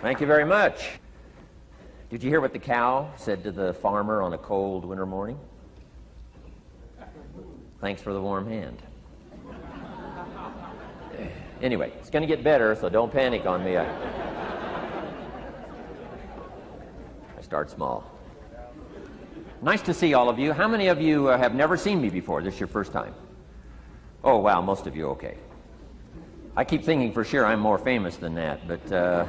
Thank you very much. Did you hear what the cow said to the farmer on a cold winter morning? Thanks for the warm hand. Anyway, it's going to get better, so don't panic on me. I start small. Nice to see all of you. How many of you have never seen me before? This is your first time? Oh, wow, most of you, okay. I keep thinking for sure I'm more famous than that, but,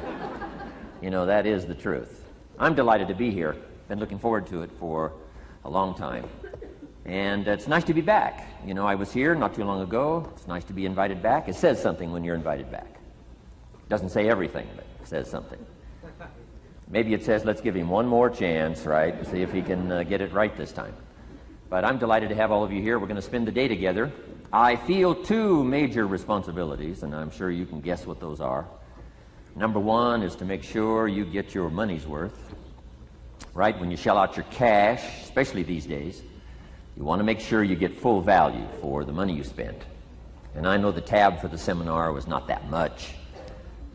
you know, that is the truth. I'm delighted to be here. Been looking forward to it for a long time. And it's nice to be back. You know, I was here not too long ago. It's nice to be invited back. It says something when you're invited back. It doesn't say everything, but it says something. Maybe it says, let's give him one more chance, right? See if he can get it right this time. But I'm delighted to have all of you here. We're going to spend the day together. I feel two major responsibilities, and I'm sure you can guess what those are. Number one is to make sure you get your money's worth, right? When you shell out your cash, especially these days, you want to make sure you get full value for the money you spent. And I know the tab for the seminar was not that much.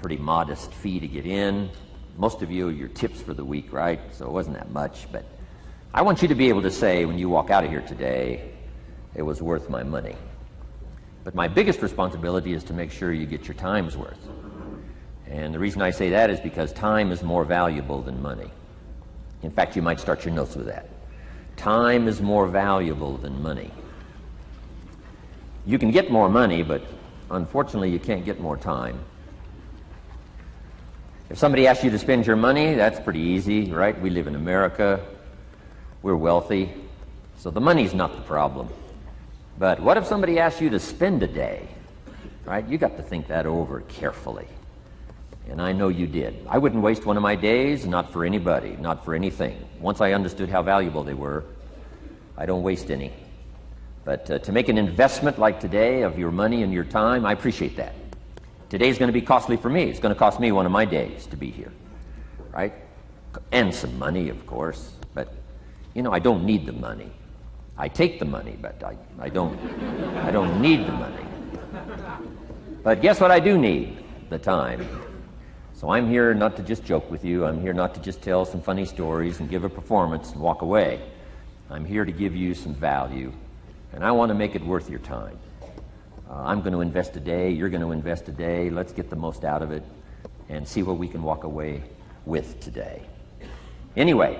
Pretty modest fee to get in. Most of you, your tips for the week, right? So it wasn't that much. But I want you to be able to say when you walk out of here today, it was worth my money. But my biggest responsibility is to make sure you get your time's worth. And the reason I say that is because time is more valuable than money. In fact, you might start your notes with that. Time is more valuable than money. You can get more money, but unfortunately you can't get more time. If somebody asks you to spend your money, that's pretty easy, right? We live in America. We're wealthy. So the money's not the problem. But what if somebody asks you to spend a day, right? You got to think that over carefully. And I know you did. I wouldn't waste one of my days, not for anybody, not for anything. Once I understood how valuable they were, I don't waste any. But to make an investment like today of your money and your time, I appreciate that. Today's going to be costly for me. It's going to cost me one of my days to be here, right? And some money, of course. But, you know, I don't need the money. I take the money, but I don't need the money. But guess what I do need? The time. So I'm here not to just joke with you. I'm here not to just tell some funny stories and give a performance and walk away. I'm here to give you some value, and I want to make it worth your time. I'm going to invest a day. You're going to invest a day. Let's get the most out of it and see what we can walk away with today. Anyway,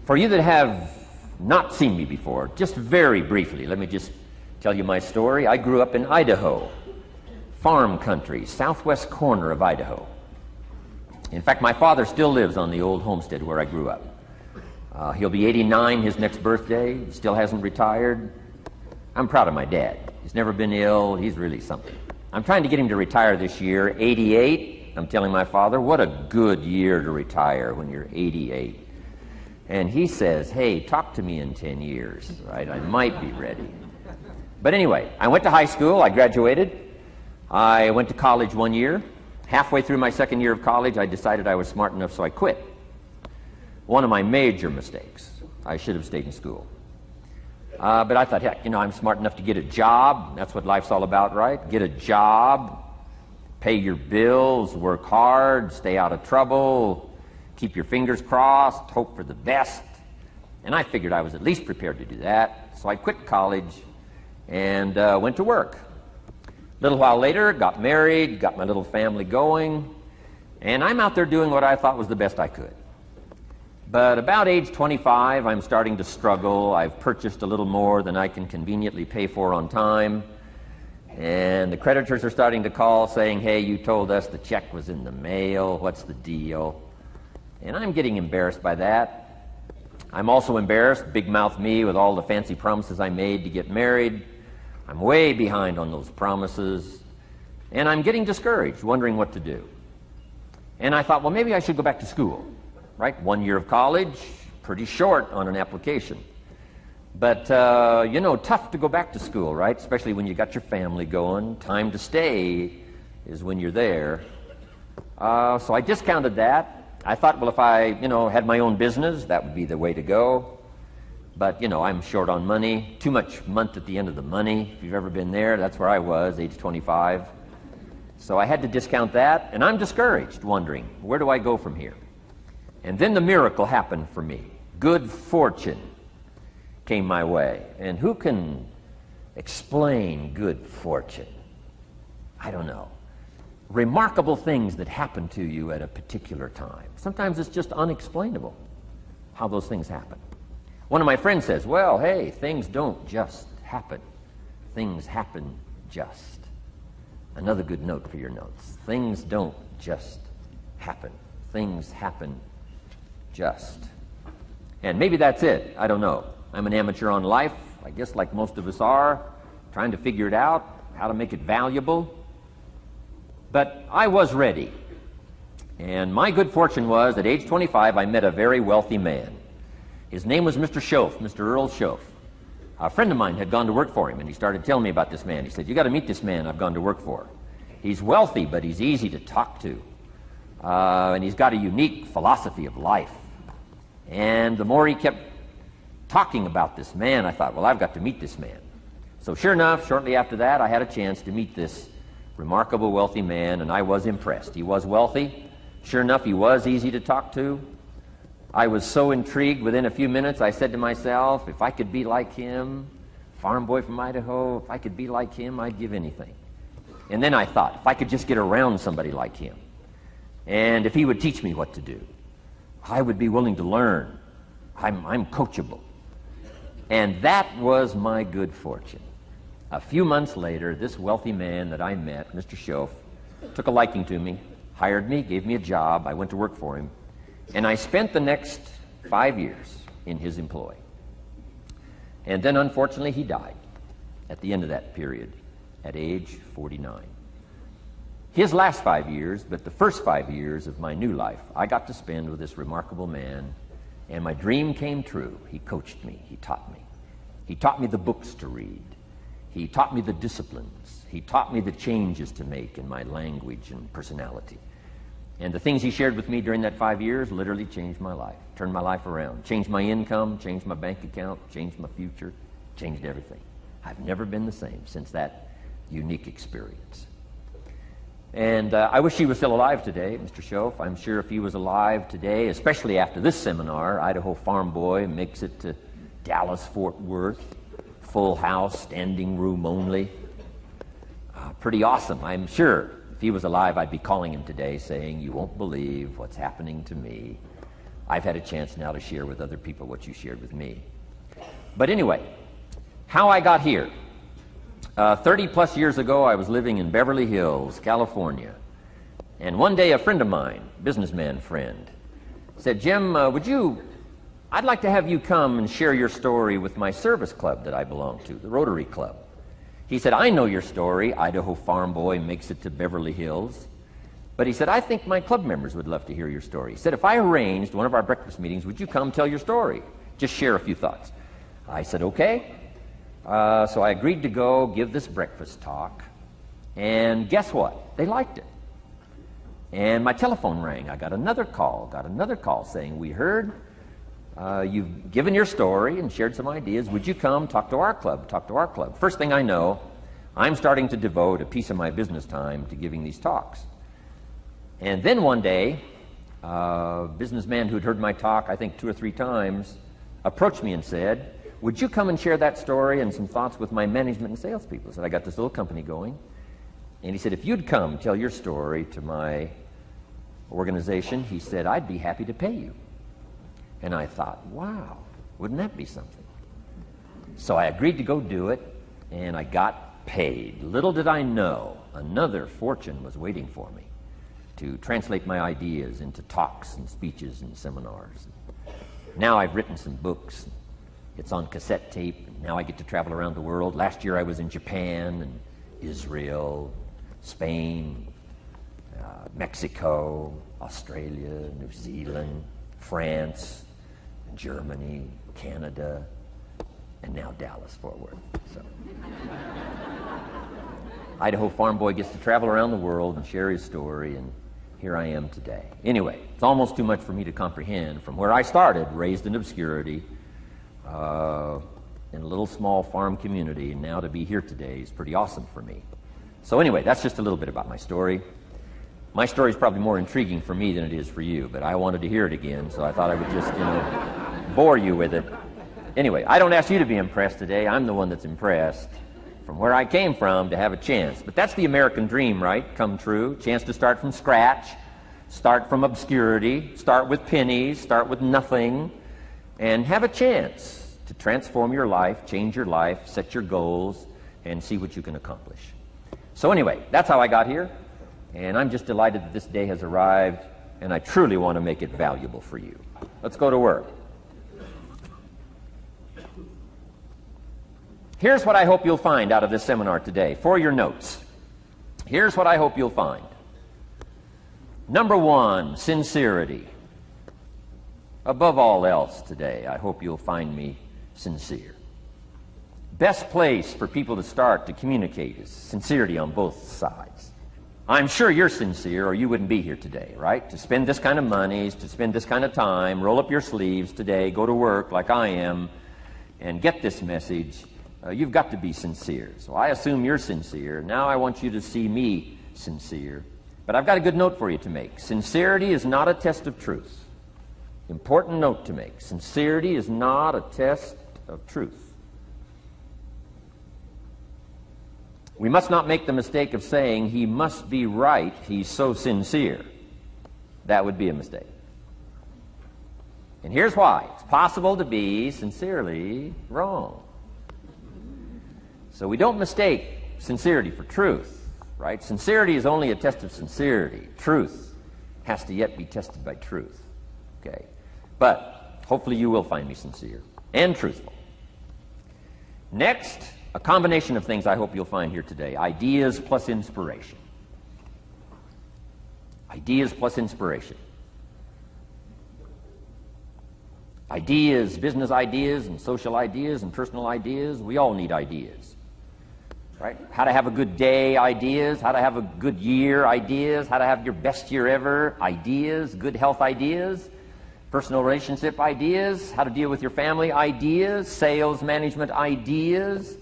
for you that have not seen me before, just very briefly, let me just tell you my story. I grew up in Idaho, farm country, southwest corner of Idaho. In fact, my father still lives on the old homestead where I grew up. He'll be 89 his next birthday. He still hasn't retired. I'm proud of my dad. He's never been ill. He's really something. I'm trying to get him to retire this year, 88. I'm telling my father, what a good year to retire when you're 88. And he says, hey, talk to me in 10 years, right? I might be ready. But anyway, I went to high school. I graduated. I went to college 1 year. Halfway through my second year of college, I decided I was smart enough, so I quit. One of my major mistakes. I should have stayed in school. But I thought, heck, you know, I'm smart enough to get a job. That's what life's all about, right? Get a job, pay your bills, work hard, stay out of trouble, keep your fingers crossed, hope for the best. And I figured I was at least prepared to do that. So I quit college and went to work. A little while later, got married, got my little family going, and I'm out there doing what I thought was the best I could. But about age 25, I'm starting to struggle. I've purchased a little more than I can conveniently pay for on time, and the creditors are starting to call saying, hey, you told us the check was in the mail. What's the deal? And I'm getting embarrassed by that. I'm also embarrassed, big mouth me, with all the fancy promises I made to get married. I'm way behind on those promises, and I'm getting discouraged, wondering what to do. And I thought, well, maybe I should go back to school, right? 1 year of college, pretty short on an application. But, you know, tough to go back to school, right? Especially when you got your family going. Time to stay is when you're there. So I discounted that. I thought, well, if I, you know, had my own business, that would be the way to go. But, you know, I'm short on money, too much month at the end of the money. If you've ever been there, that's where I was, age 25. So I had to discount that, and I'm discouraged, wondering, where do I go from here? And then the miracle happened for me. Good fortune came my way. And who can explain good fortune? I don't know. Remarkable things that happen to you at a particular time. Sometimes it's just unexplainable how those things happen. One of my friends says, well, hey, things don't just happen. Things happen just. Another good note for your notes. Things don't just happen. Things happen just. And maybe that's it. I don't know. I'm an amateur on life, I guess like most of us are, trying to figure it out, how to make it valuable. But I was ready. And my good fortune was, at age 25, I met a very wealthy man. His name was Mr. Schoaf, Mr. Earl Schoaf. A friend of mine had gone to work for him, and he started telling me about this man. He said, you got to meet this man I've gone to work for. He's wealthy, but he's easy to talk to. And he's got a unique philosophy of life. And the more he kept talking about this man, I thought, well, I've got to meet this man. So sure enough, shortly after that, I had a chance to meet this remarkable wealthy man, and I was impressed. He was wealthy. Sure enough, he was easy to talk to. I was so intrigued, within a few minutes, I said to myself, if I could be like him, farm boy from Idaho, if I could be like him, I'd give anything. And then I thought, if I could just get around somebody like him, and if he would teach me what to do, I would be willing to learn. I'm coachable. And that was my good fortune. A few months later, this wealthy man that I met, Mr. Schoaf, took a liking to me, hired me, gave me a job. I went to work for him. And I spent the next 5 years in his employ. And then, unfortunately, he died at the end of that period, at age 49. His last 5 years, but the first 5 years of my new life, I got to spend with this remarkable man, and my dream came true. He coached me. He taught me. He taught me the books to read. He taught me the disciplines. He taught me the changes to make in my language and personality. And the things he shared with me during that 5 years literally changed my life, turned my life around, changed my income, changed my bank account, changed my future, changed everything. I've never been the same since that unique experience. And I wish he was still alive today, Mr. Schoaf. I'm sure if he was alive today, especially after this seminar, Idaho Farm Boy makes it to Dallas-Fort Worth, full house, standing room only. Pretty awesome. I'm sure if he was alive, I'd be calling him today saying, you won't believe what's happening to me. I've had a chance now to share with other people what you shared with me. But anyway, how I got here. 30 plus years ago, I was living in Beverly Hills, California. And one day a friend of mine, businessman friend, said, Jim, I'd like to have you come and share your story with my service club that I belong to, the Rotary Club. He said, I know your story, Idaho Farm Boy makes it to Beverly Hills. But he said, I think my club members would love to hear your story. He said, if I arranged one of our breakfast meetings, would you come tell your story? Just share a few thoughts. I said, okay. So I agreed to go give this breakfast talk. And guess what? They liked it. And my telephone rang. I got another call saying, we heard you've given your story and shared some ideas. Would you come talk to our club? First thing I know, I'm starting to devote a piece of my business time to giving these talks. And then one day, a businessman who'd heard my talk, I think 2 or 3 times, approached me and said, would you come and share that story and some thoughts with my management and salespeople? I said, I got this little company going. And he said, if you'd come tell your story to my organization, he said, I'd be happy to pay you. And I thought, wow, wouldn't that be something? So I agreed to go do it, and I got paid. Little did I know, another fortune was waiting for me to translate my ideas into talks and speeches and seminars. Now I've written some books. It's on cassette tape. Now I get to travel around the world. Last year I was in Japan and Israel, Spain, Mexico, Australia, New Zealand, France, Germany, Canada, and now Dallas-Fort Worth. So Idaho Farm Boy gets to travel around the world and share his story, and here I am today. Anyway, it's almost too much for me to comprehend. From where I started, raised in obscurity, in a little small farm community, and now to be here today is pretty awesome for me. So anyway, that's just a little bit about my story. My story is probably more intriguing for me than it is for you, but I wanted to hear it again, so I thought I would just, bore you with it. Anyway, I don't ask you to be impressed today. I'm the one that's impressed from where I came from to have a chance. But that's the American dream, right? Come true. Chance to start from scratch, start from obscurity, start with pennies, start with nothing, and have a chance to transform your life, change your life, set your goals, and see what you can accomplish. So anyway, that's how I got here, and I'm just delighted that this day has arrived, and I truly want to make it valuable for you. Let's go to work. Here's what I hope you'll find out of this seminar today for your notes. Here's what I hope you'll find. Number one, sincerity. Above all else today, I hope you'll find me sincere. Best place for people to start to communicate is sincerity on both sides. I'm sure you're sincere or you wouldn't be here today, right? To spend this kind of money, to spend this kind of time, roll up your sleeves today, go to work like I am, and get this message. You've got to be sincere. So I assume you're sincere. Now I want you to see me sincere. But I've got a good note for you to make. Sincerity is not a test of truth. Important note to make. Sincerity is not a test of truth. We must not make the mistake of saying, he must be right, he's so sincere. That would be a mistake. And here's why. It's possible to be sincerely wrong. So we don't mistake sincerity for truth, right? Sincerity is only a test of sincerity. Truth has to yet be tested by truth, okay? But hopefully you will find me sincere and truthful. Next, a combination of things I hope you'll find here today. Ideas plus inspiration. Ideas plus inspiration. Ideas, business ideas and social ideas and personal ideas. We all need ideas, right? How to have a good day ideas, how to have a good year ideas, how to have your best year ever ideas, good health ideas, personal relationship ideas, how to deal with your family ideas, sales management ideas,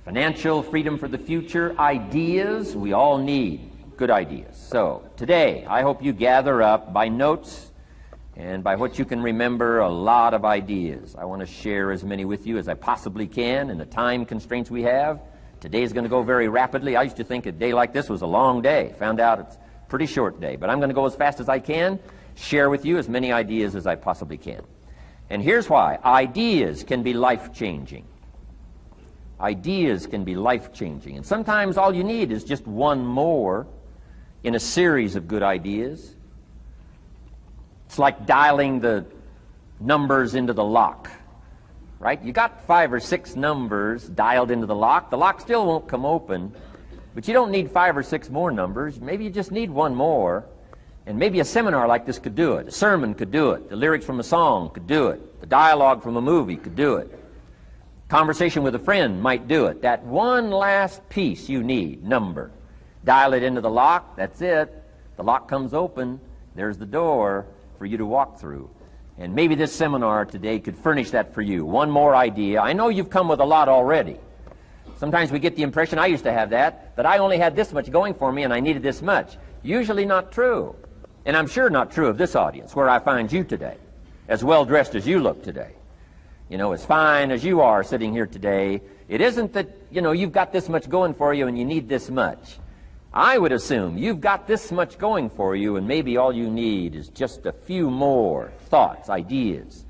financial freedom for the future ideas. We all need good ideas. So today, I hope you gather up by notes and by what you can remember a lot of ideas. I want to share as many with you as I possibly can in the time constraints we have. Today is going to go very rapidly. I used to think a day like this was a long day. Found out it's a pretty short day. But I'm going to go as fast as I can, share with you as many ideas as I possibly can. And here's why. Ideas can be life-changing. Ideas can be life-changing. And sometimes all you need is just one more in a series of good ideas. It's like dialing the numbers into the lock, right? You got 5 or 6 numbers dialed into the lock. The lock still won't come open, but you don't need 5 or 6 more numbers. Maybe you just need one more, and maybe a seminar like this could do it. A sermon could do it. The lyrics from a song could do it. The dialogue from a movie could do it. Conversation with a friend might do it. That one last piece you need, number. Dial it into the lock, that's it. The lock comes open, there's the door for you to walk through. And maybe this seminar today could furnish that for you. One more idea. I know you've come with a lot already. Sometimes we get the impression, I used to have that I only had this much going for me and I needed this much. Usually not true. And I'm sure not true of this audience, where I find you today, as well dressed as you look today. As fine as you are sitting here today, it isn't that, you've got this much going for you and you need this much. I would assume you've got this much going for you and maybe all you need is just a few more thoughts, ideas,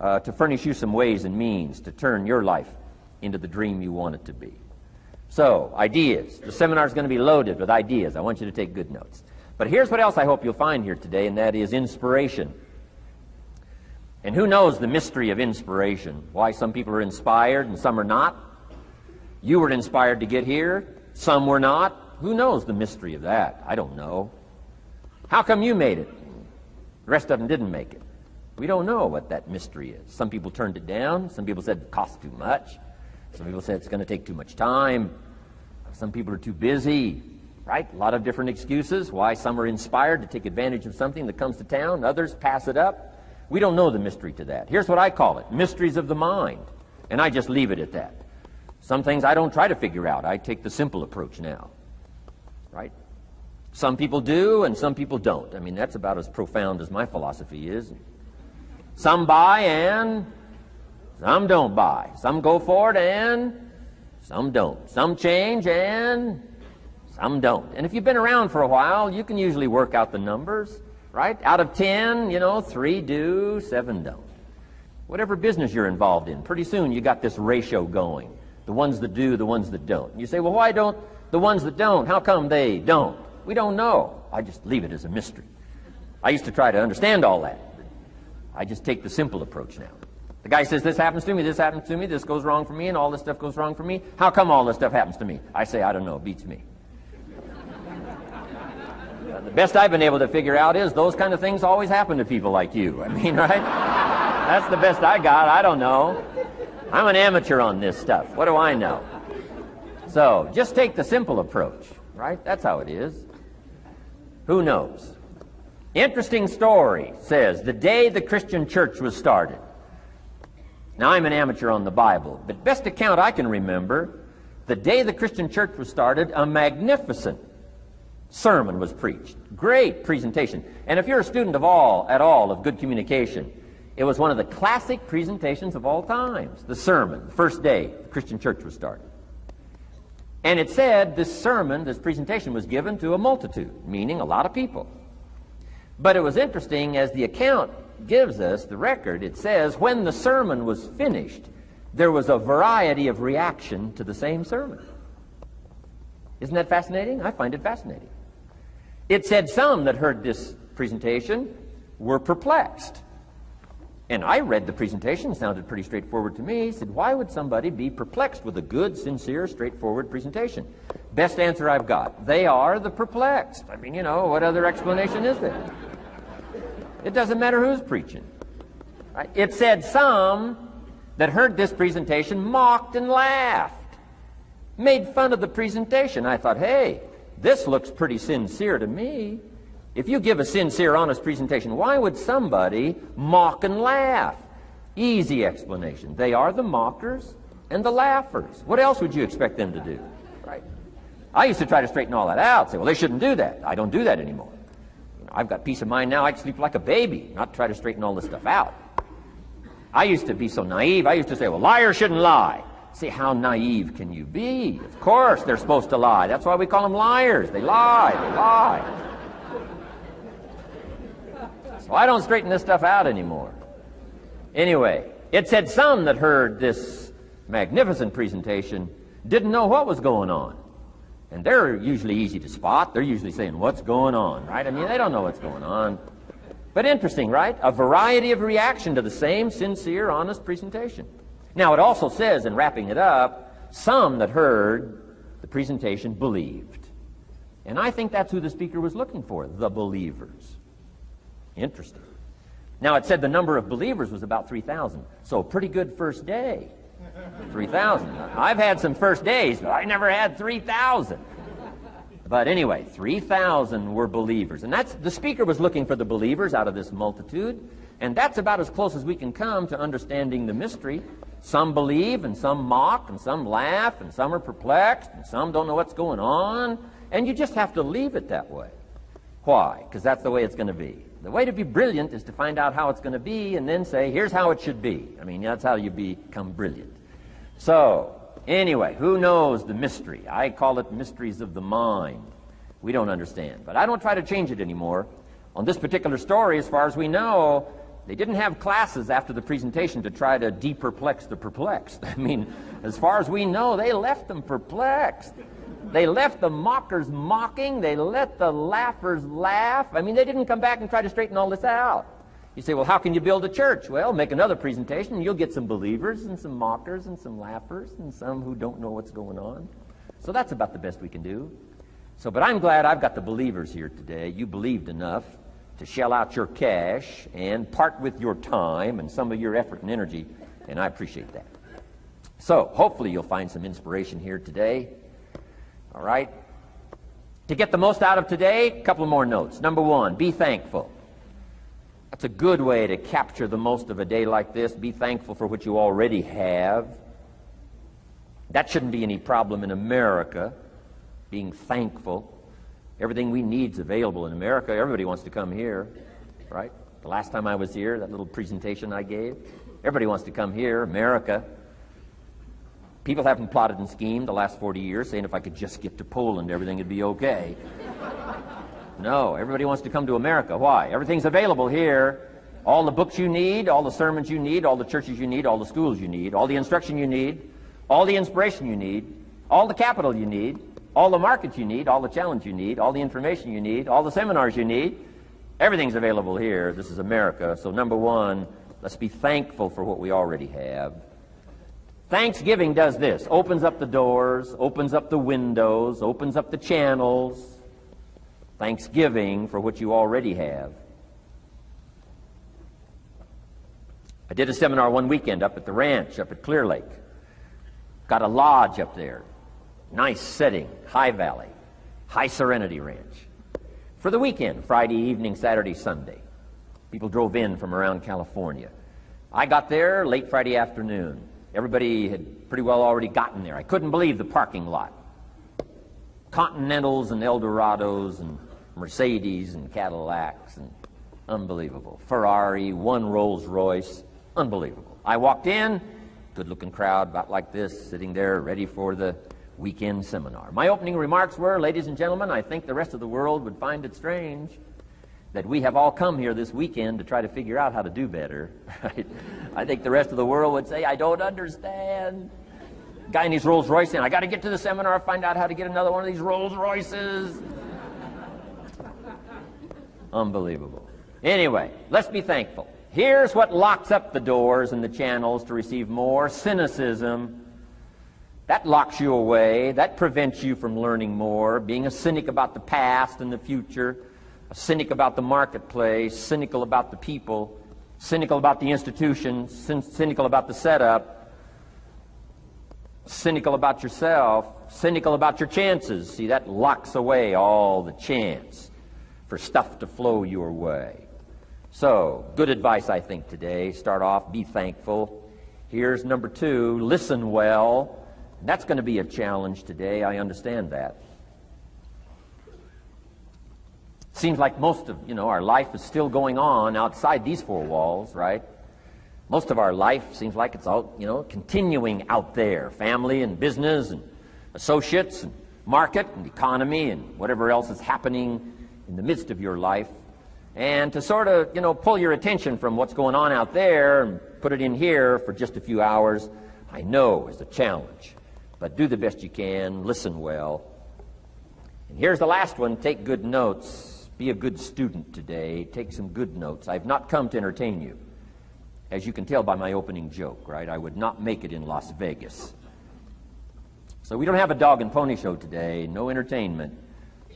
to furnish you some ways and means to turn your life into the dream you want it to be. So, ideas. The seminar is going to be loaded with ideas. I want you to take good notes. But here's what else I hope you'll find here today, and that is inspiration. And who knows the mystery of inspiration? Why some people are inspired and some are not? You were inspired to get here. Some were not. Who knows the mystery of that? I don't know. How come you made it? The rest of them didn't make it. We don't know what that mystery is. Some people turned it down. Some people said it costs too much. Some people said it's going to take too much time. Some people are too busy. Right? A lot of different excuses why some are inspired to take advantage of something that comes to town. Others pass it up. We don't know the mystery to that. Here's what I call it. Mysteries of the mind. And I just leave it at that. Some things I don't try to figure out. I take the simple approach now. right? Some people do and some people don't. I mean, that's about as profound as my philosophy is. Some buy and some don't buy. Some go for it and some don't. Some change and some don't. And if you've been around for a while, you can usually work out the numbers, right? Out of 10, 3 do, 7 don't. Whatever business you're involved in, pretty soon you got this ratio going. The ones that do, the ones that don't. You say, well, why don't the ones that don't, how come they don't? We don't know. I just leave it as a mystery. I used to try to understand all that. I just take the simple approach now. The guy says, this happens to me, this goes wrong for me, and all this stuff goes wrong for me. How come all this stuff happens to me? I say, I don't know, it beats me. The best I've been able to figure out is those kind of things always happen to people like you. I mean, right? That's the best I got. I don't know. I'm an amateur on this stuff. What do I know? So, just take the simple approach, right? That's how it is. Who knows? Interesting story says, the day the Christian church was started. Now, I'm an amateur on the Bible, but best account I can remember, the day the Christian church was started, a magnificent sermon was preached. Great presentation. And if you're a student at all of good communication, it was one of the classic presentations of all times. The sermon, the first day the Christian church was started. And it said this sermon, this presentation was given to a multitude, meaning a lot of people. But it was interesting, as the account gives us, the record, it says, when the sermon was finished, there was a variety of reaction to the same sermon. Isn't that fascinating? I find it fascinating. It said some that heard this presentation were perplexed. And I read the presentation, sounded pretty straightforward to me. He said, why would somebody be perplexed with a good, sincere, straightforward presentation? Best answer I've got. They are the perplexed. I mean, what other explanation is there? It doesn't matter who's preaching. Right? It said some that heard this presentation mocked and laughed, made fun of the presentation. I thought, hey, this looks pretty sincere to me. If you give a sincere, honest presentation, why would somebody mock and laugh? Easy explanation. They are the mockers and the laughers. What else would you expect them to do? Right? I used to try to straighten all that out. Say, well, they shouldn't do that. I don't do that anymore. I've got peace of mind now. I can sleep like a baby, not try to straighten all this stuff out. I used to be so naive. I used to say, well, liars shouldn't lie. See, how naive can you be? Of course they're supposed to lie. That's why we call them liars. They lie. They lie. So I don't straighten this stuff out anymore. Anyway, it said some that heard this magnificent presentation didn't know what was going on. And they're usually easy to spot. They're usually saying, what's going on, right? I mean, they don't know what's going on. But interesting, right? A variety of reaction to the same sincere, honest presentation. Now, it also says, in wrapping it up, some that heard the presentation believed. And I think that's who the speaker was looking for, the believers. Interesting. Now, it said the number of believers was about 3,000. So, a pretty good first day. 3,000. I've had some first days, but I never had 3,000. But anyway, 3,000 were believers. And that's, the speaker was looking for the believers out of this multitude. And that's about as close as we can come to understanding the mystery. Some believe, and some mock, and some laugh, and some are perplexed, and some don't know what's going on. And you just have to leave it that way. Why? Because that's the way it's going to be. The way to be brilliant is to find out how it's going to be and then say, here's how it should be. I mean, that's how you become brilliant. So, anyway, who knows the mystery? I call it mysteries of the mind. We don't understand. But I don't try to change it anymore. On this particular story, as far as we know, they didn't have classes after the presentation to try to de-perplex the perplexed. I mean, as far as we know, they left them perplexed. They left the mockers mocking. They let the laughers laugh. I mean, they didn't come back and try to straighten all this out. You say, well, how can you build a church? Well, make another presentation, and you'll get some believers and some mockers and some laughers and some who don't know what's going on. So that's about the best we can do. So, but I'm glad I've got the believers here today. You believed enough to shell out your cash and part with your time and some of your effort and energy, and I appreciate that. So, hopefully you'll find some inspiration here today. All right? To get the most out of today, a couple of more notes. Number one, be thankful. That's a good way to capture the most of a day like this. Be thankful for what you already have. That shouldn't be any problem in America, being thankful. Everything we need is available in America. Everybody wants to come here, right? The last time I was here, that little presentation I gave, everybody wants to come here, America. People haven't plotted and schemed the last 40 years saying if I could just get to Poland, everything would be okay. No, everybody wants to come to America. Why? Everything's available here. All the books you need, all the sermons you need, all the churches you need, all the schools you need, all the instruction you need, all the inspiration you need, all the capital you need, all the markets you need, all the challenge you need, all the information you need, all the seminars you need. Everything's available here. This is America. So number one, let's be thankful for what we already have. Thanksgiving does this. Opens up the doors, opens up the windows, opens up the channels. Thanksgiving for what you already have. I did a seminar one weekend up at the ranch, up at Clear Lake. Got a lodge up there. Nice setting, high valley, high serenity ranch. For the weekend, Friday evening, Saturday, Sunday. People drove in from around California. I got there late Friday afternoon. Everybody had pretty well already gotten there. I couldn't believe the parking lot. Continentals and Eldorados and Mercedes and Cadillacs and unbelievable. Ferrari, one Rolls Royce, unbelievable. I walked in, good-looking crowd about like this, sitting there ready for the weekend seminar. My opening remarks were, ladies and gentlemen, I think the rest of the world would find it strange that we have all come here this weekend to try to figure out how to do better. Right? I think the rest of the world would say, I don't understand. Guy in his Rolls Royce saying, I got to get to the seminar, find out how to get another one of these Rolls Royces. Unbelievable. Anyway, let's be thankful. Here's what locks up the doors and the channels to receive more: cynicism. That locks you away. That prevents you from learning more. Being a cynic about the past and the future, a cynic about the marketplace, cynical about the people, cynical about the institutions, cynical about the setup, cynical about yourself, cynical about your chances. See, that locks away all the chance for stuff to flow your way. So, good advice, I think, today. Start off, be thankful. Here's number two, listen well. That's going to be a challenge today. I understand that. Seems like most of, our life is still going on outside these four walls, right? Most of our life seems like it's all, continuing out there. Family and business and associates and market and economy and whatever else is happening in the midst of your life. And to sort of, pull your attention from what's going on out there and put it in here for just a few hours, I know is a challenge. But do the best you can, listen well. And here's the last one, take good notes. Be a good student today. Take some good notes. I've not come to entertain you. As you can tell by my opening joke, right? I would not make it in Las Vegas. So we don't have a dog and pony show today, no entertainment.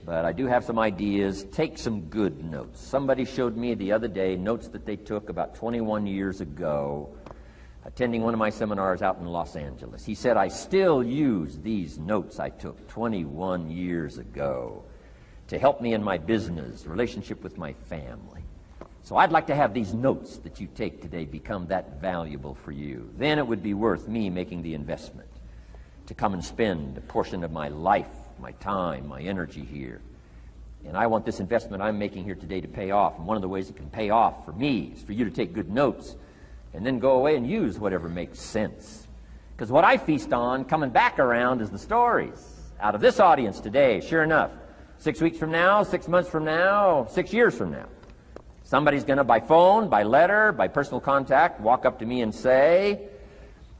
But I do have some ideas. Take some good notes. Somebody showed me the other day notes that they took about 21 years ago, attending one of my seminars out in Los Angeles. He said, I still use these notes I took 21 years ago to help me in my business, relationship with my family. So I'd like to have these notes that you take today become that valuable for you. Then it would be worth me making the investment to come and spend a portion of my life, my time, my energy here. And I want this investment I'm making here today to pay off. And one of the ways it can pay off for me is for you to take good notes and then go away and use whatever makes sense. Because what I feast on coming back around is the stories out of this audience today. Sure enough, 6 weeks from now, 6 months from now, 6 years from now, somebody's going to, by phone, by letter, by personal contact, walk up to me and say,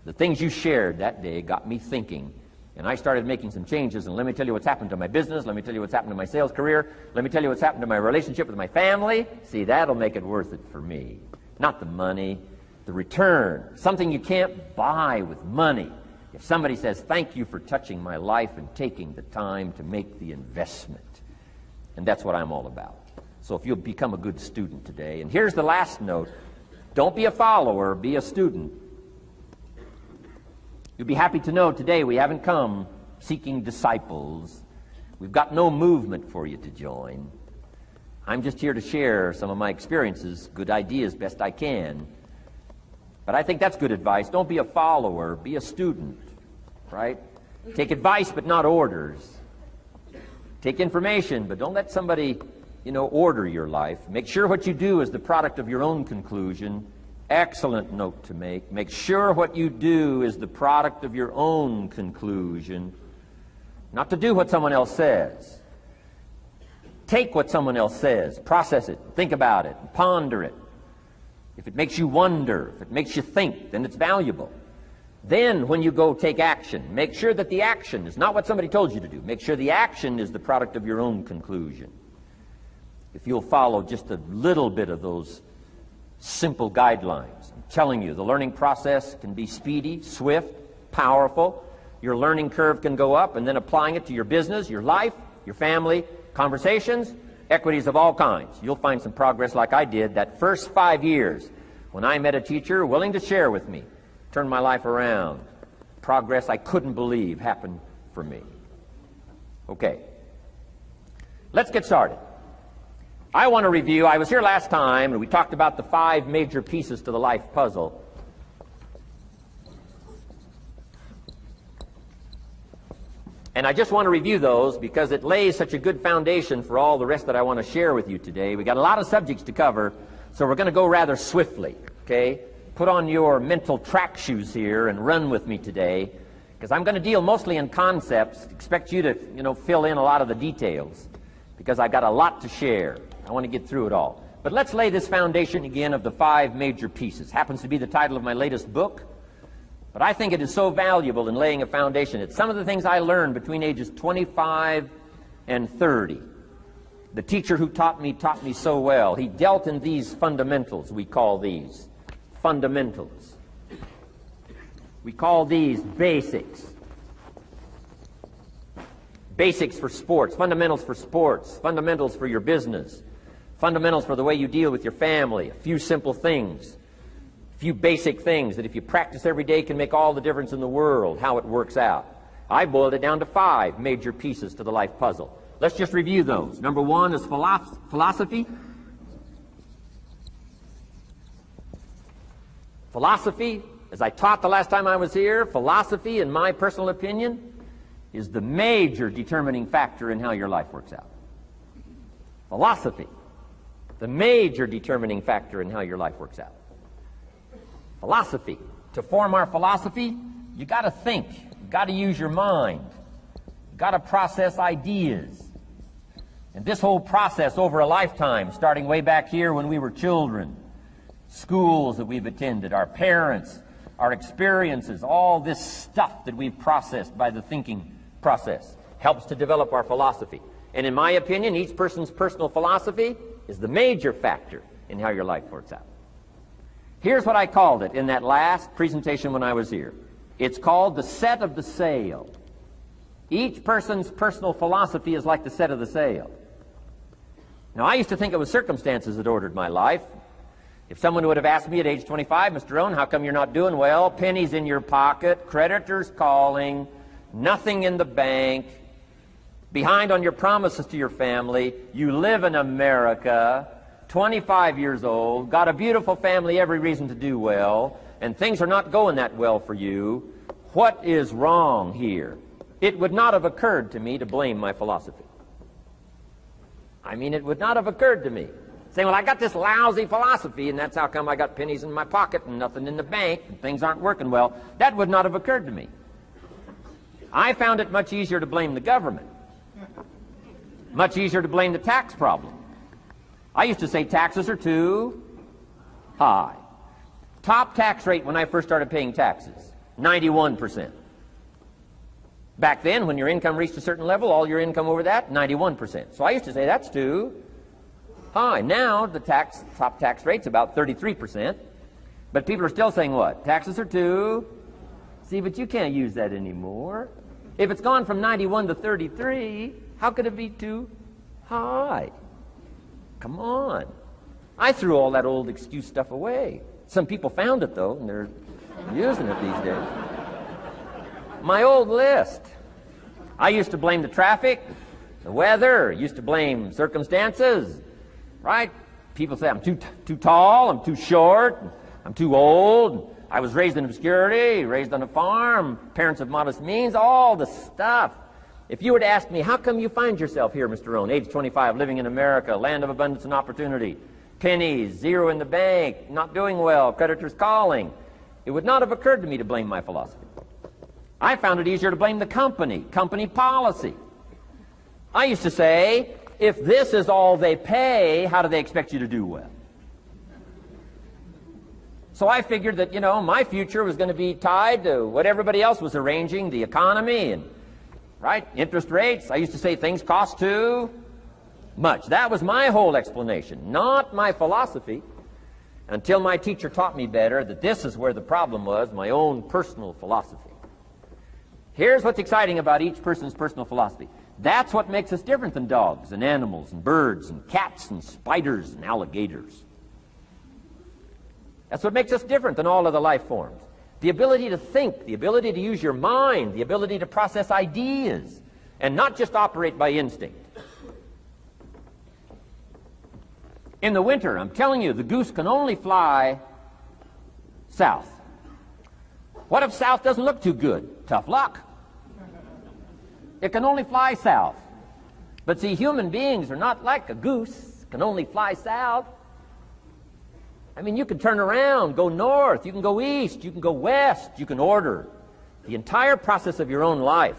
the things you shared that day got me thinking. And I started making some changes, and let me tell you what's happened to my business, let me tell you what's happened to my sales career, let me tell you what's happened to my relationship with my family. See, that'll make it worth it for me. Not the money, the return, something you can't buy with money. If somebody says, thank you for touching my life and taking the time to make the investment. And that's what I'm all about. So if you'll become a good student today. And here's the last note. Don't be a follower, be a student. You'll be happy to know today we haven't come seeking disciples. We've got no movement for you to join. I'm just here to share some of my experiences, good ideas, best I can. But I think that's good advice. Don't be a follower, be a student, right? Take advice but not orders. Take information, but don't let somebody, order your life. Make sure what you do is the product of your own conclusion. Excellent note to make. Make sure what you do is the product of your own conclusion. Not to do what someone else says. Take what someone else says, process it, think about it, ponder it. If it makes you wonder, if it makes you think, then it's valuable. Then, when you go take action, make sure that the action is not what somebody told you to do. Make sure the action is the product of your own conclusion. If you'll follow just a little bit of those simple guidelines, I'm telling you, the learning process can be speedy, swift, powerful. Your learning curve can go up, and then applying it to your business, your life, your family, conversations, equities of all kinds. You'll find some progress like I did that first 5 years when I met a teacher willing to share with me, turned my life around. Progress I couldn't believe happened for me. Okay, let's get started. I want to review, I was here last time and we talked about the 5 major pieces to the life puzzle. And I just want to review those because it lays such a good foundation for all the rest that I want to share with you today. We got a lot of subjects to cover, so we're going to go rather swiftly, okay? Put on your mental track shoes here and run with me today, because I'm going to deal mostly in concepts. Expect you to, fill in a lot of the details, because I've got a lot to share. I want to get through it all. But let's lay this foundation again of the 5 major pieces. Happens to be the title of my latest book. But I think it is so valuable in laying a foundation. It's some of the things I learned between ages 25 and 30. The teacher who taught me so well. He dealt in these fundamentals, we call these fundamentals. We call these basics. Basics for sports, fundamentals for your business, fundamentals for the way you deal with your family, a few simple things. Few basic things that if you practice every day can make all the difference in the world, how it works out. I boiled it down to 5 major pieces to the life puzzle. Let's just review those. Number 1 is philosophy. Philosophy, as I taught the last time I was here, philosophy, in my personal opinion, is the major determining factor in how your life works out. Philosophy, the major determining factor in how your life works out. Philosophy. To form our philosophy, you got to think. You got to use your mind. You got to process ideas. And this whole process over a lifetime, starting way back here when we were children, schools that we've attended, our parents, our experiences, all this stuff that we've processed by the thinking process helps to develop our philosophy. And in my opinion, each person's personal philosophy is the major factor in how your life works out. Here's what I called it in that last presentation when I was here. It's called the set of the sail. Each person's personal philosophy is like the set of the sail. Now, I used to think it was circumstances that ordered my life. If someone would have asked me at age 25, Mr. Rohn, how come you're not doing well? Pennies in your pocket, creditors calling, nothing in the bank, behind on your promises to your family, you live in America, 25 years old, got a beautiful family, every reason to do well, and things are not going that well for you. What is wrong here? It would not have occurred to me to blame my philosophy. I mean, it would not have occurred to me. Saying, well, I got this lousy philosophy, and that's how come I got pennies in my pocket and nothing in the bank, and things aren't working well. That would not have occurred to me. I found it much easier to blame the government. Much easier to blame the tax problem. I used to say taxes are too high. Top tax rate when I first started paying taxes, 91%. Back then, when your income reached a certain level, all your income over that, 91%. So I used to say that's too high. Now, the top tax rate's about 33%. But people are still saying what? Taxes are too. See, but you can't use that anymore. If it's gone from 91 to 33, how could it be too high? Come on. I threw all that old excuse stuff away. Some people found it, though, and they're using it these days. My old list. I used to blame the traffic, the weather, used to blame circumstances, right? People say I'm too tall, I'm too short, I'm too old, I was raised in obscurity, raised on a farm, parents of modest means, all the stuff. If you were to ask me, how come you find yourself here, Mr. Rohn, age 25, living in America, land of abundance and opportunity, pennies, zero in the bank, not doing well, creditors calling, it would not have occurred to me to blame my philosophy. I found it easier to blame the company policy. I used to say, if this is all they pay, how do they expect you to do well? So I figured that, my future was going to be tied to what everybody else was arranging, the economy and, right, interest rates. I used to say things cost too much. That was my whole explanation, not my philosophy, until my teacher taught me better that this is where the problem was, my own personal philosophy. Here's what's exciting about each person's personal philosophy. That's what makes us different than dogs and animals and birds and cats and spiders and alligators. That's what makes us different than all other life forms. The ability to think, the ability to use your mind, the ability to process ideas, and not just operate by instinct. In the winter, I'm telling you, the goose can only fly south. What if south doesn't look too good? Tough luck. It can only fly south. But see, human beings are not like a goose, can only fly south. I mean, you can turn around, go north, you can go east, you can go west, you can order the entire process of your own life.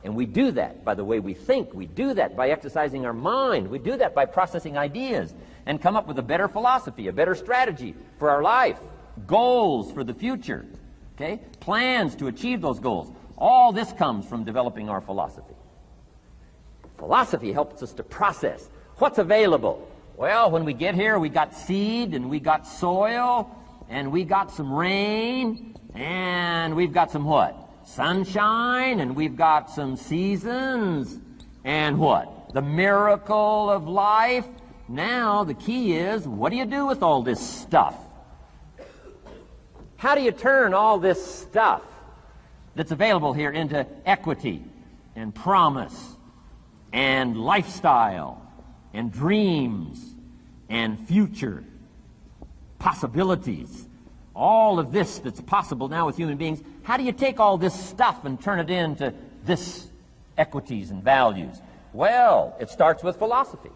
And we do that by the way we think. We do that by exercising our mind. We do that by processing ideas and come up with a better philosophy, a better strategy for our life, goals for the future, okay? Plans to achieve those goals. All this comes from developing our philosophy. Philosophy helps us to process what's available. Well, when we get here, we got seed, and we got soil, and we got some rain, and we've got some what? Sunshine, and we've got some seasons, and what? The miracle of life. Now, the key is, what do you do with all this stuff? How do you turn all this stuff that's available here into equity and promise and lifestyle and dreams and future possibilities? All of this that's possible now with human beings, how do you take all this stuff and turn it into this equities and values? Well, it starts with philosophy.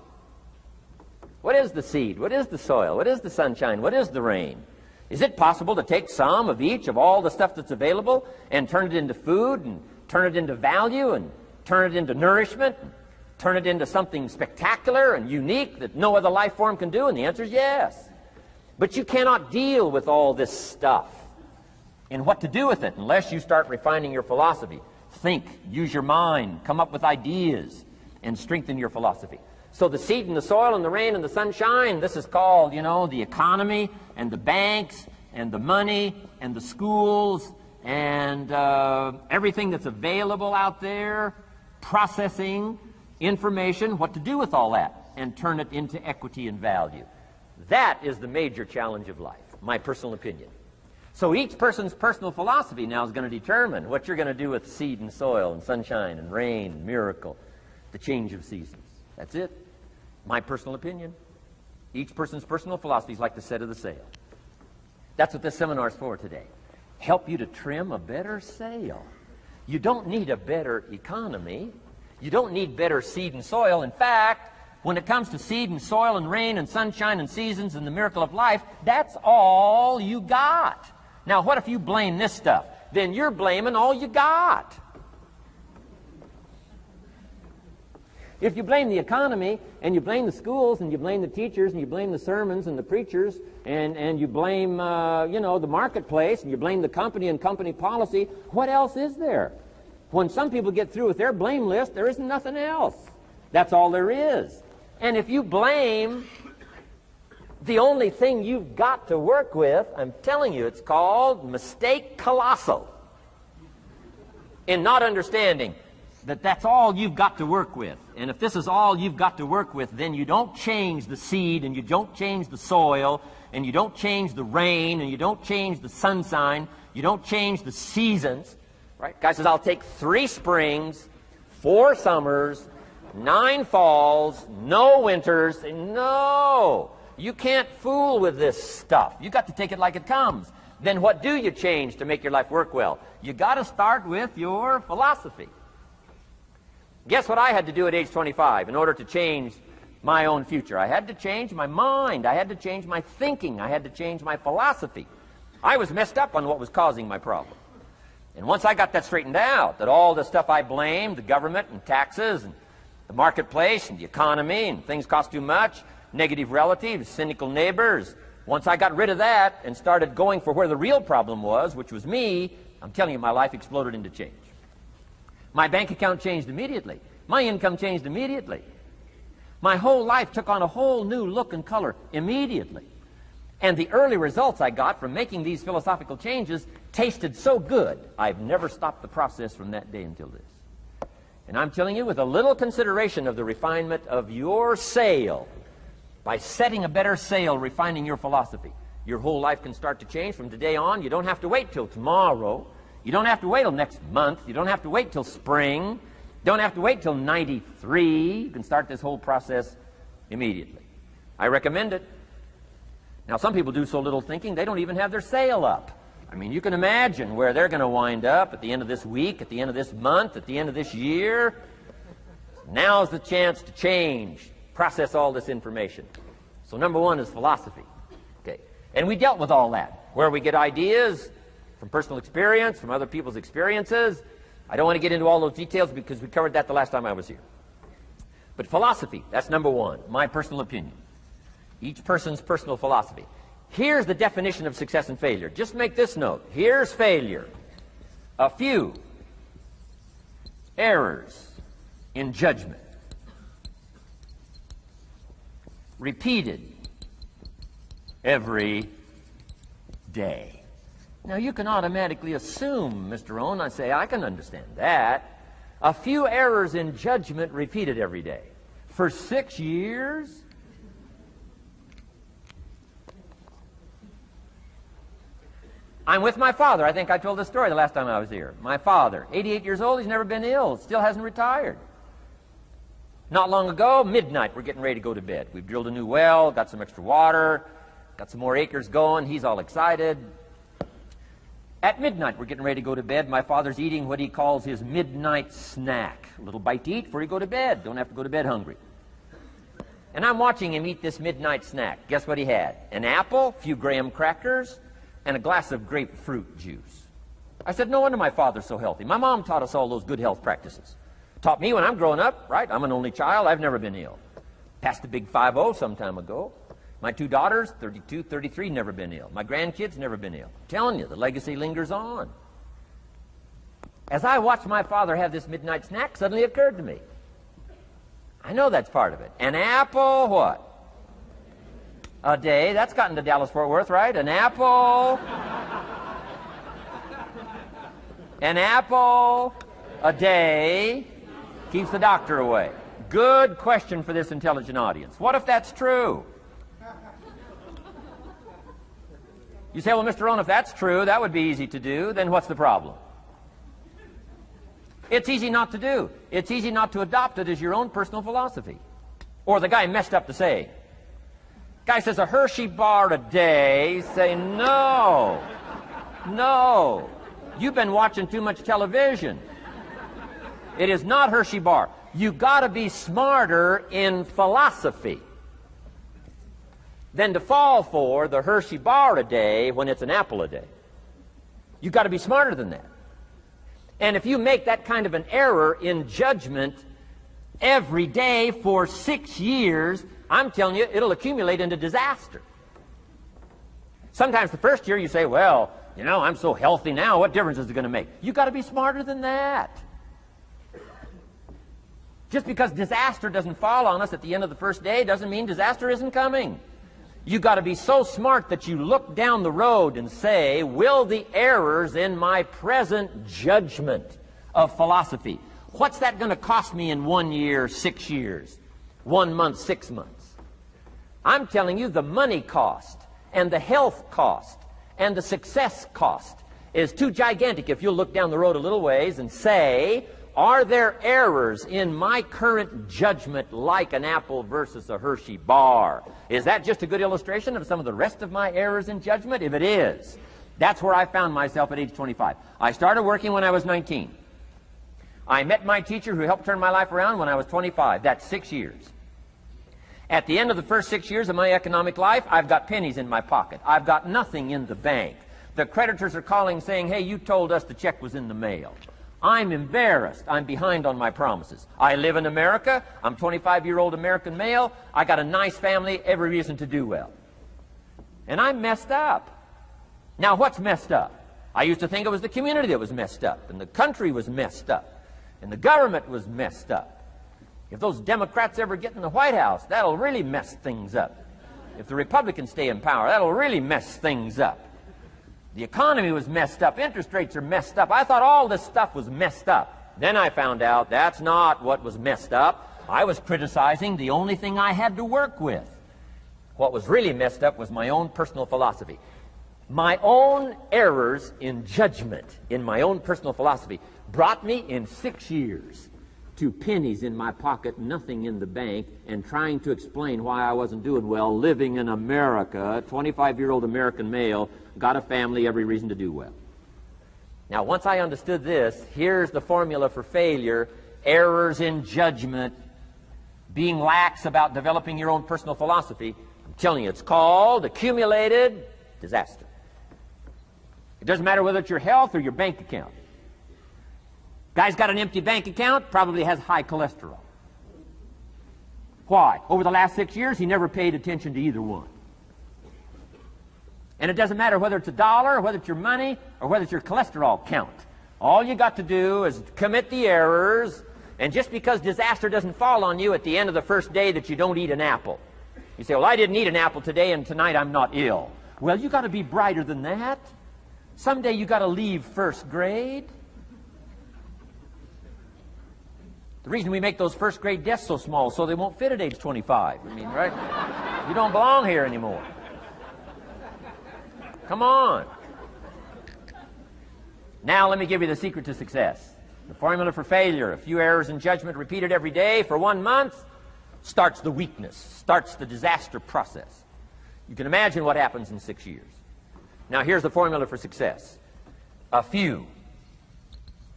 What is the seed? What is the soil? What is the sunshine? What is the rain? Is it possible to take some of each of all the stuff that's available and turn it into food and turn it into value and turn it into nourishment and turn it into something spectacular and unique that no other life form can do? And the answer is yes. But you cannot deal with all this stuff and what to do with it unless you start refining your philosophy. Think, use your mind, come up with ideas, and strengthen your philosophy. So the seed and the soil and the rain and the sunshine, this is called, the economy and the banks and the money and the schools and everything that's available out there, processing information, what to do with all that, and turn it into equity and value. That is the major challenge of life, my personal opinion. So each person's personal philosophy now is going to determine what you're going to do with seed and soil and sunshine and rain and miracle, the change of seasons. That's it. My personal opinion. Each person's personal philosophy is like the set of the sail. That's what this seminar is for today. Help you to trim a better sail. You don't need a better economy. You don't need better seed and soil. In fact, when it comes to seed and soil and rain and sunshine and seasons and the miracle of life, that's all you got. Now, what if you blame this stuff? Then you're blaming all you got. If you blame the economy, and you blame the schools, and you blame the teachers, and you blame the sermons and the preachers, and you blame, the marketplace, and you blame the company and company policy, what else is there? When some people get through with their blame list, there isn't nothing else. That's all there is. And if you blame the only thing you've got to work with, I'm telling you, it's called mistake colossal in not understanding that that's all you've got to work with. And if this is all you've got to work with, then you don't change the seed, and you don't change the soil, and you don't change the rain, and you don't change the sunshine, you don't change the seasons. Right? Guy says, I'll take 3 springs, 4 summers, 9 falls, no winters. No, you can't fool with this stuff. You got to take it like it comes. Then what do you change to make your life work well? You got to start with your philosophy. Guess what I had to do at age 25 in order to change my own future? I had to change my mind. I had to change my thinking. I had to change my philosophy. I was messed up on what was causing my problem. And once I got that straightened out, that all the stuff I blamed, the government and taxes and the marketplace and the economy and things cost too much, negative relatives, cynical neighbors, once I got rid of that and started going for where the real problem was, which was me, I'm telling you, my life exploded into change. My bank account changed immediately. My income changed immediately. My whole life took on a whole new look and color immediately. And the early results I got from making these philosophical changes tasted so good, I've never stopped the process from that day until this. And I'm telling you, with a little consideration of the refinement of your sail, by setting a better sail, refining your philosophy, your whole life can start to change from today on. You don't have to wait till tomorrow. You don't have to wait till next month. You don't have to wait till spring. You don't have to wait till 93. You can start this whole process immediately. I recommend it. Now, some people do so little thinking, they don't even have their sail up. I mean, you can imagine where they're going to wind up at the end of this week, at the end of this month, at the end of this year. Now's the chance to change, process all this information. So number one is philosophy. Okay. And we dealt with all that, where we get ideas from personal experience, from other people's experiences. I don't want to get into all those details because we covered that the last time I was here. But philosophy, that's number one, my personal opinion. Each person's personal philosophy. Here's the definition of success and failure. Just make this note. Here's failure. A few errors in judgment. Repeated every day. Now, you can automatically assume, Mr. Rohn, I say, I can understand that. A few errors in judgment repeated every day. For 6 years? I'm with my father. I think I told this story the last time I was here. My father, 88 years old, he's never been ill, still hasn't retired. Not long ago, midnight, we're getting ready to go to bed. We've drilled a new well, got some extra water, got some more acres going. He's all excited. At midnight, we're getting ready to go to bed. My father's eating what he calls his midnight snack. A little bite to eat before you go to bed. Don't have to go to bed hungry. And I'm watching him eat this midnight snack. Guess what he had? An apple, a few graham crackers, and a glass of grapefruit juice. I said, no wonder my father's so healthy. My mom taught us all those good health practices. Taught me when I'm growing up, right? I'm an only child. I've never been ill. Passed the big 5-0 some time ago. My 2 daughters, 32, 33, never been ill. My grandkids, never been ill. I'm telling you, the legacy lingers on. As I watched my father have this midnight snack, suddenly occurred to me. I know that's part of it. An apple, what? A day. That's gotten to Dallas-Fort Worth, right? An apple. An apple a day keeps the doctor away. Good question for this intelligent audience. What if that's true? You say, well, Mr. Rohn, if that's true, that would be easy to do. Then what's the problem? It's easy not to do. It's easy not to adopt it as your own personal philosophy. Or the guy messed up the saying. Guy says a Hershey bar a day. Say, no. No. You've been watching too much television. It is not Hershey bar. You got to be smarter in philosophy than to fall for the Hershey bar a day when it's an apple a day. You've got to be smarter than that. And if you make that kind of an error in judgment every day for 6 years, I'm telling you, it'll accumulate into disaster. Sometimes the first year you say, well, you know, I'm so healthy now, what difference is it going to make? You've got to be smarter than that. Just because disaster doesn't fall on us at the end of the first day doesn't mean disaster isn't coming. You've got to be so smart that you look down the road and say, will the errors in my present judgment of philosophy, what's that going to cost me in 1 year, 6 years, 1 month, 6 months? I'm telling you, the money cost and the health cost and the success cost is too gigantic if you'll look down the road a little ways and say, are there errors in my current judgment like an apple versus a Hershey bar? Is that just a good illustration of some of the rest of my errors in judgment? If it is, that's where I found myself at age 25. I started working when I was 19. I met my teacher who helped turn my life around when I was 25. That's 6 years. At the end of the first 6 years of my economic life, I've got pennies in my pocket. I've got nothing in the bank. The creditors are calling saying, hey, you told us the check was in the mail. I'm embarrassed. I'm behind on my promises. I live in America. I'm a 25-year-old American male. I got a nice family, every reason to do well. And I'm messed up. Now, what's messed up? I used to think it was the community that was messed up, and the country was messed up, and the government was messed up. If those Democrats ever get in the White House, that'll really mess things up. If the Republicans stay in power, that'll really mess things up. The economy was messed up. Interest rates are messed up. I thought all this stuff was messed up. Then I found out that's not what was messed up. I was criticizing the only thing I had to work with. What was really messed up was my own personal philosophy. My own errors in judgment in my own personal philosophy brought me in 6 years to pennies in my pocket, nothing in the bank, and trying to explain why I wasn't doing well, living in America, 25-year-old American male, got a family, every reason to do well. Now, once I understood this, here's the formula for failure: errors in judgment, being lax about developing your own personal philosophy. I'm telling you, it's called accumulated disaster. It doesn't matter whether it's your health or your bank account. Guy's got an empty bank account, probably has high cholesterol. Why? Over the last 6 years, he never paid attention to either one. And it doesn't matter whether it's a dollar, or whether it's your money, or whether it's your cholesterol count. All you got to do is commit the errors, and just because disaster doesn't fall on you at the end of the first day that you don't eat an apple. You say, well, I didn't eat an apple today, and tonight I'm not ill. Well, you got to be brighter than that. Someday you got to leave first grade. The reason we make those first grade desks so small so they won't fit at age 25. I mean, right? You don't belong here anymore. Come on. Now let me give you the secret to success. The formula for failure: a few errors in judgment repeated every day for 1 month starts the weakness, starts the disaster process. You can imagine what happens in 6 years. Now here's the formula for success: a few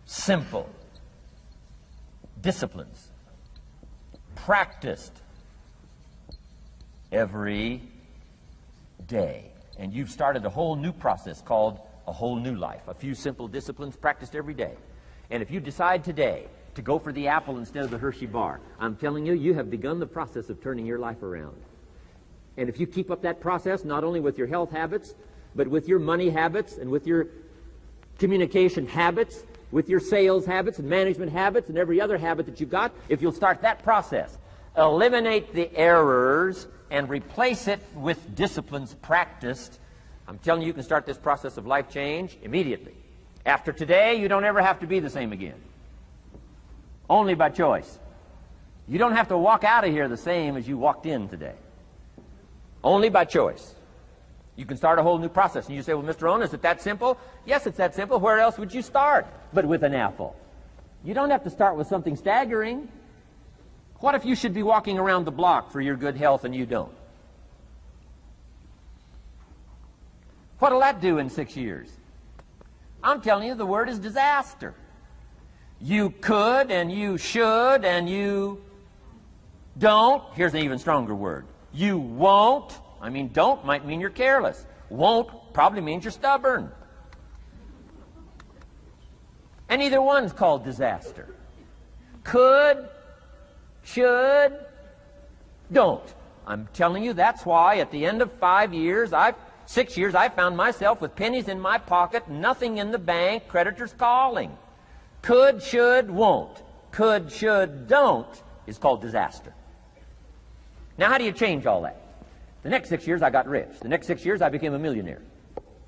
simple disciplines practiced every day. And you've started a whole new process called a whole new life. A few simple disciplines practiced every day. And if you decide today to go for the apple instead of the Hershey bar, I'm telling you, you have begun the process of turning your life around. And if you keep up that process, not only with your health habits, but with your money habits and with your communication habits, with your sales habits and management habits and every other habit that you've got, if you'll start that process, eliminate the errors and replace it with disciplines practiced, I'm telling you, you can start this process of life change immediately. After today, you don't ever have to be the same again. Only by choice. You don't have to walk out of here the same as you walked in today. Only by choice. You can start a whole new process. And you say, well, Mr. Rohn, is it that simple? Yes, it's that simple. Where else would you start but with an apple? You don't have to start with something staggering. What if you should be walking around the block for your good health and you don't? What'll that do in 6 years? I'm telling you, the word is disaster. You could and you should and you don't. Here's an even stronger word. You won't. I mean, don't might mean you're careless. Won't probably means you're stubborn. And either one's called disaster. Could, should, don't. I'm telling you, that's why at the end of 6 years, I found myself with pennies in my pocket, nothing in the bank, creditors calling. Could, should, won't. Could, should, don't is called disaster. Now, how do you change all that? The next 6 years, I got rich. The next 6 years, I became a millionaire.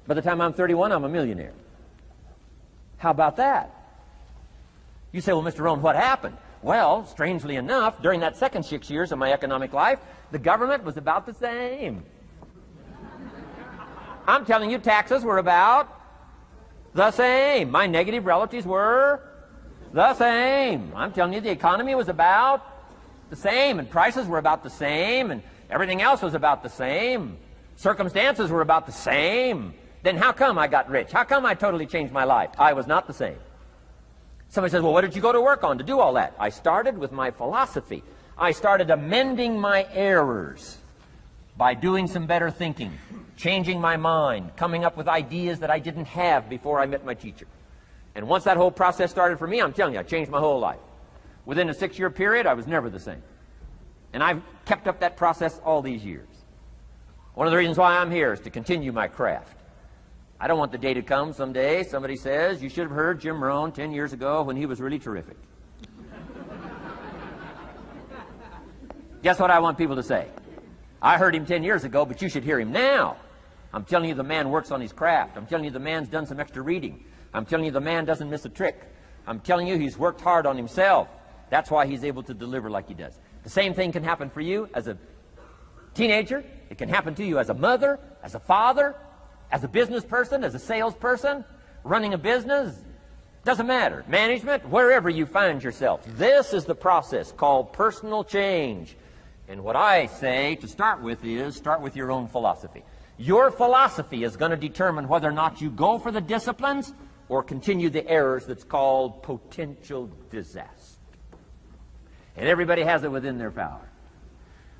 By the time I'm 31, I'm a millionaire. How about that? You say, well, Mr. Rohn, what happened? Well, strangely enough, during that second 6 years of my economic life, the government was about the same. I'm telling you, taxes were about the same. My negative relatives were the same. I'm telling you, the economy was about the same, and prices were about the same, and everything else was about the same. Circumstances were about the same. Then how come I got rich? How come I totally changed my life? I was not the same. Somebody says, well, what did you go to work on to do all that? I started with my philosophy. I started amending my errors by doing some better thinking, changing my mind, coming up with ideas that I didn't have before I met my teacher. And once that whole process started for me, I'm telling you, I changed my whole life. Within a 6-year period, I was never the same. And I've kept up that process all these years. One of the reasons why I'm here is to continue my craft. I don't want the day to come someday somebody says, you should have heard Jim Rohn 10 years ago when he was really terrific. Guess what I want people to say? I heard him 10 years ago, but you should hear him now. I'm telling you the man works on his craft. I'm telling you the man's done some extra reading. I'm telling you the man doesn't miss a trick. I'm telling you he's worked hard on himself. That's why he's able to deliver like he does. The same thing can happen for you as a teenager. It can happen to you as a mother, as a father, as a business person, as a salesperson, running a business. Doesn't matter. Management, wherever you find yourself. This is the process called personal change. And what I say to start with is, start with your own philosophy. Your philosophy is going to determine whether or not you go for the disciplines or continue the errors that's called potential disaster. And everybody has it within their power.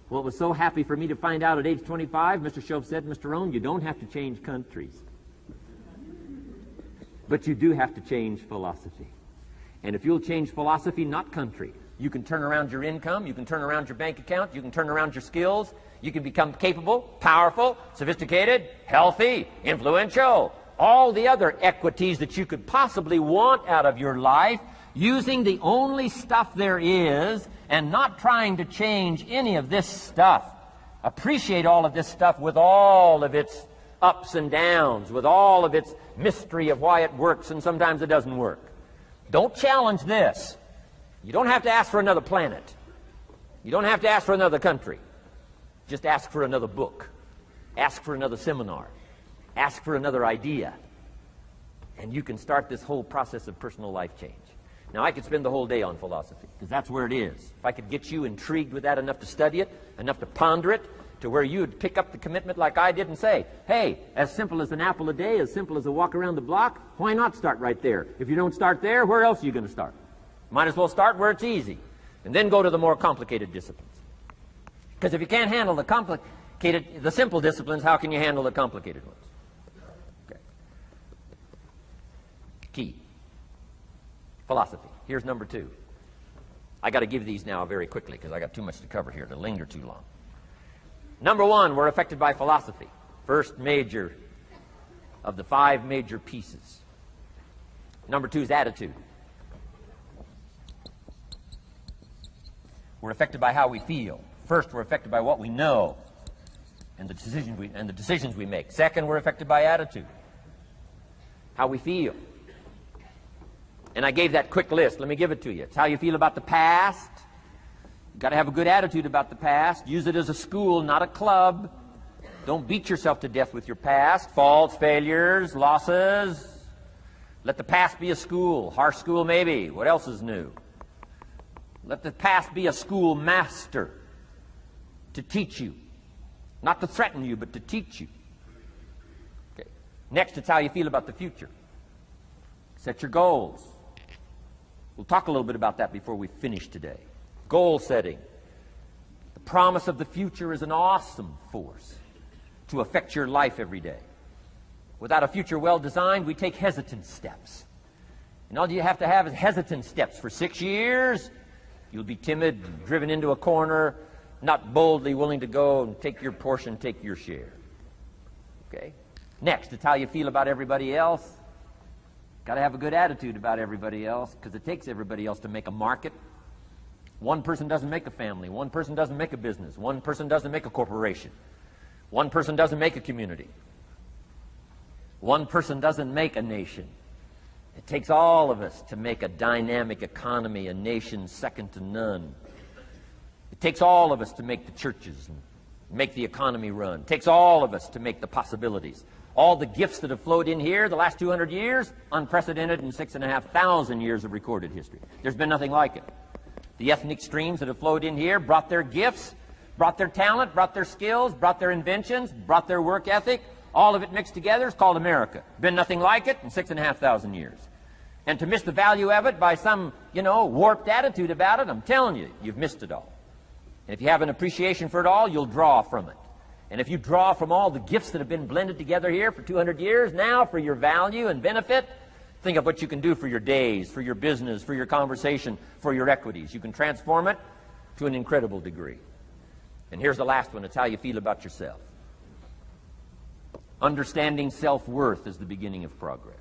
Well, it was so happy for me to find out at age 25, Mr. Shove said, Mr. Rohn, you don't have to change countries. But you do have to change philosophy. And if you'll change philosophy, not country, you can turn around your income, you can turn around your bank account, you can turn around your skills, you can become capable, powerful, sophisticated, healthy, influential, all the other equities that you could possibly want out of your life, using the only stuff there is and not trying to change any of this stuff. Appreciate all of this stuff with all of its ups and downs, with all of its mystery of why it works and sometimes it doesn't work. Don't challenge this. You don't have to ask for another planet. You don't have to ask for another country. Just ask for another book. Ask for another seminar. Ask for another idea. And you can start this whole process of personal life change. Now, I could spend the whole day on philosophy, because that's where it is. If I could get you intrigued with that enough to study it, enough to ponder it, to where you would pick up the commitment like I did and say, hey, as simple as an apple a day, as simple as a walk around the block, why not start right there? If you don't start there, where else are you going to start? Might as well start where it's easy, and then go to the more complicated disciplines. Because if you can't handle the simple disciplines, how can you handle the complicated ones? Okay. Key. Philosophy. Here's number 2. I got to give these now very quickly because I got too much to cover here to linger too long. Number 1, we're affected by philosophy. First major of the 5 major pieces. Number 2 is attitude. We're affected by how we feel. First, we're affected by what we know and the decisions we make. Second, we're affected by attitude, how we feel. And I gave that quick list. Let me give it to you. It's how you feel about the past. You've got to have a good attitude about the past. Use it as a school, not a club. Don't beat yourself to death with your past. Faults, failures, losses. Let the past be a school. Harsh school maybe. What else is new? Let the past be a school master to teach you. Not to threaten you, but to teach you. Okay. Next, it's how you feel about the future. Set your goals. We'll talk a little bit about that before we finish today. Goal setting. The promise of the future is an awesome force to affect your life every day. Without a future well designed, we take hesitant steps. And all you have to have is hesitant steps. For 6 years, you'll be timid, driven into a corner, not boldly willing to go and take your portion, take your share. Okay? Next, it's how you feel about everybody else. Got to have a good attitude about everybody else, because it takes everybody else to make a market. One person doesn't make a family. One person doesn't make a business. One person doesn't make a corporation. One person doesn't make a community. One person doesn't make a nation. It takes all of us to make a dynamic economy, a nation second to none. It takes all of us to make the churches and make the economy run. It takes all of us to make the possibilities. All the gifts that have flowed in here the last 200 years, unprecedented in 6,500 years of recorded history. There's been nothing like it. The ethnic streams that have flowed in here brought their gifts, brought their talent, brought their skills, brought their inventions, brought their work ethic. All of it mixed together is called America. Been nothing like it in 6,500 years. And to miss the value of it by some, warped attitude about it, I'm telling you, you've missed it all. And if you have an appreciation for it all, you'll draw from it. And if you draw from all the gifts that have been blended together here for 200 years, now for your value and benefit, think of what you can do for your days, for your business, for your conversation, for your equities. You can transform it to an incredible degree. And here's the last one. It's how you feel about yourself. Understanding self-worth is the beginning of progress.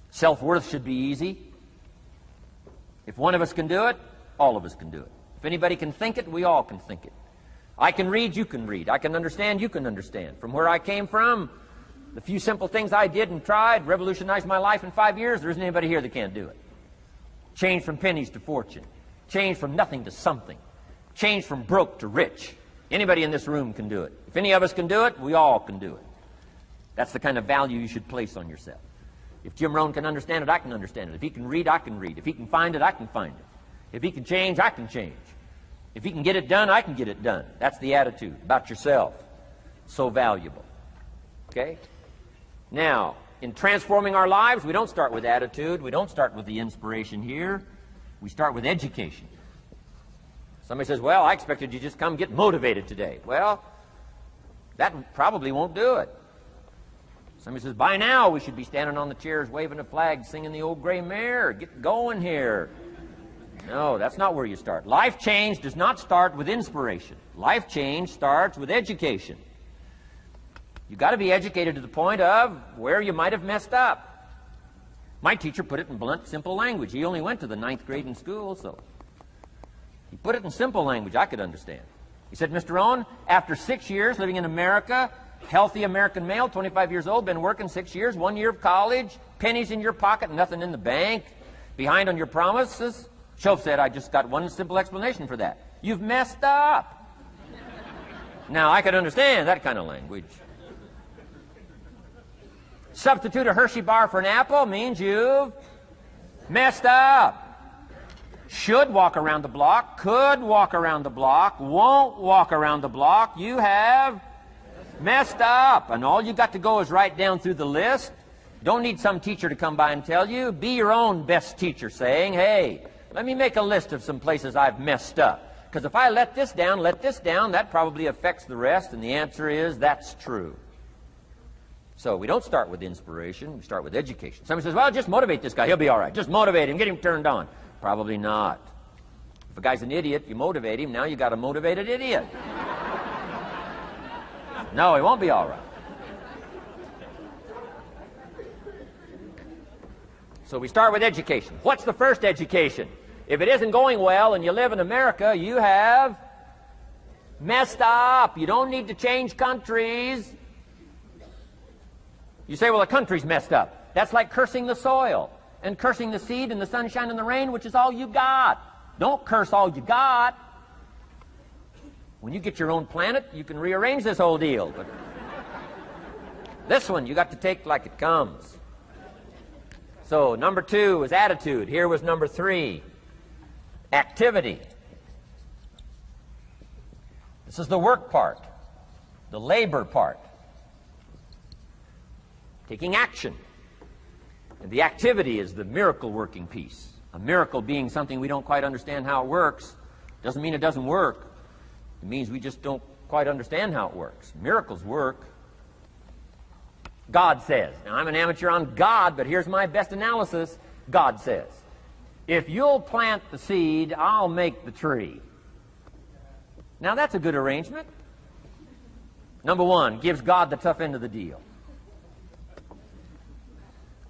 Self-worth should be easy. If one of us can do it, all of us can do it. If anybody can think it, we all can think it. I can read, you can read. I can understand, you can understand. From where I came from, the few simple things I did and tried revolutionized my life in 5 years. There isn't anybody here that can't do it. Change from pennies to fortune. Change from nothing to something. Change from broke to rich. Anybody in this room can do it. If any of us can do it, we all can do it. That's the kind of value you should place on yourself. If Jim Rohn can understand it, I can understand it. If he can read, I can read. If he can find it, I can find it. If he can change, I can change. If he can get it done, I can get it done. That's the attitude about yourself. So valuable. Okay? Now, in transforming our lives, we don't start with attitude. We don't start with the inspiration here. We start with education. Somebody says, well, I expected you just come get motivated today. Well, that probably won't do it. Somebody says, by now we should be standing on the chairs, waving a flag, singing the old gray mare. Get going here. No, that's not where you start. Life change does not start with inspiration. Life change starts with education. You've got to be educated to the point of where you might have messed up. My teacher put it in blunt, simple language. He only went to the 9th grade in school, so he put it in simple language I could understand. He said, Mr. Rohn, after 6 years living in America, healthy American male, 25 years old, been working 6 years, 1 year of college, pennies in your pocket, nothing in the bank, behind on your promises. Shoaff said, I just got one simple explanation for that. You've messed up. Now, I could understand that kind of language. Substitute a Hershey bar for an apple means you've messed up. Should walk around the block, could walk around the block, won't walk around the block. You have messed up. And all you got to go is right down through the list. Don't need some teacher to come by and tell you. Be your own best teacher saying, hey, let me make a list of some places I've messed up. Because if I let this down, that probably affects the rest. And the answer is, that's true. So we don't start with inspiration. We start with education. Somebody says, well, just motivate this guy. He'll be all right. Just motivate him. Get him turned on. Probably not. If a guy's an idiot, you motivate him. Now you got a motivated idiot. No, he won't be all right. So we start with education. What's the first education? If it isn't going well and you live in America, you have messed up. You don't need to change countries. You say, well, the country's messed up. That's like cursing the soil and cursing the seed and the sunshine and the rain, which is all you got. Don't curse all you got. When you get your own planet, you can rearrange this whole deal. But this one, you got to take like it comes. So number 2 was attitude. Here was number 3, activity. This is the work part, the labor part. Taking action. And the activity is the miracle working piece. A miracle being something we don't quite understand how it works doesn't mean it doesn't work. It means we just don't quite understand how it works. Miracles work. God says. Now, I'm an amateur on God, but here's my best analysis. God says, if you'll plant the seed, I'll make the tree. Now, that's a good arrangement. Number 1, gives God the tough end of the deal.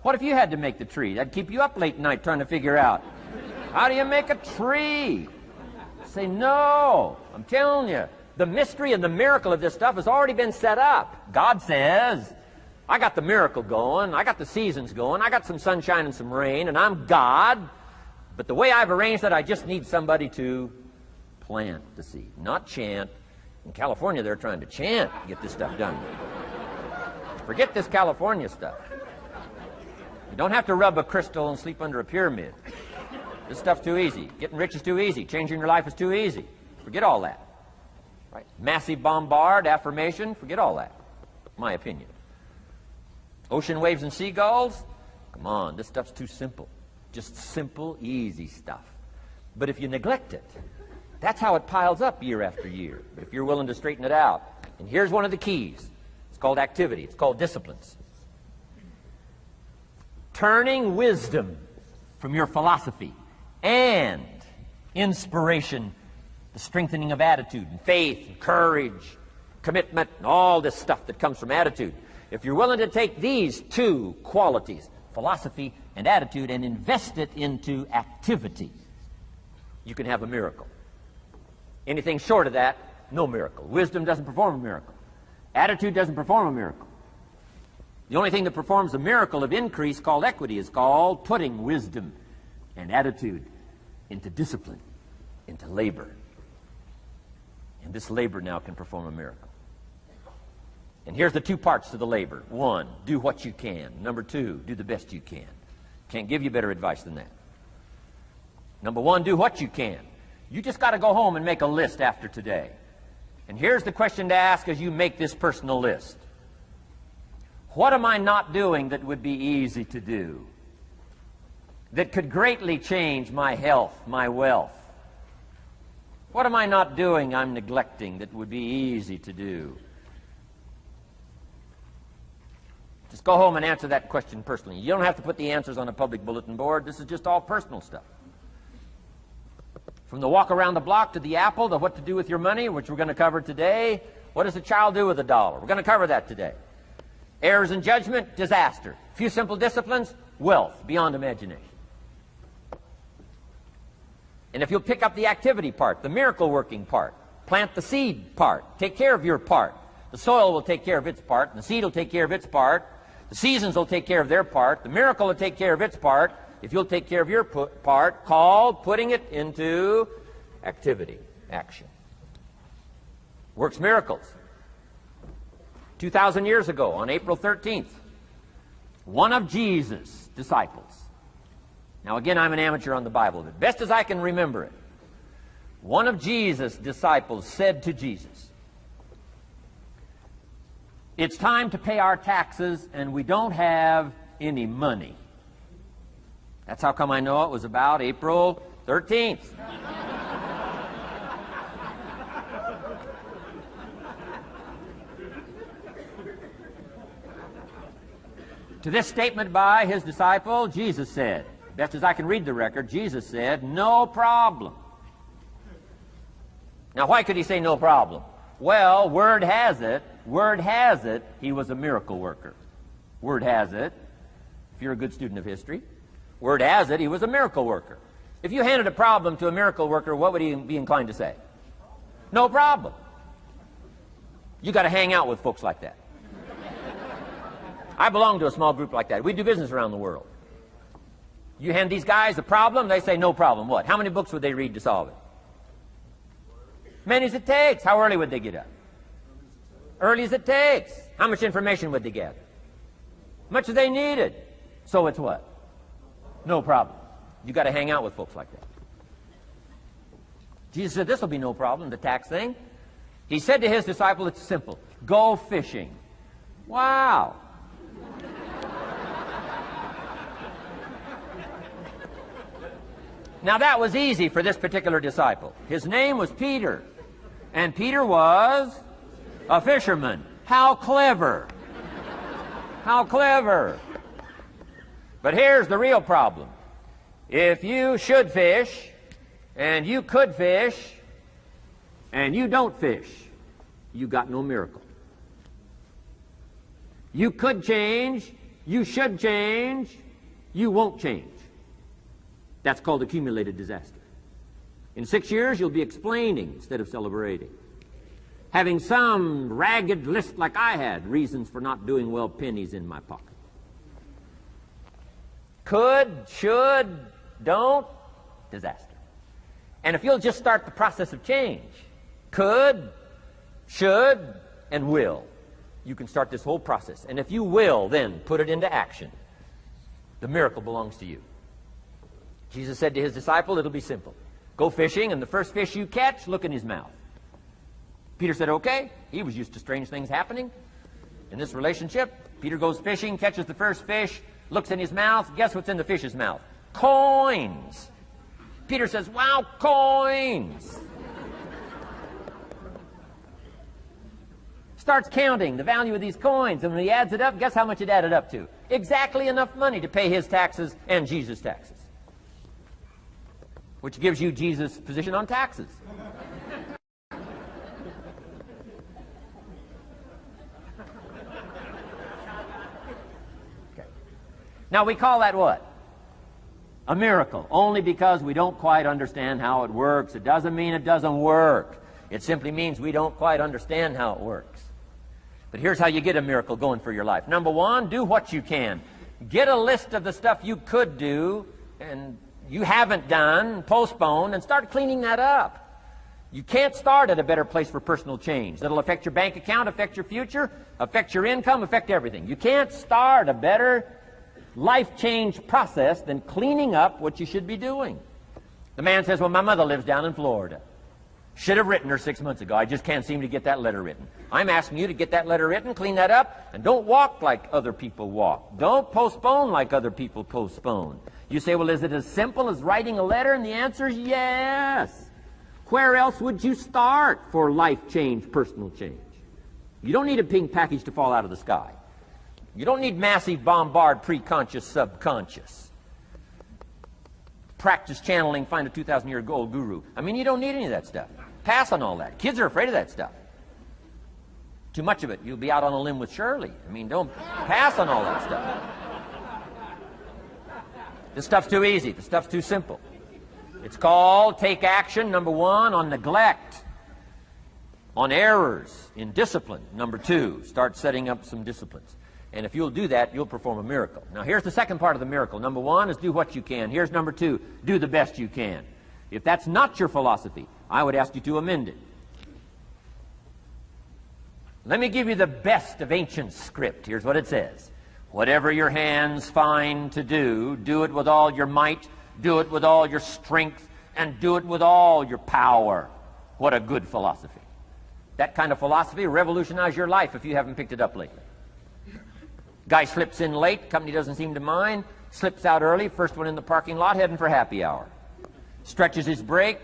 What if you had to make the tree? That'd keep you up late at night trying to figure out, how do you make a tree? Say, no. I'm telling you, the mystery and the miracle of this stuff has already been set up. God says, I got the miracle going, I got the seasons going, I got some sunshine and some rain, and I'm God. But the way I've arranged that, I just need somebody to plant the seed, not chant. In California, they're trying to chant to get this stuff done. Forget this California stuff. You don't have to rub a crystal and sleep under a pyramid. This stuff's too easy. Getting rich is too easy. Changing your life is too easy. Forget all that. Right? Massive bombard, affirmation, forget all that. My opinion. Ocean waves and seagulls? Come on, this stuff's too simple. Just simple, easy stuff. But if you neglect it, that's how it piles up year after year. But if you're willing to straighten it out, and here's one of the keys. It's called activity. It's called disciplines. Turning wisdom from your philosophy and inspiration, the strengthening of attitude and faith and courage, commitment, and all this stuff that comes from attitude. If you're willing to take these two qualities, philosophy and attitude, and invest it into activity, you can have a miracle. Anything short of that, no miracle. Wisdom doesn't perform a miracle. Attitude doesn't perform a miracle. The only thing that performs a miracle of increase called equity is called putting wisdom and attitude into discipline, into labor. And this labor now can perform a miracle. And here's the two parts to the labor. One, do what you can. Number two, do the best you can. Can't give you better advice than that. Number one, do what you can. You just got to go home and make a list after today. And here's the question to ask as you make this personal list. What am I not doing that would be easy to do? That could greatly change my health, my wealth? What am I not doing I'm neglecting that would be easy to do? Just go home and answer that question personally. You don't have to put the answers on a public bulletin board. This is just all personal stuff. From the walk around the block to the apple to what to do with your money, which we're going to cover today. What does a child do with $1? We're going to cover that today. Errors in judgment, disaster. Few simple disciplines, wealth beyond imagination. And if you'll pick up the activity part, the miracle working part, plant the seed part, take care of your part. The soil will take care of its part, and the seed will take care of its part. The seasons will take care of their part. The miracle will take care of its part. If you'll take care of your part, called putting it into activity, action. Works miracles. 2,000 years ago, on April 13th, one of Jesus' disciples. Now again, I'm an amateur on the Bible, but best as I can remember it, one of Jesus' disciples said to Jesus, "It's time to pay our taxes and we don't have any money." That's how come I know it was about April 13th. To this statement by his disciple, Jesus said, best as I can read the record, Jesus said, "No problem." Now, why could he say no problem? Well, word has it, he was a miracle worker. Word has it, if you're a good student of history, word has it, he was a miracle worker. If you handed a problem to a miracle worker, what would he be inclined to say? No problem. You got to hang out with folks like that. I belong to a small group like that. We do business around the world. You hand these guys a problem, they say no problem. What? How many books would they read to solve it? Many as it takes. How early would they get up? Early as it takes. How much information would they gather? Much as they needed. So it's what? No problem. You got to hang out with folks like that. Jesus said this will be no problem, the tax thing. He said to his disciple, it's simple. Go fishing. Wow. Now that was easy for this particular disciple. His name was Peter. And Peter was a fisherman. How clever. How clever. But here's the real problem. If you should fish, and you could fish, and you don't fish, you got no miracle. You could change, you should change, you won't change. That's called accumulated disaster. In 6 years, you'll be explaining instead of celebrating. Having some ragged list like I had, reasons for not doing well, pennies in my pocket. Could, should, don't, disaster. And if you'll just start the process of change, could, should, and will, you can start this whole process. And if you will, then put it into action. The miracle belongs to you. Jesus said to his disciple, it'll be simple. Go fishing, and the first fish you catch, look in his mouth. Peter said, okay. He was used to strange things happening. In this relationship, Peter goes fishing, catches the first fish, looks in his mouth. Guess what's in the fish's mouth? Coins. Peter says, wow, coins. Starts counting the value of these coins, and when he adds it up, guess how much it added up to? Exactly enough money to pay his taxes and Jesus' taxes. Which gives you Jesus' position on taxes. Okay. Now we call that what? A miracle, only because we don't quite understand how it works. It doesn't mean it doesn't work. It simply means we don't quite understand how it works. But here's how you get a miracle going for your life. Number one, do what you can. Get a list of the stuff you could do and you haven't done, postpone, and start cleaning that up. You can't start at a better place for personal change. That'll affect your bank account, affect your future, affect your income, affect everything. You can't start a better life change process than cleaning up what you should be doing. The man says, well, my mother lives down in Florida. Should have written her 6 months ago. I just can't seem to get that letter written. I'm asking you to get that letter written, clean that up, and don't walk like other people walk. Don't postpone like other people postpone. You say, well, is it as simple as writing a letter? And the answer is yes. Where else would you start for life change, personal change? You don't need a pink package to fall out of the sky. You don't need massive bombard, pre-conscious, subconscious. Practice channeling, find a 2,000-year-old guru. I mean, you don't need any of that stuff. Pass on all that. Kids are afraid of that stuff. Too much of it, you'll be out on a limb with Shirley. I mean, don't pass on all that stuff. This stuff's too easy. This stuff's too simple. It's called take action, number one, on neglect, on errors, in discipline. Number two, start setting up some disciplines. And if you'll do that, you'll perform a miracle. Now, here's the second part of the miracle. Number one is do what you can. Here's number two, do the best you can. If that's not your philosophy, I would ask you to amend it. Let me give you the best of ancient script. Here's what it says. Whatever your hands find to do, do it with all your might, do it with all your strength, and do it with all your power. What a good philosophy. That kind of philosophy will revolutionize your life if you haven't picked it up lately. Guy slips in late, company doesn't seem to mind, slips out early, first one in the parking lot, heading for happy hour. Stretches his break,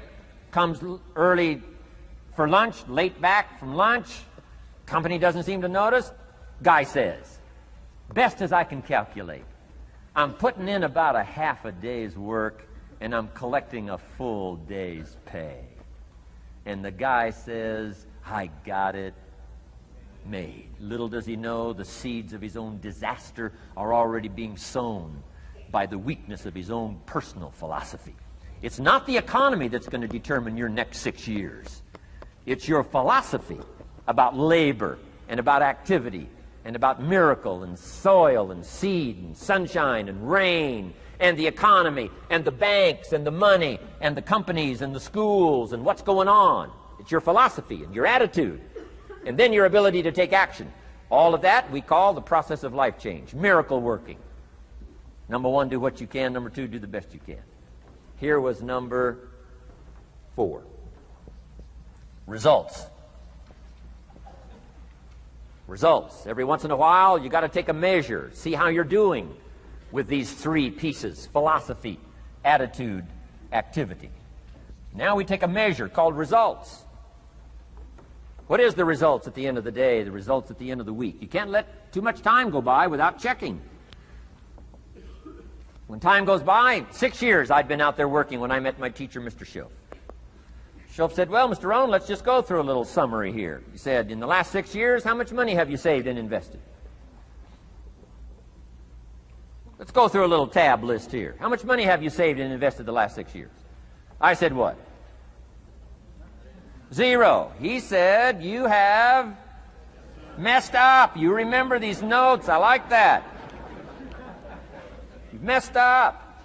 comes early for lunch, late back from lunch, company doesn't seem to notice. Guy says, best as I can calculate, I'm putting in about a half a day's work and I'm collecting a full day's pay. And the guy says, I got it made. Little does he know the seeds of his own disaster are already being sown by the weakness of his own personal philosophy. It's not the economy that's going to determine your next 6 years. It's your philosophy about labor and about activity and about miracle and soil and seed and sunshine and rain and the economy and the banks and the money and the companies and the schools and what's going on. It's your philosophy and your attitude. And then your ability to take action. All of that we call the process of life change, miracle working. Number one, do what you can. Number two, do the best you can. Here was number 4. Results. Results. Every once in a while, you got to take a measure, see how you're doing with these 3 pieces: philosophy, attitude, activity. Now we take a measure called results. What is the results at the end of the day, the results at the end of the week? You can't let too much time go by without checking. When time goes by, 6 years I'd been out there working when I met my teacher, Mr. Schoaf. Schoaf said, well, Mr. Rohn, let's just go through a little summary here. He said, in the last 6 years, how much money have you saved and invested? Let's go through a little tab list here. How much money have you saved and invested the last 6 years? I said, what? 0. He said, you have messed up. You remember these notes. I like that. You've messed up.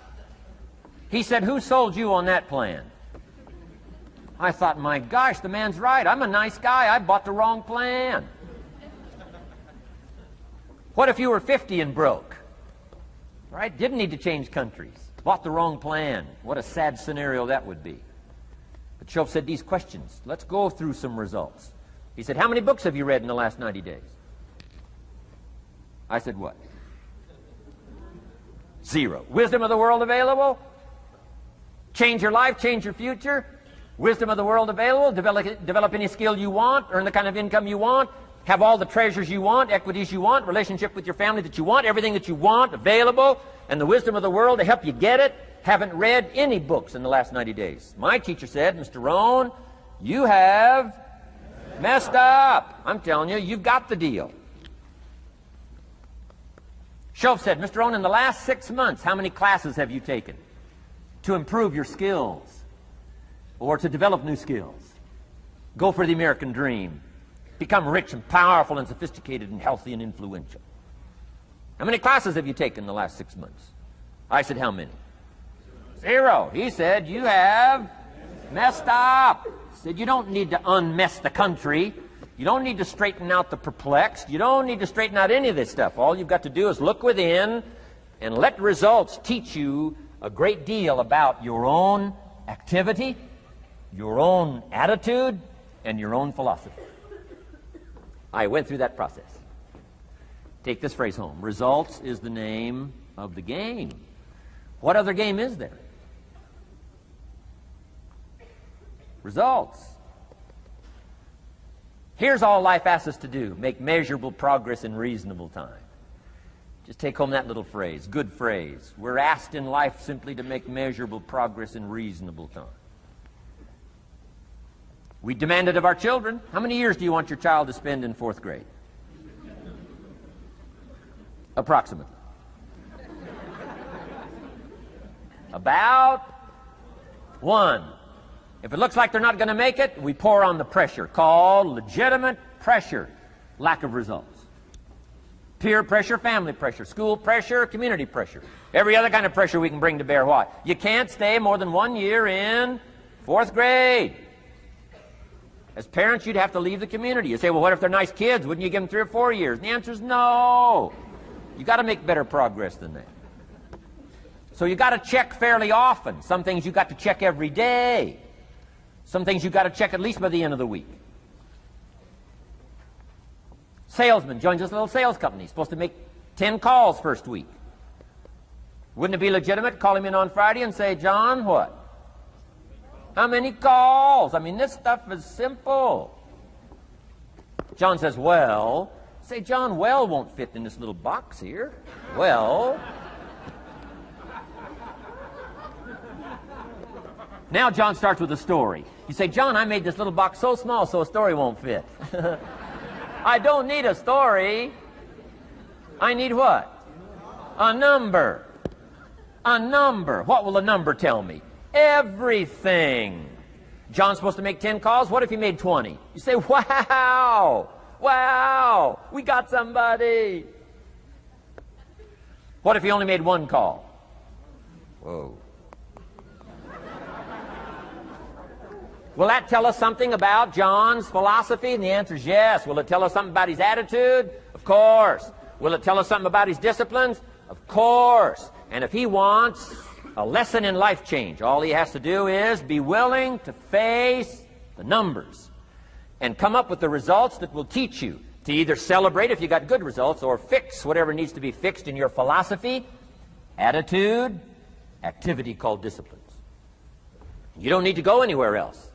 He said, who sold you on that plan? I thought, my gosh, the man's right. I'm a nice guy. I bought the wrong plan. What if you were 50 and broke? Right? Didn't need to change countries. Bought the wrong plan. What a sad scenario that would be. But Schoaf said these questions. Let's go through some results. He said, how many books have you read in the last 90 days? I said, what? 0. Wisdom of the world available? Change your life, change your future? Wisdom of the world available? Develop any skill you want, earn the kind of income you want, have all the treasures you want, equities you want, relationship with your family that you want, everything that you want available, and the wisdom of the world to help you get it. Haven't read any books in the last 90 days. My teacher said, Mr. Rohn, you have messed up. I'm telling you, you've got the deal. Shove said, Mr. Rohn, in the last 6 months, how many classes have you taken to improve your skills or to develop new skills? Go for the American dream. Become rich and powerful and sophisticated and healthy and influential. How many classes have you taken in the last 6 months? I said, how many? 0. He said, you have messed up. He said, you don't need to unmess the country. You don't need to straighten out the perplexed. You don't need to straighten out any of this stuff. All you've got to do is look within and let results teach you a great deal about your own activity, your own attitude, and your own philosophy. I went through that process. Take this phrase home. Results is the name of the game. What other game is there? Results. Here's all life asks us to do. Make measurable progress in reasonable time. Just take home that little phrase. Good phrase. We're asked in life simply to make measurable progress in reasonable time. We demand it of our children. How many years do you want your child to spend in 4th grade? Approximately. About 1. If it looks like they're not going to make it, we pour on the pressure, called legitimate pressure, lack of results. Peer pressure, family pressure, school pressure, community pressure. Every other kind of pressure we can bring to bear. What? You can't stay more than 1 year in 4th grade. As parents, you'd have to leave the community. You say, well, what if they're nice kids? Wouldn't you give them 3 or 4 years? And the answer is no. You've got to make better progress than that. So you've got to check fairly often. Some things you've got to check every day. Some things you've got to check at least by the end of the week. Salesman joins this little sales company. He's supposed to make 10 calls first week. Wouldn't it be legitimate to call him in on Friday and say, John, what? How many calls? I mean, this stuff is simple. John says, well. Say, John, well won't fit in this little box here. Well. Now John starts with a story. You say, John, I made this little box so small so a story won't fit. I don't need a story. I need what? A number. A number. What will a number tell me? Everything. John's supposed to make 10 calls. What if he made 20? You say, wow. Wow. We got somebody. What if he only made 1 call? Whoa. Will that tell us something about John's philosophy? And the answer is yes. Will it tell us something about his attitude? Of course. Will it tell us something about his disciplines? Of course. And if he wants a lesson in life change, all he has to do is be willing to face the numbers and come up with the results that will teach you to either celebrate if you got good results or fix whatever needs to be fixed in your philosophy, attitude, activity called disciplines. You don't need to go anywhere else.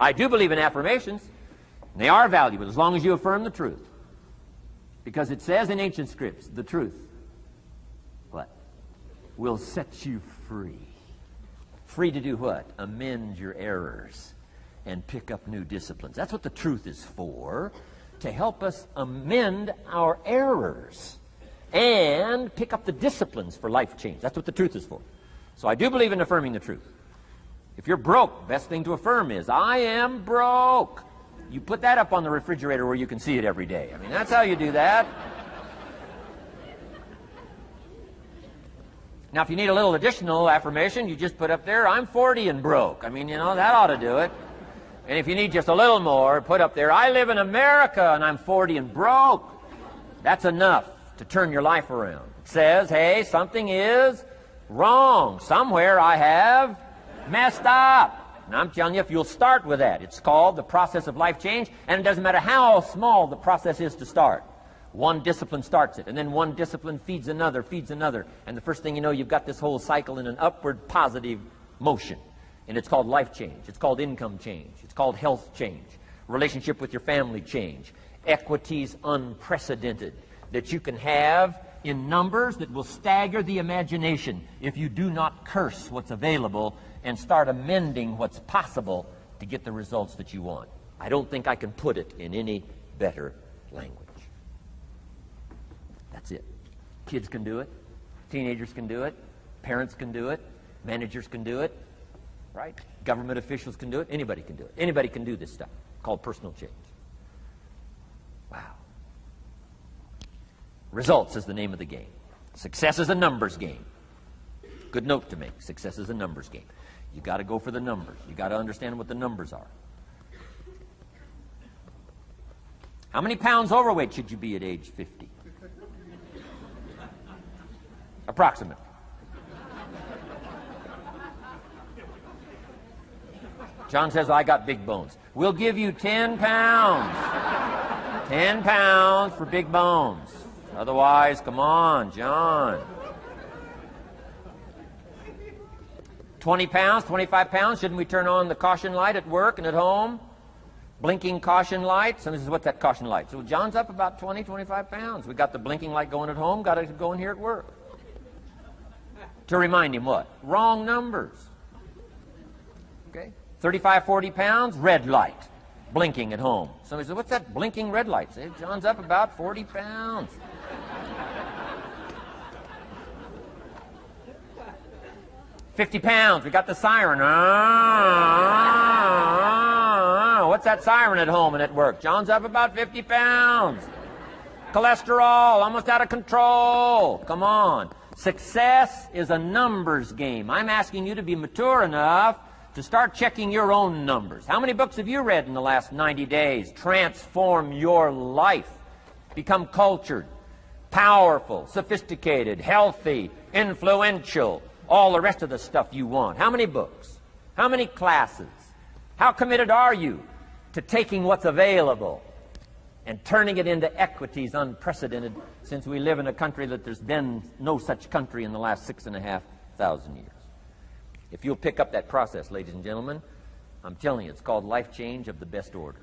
I do believe in affirmations. They are valuable as long as you affirm the truth. Because it says in ancient scripts, the truth, what? Will set you free. Free to do what? Amend your errors and pick up new disciplines. That's what the truth is for, to help us amend our errors and pick up the disciplines for life change. That's what the truth is for. So I do believe in affirming the truth. If you're broke, best thing to affirm is, I am broke. You put that up on the refrigerator where you can see it every day. I mean, that's how you do that. Now, if you need a little additional affirmation, you just put up there, I'm 40 and broke. I mean, you know, that ought to do it. And if you need just a little more, put up there, I live in America and I'm 40 and broke. That's enough to turn your life around. It says, hey, something is wrong. Somewhere I have messed up. And I'm telling you, if you'll start with that, it's called the process of life change, and it doesn't matter how small the process is to start. One discipline starts it, and then one discipline feeds another, and the first thing you know, you've got this whole cycle in an upward positive motion. And it's called life change. It's called income change. It's called health change. Relationship with your family change. Equities unprecedented that you can have in numbers that will stagger the imagination if you do not curse what's available and start amending what's possible to get the results that you want. I don't think I can put it in any better language. That's it. Kids can do it. Teenagers can do it. Parents can do it. Managers can do it. Right? Government officials can do it. Anybody can do it. Anybody can do this stuff called personal change. Wow. Results is the name of the game. Success is a numbers game. Good note to make. Success is a numbers game. You got to go for the numbers. You got to understand what the numbers are. How many pounds overweight should you be at age 50? Approximately. John says, I got big bones. We'll give you 10 pounds. 10 pounds for big bones. Otherwise, come on, John. 20 pounds, 25 pounds. Shouldn't we turn on the caution light at work and at home? Blinking caution light. Somebody says, what's that caution light? So John's up about 20, 25 pounds. We got the blinking light going at home, got it going here at work. To remind him what? Wrong numbers. Okay? 35, 40 pounds, red light, blinking at home. Somebody says, what's that blinking red light? Say, John's up about 40 pounds. 50 pounds, we got the siren. What's that siren at home and at work? John's up about 50 pounds. Cholesterol, almost out of control. Come on. Success is a numbers game. I'm asking you to be mature enough to start checking your own numbers. How many books have you read in the last 90 days? Transform your life. Become cultured, powerful, sophisticated, healthy, influential, all the rest of the stuff you want. How many books? How many classes? How committed are you to taking what's available and turning it into equities unprecedented, since we live in a country that there's been no such country in the last 6,500 years? If you'll pick up that process, ladies and gentlemen, I'm telling you, it's called life change of the best order.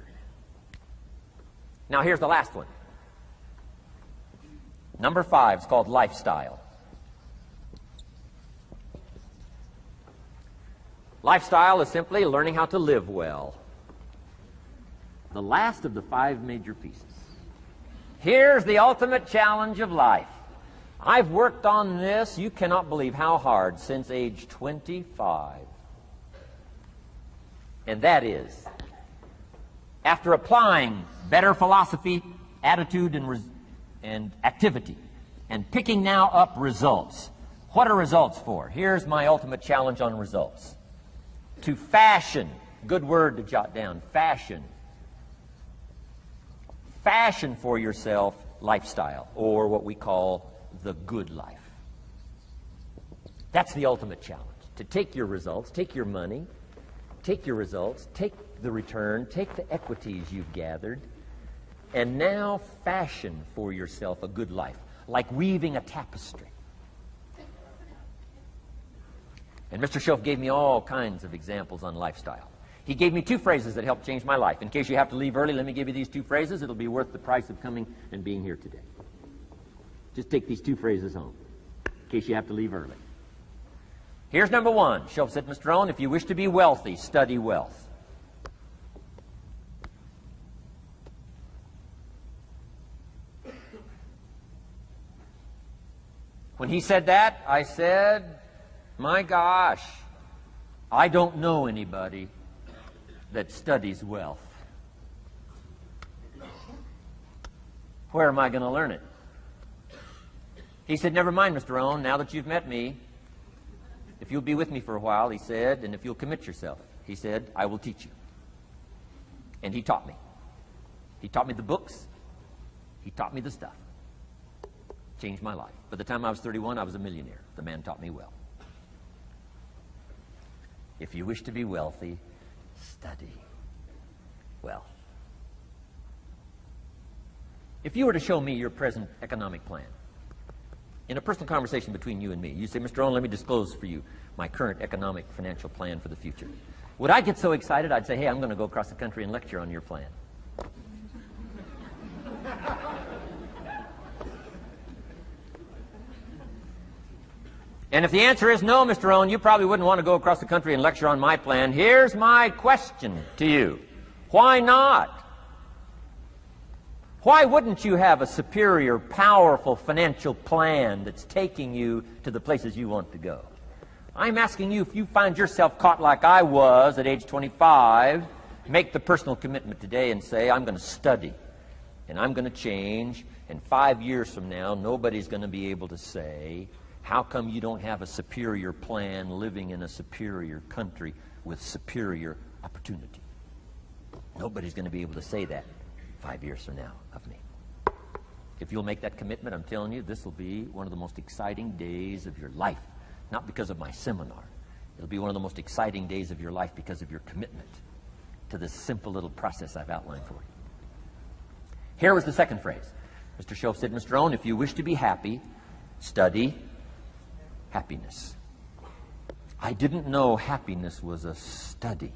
Now, here's the last one. Number 5 is called lifestyle. Lifestyle is simply learning how to live well. The last of the 5 major pieces. Here's the ultimate challenge of life. I've worked on this, you cannot believe how hard, since age 25. And that is, after applying better philosophy, attitude, and activity, and picking now up results. What are results for? Here's my ultimate challenge on results. To fashion, good word to jot down, fashion. Fashion for yourself lifestyle, or what we call the good life. That's the ultimate challenge. To take your results, take your money, take your results, take the return, take the equities you've gathered, and now fashion for yourself a good life, like weaving a tapestry. And Mr. Schoaf gave me all kinds of examples on lifestyle. He gave me 2 phrases that helped change my life. In case you have to leave early, let me give you these 2 phrases. It'll be worth the price of coming and being here today. Just take these 2 phrases home, in case you have to leave early. Here's number 1. Schoaf said, Mr. Rohn, if you wish to be wealthy, study wealth. When he said that, I said, my gosh, I don't know anybody that studies wealth. Where am I going to learn it? He said, never mind, Mr. Rohn, now that you've met me, if you'll be with me for a while, he said, and if you'll commit yourself, he said, I will teach you. And he taught me. He taught me the books. He taught me the stuff. Changed my life. By the time I was 31, I was a millionaire. The man taught me well. If you wish to be wealthy, study wealth. If you were to show me your present economic plan, in a personal conversation between you and me, you say, Mr. Rohn, let me disclose for you my current economic financial plan for the future. Would I get so excited I'd say, hey, I'm going to go across the country and lecture on your plan? And if the answer is no, Mr. Rohn, you probably wouldn't want to go across the country and lecture on my plan. Here's my question to you. Why not? Why wouldn't you have a superior, powerful financial plan that's taking you to the places you want to go? I'm asking you, if you find yourself caught like I was at age 25, make the personal commitment today and say, I'm going to study and I'm going to change, and 5 years from now, nobody's going to be able to say, how come you don't have a superior plan living in a superior country with superior opportunity? Nobody's going to be able to say that 5 years from now of me. If you'll make that commitment, I'm telling you, this will be one of the most exciting days of your life. Not because of my seminar. It'll be one of the most exciting days of your life because of your commitment to this simple little process I've outlined for you. Here was the second phrase. Mr. Shoaff said, Mr. Rohn, if you wish to be happy, study happiness. I didn't know happiness was a study.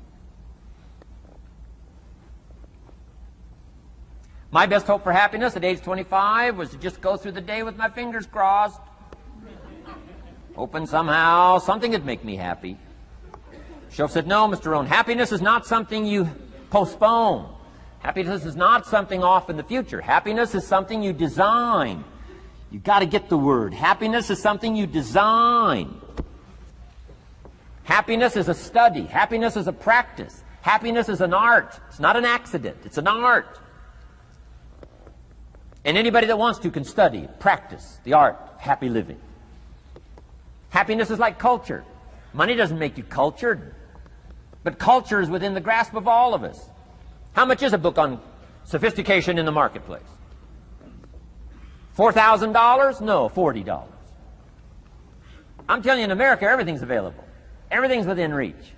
My best hope for happiness at age 25 was to just go through the day with my fingers crossed, hoping somehow something would make me happy. Shoaff said, no, Mr. Rohn, happiness is not something you postpone. Happiness is not something off in the future. Happiness is something you design. You've got to get the word. Happiness is something you design. Happiness is a study. Happiness is a practice. Happiness is an art. It's not an accident. It's an art. And anybody that wants to can study, practice the art of happy living. Happiness is like culture. Money doesn't make you cultured, but culture is within the grasp of all of us. How much is a book on sophistication in the marketplace? $4,000? No, $40. I'm telling you, in America, everything's available. Everything's within reach.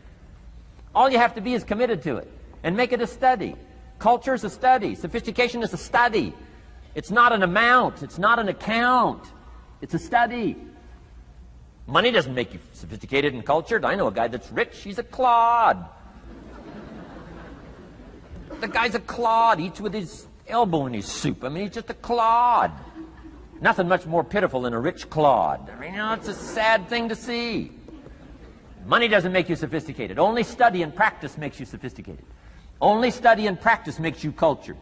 All you have to be is committed to it and make it a study. Culture is a study. Sophistication is a study. It's not an amount. It's not an account. It's a study. Money doesn't make you sophisticated and cultured. I know a guy that's rich. He's a clod. The guy's a clod. Eats with his elbow in his soup. I mean, he's just a clod. Nothing much more pitiful than a rich clod. I mean, you know, it's a sad thing to see. Money doesn't make you sophisticated. Only study and practice makes you sophisticated. Only study and practice makes you cultured.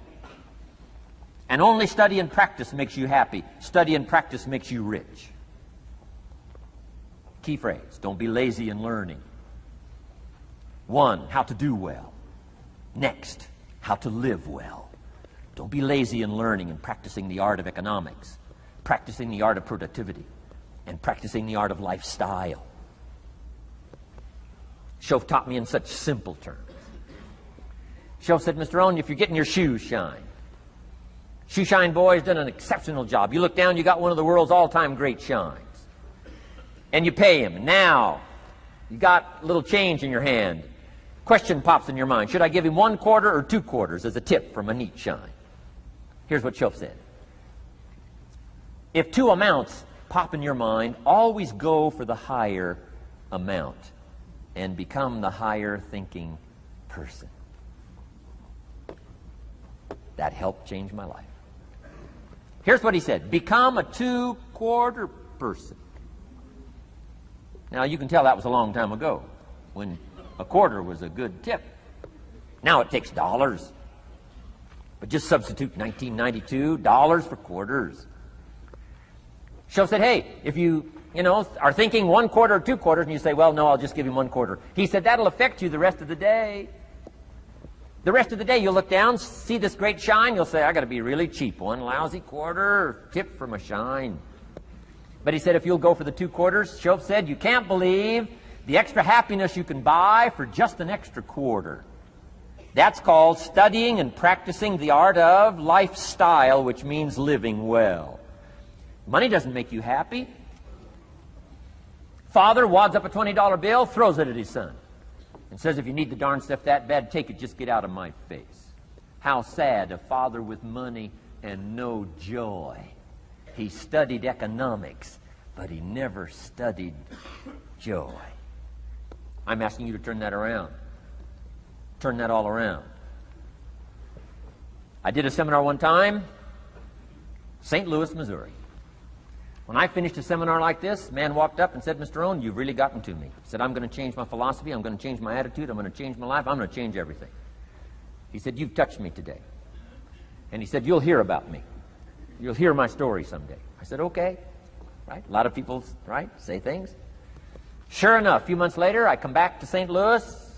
And only study and practice makes you happy. Study and practice makes you rich. Key phrase, don't be lazy in learning. 1, how to do well. Next, how to live well. Don't be lazy in learning and practicing the art of economics, practicing the art of productivity, and practicing the art of lifestyle. Shoaff taught me in such simple terms. Shoaff said, Mr. Rohn, if you're getting your shoes shined, Shoe Shine Boy's done an exceptional job. You look down, you got one of the world's all-time great shines. And you pay him. Now, you got a little change in your hand. Question pops in your mind. Should I give him 1 quarter or 2 quarters as a tip from a neat shine? Here's what Shoaff said. If 2 amounts pop in your mind, always go for the higher amount and become the higher thinking person. That helped change my life. Here's what he said. Become a 2-quarter person. Now, you can tell that was a long time ago when a quarter was a good tip. Now it takes dollars. But just substitute 1992, dollars for quarters. Shoaff said, hey, if you are thinking 1 quarter or 2 quarters, and you say, well, no, I'll just give him 1 quarter. He said, that'll affect you the rest of the day. The rest of the day, you'll look down, see this great shine, you'll say, I got to be really cheap. 1 lousy quarter, tip from a shine. But he said, if you'll go for the 2 quarters, Shoaff said, you can't believe the extra happiness you can buy for just an extra quarter. That's called studying and practicing the art of lifestyle, which means living well. Money doesn't make you happy. Father wads up a $20 bill, throws it at his son, and says, if you need the darn stuff that bad, take it, just get out of my face. How sad, a father with money and no joy. He studied economics, but he never studied joy. I'm asking you to turn that around. Turn that all around. I did a seminar one time, St. Louis, Missouri. When I finished a seminar like this, a man walked up and said, "Mr. Rohn, you've really gotten to me." He said, "I'm going to change my philosophy. I'm going to change my attitude. I'm going to change my life. I'm going to change everything." He said, "You've touched me today." And he said, "You'll hear about me. You'll hear my story someday." I said, "Okay." Right? A lot of people, right, say things. Sure enough, a few months later, I come back to St. Louis,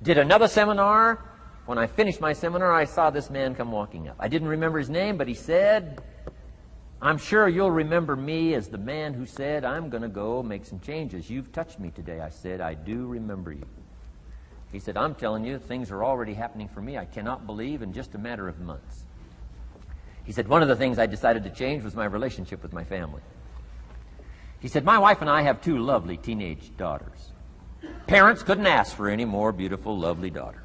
did another seminar. When I finished my seminar, I saw this man come walking up. I didn't remember his name, but he said, "I'm sure you'll remember me as the man who said, I'm going to go make some changes. You've touched me today." I said, "I do remember you." He said, "I'm telling you, things are already happening for me. I cannot believe in just a matter of months." He said, "One of the things I decided to change was my relationship with my family." He said, "My wife and I have 2 lovely teenage daughters. Parents couldn't ask for any more beautiful, lovely daughters.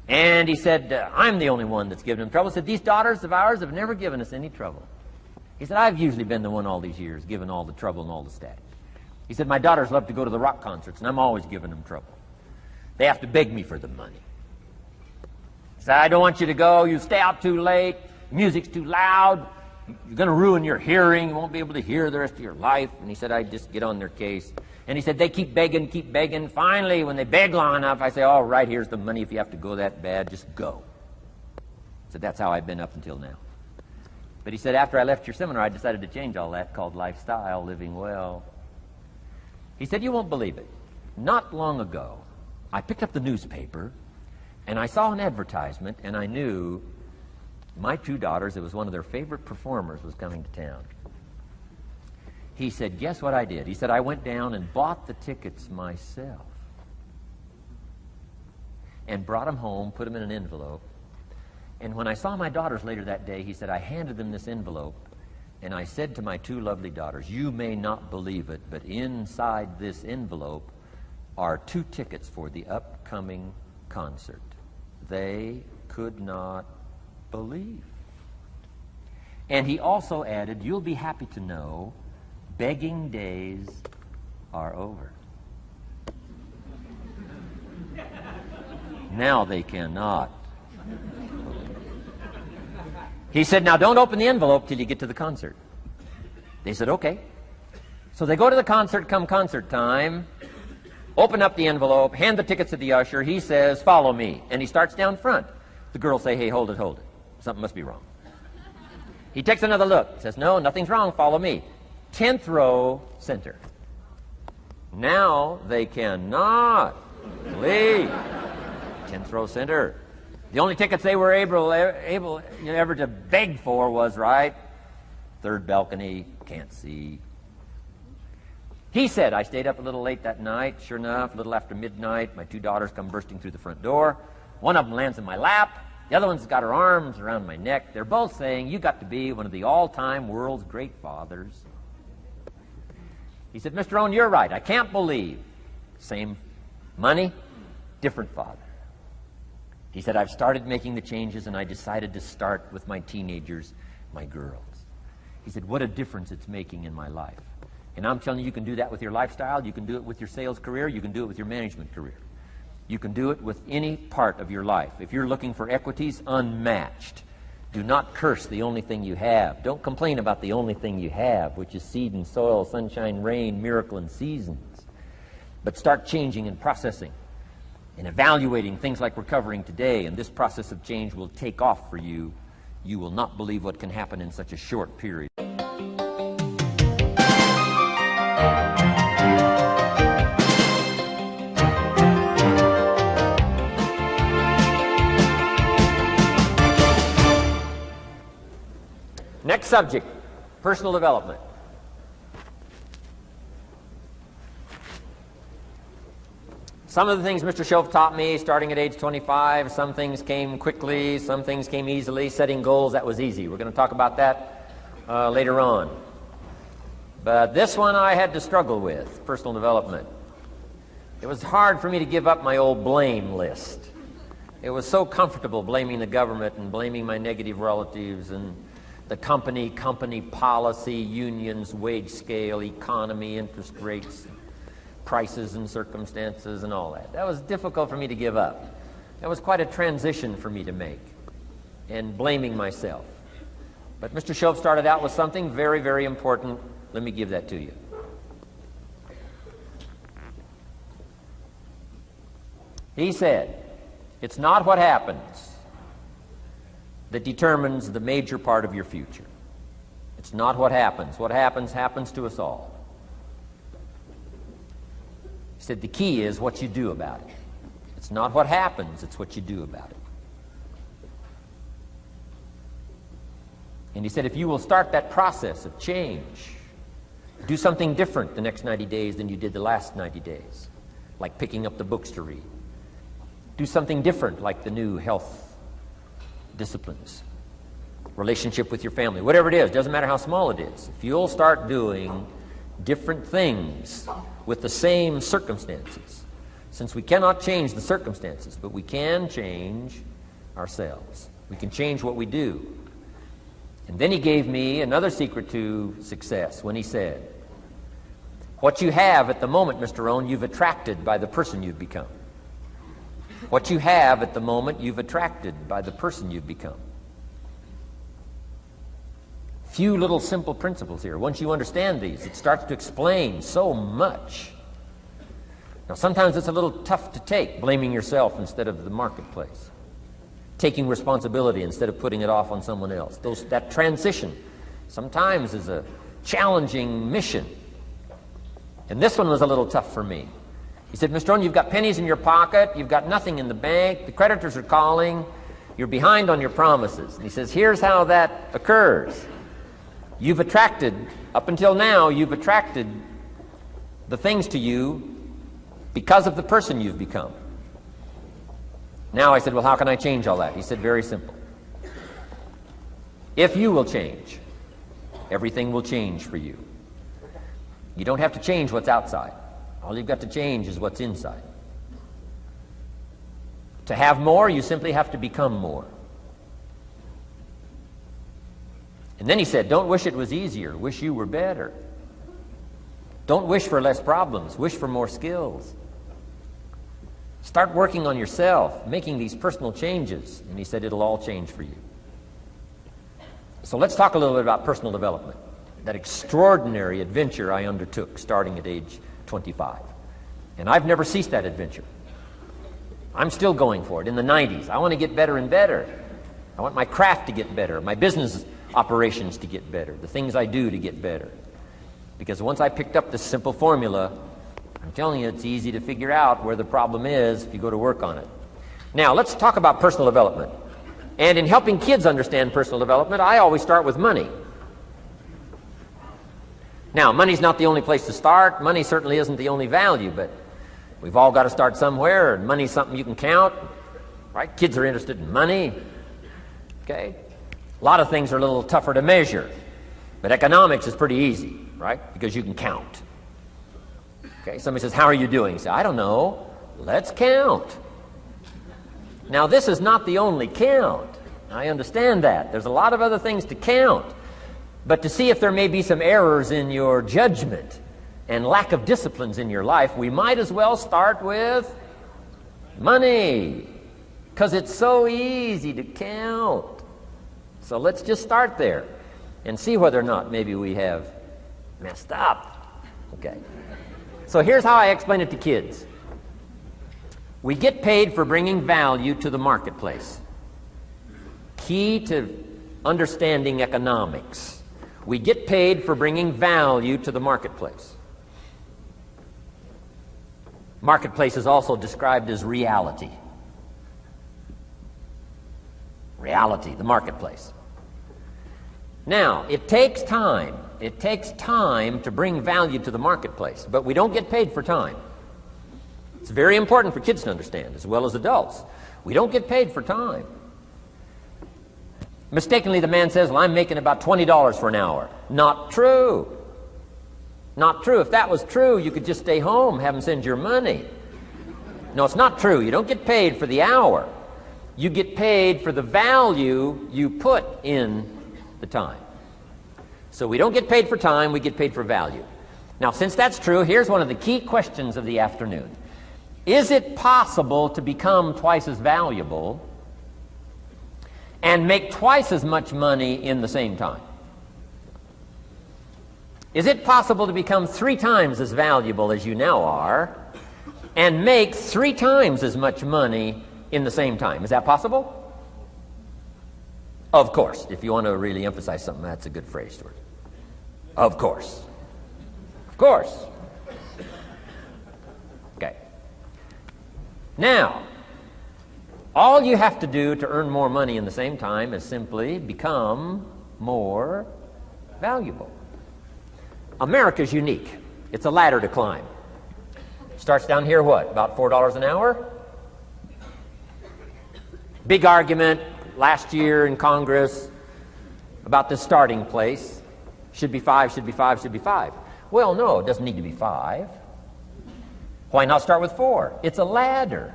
And he said, I'm the only one that's given them trouble." He said, "These daughters of ours have never given us any trouble." He said, "I've usually been the one all these years giving all the trouble and all the static." He said, "My daughters love to go to the rock concerts, and I'm always giving them trouble. They have to beg me for the money. He said, I don't want you to go. You stay out too late. Music's too loud. You're going to ruin your hearing. You won't be able to hear the rest of your life." And he said, I just get on their case. And he said, "They keep begging, keep begging. Finally, when they beg long enough, I say, all right, here's the money. If you have to go that bad, just go." So that's how I've been up until now. But he said, after I left your seminar, I decided to change all that, called lifestyle, living well. He said, "You won't believe it. Not long ago, I picked up the newspaper, and I saw an advertisement, and I knew my 2 daughters, it was one of their favorite performers, was coming to town." He said, "Guess what I did?" He said, "I went down and bought the tickets myself and brought them home, put them in an envelope. And when I saw my daughters later that day," he said, "I handed them this envelope, and I said to my 2 lovely daughters, you may not believe it, but inside this envelope are 2 tickets for the upcoming concert." They could not believe. And he also added, "You'll be happy to know begging days are over. Now they cannot." He said, "Now don't open the envelope till you get to the concert." They said, "Okay." So they go to the concert, come concert time, open up the envelope, hand the tickets to the usher. He says, "Follow me." And he starts down front. The girls say, "Hey, hold it, hold it. Something must be wrong." He takes another look, says, "No, nothing's wrong, follow me." 10th row, center. Now they cannot believe. 10th row, center. The only tickets they were able ever to beg for was, right, 3rd balcony, can't see. He said, "I stayed up a little late that night. Sure enough, a little after midnight, my 2 daughters come bursting through the front door. One of them lands in my lap. The other one's got her arms around my neck. They're both saying, 'You got to be one of the all-time world's great fathers.'" He said, "Mr. Rohn, you're right. I can't believe." Same money, different father. He said, "I've started making the changes, and I decided to start with my teenagers, my girls." He said, "What a difference it's making in my life." And I'm telling you, you can do that with your lifestyle. You can do it with your sales career. You can do it with your management career. You can do it with any part of your life. If you're looking for equities, unmatched. Do not curse the only thing you have. Don't complain about the only thing you have, which is seed and soil, sunshine, rain, miracle, and seasons. But start changing and processing and evaluating things like we're covering today, and this process of change will take off for you. You will not believe what can happen in such a short period. Next subject, personal development. Some of the things Mr. Schoaf taught me starting at age 25, some things came quickly, some things came easily. Setting goals, that was easy. We're going to talk about that later on. But this one I had to struggle with, personal development. It was hard for me to give up my old blame list. It was so comfortable blaming the government and blaming my negative relatives and the company policy, unions, wage scale, economy, interest rates, prices and circumstances and all that. That was difficult for me to give up. That was quite a transition for me to make, and blaming myself. But Mr. Shoaff started out with something very, very important. Let me give that to you. He said, it's not what happens that determines the major part of your future. It's not what happens. What happens, happens to us all. He said the key is what you do about it. It's not what happens, it's what you do about it. And he said if you will start that process of change, do something different the next 90 days than you did the last 90 days, like picking up the books to read. Do something different like the new health disciplines, relationship with your family, whatever it is, doesn't matter how small it is. If you'll start doing different things with the same circumstances, since we cannot change the circumstances, but we can change ourselves. We can change what we do. And then he gave me another secret to success when he said, what you have at the moment, Mr. Rohn, you've attracted by the person you've become. What you have at the moment, you've attracted by the person you've become. Few little simple principles here. Once you understand these, it starts to explain so much. Now, sometimes it's a little tough to take, blaming yourself instead of the marketplace, taking responsibility instead of putting it off on someone else. That transition sometimes is a challenging mission. And this one was a little tough for me. He said, Mr. Rohn, you've got pennies in your pocket, you've got nothing in the bank, the creditors are calling, you're behind on your promises. And he says, here's how that occurs. You've attracted, up until now, you've attracted the things to you because of the person you've become. Now I said, well, how can I change all that? He said, very simple. If you will change, everything will change for you. You don't have to change what's outside. All you've got to change is what's inside. To have more, you simply have to become more. And then he said, don't wish it was easier. Wish you were better. Don't wish for less problems. Wish for more skills. Start working on yourself, making these personal changes. And he said, it'll all change for you. So let's talk a little bit about personal development. That extraordinary adventure I undertook starting at age 25. And I've never ceased that adventure. I'm still going for it. In the 90s, I want to get better and better. I want my craft to get better, my business operations to get better, the things I do to get better. Because once I picked up this simple formula, I'm telling you, it's easy to figure out where the problem is if you go to work on it. Now, let's talk about personal development. And in helping kids understand personal development, I always start with money. Now, money's not the only place to start. Money certainly isn't the only value, but we've all got to start somewhere, and money's something you can count, right? Kids are interested in money, okay? A lot of things are a little tougher to measure, but economics is pretty easy, right? Because you can count. Okay, somebody says, how are you doing? You say, I don't know. Let's count. Now, this is not the only count. I understand that. There's a lot of other things to count. But to see if there may be some errors in your judgment and lack of disciplines in your life, we might as well start with money, because it's so easy to count. So let's just start there and see whether or not maybe we have messed up. Okay. So here's how I explain it to kids. We get paid for bringing value to the marketplace. Key to understanding economics. We get paid for bringing value to the marketplace. Marketplace is also described as reality. Reality, the marketplace. Now, it takes time. It takes time to bring value to the marketplace, but we don't get paid for time. It's very important for kids to understand, as well as adults. We don't get paid for time. Mistakenly, the man says, well, I'm making about $20 for an hour. Not true. Not true. If that was true, you could just stay home, have him send your money. No, it's not true. You don't get paid for the hour. You get paid for the value you put in the time. So we don't get paid for time, we get paid for value. Now, since that's true, here's one of the key questions of the afternoon. Is it possible to become twice as valuable and make twice as much money in the same time? Is it possible to become 3 times as valuable as you now are and make 3 times as much money in the same time? Is that possible? Of course. If you want to really emphasize something, that's a good phrase, Stuart. Of course. Of course. Okay. Now, all you have to do to earn more money in the same time is simply become more valuable. America's unique. It's a ladder to climb. Starts down here, what, about $4 an hour? Big argument last year in Congress about the starting place. Should be 5, should be 5, should be 5. Well, no, it doesn't need to be 5. Why not start with 4? It's a ladder.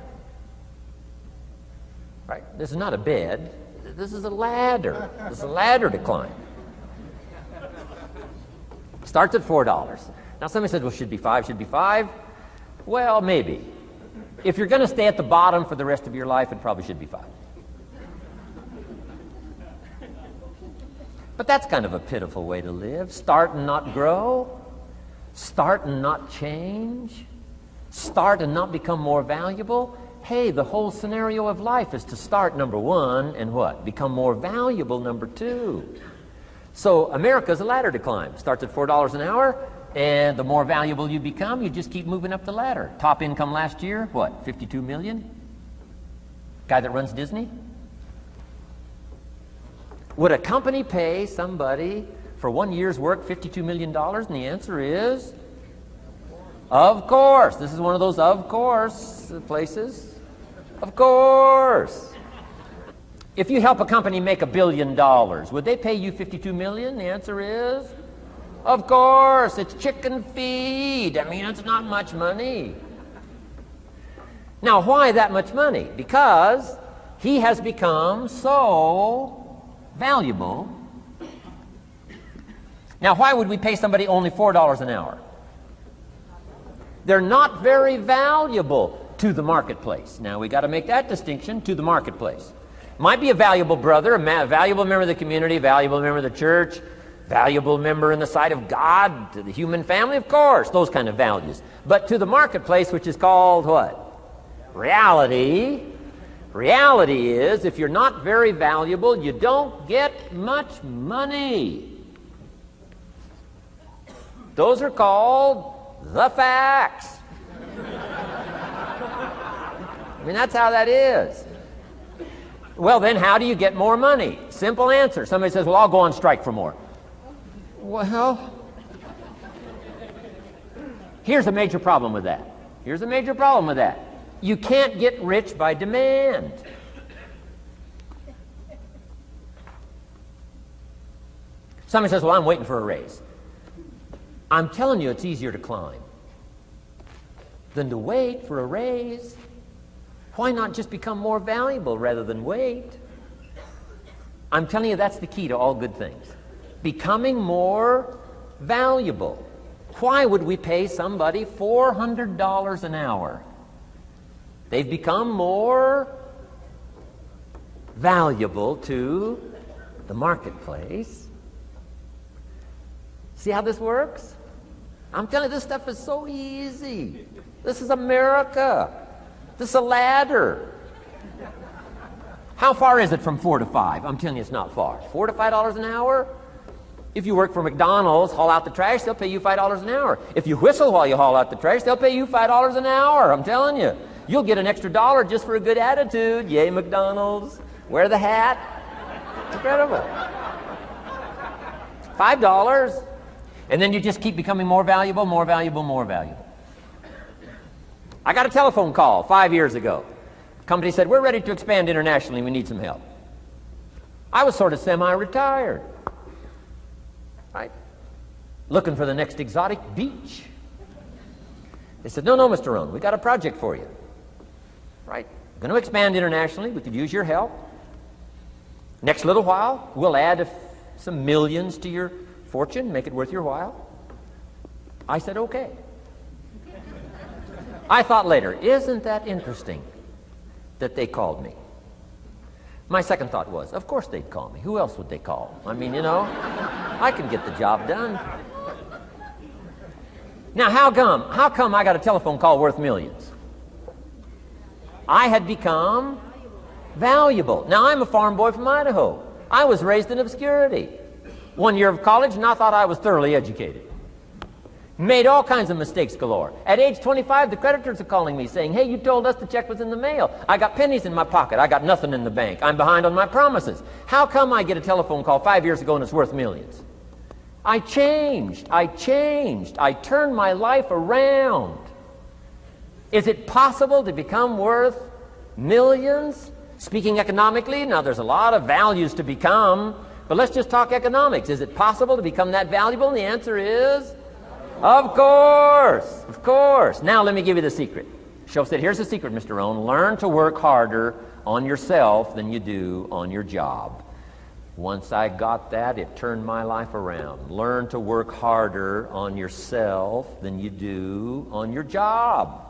Right? This is not a bed. This is a ladder. This is a ladder to climb. Starts at $4. Now somebody says, well, should be 5, should be 5. Well, maybe. If you're going to stay at the bottom for the rest of your life, it probably should be 5. But that's kind of a pitiful way to live. Start and not grow. Start and not change. Start and not become more valuable. Hey, the whole scenario of life is to start, number 1, and what? Become more valuable, number 2. So America's a ladder to climb. Starts at $4 an hour, and the more valuable you become, you just keep moving up the ladder. Top income last year, what, 52 million? Guy that runs Disney? Would a company pay somebody for 1 year's work $52 million? And the answer is, of course. This is one of those of course places. Of course. If you help a company make $1 billion, would they pay you $52 million? The answer is, of course. It's chicken feed. I mean, it's not much money. Now, why that much money? Because he has become so valuable. Now, why would we pay somebody only $4 an hour? They're not very valuable to the marketplace. Now, we got to make that distinction, to the marketplace. Might be a valuable brother, a valuable member of the community, a valuable member of the church, valuable member in the sight of God, to the human family, of course, those kind of values. But to the marketplace, which is called what? Reality. Reality is, if you're not very valuable, you don't get much money. Those are called the facts. I mean, that's how that is. Well, then, how do you get more money? Simple answer. Somebody says, well, I'll go on strike for more. Well, here's a major problem with that. Here's a major problem with that. You can't get rich by demand. Somebody says, well, I'm waiting for a raise. I'm telling you, it's easier to climb than to wait for a raise. Why not just become more valuable rather than wait? I'm telling you, that's the key to all good things. Becoming more valuable. Why would we pay somebody $400 an hour? They've become more valuable to the marketplace. See how this works? I'm telling you, this stuff is so easy. This is America. This is a ladder. How far is it from 4 to 5? I'm telling you, it's not far. $4 to $5 an hour? If you work for McDonald's, haul out the trash, they'll pay you $5 an hour. If you whistle while you haul out the trash, they'll pay you $5 an hour. I'm telling you. You'll get an extra $1 just for a good attitude. Yay, McDonald's. Wear the hat. It's incredible. $5. And then you just keep becoming more valuable, more valuable, more valuable. I got a telephone call 5 years ago. The company said, we're ready to expand internationally. We need some help. I was sort of semi-retired. Right? Looking for the next exotic beach. They said, no, Mr. Rohn, we got a project for you. Right? We're going to expand internationally. We could use your help. Next little while, we'll add some millions to your fortune, make it worth your while. I said, okay. I thought later, isn't that interesting that they called me? My second thought was, of course they'd call me. Who else would they call? I mean, I can get the job done. Now, how come I got a telephone call worth millions? I had become valuable. Now, I'm a farm boy from Idaho. I was raised in obscurity. 1 year of college, and I thought I was thoroughly educated. Made all kinds of mistakes galore. At age 25, the creditors are calling me saying, hey, you told us the check was in the mail. I got pennies in my pocket. I got nothing in the bank. I'm behind on my promises. How come I get a telephone call 5 years ago and it's worth millions? I changed. I turned my life around. Is it possible to become worth millions? Speaking economically, now there's a lot of values to become, but let's just talk economics. Is it possible to become that valuable? And the answer is, of course, of course. Now let me give you the secret. Shoaff said, here's the secret, Mr. Rohn. Learn to work harder on yourself than you do on your job. Once I got that, it turned my life around. Learn to work harder on yourself than you do on your job.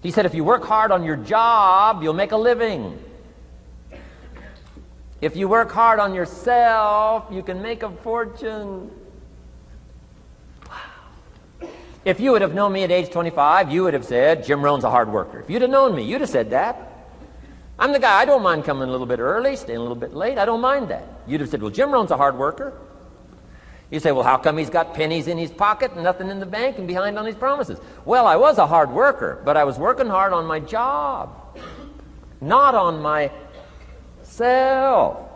He said, if you work hard on your job, you'll make a living. If you work hard on yourself, you can make a fortune. Wow. If you would have known me at age 25, you would have said, Jim Rohn's a hard worker. If you'd have known me, you'd have said that. I'm the guy, I don't mind coming a little bit early, staying a little bit late. I don't mind that. You'd have said, well, Jim Rohn's a hard worker. You say, well, how come he's got pennies in his pocket and nothing in the bank and behind on his promises? Well, I was a hard worker, but I was working hard on my job, not on myself.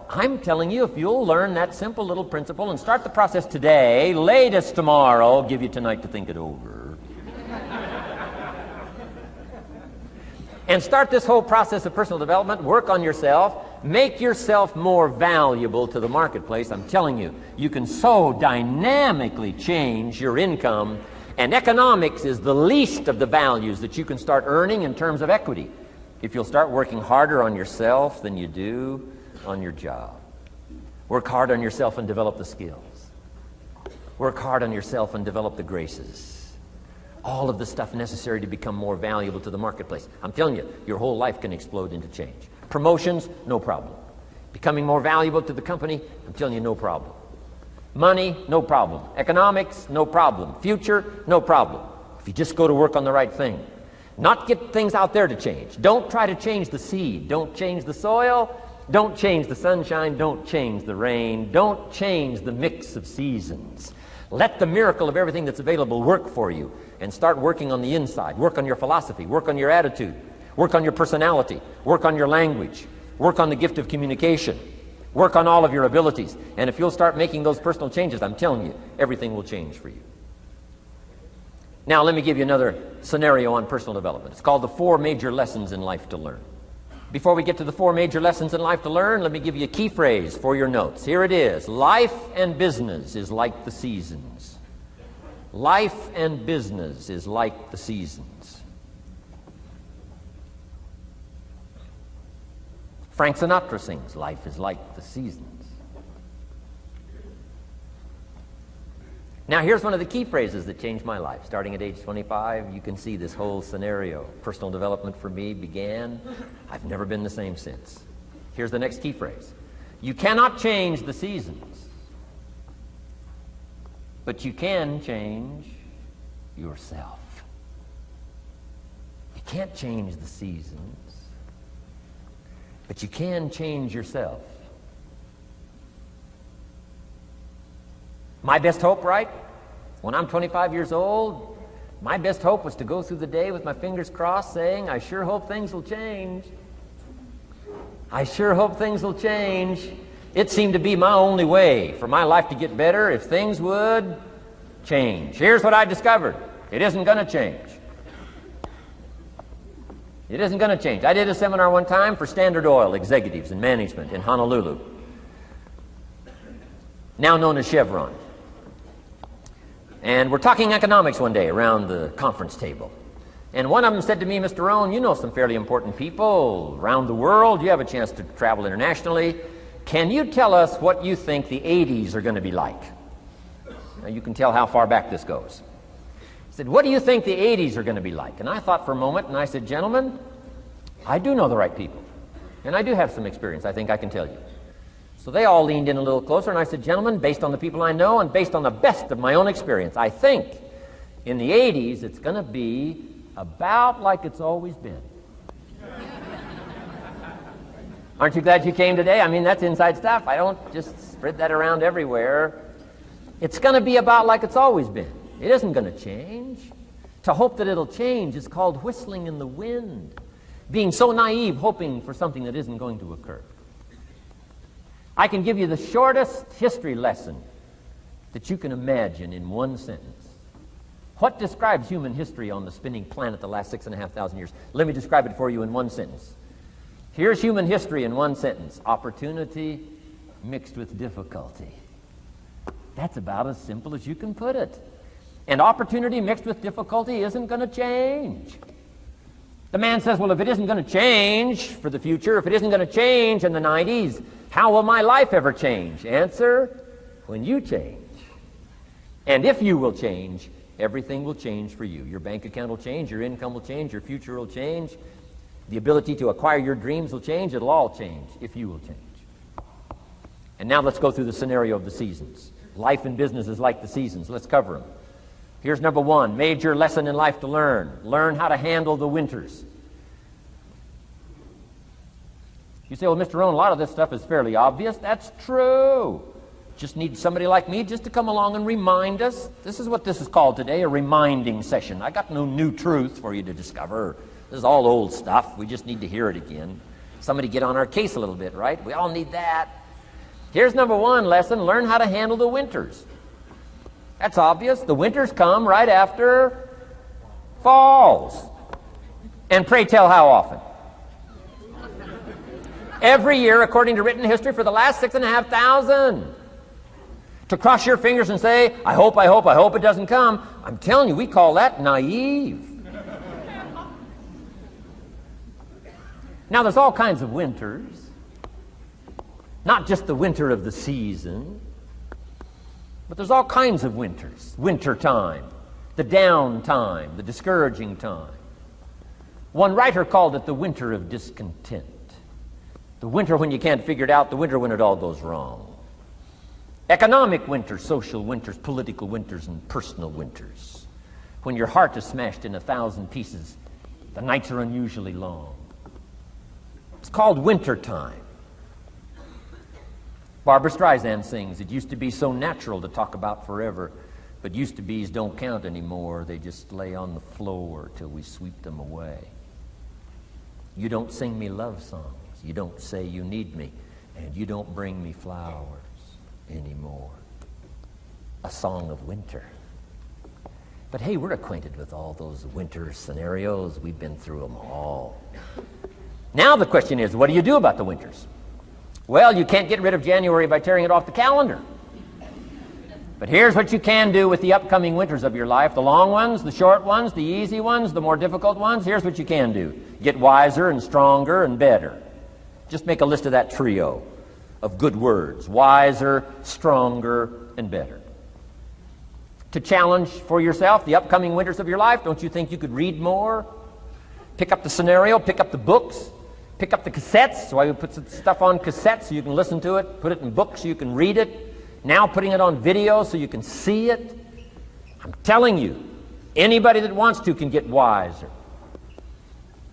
I'm telling you, if you'll learn that simple little principle and start the process today, latest tomorrow, give you tonight to think it over. And start this whole process of personal development, work on yourself, make yourself more valuable to the marketplace. I'm telling you, you can so dynamically change your income, and economics is the least of the values that you can start earning in terms of equity if you'll start working harder on yourself than you do on your job. Work hard on yourself and develop the skills. Work hard on yourself and develop the graces. All of the stuff necessary to become more valuable to the marketplace. I'm telling you, your whole life can explode into change. Promotions, no problem. Becoming more valuable to the company, I'm telling you, no problem. Money, no problem. Economics, no problem. Future, no problem. If you just go to work on the right thing. Not get things out there to change. Don't try to change the seed. Don't change the soil. Don't change the sunshine. Don't change the rain. Don't change the mix of seasons. Let the miracle of everything that's available work for you, and start working on the inside. Work on your philosophy. Work on your attitude. Work on your personality. Work on your language. Work on the gift of communication. Work on all of your abilities. And if you'll start making those personal changes, I'm telling you, everything will change for you. Now, let me give you another scenario on personal development. It's called the 4 major lessons in life to learn. Before we get to the 4 major lessons in life to learn, let me give you a key phrase for your notes. Here it is. Life and business is like the seasons. Life and business is like the seasons. Frank Sinatra sings, life is like the seasons. Now, here's one of the key phrases that changed my life. Starting at age 25, you can see this whole scenario. Personal development for me began. I've never been the same since. Here's the next key phrase. You cannot change the seasons, but you can change yourself. You can't change the seasons, but you can change yourself. My best hope, right? When I'm 25 years old, my best hope was to go through the day with my fingers crossed saying, I sure hope things will change. I sure hope things will change. It seemed to be my only way for my life to get better if things would change. Here's what I discovered. It isn't going to change. It isn't going to change. I did a seminar one time for Standard Oil executives and management in Honolulu, now known as Chevron. And we're talking economics one day around the conference table. And one of them said to me, Mr. Rohn, you know some fairly important people around the world. You have a chance to travel internationally. Can you tell us what you think the 80s are going to be like? Now you can tell how far back this goes. He said, what do you think the 80s are going to be like? And I thought for a moment, and I said, gentlemen, I do know the right people. And I do have some experience, I think I can tell you. So they all leaned in a little closer, and I said, gentlemen, based on the people I know and based on the best of my own experience, I think in the 80s it's going to be about like it's always been. Aren't you glad you came today? I mean, that's inside stuff. I don't just spread that around everywhere. It's going to be about like it's always been. It isn't going to change. To hope that it'll change is called whistling in the wind, being so naive, hoping for something that isn't going to occur. I can give you the shortest history lesson that you can imagine in one sentence. What describes human history on the spinning planet the last 6,500 years? Let me describe it for you in one sentence. Here's human history in one sentence. Opportunity mixed with difficulty. That's about as simple as you can put it. And opportunity mixed with difficulty isn't going to change. The man says, well, if it isn't going to change for the future, if it isn't going to change in the 90s, how will my life ever change? Answer, when you change. And if you will change, everything will change for you. Your bank account will change, your income will change, your future will change, the ability to acquire your dreams will change. It'll all change if you will change. And now let's go through the scenario of the seasons. Life and business is like the seasons. Let's cover them. Here's number one, major lesson in life to learn. Learn how to handle the winters. You say, well, Mr. Rohn, a lot of this stuff is fairly obvious. That's true. Just need somebody like me just to come along and remind us. This is what this is called today, a reminding session. I got no new truth for you to discover. This is all old stuff. We just need to hear it again. Somebody get on our case a little bit, right? We all need that. Here's number one lesson, learn how to handle the winters. That's obvious. The winters come right after falls. And pray tell how often? Every year, according to written history, for the last 6,500. To cross your fingers and say, I hope it doesn't come. I'm telling you, we call that naive. Now, there's all kinds of winters. Not just the winter of the season, but there's all kinds of winters. Winter time, the down time, the discouraging time. One writer called it the winter of discontent. The winter when you can't figure it out, the winter when it all goes wrong. Economic winters, social winters, political winters, and personal winters. When your heart is smashed in 1,000 pieces, the nights are unusually long. It's called winter time. Barbra Streisand sings, it used to be so natural to talk about forever, but used to be's don't count anymore. They just lay on the floor till we sweep them away. You don't sing me love songs. You don't say you need me, and you don't bring me flowers anymore. A song of winter. But hey, we're acquainted with all those winter scenarios. We've been through them all. Now the question is, what do you do about the winters? Well, you can't get rid of January by tearing it off the calendar. But here's what you can do with the upcoming winters of your life. The long ones, the short ones, the easy ones, the more difficult ones. Here's what you can do. Get wiser and stronger and better. Just make a list of that trio of good words. Wiser, stronger, and better. To challenge for yourself the upcoming winters of your life, don't you think you could read more? Pick up the scenario, pick up the books, pick up the cassettes. So I would put some stuff on cassettes so you can listen to it, put it in books so you can read it. Now putting it on video so you can see it. I'm telling you, anybody that wants to can get wiser.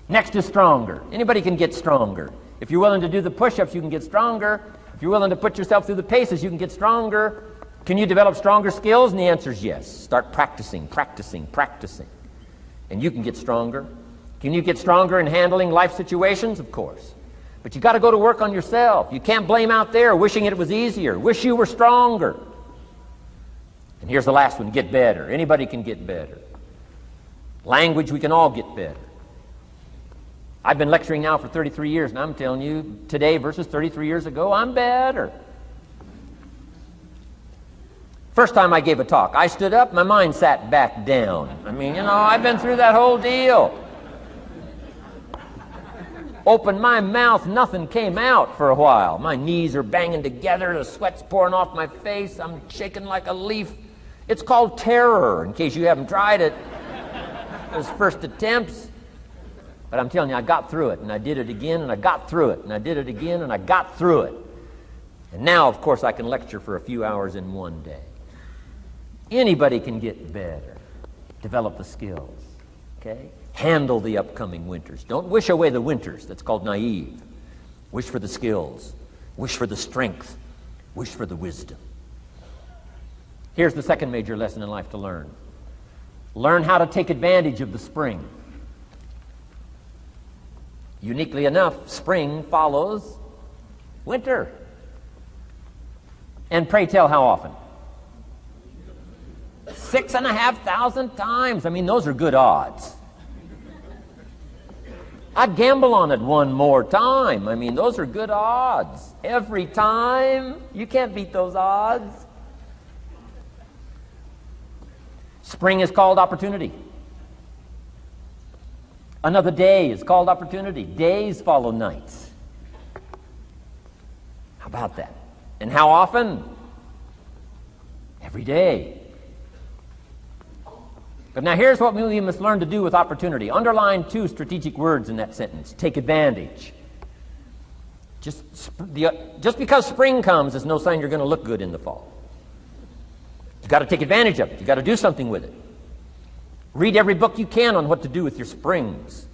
Next is stronger. Anybody can get stronger. If you're willing to do the push-ups, you can get stronger. If you're willing to put yourself through the paces, you can get stronger. Can you develop stronger skills? And the answer is yes. Start practicing, practicing, practicing. And you can get stronger. Can you get stronger in handling life situations? Of course. But you got to go to work on yourself. You can't blame out there wishing it was easier. Wish you were stronger. And here's the last one, get better. Anybody can get better. Language, we can all get better. I've been lecturing now for 33 years, and I'm telling you, today versus 33 years ago, I'm better. First time I gave a talk, I stood up, my mind sat back down. I mean, I've been through that whole deal. Opened my mouth, nothing came out for a while. My knees are banging together, the sweat's pouring off my face, I'm shaking like a leaf. It's called terror, in case you haven't tried it. Those first attempts. But I'm telling you, I got through it, and I did it again, and I got through it, and I did it again, and I got through it. And now, of course, I can lecture for a few hours in one day. Anybody can get better, develop the skills, okay? Handle the upcoming winters. Don't wish away the winters. That's called naive. Wish for the skills. Wish for the strength. Wish for the wisdom. Here's the second major lesson in life to learn. Learn how to take advantage of the spring. Uniquely enough, spring follows winter. And pray tell, how often? 6,500 times. I mean, those are good odds. I'd gamble on it one more time. I mean, those are good odds. Every time. You can't beat those odds. Spring is called opportunity. Another day is called opportunity. Days follow nights. How about that? And how often? Every day. But now here's what we must learn to do with opportunity. Underline two strategic words in that sentence. Take advantage. Just because spring comes is no sign you're going to look good in the fall. You've got to take advantage of it. You've got to do something with it. Read every book you can on what to do with your springs,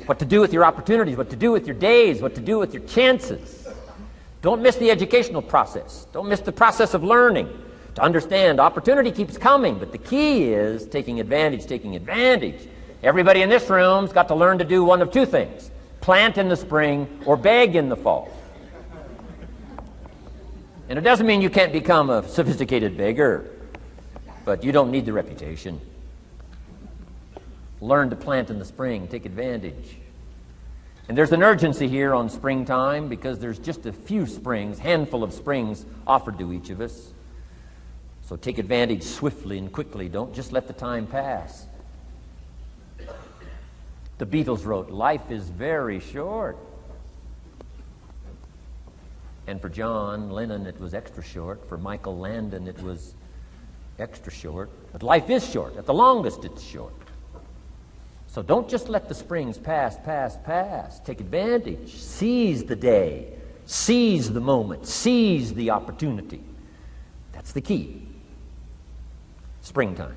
what to do with your opportunities, what to do with your days, what to do with your chances. Don't miss the educational process. Don't miss the process of learning. To understand, opportunity keeps coming, but the key is taking advantage, taking advantage. Everybody in this room's got to learn to do one of two things: plant in the spring or beg in the fall. And it doesn't mean you can't become a sophisticated beggar, but you don't need the reputation. Learn to plant in the spring, take advantage. And there's an urgency here on springtime because there's just a few springs, handful of springs offered to each of us. So take advantage swiftly and quickly. Don't just let the time pass. The Beatles wrote, "Life is very short." And for John Lennon, it was extra short. For Michael Landon, it was extra short. But life is short. At the longest, it's short. So don't just let the springs pass. Take advantage. Seize the day. Seize the moment. Seize the opportunity. That's the key. Springtime.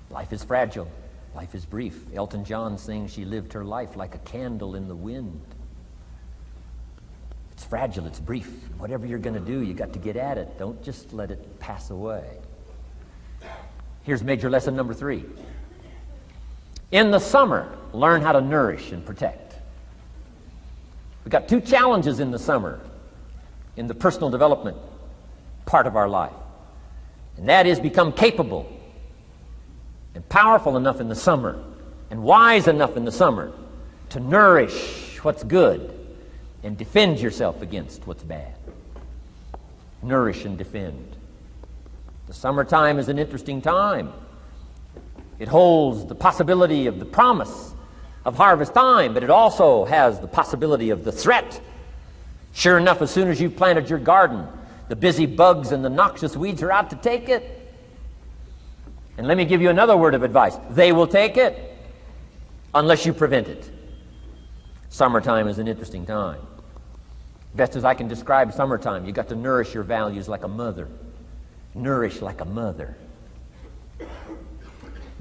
Life is fragile. Life is brief. Elton John sings, "She lived her life like a candle in the wind." It's fragile. It's brief. Whatever you're going to do, you got to get at it. Don't just let it pass away. Here's major lesson number 3. In the summer, learn how to nourish and protect. We've got 2 challenges in the summer in the personal development part of our life. And that is become capable and powerful enough in the summer and wise enough in the summer to nourish what's good and defend yourself against what's bad. Nourish and defend. The summertime is an interesting time. It holds the possibility of the promise of harvest time, but it also has the possibility of the threat. Sure enough, as soon as you've planted your garden, the busy bugs and the noxious weeds are out to take it. And let me give you another word of advice. They will take it unless you prevent it. Summertime is an interesting time. Best as I can describe summertime, you've got to nourish your values like a mother. Nourish like a mother.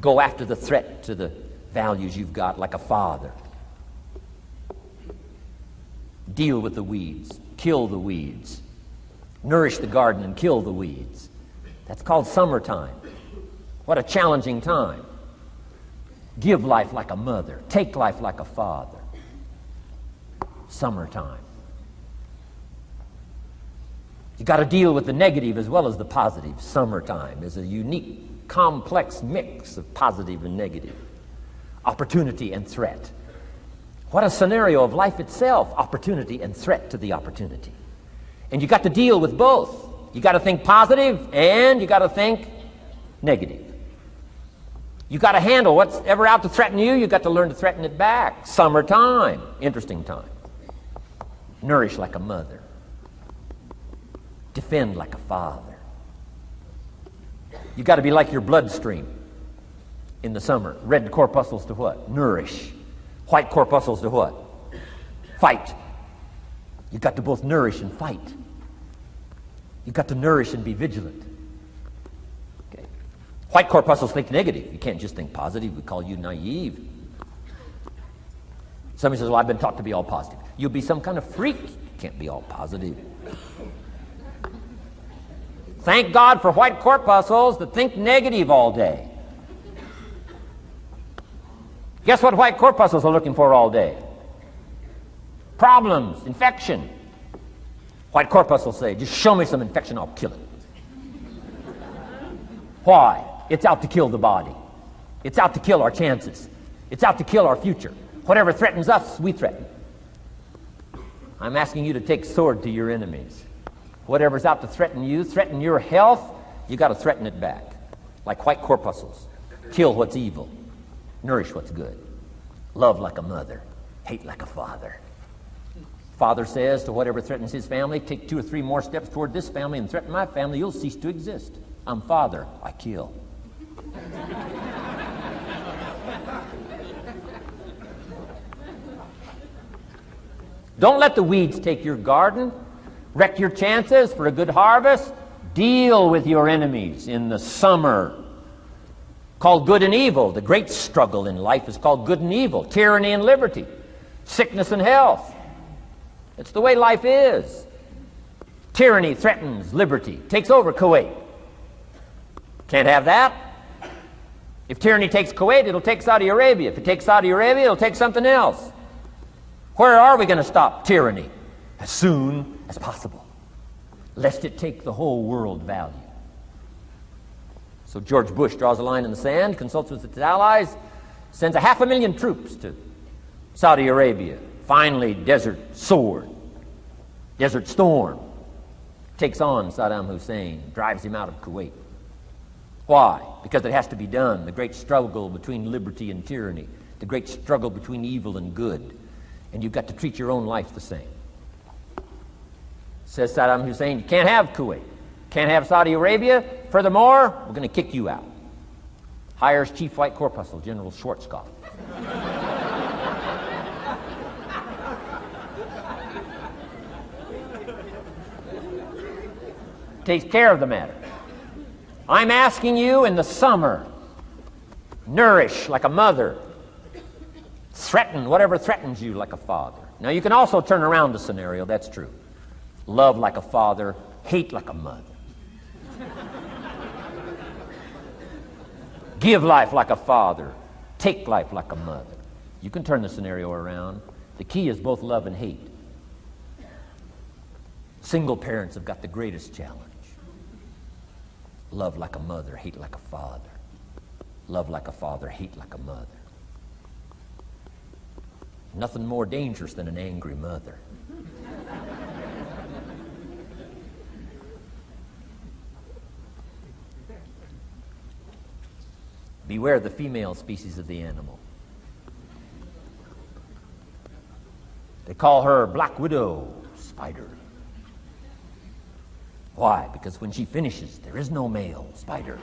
Go after the threat to the values you've got like a father. Deal with the weeds. Kill the weeds. Nourish the garden and kill the weeds. That's called summertime. What a challenging time. Give life like a mother. Take life like a father. Summertime. You've got to deal with the negative as well as the positive. Summertime is a unique, complex mix of positive and negative. Opportunity and threat. What a scenario of life itself. Opportunity and threat to the opportunity. And you got to deal with both. You got to think positive and you got to think negative. You got to handle what's ever out to threaten you. You got to learn to threaten it back. Summertime, interesting time. Nourish like a mother. Defend like a father. You got to be like your bloodstream in the summer. Red corpuscles to what? Nourish. White corpuscles to what? Fight. You got to both nourish and fight. You got to nourish and be vigilant. Okay. White corpuscles think negative. You can't just think positive. We call you naive. Somebody says, well, I've been taught to be all positive. You'll be some kind of freak. You can't be all positive. Thank God for white corpuscles that think negative all day. Guess what white corpuscles are looking for all day? Problems, infection. White corpuscles say, just show me some infection, I'll kill it. Why? It's out to kill the body. It's out to kill our chances. It's out to kill our future. Whatever threatens us, we threaten. I'm asking you to take sword to your enemies. Whatever's out to threaten you, threaten your health, you got to threaten it back. Like white corpuscles. Kill what's evil. Nourish what's good. Love like a mother. Hate like a father. Father says to whatever threatens his family, take 2 or 3 more steps toward this family and threaten my family, you'll cease to exist. I'm father, I kill. Don't let the weeds take your garden. Wreck your chances for a good harvest. Deal with your enemies in the summer. Called good and evil. The great struggle in life is called good and evil. Tyranny and liberty. Sickness and health. It's the way life is. Tyranny threatens liberty. Takes over Kuwait. Can't have that. If tyranny takes Kuwait, it'll take Saudi Arabia. If it takes Saudi Arabia, it'll take something else. Where are we going to stop tyranny? As soon as possible, lest it take the whole world value. So George Bush draws a line in the sand, consults with its allies, sends 500,000 troops to Saudi Arabia. Finally, Desert Sword, Desert Storm, takes on Saddam Hussein, drives him out of Kuwait. Why? Because it has to be done. The great struggle between liberty and tyranny, the great struggle between evil and good. And you've got to treat your own life the same. Says Saddam Hussein, you can't have Kuwait, can't have Saudi Arabia. Furthermore, we're going to kick you out. Hires Chief White Corpuscle, General Schwarzkopf. Takes care of the matter. I'm asking you in the summer, nourish like a mother. Threaten whatever threatens you like a father. Now you can also turn around the scenario, that's true. Love like a father, hate like a mother. Give life like a father, take life like a mother. You can turn the scenario around. The key is both love and hate. Single parents have got the greatest challenge. Love like a mother, hate like a father. Love like a father, hate like a mother. Nothing more dangerous than an angry mother. Beware the female species of the animal. They call her Black Widow spider. Why? Because when she finishes, there is no male spider.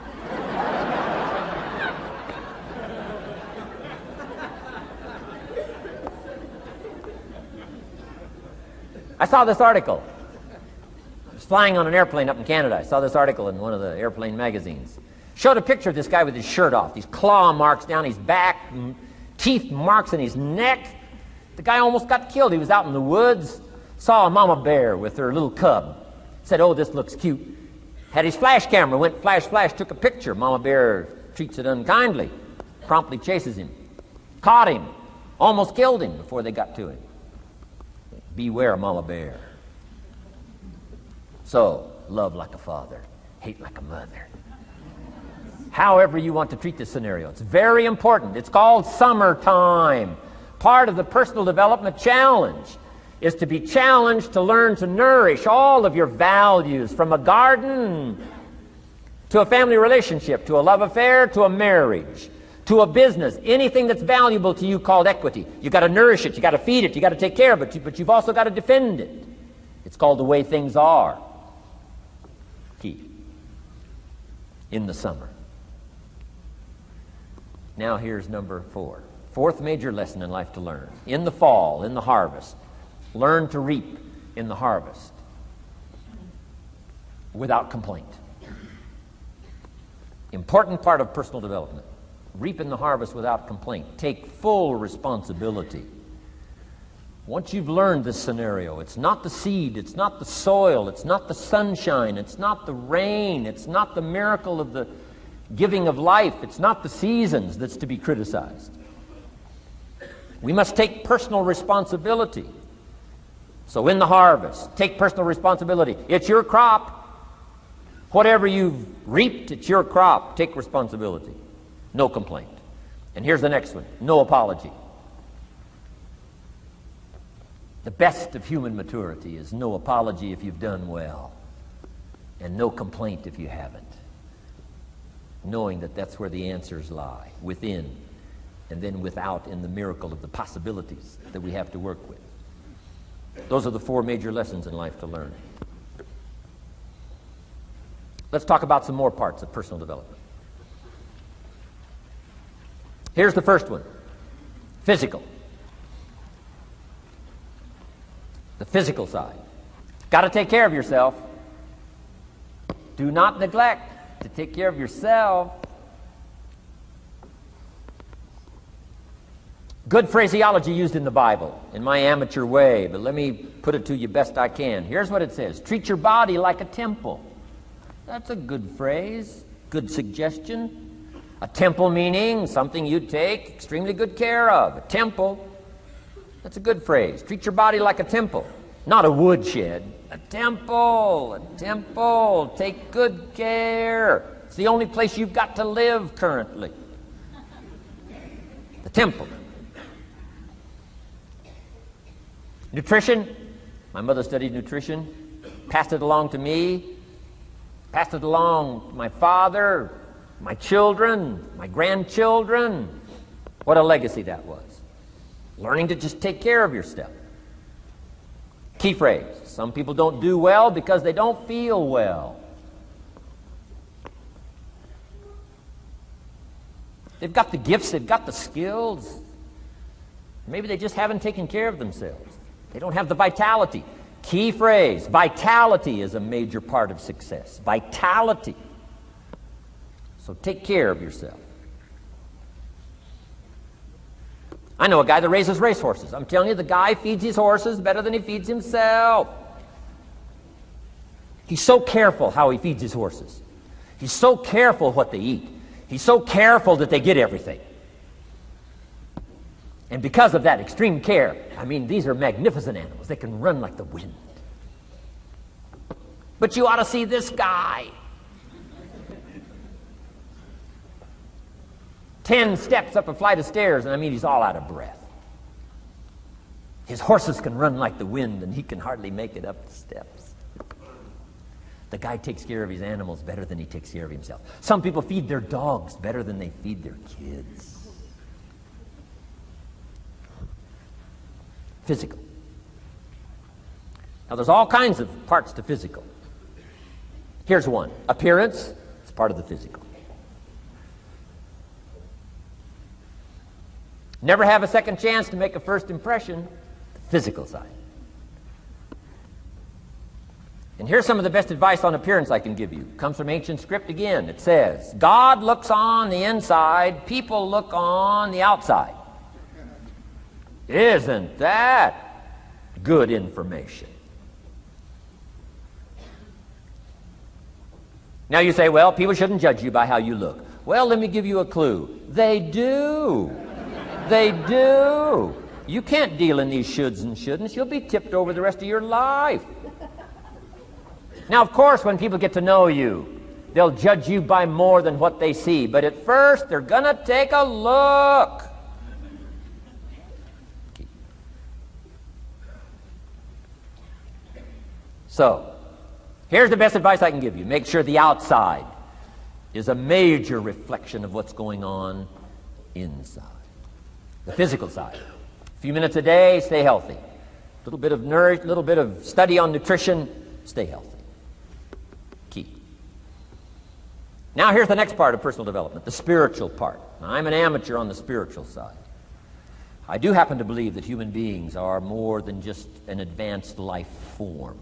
I saw this article. I was flying on an airplane up in Canada. I saw this article in one of the airplane magazines. Showed a picture of this guy with his shirt off, these claw marks down his back, teeth marks in his neck. The guy almost got killed. He was out in the woods, saw a mama bear with her little cub. Said, oh, this looks cute. Had his flash camera, went flash, flash, took a picture. Mama bear treats it unkindly, promptly chases him. Caught him, almost killed him before they got to him. Beware mama bear. So, love like a father, hate like a mother. However you want to treat this scenario. It's very important. It's called summertime. Part of the personal development challenge is to be challenged to learn to nourish all of your values, from a garden to a family relationship, to a love affair, to a marriage, to a business, anything that's valuable to you called equity. You've got to nourish it, you've got to feed it, you've got to take care of it, but you've also got to defend it. It's called the way things are. Key. In the summer. Now here's number 4. Fourth major lesson in life to learn. In the fall, in the harvest, learn to reap in the harvest without complaint. Important part of personal development. Reap in the harvest without complaint. Take full responsibility. Once you've learned this scenario, it's not the seed, it's not the soil, it's not the sunshine, it's not the rain, it's not the miracle of the giving of life, it's not the seasons that's to be criticized. We must take personal responsibility. So in the harvest, take personal responsibility. It's your crop. Whatever you've reaped, it's your crop. Take responsibility. No complaint. And here's the next one. No apology. The best of human maturity is no apology if you've done well, and no complaint if you haven't. Knowing that that's where the answers lie, within, and then without, in the miracle of the possibilities that we have to work with. Those are the 4 major lessons in life to learn. Let's talk about some more parts of personal development. Here's the first one. Physical. The physical side. Got to take care of yourself. Do not neglect to take care of yourself. Good phraseology used in the Bible, in my amateur way, but let me put it to you best I can. Here's what it says. Treat your body like a temple. That's a good phrase, good suggestion. A temple meaning something you take extremely good care of. A temple. That's a good phrase. Treat your body like a temple, not a woodshed. A temple, a temple. Take good care. It's the only place you've got to live currently. The temple. Nutrition. My mother studied nutrition, passed it along to me, passed it along to my father, my children, my grandchildren. What a legacy that was. Learning to just take care of yourself. Key phrase. Some people don't do well because they don't feel well. They've got the gifts, they've got the skills. Maybe they just haven't taken care of themselves. They don't have the vitality. Key phrase. Vitality is a major part of success. Vitality. So take care of yourself. I know a guy that raises racehorses. I'm telling you, the guy feeds his horses better than he feeds himself. He's so careful how he feeds his horses. He's so careful what they eat. He's so careful that they get everything. And because of that extreme care, I mean, these are magnificent animals. They can run like the wind. But you ought to see this guy. 10 steps up a flight of stairs, and I mean, he's all out of breath. His horses can run like the wind, and he can hardly make it up the steps. The guy takes care of his animals better than he takes care of himself. Some people feed their dogs better than they feed their kids. Physical. Now, there's all kinds of parts to physical. Here's one. Appearance is part of the physical. Never have a second chance to make a first impression. The physical side. And here's some of the best advice on appearance I can give you. It comes from ancient script again. It says, God looks on the inside, people look on the outside. Isn't that good information? Now you say, well, people shouldn't judge you by how you look. Well, let me give you a clue. They do. They do. You can't deal in these shoulds and shouldn'ts. You'll be tipped over the rest of your life. Now, of course, when people get to know you, they'll judge you by more than what they see. But at first, they're going to take a look. So, here's the best advice I can give you. Make sure the outside is a major reflection of what's going on inside. The physical side. A few minutes a day, stay healthy. A little bit of study on nutrition, stay healthy. Key. Now here's the next part of personal development, the spiritual part. Now, I'm an amateur on the spiritual side. I do happen to believe that human beings are more than just an advanced life form,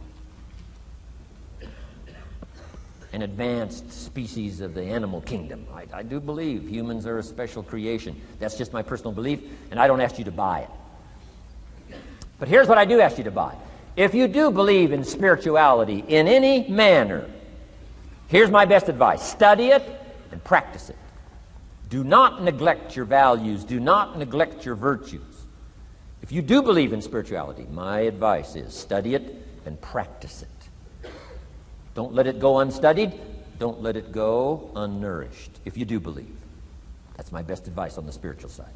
an advanced species of the animal kingdom. I do believe humans are a special creation. That's just my personal belief, and I don't ask you to buy it. But here's what I do ask you to buy. If you do believe in spirituality in any manner, here's my best advice. Study it and practice it. Do not neglect your values. Do not neglect your virtues. If you do believe in spirituality, my advice is study it and practice it. Don't let it go unstudied. Don't let it go unnourished, if you do believe. That's my best advice on the spiritual side.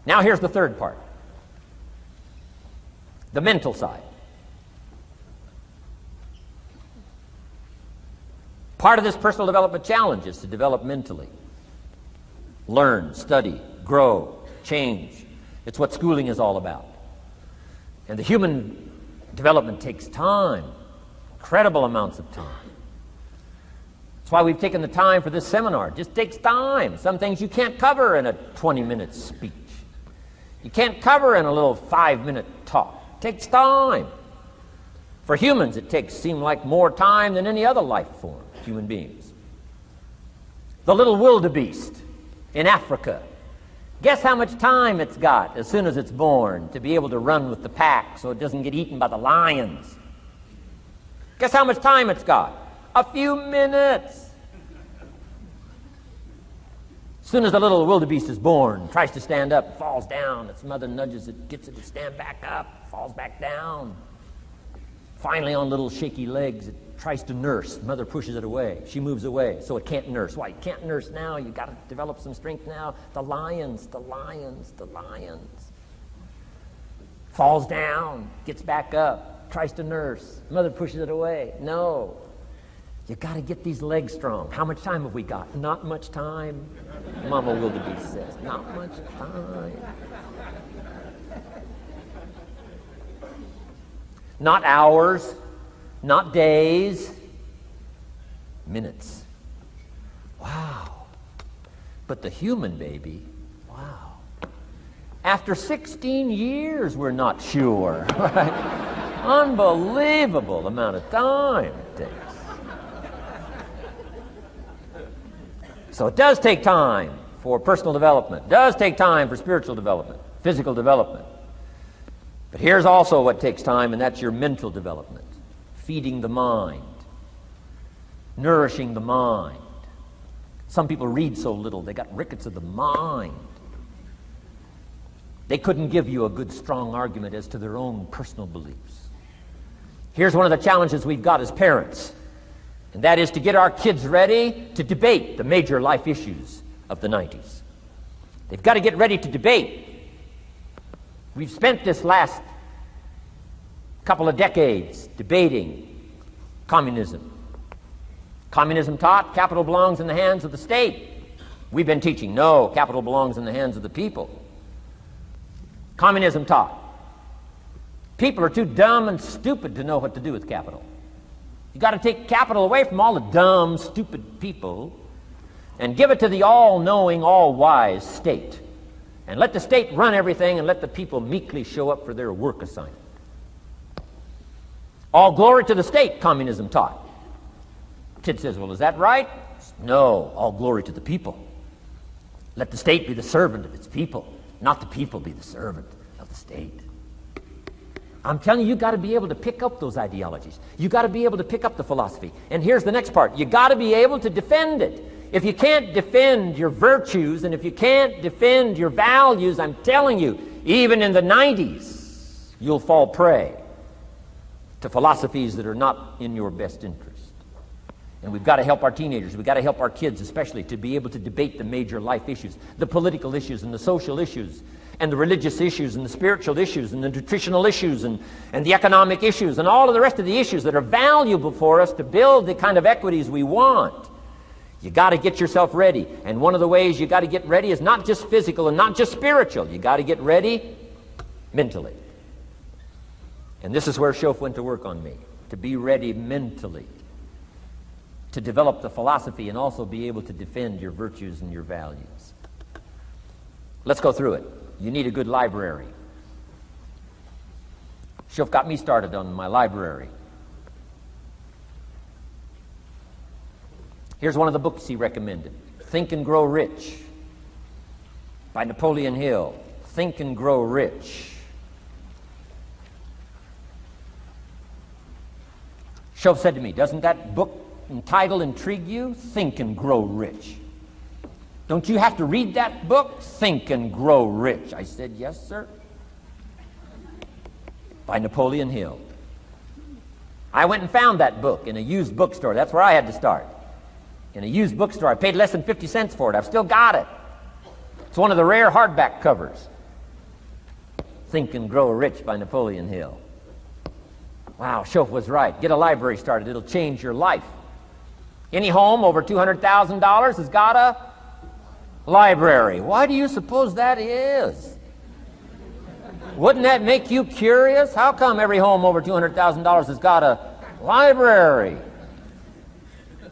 Now here's the third part. The mental side. Part of this personal development challenge is to develop mentally. Learn, study, grow, change. It's what schooling is all about. And the human development takes time, incredible amounts of time. That's why we've taken the time for this seminar. It just takes time. Some things you can't cover in a 20-minute speech. You can't cover in a little 5-minute talk. It takes time. For humans, it seems like more time than any other life form, human beings. The little wildebeest in Africa. Guess how much time it's got as soon as it's born to be able to run with the pack so it doesn't get eaten by the lions? Guess how much time it's got? A few minutes. As soon as the little wildebeest is born, tries to stand up, falls down. Its mother nudges it, gets it to stand back up, falls back down. Finally, on little shaky legs, it tries to nurse. Mother pushes it away. She moves away, so it can't nurse. Why? You can't nurse now. You've got to develop some strength now. The lions. Falls down, gets back up, tries to nurse. Mother pushes it away. No. You've got to get these legs strong. How much time have we got? Not much time. Mama wildebeest says, not much time. Not hours, not days, minutes. Wow. But the human baby, wow. After 16 years, we're not sure. Right? Unbelievable amount of time it takes. So it does take time for personal development. It does take time for spiritual development, physical development. But here's also what takes time, and that's your mental development. Feeding the mind. Nourishing the mind. Some people read so little, they got rickets of the mind. They couldn't give you a good, strong argument as to their own personal beliefs. Here's one of the challenges we've got as parents, and that is to get our kids ready to debate the major life issues of the 90s. They've got to get ready to debate. We've spent this last couple of decades debating communism. Communism taught capital belongs in the hands of the state. We've been teaching, no, capital belongs in the hands of the people. Communism taught people are too dumb and stupid to know what to do with capital. You've got to take capital away from all the dumb, stupid people and give it to the all-knowing, all-wise state. And let the state run everything and let the people meekly show up for their work assignment. All glory to the state, communism taught. Kid says, well, is that right? No, all glory to the people. Let the state be the servant of its people, not the people be the servant of the state. I'm telling you, you've got to be able to pick up those ideologies. You've got to be able to pick up the philosophy. And here's the next part. You've got to be able to defend it. If you can't defend your virtues and if you can't defend your values, I'm telling you, even in the 90s, you'll fall prey to philosophies that are not in your best interest. And we've got to help our teenagers, we've got to help our kids especially to be able to debate the major life issues, the political issues and the social issues, and the religious issues and the spiritual issues and the nutritional issues and the economic issues and all of the rest of the issues that are valuable for us to build the kind of equities we want. You got to get yourself ready. And one of the ways you got to get ready is not just physical and not just spiritual. You got to get ready mentally. And this is where Shoaff went to work on me, to be ready mentally, to develop the philosophy and also be able to defend your virtues and your values. Let's go through it. You need a good library. Shoaff got me started on my library. Here's one of the books he recommended. Think and Grow Rich by Napoleon Hill. Think and Grow Rich. Shoaff said to me, doesn't that book and title intrigue you? Think and Grow Rich. Don't you have to read that book? Think and Grow Rich. I said, yes, sir. By Napoleon Hill. I went and found that book in a used bookstore. That's where I had to start. In a used bookstore. I paid less than 50 cents for it. I've still got it. It's one of the rare hardback covers. Think and Grow Rich by Napoleon Hill. Wow, Shoaff was right. Get a library started. It'll change your life. Any home over $200,000 has got a library. Why do you suppose that is? Wouldn't that make you curious? How come every home over $200,000 has got a library?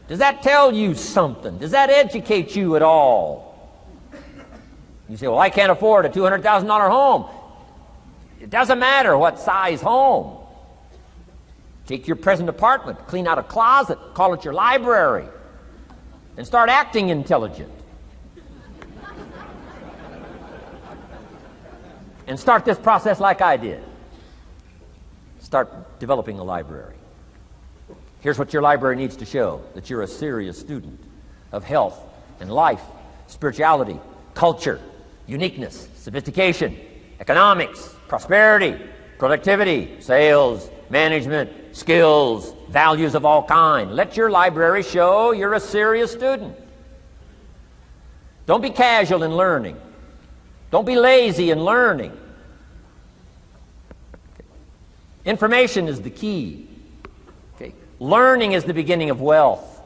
Does that tell you something? Does that educate you at all? You say, well, I can't afford a $200,000 home. It doesn't matter what size home. Take your present apartment, clean out a closet, call it your library, and start acting intelligent. And start this process like I did. Start developing a library. Here's what your library needs to show, that you're a serious student of health and life, spirituality, culture, uniqueness, sophistication, economics, prosperity, productivity, sales, management, skills, values of all kinds. Let your library show you're a serious student. Don't be casual in learning. Don't be lazy in learning. Okay. Information is the key. Okay. Learning is the beginning of wealth.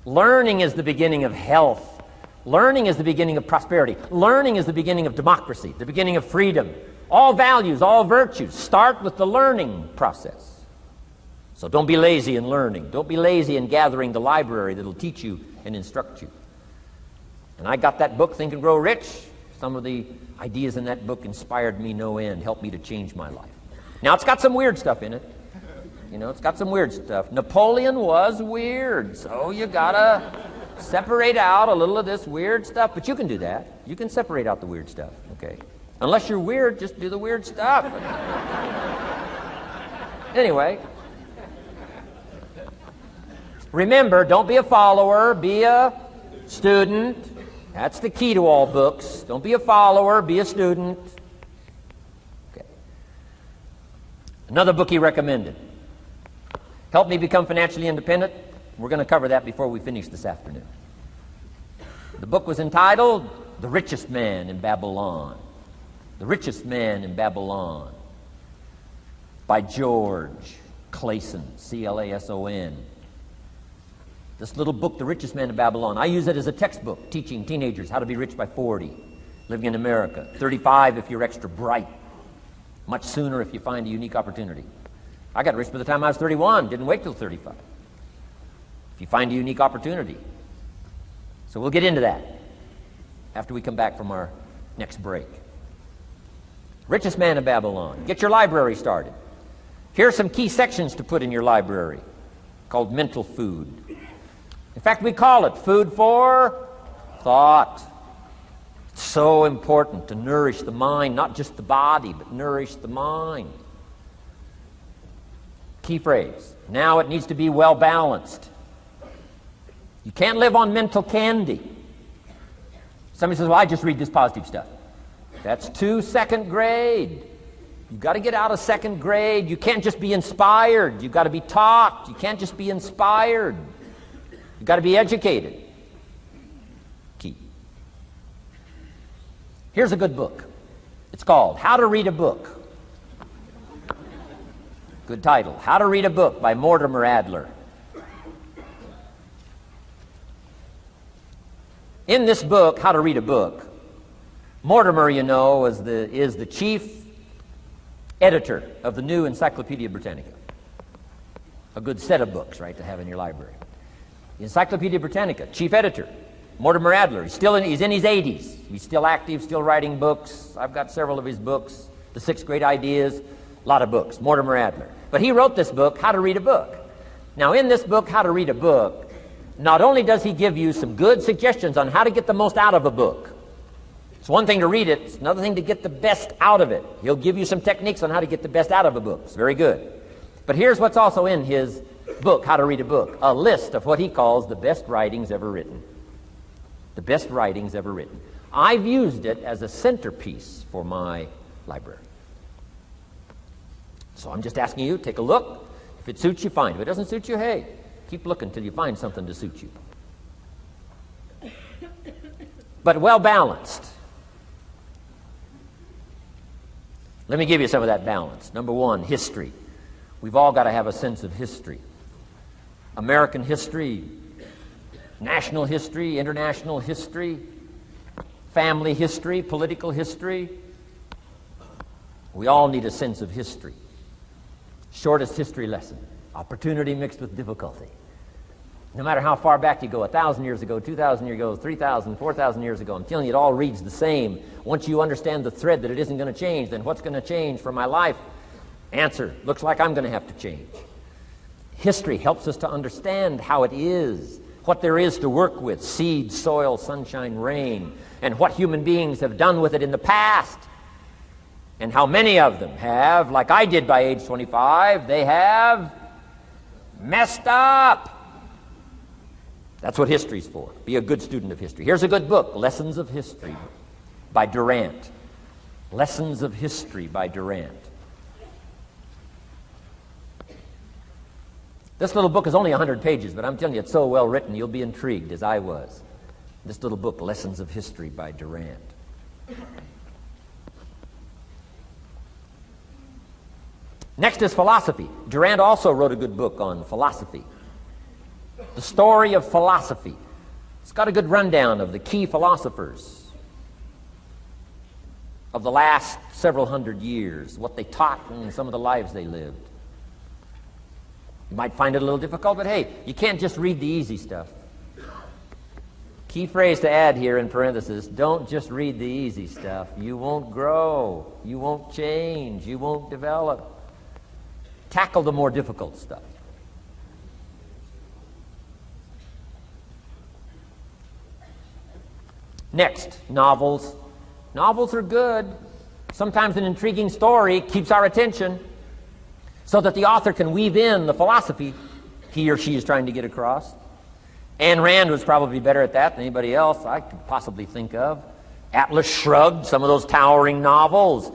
Learning is the beginning of health. Learning is the beginning of prosperity. Learning is the beginning of democracy, the beginning of freedom. All values, all virtues start with the learning process. So don't be lazy in learning. Don't be lazy in gathering the library that'll teach you and instruct you. And I got that book, Think and Grow Rich. Some of the ideas in that book inspired me no end, helped me to change my life. Now, it's got some weird stuff in it. You know, it's got some weird stuff. Napoleon was weird, so you gotta separate out a little of this weird stuff. But you can do that. You can separate out the weird stuff, okay? Unless you're weird, just do the weird stuff. Anyway, remember, don't be a follower, be a student. That's the key to all books. Don't be a follower, be a student. Okay. Another book he recommended. Help Me Become Financially Independent. We're going to cover that before we finish this afternoon. The book was entitled The Richest Man in Babylon. The Richest Man in Babylon by George Clason, C-L-A-S-O-N. This little book, The Richest Man in Babylon, I use it as a textbook teaching teenagers how to be rich by 40, living in America. 35 if you're extra bright. Much sooner if you find a unique opportunity. I got rich by the time I was 31, didn't wait till 35. If you find a unique opportunity. So we'll get into that after we come back from our next break. Richest Man in Babylon. Get your library started. Here are some key sections to put in your library called mental food. In fact, we call it food for thought. It's so important to nourish the mind, not just the body, but nourish the mind. Key phrase. Now it needs to be well balanced. You can't live on mental candy. Somebody says, well, I just read this positive stuff. That's too second grade. You've got to get out of second grade. You can't just be inspired. You've got to be taught. You can't just be inspired. You've got to be educated. Key. Here's a good book. It's called How to Read a Book. Good title. How to Read a Book by Mortimer Adler. In this book, How to Read a Book, Mortimer, you know, is the chief editor of the new Encyclopedia Britannica. A good set of books, right, to have in your library. The Encyclopedia Britannica, chief editor, Mortimer Adler. He's in his 80s. He's still active, still writing books. I've got several of his books. The 6 Great Ideas, a lot of books. Mortimer Adler. But he wrote this book, How to Read a Book. Now, in this book, How to Read a Book, not only does he give you some good suggestions on how to get the most out of a book. It's one thing to read it, it's another thing to get the best out of it. He'll give you some techniques on how to get the best out of a book. It's very good. But here's what's also in his book, How to Read a Book, a list of what he calls the best writings ever written. The best writings ever written. I've used it as a centerpiece for my library. So I'm just asking you, take a look. If it suits you, fine. If it doesn't suit you, hey, keep looking until you find something to suit you. But well balanced. Let me give you some of that balance. Number one, history. We've all got to have a sense of history. American history, national history, international history, family history, political history. We all need a sense of history. Shortest history lesson. Opportunity mixed with difficulty. No matter how far back you go, 1,000 years ago, 2,000 years ago, 3,000, 4,000 years ago, I'm telling you, it all reads the same. Once you understand the thread that it isn't going to change, then what's going to change for my life? Answer, looks like I'm going to have to change. History helps us to understand how it is, what there is to work with, seed, soil, sunshine, rain, and what human beings have done with it in the past. And how many of them have, like I did by age 25, they have messed up. That's what history's for. Be a good student of history. Here's a good book, Lessons of History by Durant. Lessons of History by Durant. This little book is only 100 pages, but I'm telling you, it's so well written, you'll be intrigued, as I was. This little book, Lessons of History by Durant. Next is philosophy. Durant also wrote a good book on philosophy. The Story of Philosophy. It's got a good rundown of the key philosophers of the last several hundred years, what they taught and some of the lives they lived. You might find it a little difficult, but hey, you can't just read the easy stuff. Key phrase to add here in parentheses, don't just read the easy stuff. You won't grow. You won't change. You won't develop. Tackle the more difficult stuff. Next, novels. Novels are good. Sometimes an intriguing story keeps our attention so that the author can weave in the philosophy he or she is trying to get across. Ayn Rand was probably better at that than anybody else I could possibly think of. Atlas Shrugged, some of those towering novels.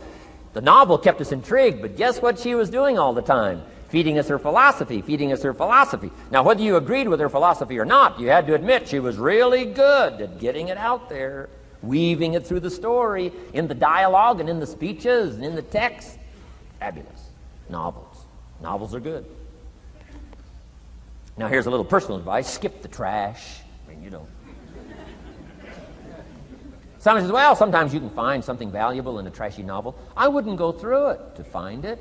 The novel kept us intrigued, but guess what she was doing all the time? Feeding us her philosophy, feeding us her philosophy. Now, whether you agreed with her philosophy or not, you had to admit she was really good at getting it out there, weaving it through the story, in the dialogue and in the speeches and in the text. Fabulous. Novels. Novels are good. Now, here's a little personal advice. Skip the trash. I mean, you know. Someone says, well, sometimes you can find something valuable in a trashy novel. I wouldn't go through it to find it.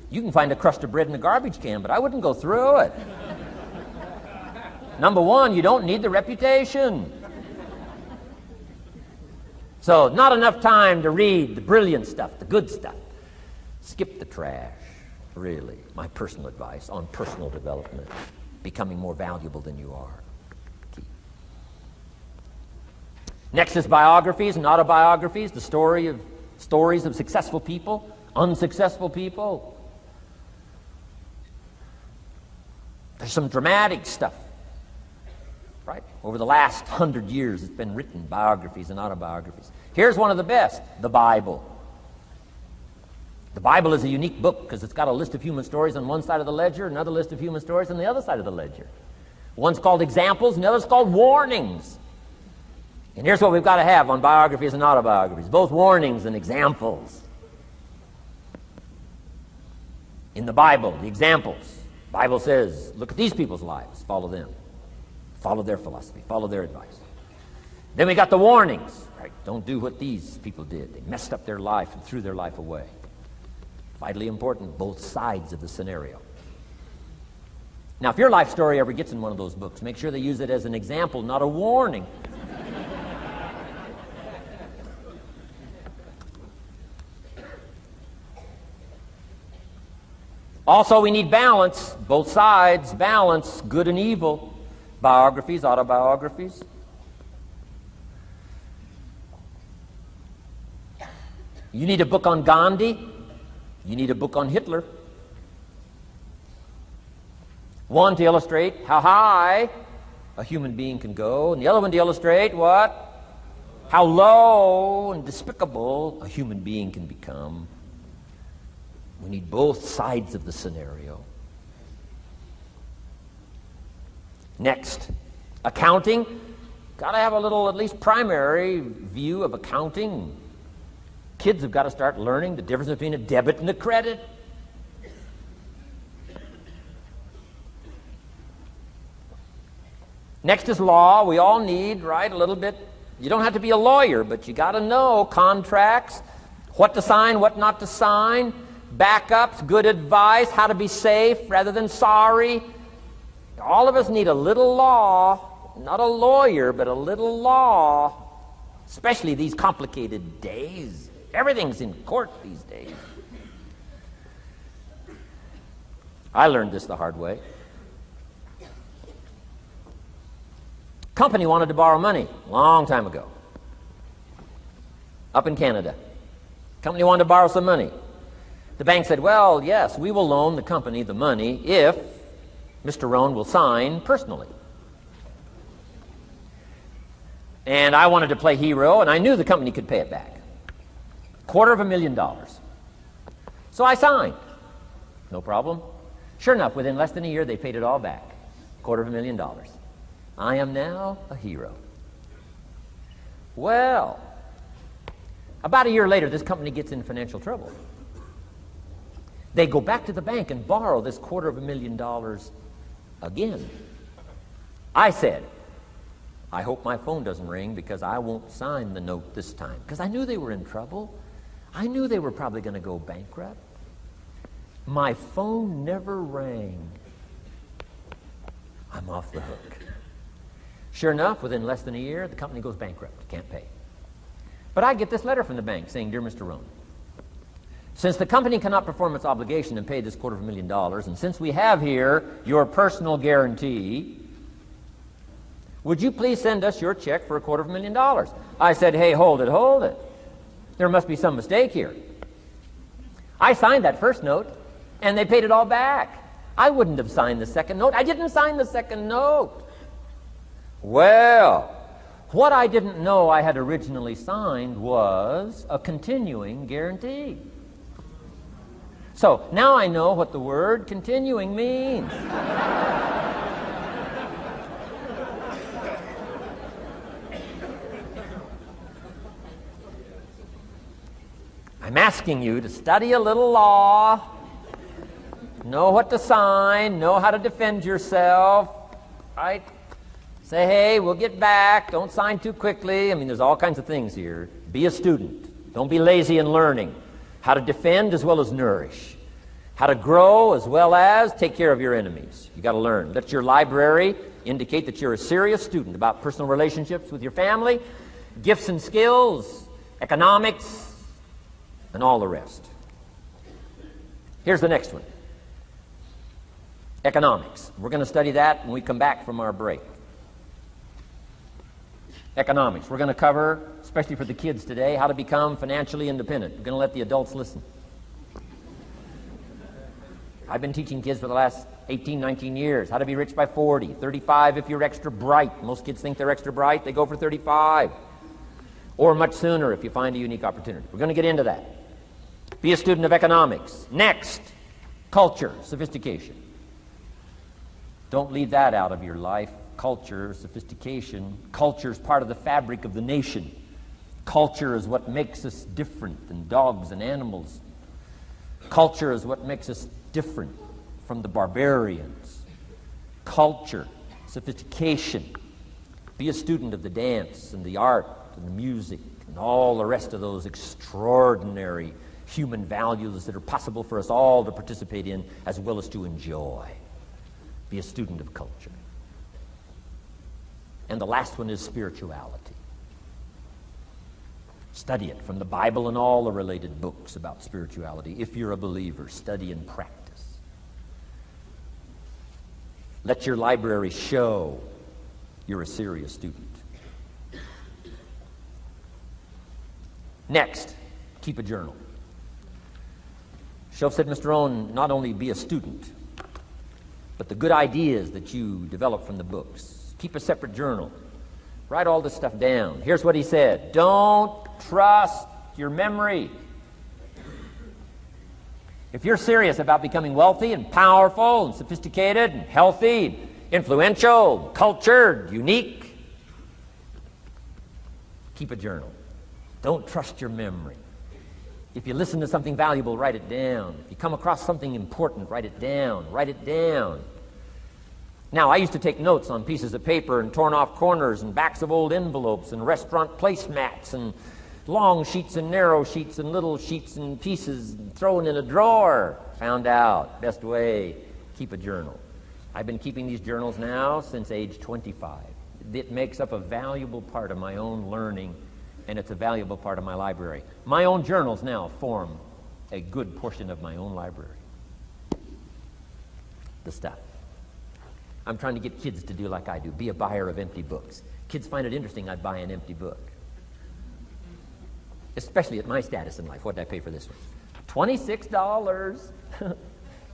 You can find a crust of bread in a garbage can, but I wouldn't go through it. Number one, you don't need the reputation. So, not enough time to read the brilliant stuff, the good stuff. Skip the trash, really. My personal advice on personal development, becoming more valuable than you are. Key. Next is biographies and autobiographies, the stories of successful people, unsuccessful people. There's some dramatic stuff, right? Over the last 100 years, it's been written, biographies and autobiographies. Here's one of the best, the Bible. The Bible is a unique book because it's got a list of human stories on one side of the ledger, another list of human stories on the other side of the ledger. One's called examples, and the other's called warnings. And here's what we've got to have on biographies and autobiographies, both warnings and examples. In the Bible, the examples. The Bible says, look at these people's lives, follow them. Follow their philosophy, follow their advice. Then we got the warnings. Right? Don't do what these people did. They messed up their life and threw their life away. Vitally important, both sides of the scenario. Now, if your life story ever gets in one of those books, make sure they use it as an example, not a warning. Also, we need balance, both sides, balance, good and evil, biographies, autobiographies. You need a book on Gandhi. You need a book on Hitler. One to illustrate how high a human being can go, and the other one to illustrate what? How low and despicable a human being can become. We need both sides of the scenario. Next, accounting. Got to have a little, at least primary view of accounting. Kids have got to start learning the difference between a debit and a credit. Next is law. We all need, right, a little bit. You don't have to be a lawyer, but you got to know contracts, what to sign, what not to sign, backups, good advice, how to be safe rather than sorry. All of us need a little law, not a lawyer, but a little law, especially these complicated days. Everything's in court these days. I learned this the hard way. Company wanted to borrow money a long time ago, up in Canada. Company wanted to borrow some money. The bank said, well, yes, we will loan the company the money if Mr. Rohn will sign personally. And I wanted to play hero, and I knew the company could pay it back. $250,000. So I signed. No problem. Sure enough, within less than a year, they paid it all back. $250,000. I am now a hero. Well, about a year later, this company gets in financial trouble. They go back to the bank and borrow this $250,000 again. I said, I hope my phone doesn't ring because I won't sign the note this time. Because I knew they were in trouble. I knew they were probably going to go bankrupt. My phone never rang. I'm off the hook. Sure enough, within less than a year, the company goes bankrupt. Can't pay. But I get this letter from the bank saying, Dear Mr. Rohn, since the company cannot perform its obligation and pay this $250,000, and since we have here your personal guarantee, would you please send us your check for $250,000? I said, hey, hold it. There must be some mistake here. I signed that first note, and they paid it all back. I wouldn't have signed the second note. I didn't sign the second note. Well, what I didn't know I had originally signed was a continuing guarantee. So now I know what the word continuing means. I'm asking you to study a little law, know what to sign, know how to defend yourself, right? Say, hey, we'll get back. Don't sign too quickly. I mean, there's all kinds of things here. Be a student. Don't be lazy in learning. How to defend as well as nourish. How to grow as well as take care of your enemies. You got to learn. Let your library indicate that you're a serious student about personal relationships with your family, gifts and skills, economics, and all the rest. Here's the next one. Economics. We're going to study that when we come back from our break. Economics. We're going to cover, especially for the kids today, how to become financially independent. We're going to let the adults listen. I've been teaching kids for the last 18, 19 years how to be rich by 40, 35 if you're extra bright. Most kids think they're extra bright. They go for 35. Or much sooner if you find a unique opportunity. We're going to get into that. Be a student of economics. Next, culture, sophistication. Don't leave that out of your life culture, sophistication. Culture is part of the fabric of the nation. Culture is what makes us different than dogs and animals. Culture is what makes us different from the barbarians. Culture, sophistication. Be a student of the dance and the art and the music and all the rest of those extraordinary human values that are possible for us all to participate in as well as to enjoy. Be a student of culture. And the last one is spirituality. Study it from the Bible and all the related books about spirituality. If you're a believer, study and practice. Let your library show you're a serious student. Next, keep a journal. Shoaff said, Mr. Rohn, not only be a student, but the good ideas that you develop from the books. Keep a separate journal. Write all this stuff down. Here's what he said. Don't trust your memory. If you're serious about becoming wealthy and powerful and sophisticated and healthy, influential, cultured, unique, keep a journal. Don't trust your memory. If you listen to something valuable, write it down. If you come across something important, write it down. Write it down. Now, I used to take notes on pieces of paper and torn off corners and backs of old envelopes and restaurant placemats and long sheets and narrow sheets and little sheets and pieces thrown in a drawer. Found out, best way, keep a journal. I've been keeping these journals now since age 25. It makes up a valuable part of my own learning, and it's a valuable part of my library. My own journals now form a good portion of my own library. The stuff. I'm trying to get kids to do like I do, be a buyer of empty books. Kids find it interesting I buy an empty book. Especially at my status in life. What did I pay for this one? $26.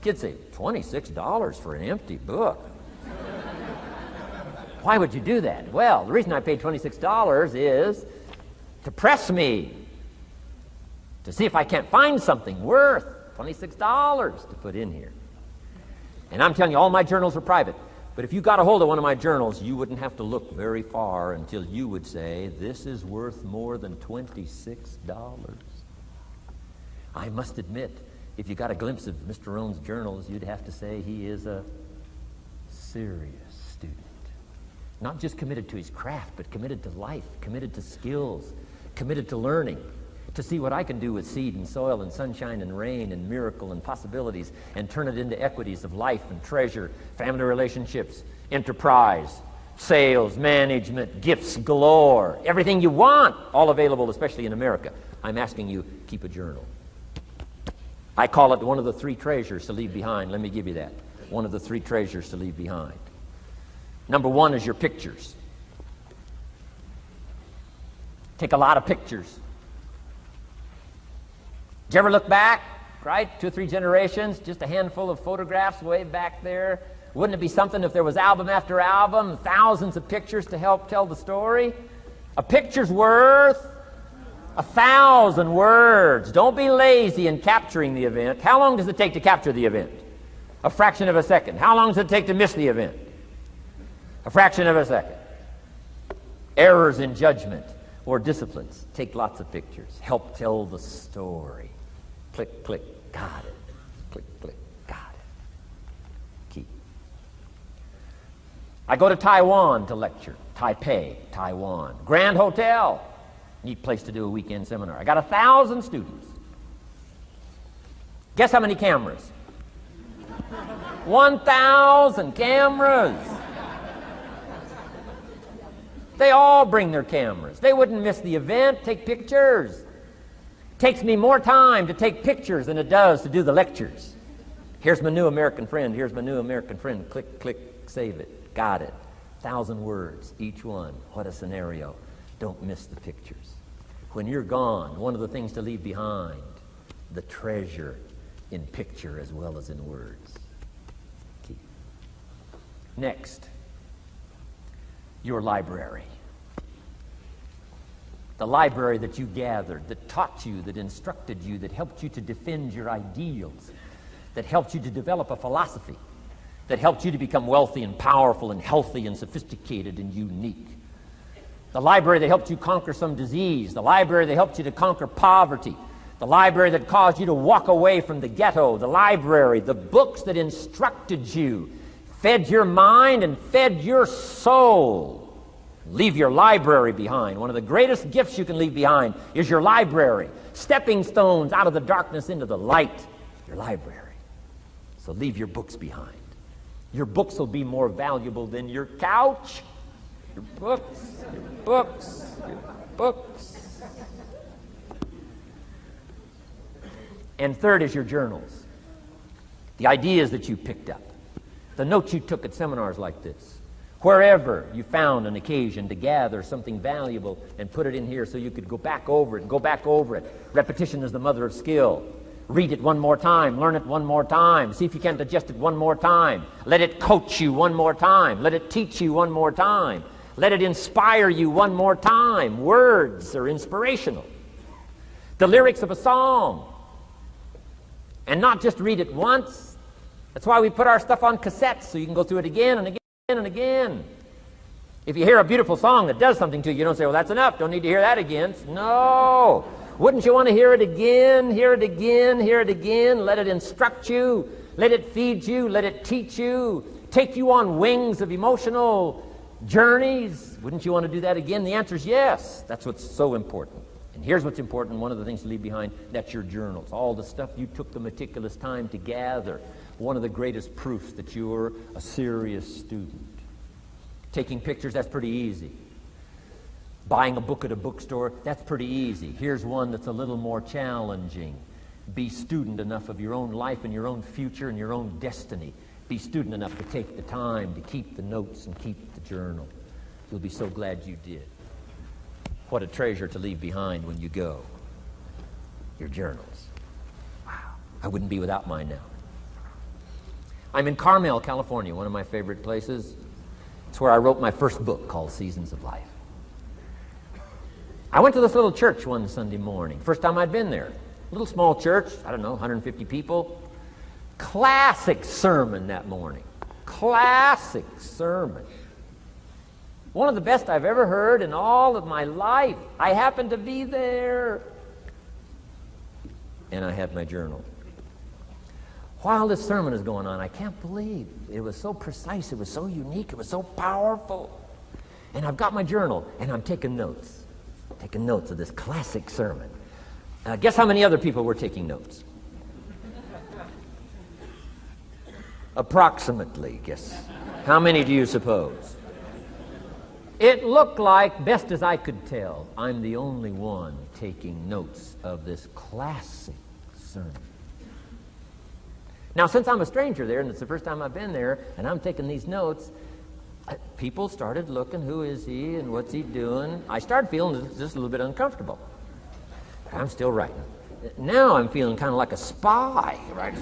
Kids say, $26 for an empty book? Why would you do that? Well, the reason I paid $26 is to press me, to see if I can't find something worth $26 to put in here. And I'm telling you, all my journals are private. But if you got a hold of one of my journals, you wouldn't have to look very far until you would say, this is worth more than $26. I must admit, if you got a glimpse of Mr. Rohn's journals, you'd have to say he is a serious student. Not just committed to his craft, but committed to life, committed to skills, committed to learning, to see what I can do with seed and soil and sunshine and rain and miracle and possibilities and turn it into equities of life and treasure, family relationships, enterprise, sales, management, gifts galore, everything you want, all available, especially in America. I'm asking you, keep a journal. I call it one of the three treasures to leave behind. Let me give you that. One of the three treasures to leave behind. Number one is your pictures. Take a lot of pictures. Did you ever look back, right? 2 or 3 generations, just a handful of photographs way back there. Wouldn't it be something if there was album after album, thousands of pictures to help tell the story? A picture's worth 1,000 words. Don't be lazy in capturing the event. How long does it take to capture the event? A fraction of a second. How long does it take to miss the event? A fraction of a second. Errors in judgment or disciplines. Take lots of pictures. Help tell the story. Click, click, got it. Click, click, got it. Keep. I go to Taiwan to lecture. Taipei, Taiwan. Grand Hotel. Neat place to do a weekend seminar. I got 1,000 students. Guess how many cameras? 1,000 cameras. They all bring their cameras. They wouldn't miss the event, take pictures. Takes me more time to take pictures than it does to do the lectures. Here's my new American friend. Here's my new American friend. Click, click, save it. Got it. 1,000 words, each one. What a scenario. Don't miss the pictures. When you're gone, one of the things to leave behind, the treasure in picture as well as in words. Keep. Next, your library. The library that you gathered, that taught you, that instructed you, that helped you to defend your ideals, that helped you to develop a philosophy, that helped you to become wealthy and powerful and healthy and sophisticated and unique. The library that helped you conquer some disease. The library that helped you to conquer poverty. The library that caused you to walk away from the ghetto. The library, the books that instructed you, fed your mind and fed your soul. Leave your library behind. One of the greatest gifts you can leave behind is your library. Stepping stones out of the darkness into the light. Your library. So leave your books behind. Your books will be more valuable than your couch. Your books, your books, your books. And third is your journals. The ideas that you picked up. The notes you took at seminars like this. Wherever you found an occasion to gather something valuable and put it in here so you could go back over it and go back over it. Repetition is the mother of skill. Read it one more time. Learn it one more time. See if you can digest it one more time. Let it coach you one more time. Let it teach you one more time. Let it inspire you one more time. Words are inspirational. The lyrics of a song. And not just read it once. That's why we put our stuff on cassettes so you can go through it again and again and again. If you hear a beautiful song that does something to you, you don't say, well, that's enough. Don't need to hear that again. No. Wouldn't you want to hear it again, hear it again, hear it again? Let it instruct you. Let it feed you. Let it teach you. Take you on wings of emotional journeys. Wouldn't you want to do that again? The answer is yes. That's what's so important. And here's what's important. One of the things to leave behind, that's your journals. All the stuff you took the meticulous time to gather. One of the greatest proofs that you're a serious student. Taking pictures, that's pretty easy. Buying a book at a bookstore, that's pretty easy. Here's one that's a little more challenging. Be student enough of your own life and your own future and your own destiny. Be student enough to take the time to keep the notes and keep the journal. You'll be so glad you did. What a treasure to leave behind when you go. Your journals. Wow. I wouldn't be without mine now. I'm in Carmel, California, one of my favorite places. It's where I wrote my first book called Seasons of Life. I went to this little church one Sunday morning. First time I'd been there. A little small church, I don't know, 150 people. Classic sermon that morning. Classic sermon. One of the best I've ever heard in all of my life. I happened to be there. And I had my journal. While this sermon is going on, I can't believe it was so precise, it was so unique, it was so powerful. And I've got my journal, and I'm taking notes. Taking notes of this classic sermon. Guess how many other people were taking notes? Approximately, guess. How many do you suppose? It looked like, best as I could tell, I'm the only one taking notes of this classic sermon. Now, since I'm a stranger there, and it's the first time I've been there, and I'm taking these notes, people started looking, who is he and what's he doing? I started feeling just a little bit uncomfortable. I'm still writing. Now I'm feeling kind of like a spy, right?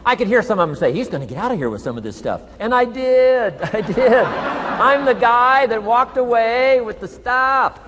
I could hear some of them say, he's going to get out of here with some of this stuff. And I did. I'm the guy that walked away with the stuff.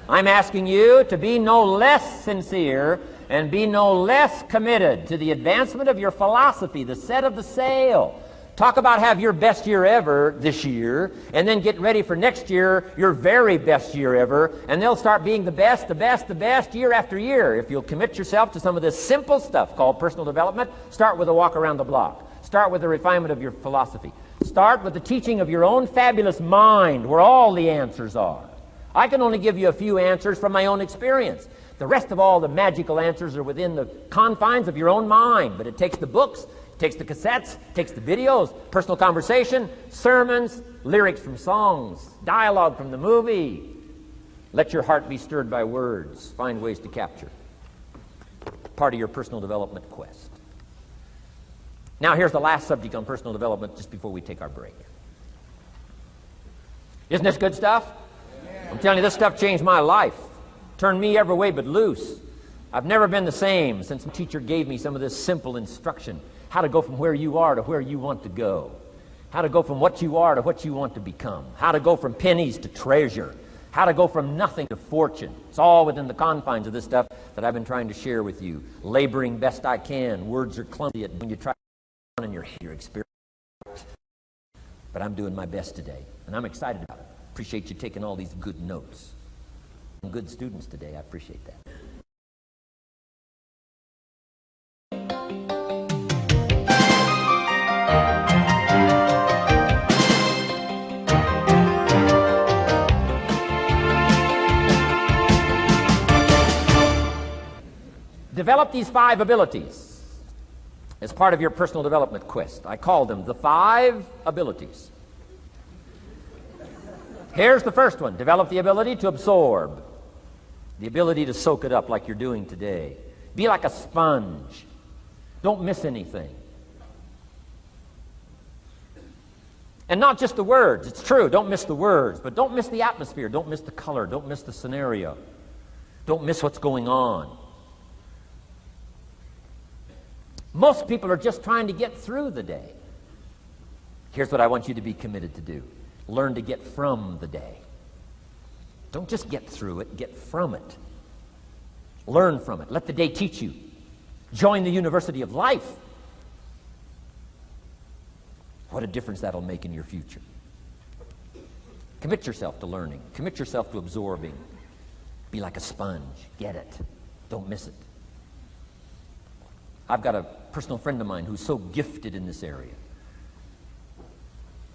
I'm asking you to be no less sincere and be no less committed to the advancement of your philosophy, the set of the sail. Talk about have your best year ever this year, and then get ready for next year, your very best year ever, and they'll start being the best year after year. If you'll commit yourself to some of this simple stuff called personal development, start with a walk around the block. Start with the refinement of your philosophy. Start with the teaching of your own fabulous mind, where all the answers are. I can only give you a few answers from my own experience. The rest of all the magical answers are within the confines of your own mind. But it takes the books, it takes the cassettes, it takes the videos, personal conversation, sermons, lyrics from songs, dialogue from the movie. Let your heart be stirred by words. Find ways to capture. Part of your personal development quest. Now here's the last subject on personal development just before we take our break. Isn't this good stuff? I'm telling you, this stuff changed my life. Turned me every way but loose. I've never been the same since the teacher gave me some of this simple instruction. How to go from where you are to where you want to go. How to go from what you are to what you want to become. How to go from pennies to treasure. How to go from nothing to fortune. It's all within the confines of this stuff that I've been trying to share with you. Laboring best I can. Words are clumsy when you try and your experience. But I'm doing my best today, and I'm excited about it. Appreciate you taking all these good notes. Good students today. I appreciate that. Develop these 5 abilities as part of your personal development quest. I call them the 5 abilities. Here's the first one. Develop the ability to absorb. The ability to soak it up like you're doing today. Be like a sponge. Don't miss anything. And not just the words. It's true, don't miss the words, but don't miss the atmosphere. Don't miss the color. Don't miss the scenario. Don't miss what's going on. Most people are just trying to get through the day. Here's what I want you to be committed to do. Learn to get from the day. Don't just get through it, get from it. Learn from it. Let the day teach you. Join the University of Life. What a difference that'll make in your future. Commit yourself to learning. Commit yourself to absorbing. Be like a sponge. Get it. Don't miss it. I've got a personal friend of mine who's so gifted in this area.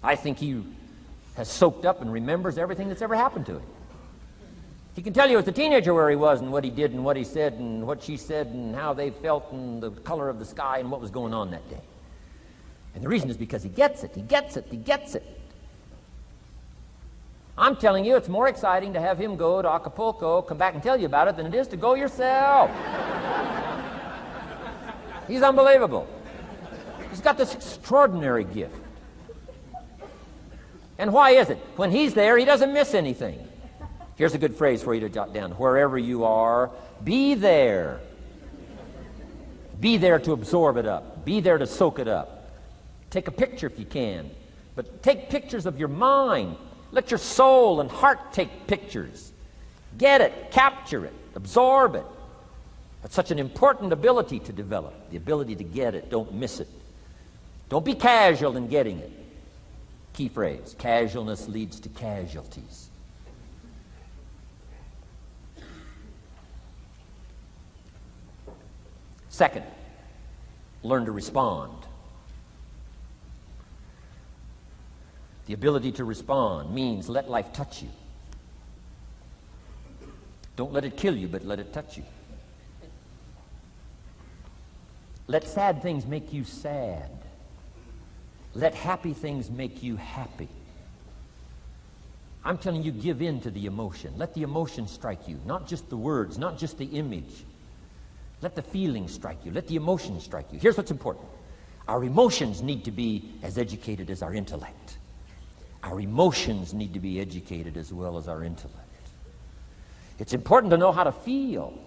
I think he has soaked up and remembers everything that's ever happened to him. He can tell you as a teenager where he was and what he did and what he said and what she said and how they felt and the color of the sky and what was going on that day. And the reason is because he gets it. He gets it. He gets it. I'm telling you, it's more exciting to have him go to Acapulco, come back and tell you about it, than it is to go yourself. He's unbelievable. He's got this extraordinary gift. And why is it? When he's there, he doesn't miss anything. Here's a good phrase for you to jot down. Wherever you are, be there. Be there to absorb it up. Be there to soak it up. Take a picture if you can. But take pictures of your mind. Let your soul and heart take pictures. Get it. Capture it. Absorb it. That's such an important ability to develop. The ability to get it. Don't miss it. Don't be casual in getting it. Key phrase. Casualness leads to casualties. Second, learn to respond. The ability to respond means let life touch you. Don't let it kill you, but let it touch you. Let sad things make you sad. Let happy things make you happy. I'm telling you, give in to the emotion. Let the emotion strike you, not just the words, not just the image. Let the feeling strike you. Let the emotion strike you. Here's what's important. Our emotions need to be as educated as our intellect. Our emotions need to be educated as well as our intellect. It's important to know how to feel.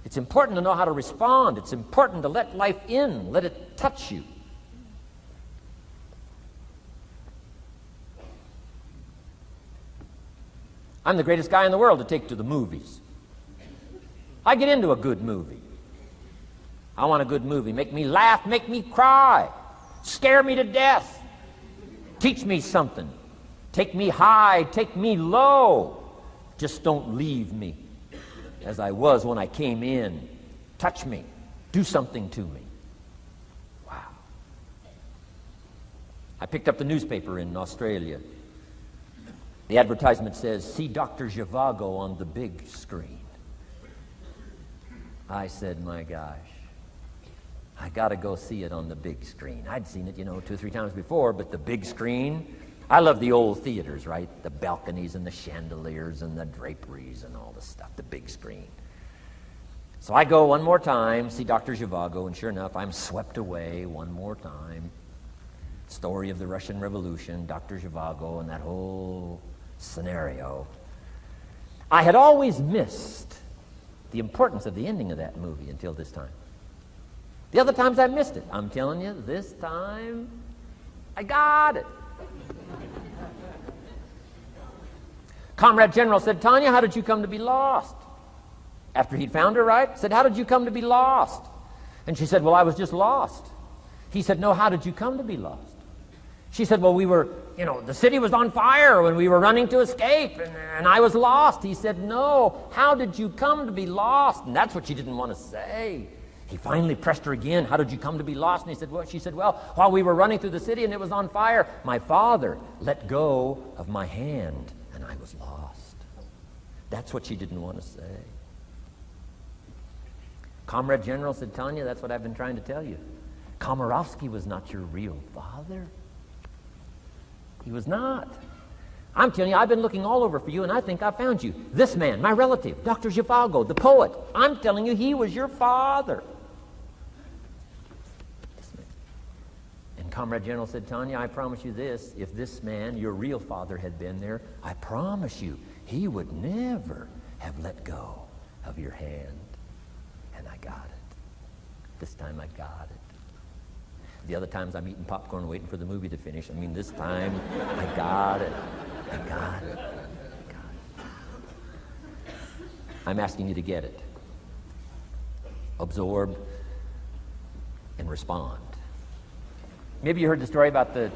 It's important to know how to respond. It's important to let life in. Let it touch you. I'm the greatest guy in the world to take to the movies. I get into a good movie. I want a good movie. Make me laugh, make me cry, scare me to death, teach me something, take me high, take me low. Just don't leave me as I was when I came in. Touch me. Do something to me. Wow. I picked up the newspaper in Australia. The advertisement says, see Dr. Zhivago on the big screen. I said, my gosh, I got to go see it on the big screen. I'd seen it, 2 or 3 times before, but the big screen, I love the old theaters, right? The balconies and the chandeliers and the draperies and all the stuff, the big screen. So I go one more time, see Dr. Zhivago, and sure enough, I'm swept away one more time. Story of the Russian Revolution, Dr. Zhivago, and that whole scenario. I had always missed the importance of the ending of that movie until this time. The other times I missed it. I'm telling you, this time, I got it. Comrade General said, Tanya, how did you come to be lost? After he'd found her, right? Said, how did you come to be lost? And she said, well, I was just lost. He said, no, how did you come to be lost? She said, well, we were, the city was on fire when we were running to escape, and I was lost. He said, no, how did you come to be lost? And that's what she didn't want to say. He finally pressed her again, how did you come to be lost? And he said, well, she said, well, while we were running through the city and it was on fire, my father let go of my hand, and I was lost. That's what she didn't want to say. Comrade General said, Tanya, that's what I've been trying to tell you. Komorowski was not your real father. He was not. I'm telling you, I've been looking all over for you, and I think I found you. This man, my relative, Dr. Zhivago, the poet, I'm telling you, he was your father. And Comrade General said, Tanya, I promise you this, if this man, your real father, had been there, I promise you, he would never have let go of your hand. And I got it. This time I got it. The other times I'm eating popcorn waiting for the movie to finish. I mean, this time I got it. I got it. I got it. I'm asking you to get it. Absorb and respond. Maybe you heard the story about the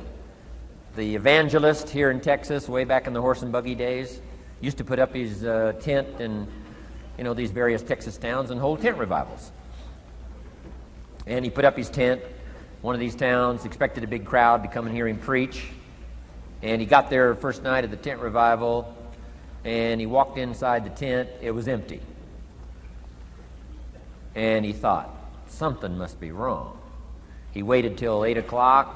evangelist here in Texas way back in the horse and buggy days. Used to put up his tent in these various Texas towns and hold tent revivals. And he put up his tent. One of these towns expected a big crowd to come and hear him preach. And he got there first night of the tent revival, and he walked inside the tent. It was empty. And he thought, something must be wrong. He waited till 8 o'clock.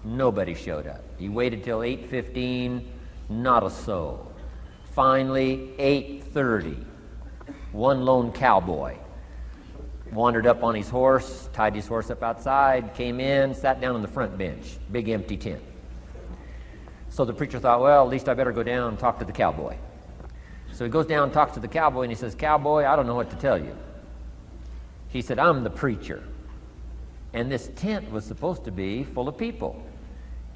Nobody showed up. He waited till 8:15. Not a soul. Finally, 8:30. One lone cowboy wandered up on his horse, tied his horse up outside, came in, sat down on the front bench, big empty tent. So the preacher thought, well, at least I better go down and talk to the cowboy. So he goes down and talks to the cowboy, and he says, Cowboy, I don't know what to tell you. He said, I'm the preacher. And this tent was supposed to be full of people.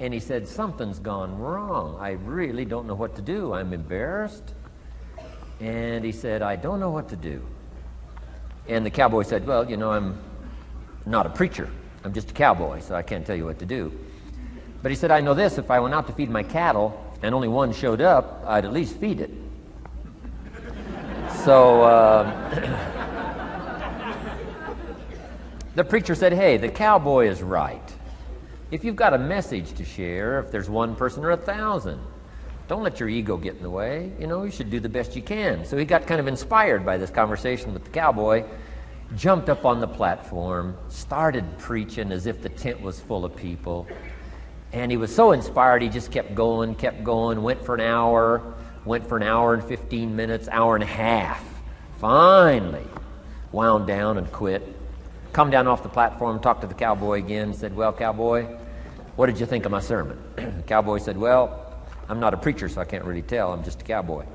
And he said, something's gone wrong. I really don't know what to do. I'm embarrassed. And he said, I don't know what to do. And the cowboy said, well, I'm not a preacher. I'm just a cowboy, so I can't tell you what to do. But he said, I know this, if I went out to feed my cattle and only one showed up, I'd at least feed it. So the preacher said, hey, the cowboy is right. If you've got a message to share, if there's one person or 1,000, don't let your ego get in the way. You should do the best you can. So he got kind of inspired by this conversation with the cowboy, jumped up on the platform, started preaching as if the tent was full of people. And he was so inspired, he just kept going, went for an hour and 15 minutes, hour and a half. Finally, wound down and quit. Come down off the platform, talked to the cowboy again, said, well, cowboy, what did you think of my sermon? The cowboy said, well, I'm not a preacher, so I can't really tell. I'm just a cowboy.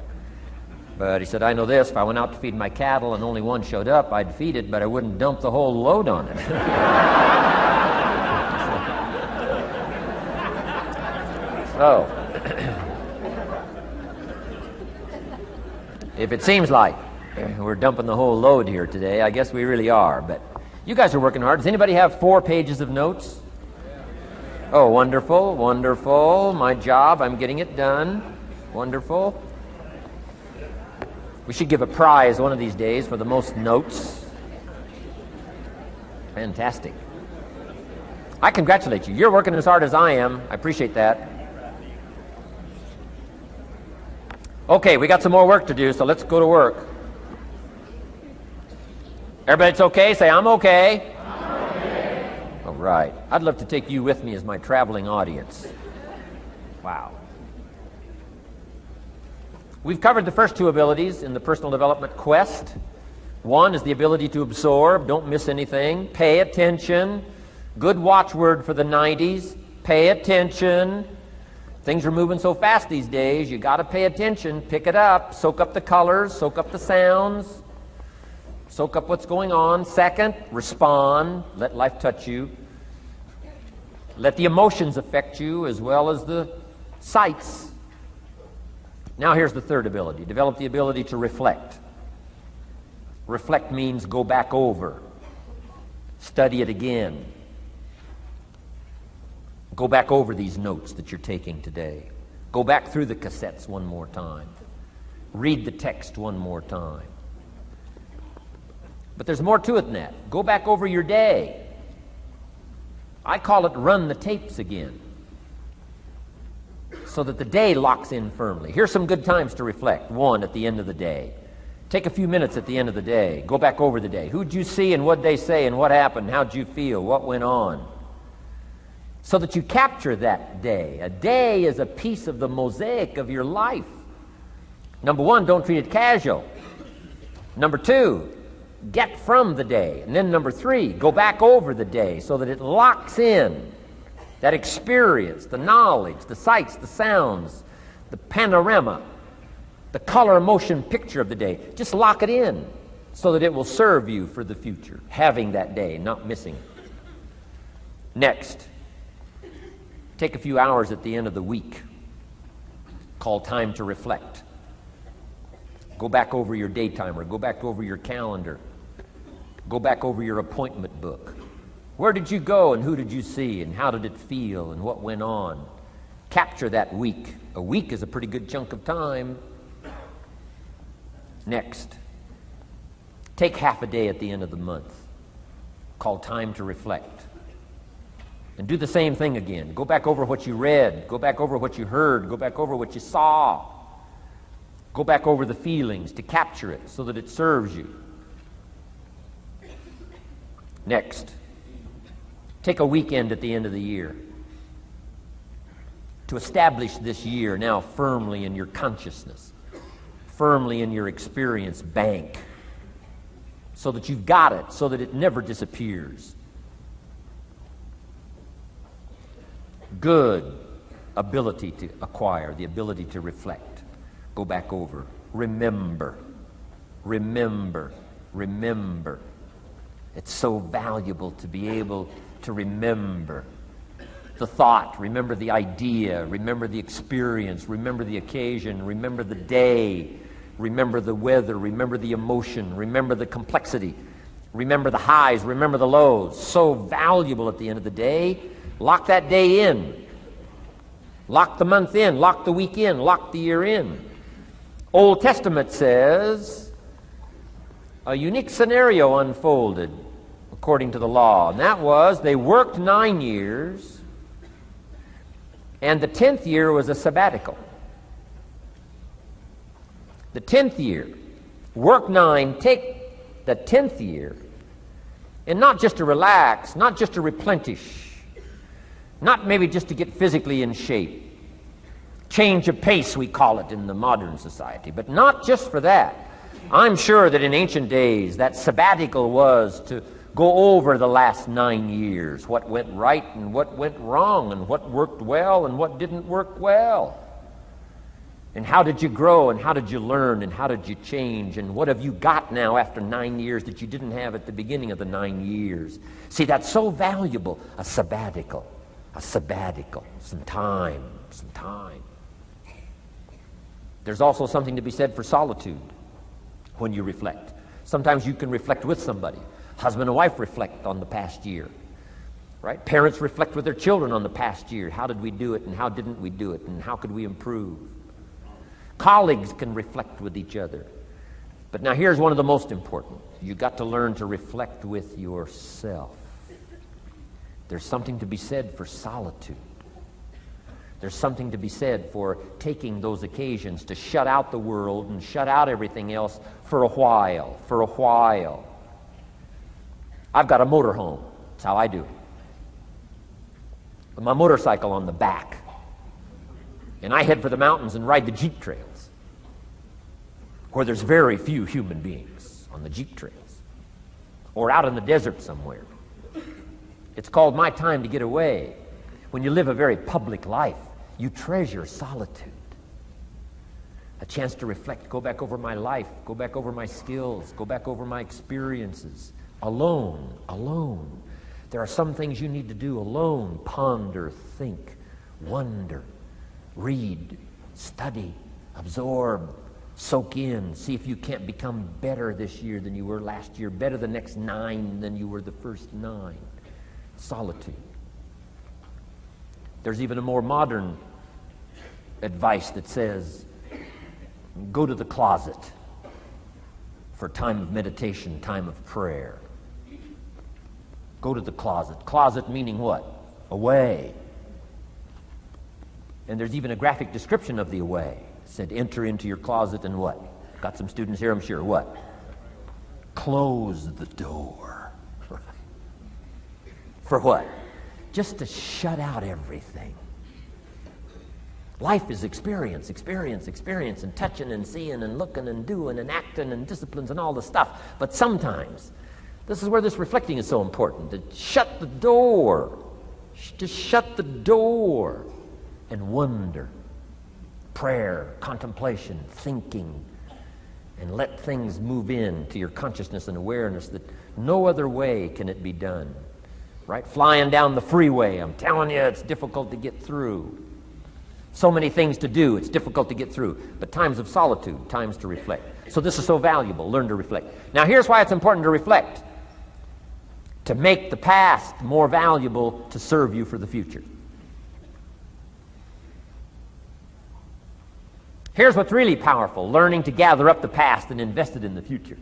But he said, I know this. If I went out to feed my cattle and only one showed up, I'd feed it, but I wouldn't dump the whole load on it. So, if it seems like we're dumping the whole load here today, I guess we really are. But you guys are working hard. Does anybody have 4 pages of notes? Oh, wonderful, wonderful. My job, I'm getting it done. Wonderful. We should give a prize one of these days for the most notes. Fantastic. I congratulate you. You're working as hard as I am. I appreciate that. Okay, we got some more work to do, so let's go to work. Everybody's okay? Say, I'm okay. All right. I'd love to take you with me as my traveling audience. Wow. We've covered the first 2 abilities in the personal development quest. One is the ability to absorb, don't miss anything, pay attention. Good watchword for the 90s, pay attention. Things are moving so fast these days, you got to pay attention, pick it up, soak up the colors, soak up the sounds, soak up what's going on. Second, respond, let life touch you. Let the emotions affect you as well as the sights. Now here's the third ability. Develop the ability to reflect. Reflect means go back over. Study it again. Go back over these notes that you're taking today. Go back through the cassettes one more time. Read the text one more time. But there's more to it than that. Go back over your day. I call it run the tapes again, so that the day locks in firmly. Here's some good times to reflect. One, at the end of the day. Take a few minutes at the end of the day. Go back over the day. Who'd you see and what'd they say and what happened? How'd you feel? What went on? So that you capture that day. A day is a piece of the mosaic of your life. Number one, don't treat it casual. Number two, get from the day. And then number three, go back over the day so that it locks in that experience, the knowledge, the sights, the sounds, the panorama, the color motion picture of the day. Just lock it in so that it will serve you for the future, having that day, not missing it. Next, take a few hours at the end of the week, called time to reflect. Go back over your day timer, go back over your calendar, go back over your appointment book. Where did you go and who did you see and how did it feel and what went on? Capture that week. A week is a pretty good chunk of time. Next, take half a day at the end of the month, called time to reflect. And do the same thing again. Go back over what you read, go back over what you heard, go back over what you saw. Go back over the feelings to capture it so that it serves you. Next, take a weekend at the end of the year to establish this year now firmly in your consciousness, firmly in your experience bank, so that you've got it, so that it never disappears. Good ability to acquire, the ability to reflect. Go back over. Remember. Remember. Remember. It's so valuable to be able to remember the thought, remember the idea, remember the experience, remember the occasion, remember the day, remember the weather, remember the emotion, remember the complexity, remember the highs, remember the lows. So valuable at the end of the day. Lock that day in. Lock the month in. Lock the week in. Lock the year in. Old Testament says a unique scenario unfolded according to the law, and that was they worked 9 years, and the 10th year was a sabbatical. The 10th year, work 9, take the 10th year, and not just to relax, not just to replenish, not maybe just to get physically in shape. Change of pace, we call it in the modern society, but not just for that. I'm sure that in ancient days, that sabbatical was to go over the last 9 years, what went right and what went wrong, and what worked well and what didn't work well. And how did you grow, and how did you learn, and how did you change, and what have you got now after 9 years that you didn't have at the beginning of the 9 years? See, that's so valuable, a sabbatical, some time. There's also something to be said for solitude when you reflect. Sometimes you can reflect with somebody. Husband and wife reflect on the past year, right? Parents reflect with their children on the past year. How did we do it, and how didn't we do it, and how could we improve? Colleagues can reflect with each other. But now here's one of the most important. You've got to learn to reflect with yourself. There's something to be said for solitude. There's something to be said for taking those occasions to shut out the world and shut out everything else for a while. I've got a motorhome. That's how I do it. With my motorcycle on the back. And I head for the mountains and ride the Jeep trails, where there's very few human beings on the Jeep trails, or out in the desert somewhere. It's called my time to get away. When you live a very public life, you treasure solitude. A chance to reflect, go back over my life, go back over my skills, go back over my experiences. Alone. There are some things you need to do alone. Ponder, think, wonder, read, study, absorb, Soak in. See if you can't become better this year than you were last year, better the next 9 than you were the first 9. Solitude. There's even a more modern advice that says, go to the closet for time of meditation, time of prayer. Go to the closet. Closet meaning what? Away. And there's even a graphic description of the away. It said, enter into your closet and what? Got some students here, I'm sure. What? Close the door. For what? Just to shut out everything. Life is experience, and touching and seeing and looking and doing and acting and disciplines and all the stuff. But sometimes, this is where this reflecting is so important, to shut the door. To shut the door and wonder. Prayer, contemplation, thinking, and let things move in to your consciousness and awareness that no other way can it be done. Right? Flying down the freeway, I'm telling you, it's difficult to get through. So many things to do, it's difficult to get through. But times of solitude, times to reflect. So this is so valuable, learn to reflect. Now here's why it's important to reflect. To make the past more valuable to serve you for the future. Here's what's really powerful, learning to gather up the past and invest it in the future.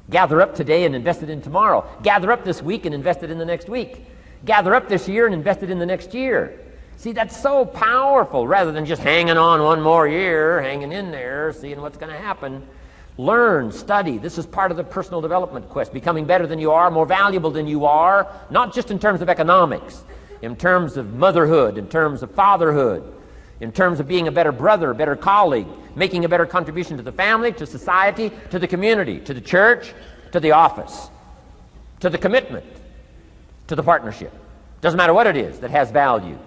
Gather up today and invest it in tomorrow. Gather up this week and invest it in the next week. Gather up this year and invest it in the next year. See, that's so powerful, rather than just hanging on one more year, hanging in there, seeing what's going to happen. Learn, study. This is part of the personal development quest, becoming better than you are, more valuable than you are, not just in terms of economics, in terms of motherhood, in terms of fatherhood, in terms of being a better brother, a better colleague, making a better contribution to the family, to society, to the community, to the church, to the office, to the commitment, to the partnership. Doesn't matter what it is that has value.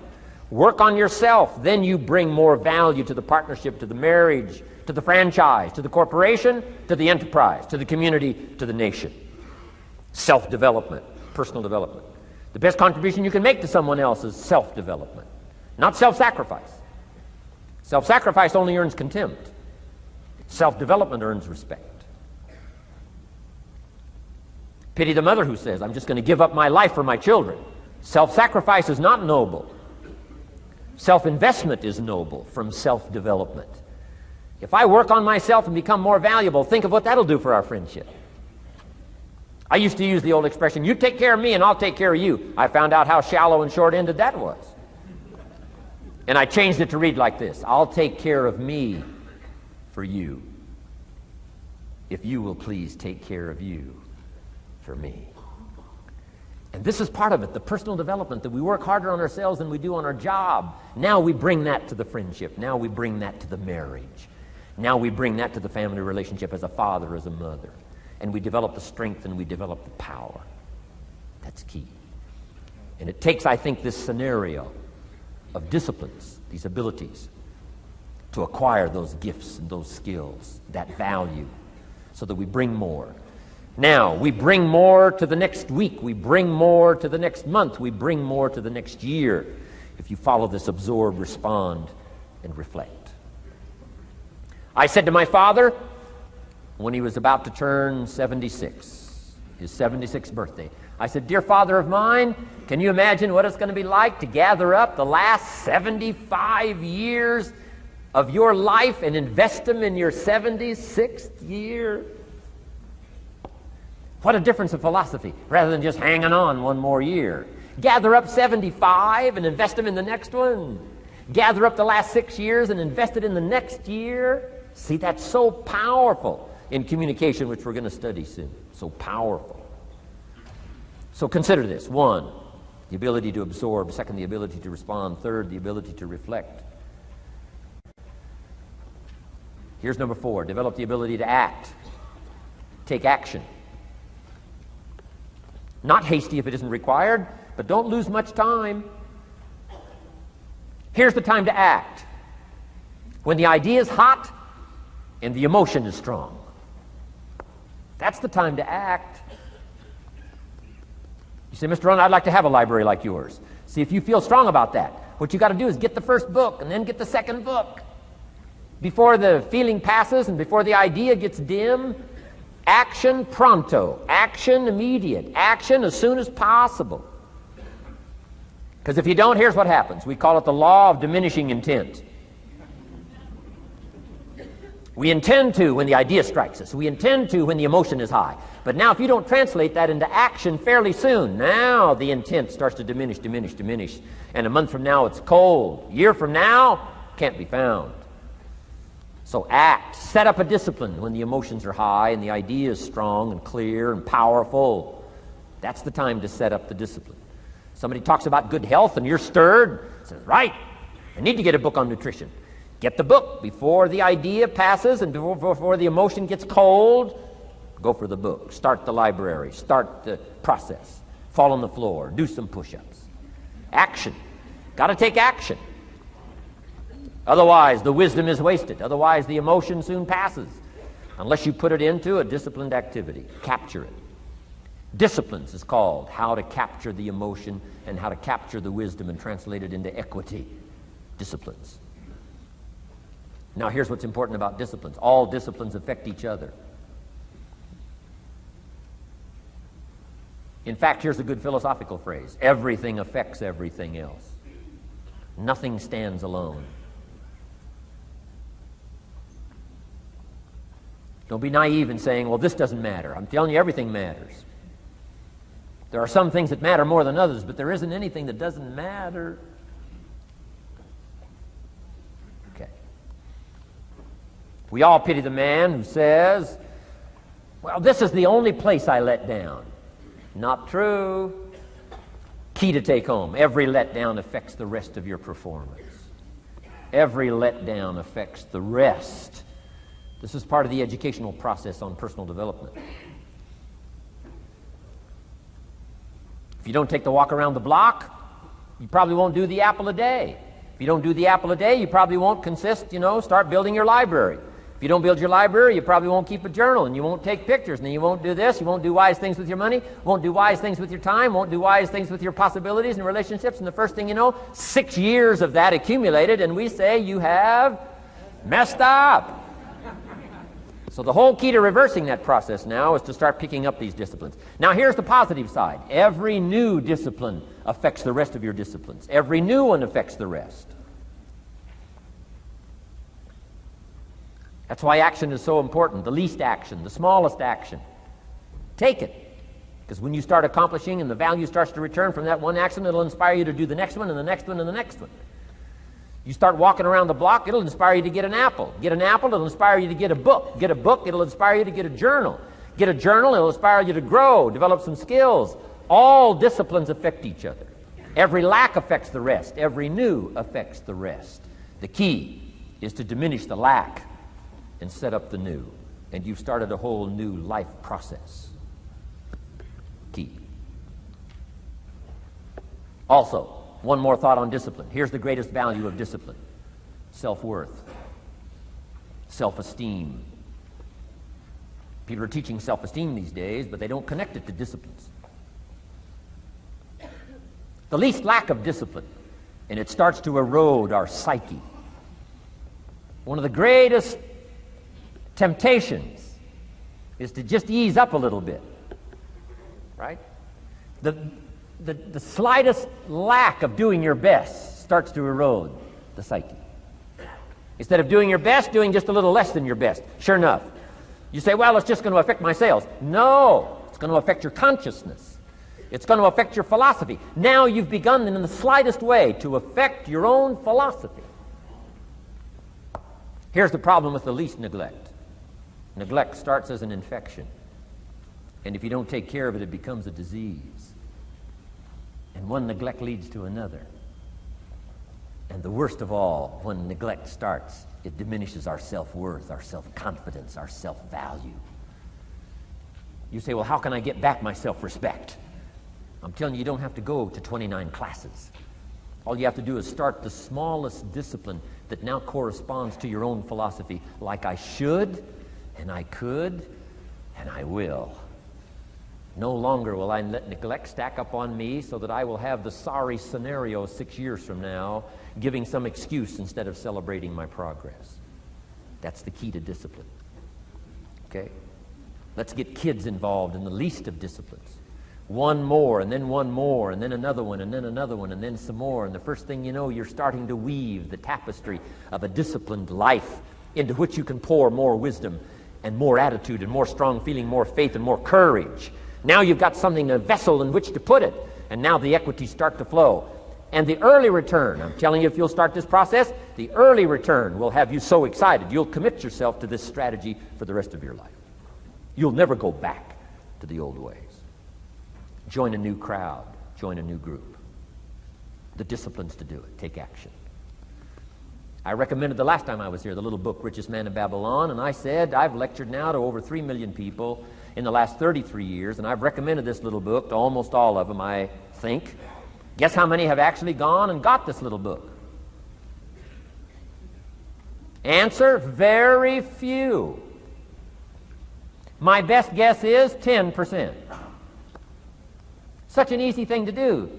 Work on yourself, then you bring more value to the partnership, to the marriage, to the franchise, to the corporation, to the enterprise, to the community, to the nation. Self-development, personal development. The best contribution you can make to someone else is self-development, not self-sacrifice. Self-sacrifice only earns contempt. Self-development earns respect. Pity the mother who says, I'm just going to give up my life for my children. Self-sacrifice is not noble. Self-investment is noble from self-development. If I work on myself and become more valuable, think of what that'll do for our friendship. I used to use the old expression, you take care of me and I'll take care of you. I found out how shallow and short-ended that was. And I changed it to read like this, I'll take care of me for you, if you will please take care of you for me. And this is part of it, the personal development, that we work harder on ourselves than we do on our job. Now we bring that to the friendship. Now we bring that to the marriage. Now we bring that to the family relationship as a father, as a mother. And we develop the strength and we develop the power. That's key. And it takes, I think, this scenario of disciplines, these abilities, to acquire those gifts and those skills, that value, so that we bring more. Now, we bring more to the next week. We bring more to the next month. We bring more to the next year. If you follow this absorb, respond, and reflect. I said to my father, when he was about to turn 76, his 76th birthday, I said, dear father of mine, can you imagine what it's going to be like to gather up the last 75 years of your life and invest them in your 76th year? What a difference of philosophy, rather than just hanging on one more year. Gather up 75 and invest them in the next one. Gather up the last 6 years and invest it in the next year. See, that's so powerful in communication, which we're going to study soon. So powerful. So consider this. 1, the ability to absorb. 2, the ability to respond. 3, the ability to reflect. Here's number 4, develop the ability to act. Take action. Not hasty if it isn't required, but don't lose much time. Here's the time to act. When the idea is hot and the emotion is strong. That's the time to act. You say, Mr. Rohn, I'd like to have a library like yours. See, if you feel strong about that, what you got to do is get the first book and then get the second book. before the feeling passes and before the idea gets dim. Action pronto, action immediate, action as soon as possible. Because if you don't, here's what happens. We call it the law of diminishing intent. We intend to when the idea strikes us. We intend to when the emotion is high. But now if you don't translate that into action fairly soon, now the intent starts to diminish. And a month from now it's cold. A year from now, can't be found. So act. Set up a discipline when the emotions are high and the idea is strong and clear and powerful. That's the time to set up the discipline. Somebody talks about good health and you're stirred. Says, right, I need to get a book on nutrition. Get the book before the idea passes and before the emotion gets cold. Go for the book. Start the library. Start the process. Fall on the floor. Do some push-ups. Action. Got to take action. Otherwise, the wisdom is wasted. Otherwise, the emotion soon passes. Unless you put it into a disciplined activity. Capture it. Disciplines is called how to capture the emotion and how to capture the wisdom and translate it into equity. Disciplines. Now, here's what's important about disciplines. All disciplines affect each other. In fact, here's a good philosophical phrase. Everything affects everything else. Nothing stands alone. Don't be naive in saying, well, this doesn't matter. I'm telling you, everything matters. There are some things that matter more than others, but there isn't anything that doesn't matter. Okay. We all pity the man who says, well, this is the only place I let down. Not true. Key to take home. Every letdown affects the rest of your performance. Every letdown affects the rest. This is part of the educational process on personal development. If you don't take the walk around the block, you probably won't do the apple a day. If you don't do the apple a day, you probably won't start building your library. If you don't build your library, you probably won't keep a journal, and you won't take pictures, and then you won't do this, you won't do wise things with your money, won't do wise things with your time, won't do wise things with your possibilities and relationships, and the first thing you know, 6 years of that accumulated, and we say you have messed up. So the whole key to reversing that process now is to start picking up these disciplines. Now here's the positive side. Every new discipline affects the rest of your disciplines. Every new one affects the rest. That's why action is so important. The least action, the smallest action. Take it. Because when you start accomplishing and the value starts to return from that one action, it'll inspire you to do the next one and the next one and the next one. You start walking around the block, it'll inspire you to get an apple. Get an apple, it'll inspire you to get a book. Get a book, it'll inspire you to get a journal. Get a journal, it'll inspire you to grow, develop some skills. All disciplines affect each other. Every lack affects the rest. Every new affects the rest. The key is to diminish the lack and set up the new. And you've started a whole new life process. Key. Also, one more thought on discipline. Here's the greatest value of discipline. Self-worth. Self-esteem. People are teaching self-esteem these days, but they don't connect it to disciplines. The least lack of discipline, and it starts to erode our psyche. One of the greatest temptations is to just ease up a little bit. Right? The slightest lack of doing your best starts to erode the psyche. Instead of doing your best, doing just a little less than your best. Sure enough. You say, well, it's just going to affect my sales. No, it's going to affect your consciousness. It's going to affect your philosophy. Now you've begun in the slightest way to affect your own philosophy. Here's the problem with the least neglect. Neglect starts as an infection. And if you don't take care of it, it becomes a disease. And one neglect leads to another. And the worst of all, when neglect starts, it diminishes our self-worth, our self-confidence, our self-value. You say, well, how can I get back my self-respect? I'm telling you, you don't have to go to 29 classes. All you have to do is start the smallest discipline that now corresponds to your own philosophy, like I should, and I could, and I will. No longer will I let neglect stack up on me so that I will have the sorry scenario 6 years from now, giving some excuse instead of celebrating my progress. That's the key to discipline. Okay? Let's get kids involved in the least of disciplines. One more, and then one more, and then another one, and then another one, and then some more. And the first thing you know, you're starting to weave the tapestry of a disciplined life into which you can pour more wisdom and more attitude and more strong feeling, more faith and more courage. Now you've got something, a vessel in which to put it. And now the equities start to flow. And the early return, I'm telling you, if you'll start this process, the early return will have you so excited. You'll commit yourself to this strategy for the rest of your life. You'll never go back to the old ways. Join a new crowd. Join a new group. The disciplines to do it. Take action. I recommended the last time I was here the little book, Richest Man in Babylon, and I said I've lectured now to over 3 million people in the last 33 years, and I've recommended this little book to almost all of them, I think. Guess how many have actually gone and got this little book? Answer, very few. My best guess is 10%. Such an easy thing to do.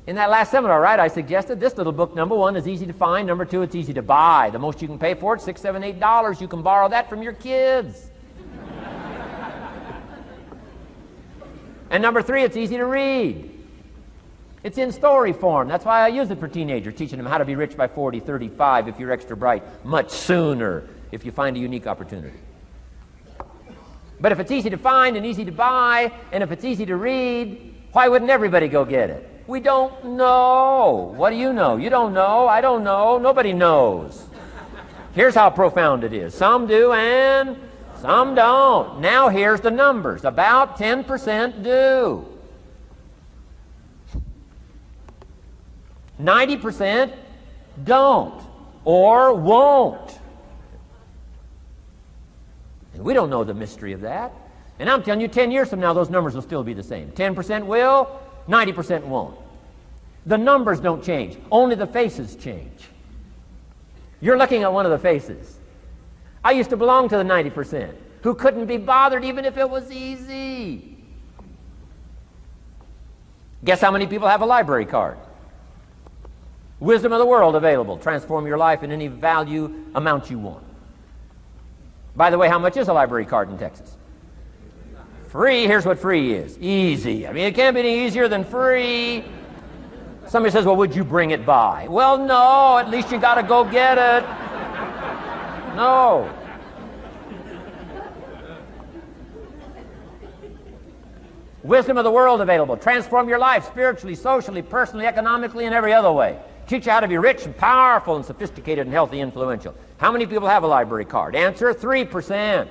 In that last seminar, right, I suggested this little book, number one, is easy to find. Number two, it's easy to buy. The most you can pay for it, $6, $7, $8. You can borrow that from your kids. And number three, it's easy to read. It's in story form. That's why I use it for teenagers, teaching them how to be rich by 40, 35 if you're extra bright, much sooner if you find a unique opportunity. But if it's easy to find and easy to buy, and if it's easy to read, why wouldn't everybody go get it? We don't know. What do you know? You don't know. I don't know. Nobody knows. Here's how profound it is. Some do and some don't. Now here's the numbers. About 10% do. 90% don't or won't. And we don't know the mystery of that. And I'm telling you, 10 years from now, those numbers will still be the same. 10% will, 90% won't. The numbers don't change. Only the faces change. You're looking at one of the faces. I used to belong to the 90% who couldn't be bothered even if it was easy. Guess how many people have a library card? Wisdom of the world available. Transform your life in any value amount you want. By the way, how much is a library card in Texas? Free. Here's what free is. Easy. I mean, it can't be any easier than free. Somebody says, well, would you bring it by? Well, no. At least you got to go get it. No. Wisdom of the world available. Transform your life spiritually, socially, personally, economically, and every other way. Teach you how to be rich and powerful and sophisticated and healthy, influential. How many people have a library card? Answer, 3%.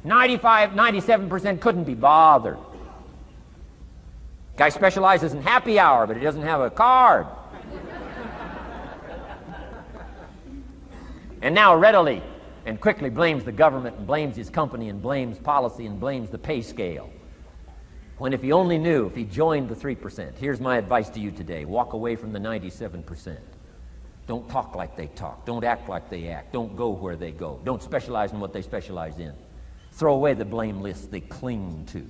95, 97% couldn't be bothered. Guy specializes in happy hour, but he doesn't have a card. And now readily and quickly blames the government and blames his company and blames policy and blames the pay scale. When if he only knew, if he joined the 3%, here's my advice to you today. Walk away from the 97%. Don't talk like they talk. Don't act like they act. Don't go where they go. Don't specialize in what they specialize in. Throw away the blame list they cling to.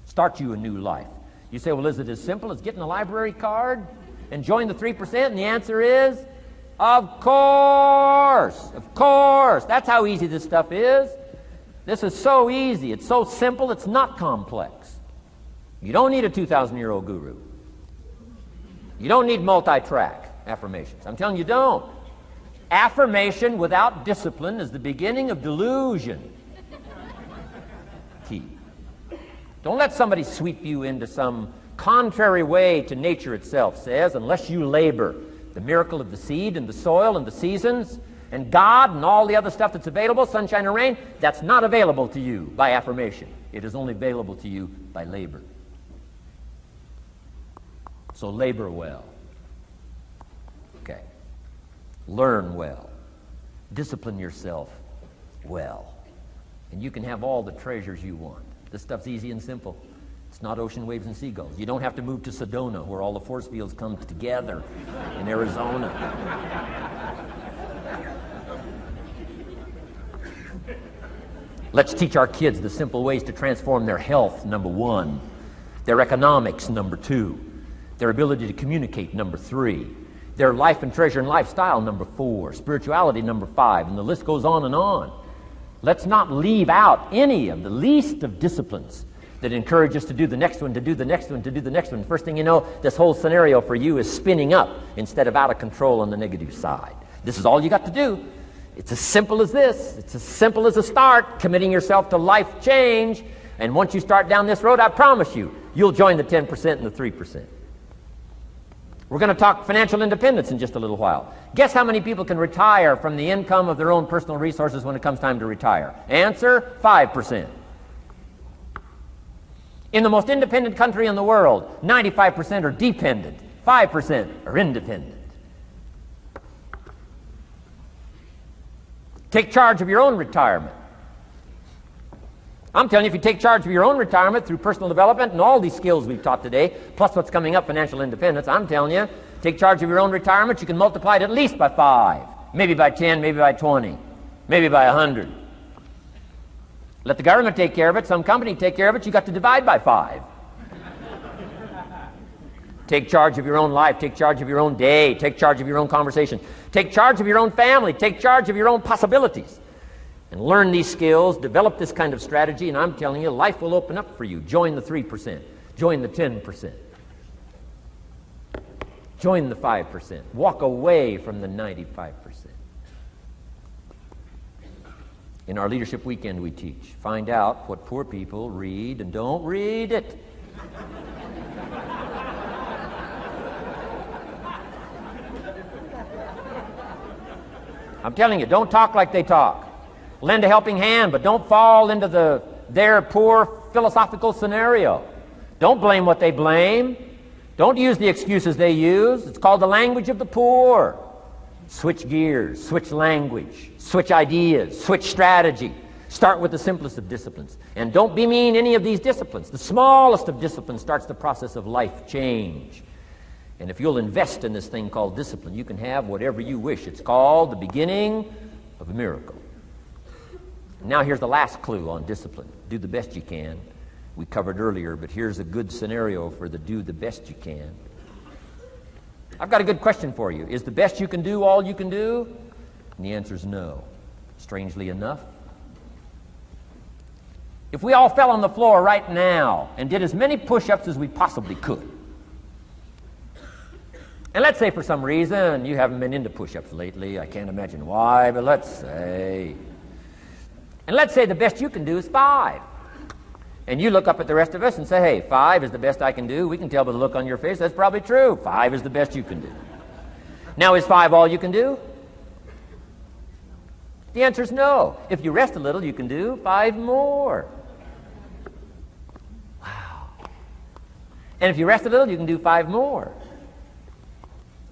Start you a new life. You say, well, is it as simple as getting a library card and join the 3%? And the answer is, of course. Of course. That's how easy this stuff is. This is so easy. It's so simple. It's not complex. You don't need a 2,000-year-old guru. You don't need multi-track affirmations. I'm telling you, don't. Affirmation without discipline is the beginning of delusion. Key. Don't let somebody sweep you into some contrary way to nature itself says, unless you labor. The miracle of the seed and the soil and the seasons and God and all the other stuff that's available, sunshine and rain, that's not available to you by affirmation. It is only available to you by labor. So labor well. Okay. Learn well. Discipline yourself well. And you can have all the treasures you want. This stuff's easy and simple. It's not ocean waves and seagulls. You don't have to move to Sedona where all the force fields come together in Arizona. Let's teach our kids the simple ways to transform their health, number one. Their economics, number two. Their ability to communicate, number three. Their life and treasure and lifestyle, number 4. Spirituality, number 5. And the list goes on and on. Let's not leave out any of the least of disciplines that encourage us to do the next one, to do the next one, to do the next one. First thing you know, this whole scenario for you is spinning up instead of out of control on the negative side. This is all you got to do. It's as simple as this. It's as simple as a start, committing yourself to life change. And once you start down this road, I promise you, you'll join the 10% and the 3%. We're going to talk financial independence in just a little while. Guess how many people can retire from the income of their own personal resources when it comes time to retire? Answer, 5%. In the most independent country in the world, 95% are dependent, 5% are independent. Take charge of your own retirement. I'm telling you, if you take charge of your own retirement through personal development and all these skills we've taught today, plus what's coming up, financial independence, I'm telling you, take charge of your own retirement, you can multiply it at least by 5, maybe by 10, maybe by 20, maybe by 100. Let the government take care of it, some company take care of it, you got to divide by 5. Take charge of your own life, take charge of your own day, take charge of your own conversation, take charge of your own family, take charge of your own possibilities. And learn these skills, develop this kind of strategy, and I'm telling you, life will open up for you. Join the 3%. Join the 10%. Join the 5%. Walk away from the 95%. In our Leadership Weekend we teach, find out what poor people read and don't read it. I'm telling you, don't talk like they talk. Lend a helping hand, but don't fall into their poor philosophical scenario. Don't blame what they blame. Don't use the excuses they use. It's called the language of the poor. Switch gears, switch language, switch ideas, switch strategy. Start with the simplest of disciplines. And don't bemean any of these disciplines. The smallest of disciplines starts the process of life change. And if you'll invest in this thing called discipline, you can have whatever you wish. It's called the beginning of a miracle. Now here's the last clue on discipline. Do the best you can. We covered earlier, but here's a good scenario for the do the best you can. I've got a good question for you. Is the best you can do all you can do? And the answer is no. Strangely enough. If we all fell on the floor right now and did as many push-ups as we possibly could, and let's say for some reason you haven't been into push-ups lately, I can't imagine why, but let's say the best you can do is 5. And you look up at the rest of us and say, hey, 5 is the best I can do. We can tell by the look on your face that's probably true. 5 is the best you can do. Now, is 5 all you can do? The answer is no. If you rest a little, you can do 5 more. Wow. And if you rest a little, you can do 5 more.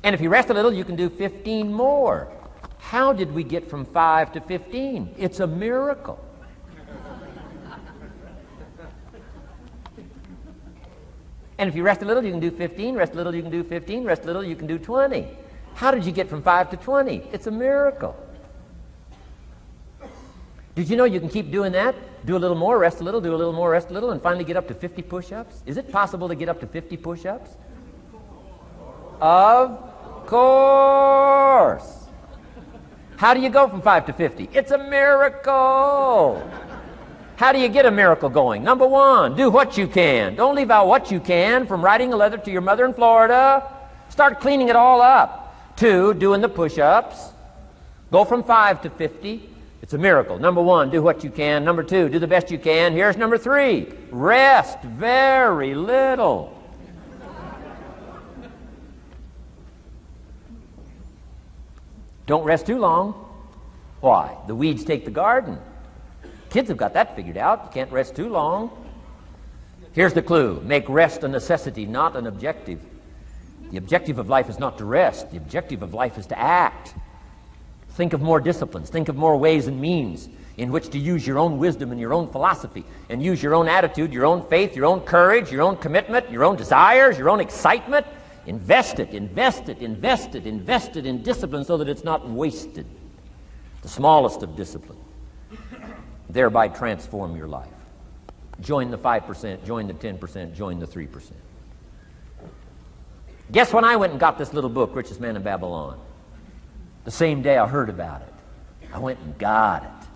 And if you rest a little, you can do 15 more. How did we get from 5 to 15? It's a miracle. And if you rest a little, you can do 15. Rest a little, you can do 15. Rest a little, you can do 20. How did you get from 5 to 20? It's a miracle. Did you know you can keep doing that? Do a little more, rest a little, do a little more, rest a little, and finally get up to 50 push-ups? Is it possible to get up to 50 push-ups? Of course. How do you go from 5 to 50? It's a miracle. How do you get a miracle going? Number 1, do what you can. Don't leave out what you can, from writing a letter to your mother in Florida. Start cleaning it all up. 2, doing the push-ups. Go from 5 to 50. It's a miracle. Number 1, do what you can. Number 2, do the best you can. Here's number 3, rest very little. Don't rest too long. Why? The weeds take the garden. Kids have got that figured out. You can't rest too long. Here's the clue. Make rest a necessity, not an objective. The objective of life is not to rest. The objective of life is to act. Think of more disciplines. Think of more ways and means in which to use your own wisdom and your own philosophy, and use your own attitude, your own faith, your own courage, your own commitment, your own desires, your own excitement. Invest it, invest it, invest it, invest it in discipline so that it's not wasted. The smallest of discipline. Thereby transform your life. Join the 5%, join the 10%, join the 3%. Guess when I went and got this little book, Richest Man in Babylon? The same day I heard about it. I went and got it.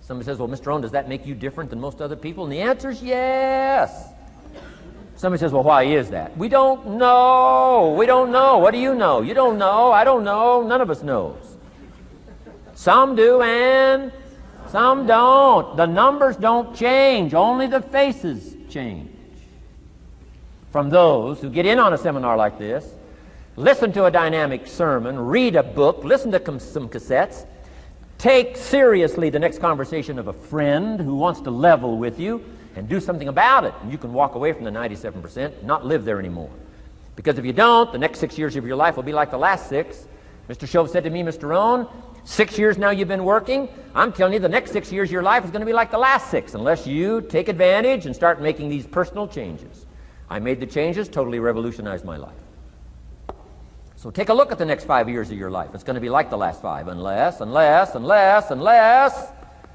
Somebody says, well, Mr. Rohn, does that make you different than most other people? And the answer is yes. Somebody says, well, why is that? We don't know. We don't know. What do you know? You don't know. I don't know. None of us knows. Some do and some don't. The numbers don't change. Only the faces change. From those who get in on a seminar like this, listen to a dynamic sermon, read a book, listen to some cassettes, take seriously the next conversation of a friend who wants to level with you, and do something about it. And you can walk away from the 97%, not live there anymore. Because if you don't, the next 6 years of your life will be like the last 6. Mr. Shove said to me, Mr. Rohn, 6 years now you've been working. I'm telling you, the next 6 years of your life is going to be like the last 6, unless you take advantage and start making these personal changes. I made the changes, totally revolutionized my life. So take a look at the next 5 years of your life. It's going to be like the last 5, unless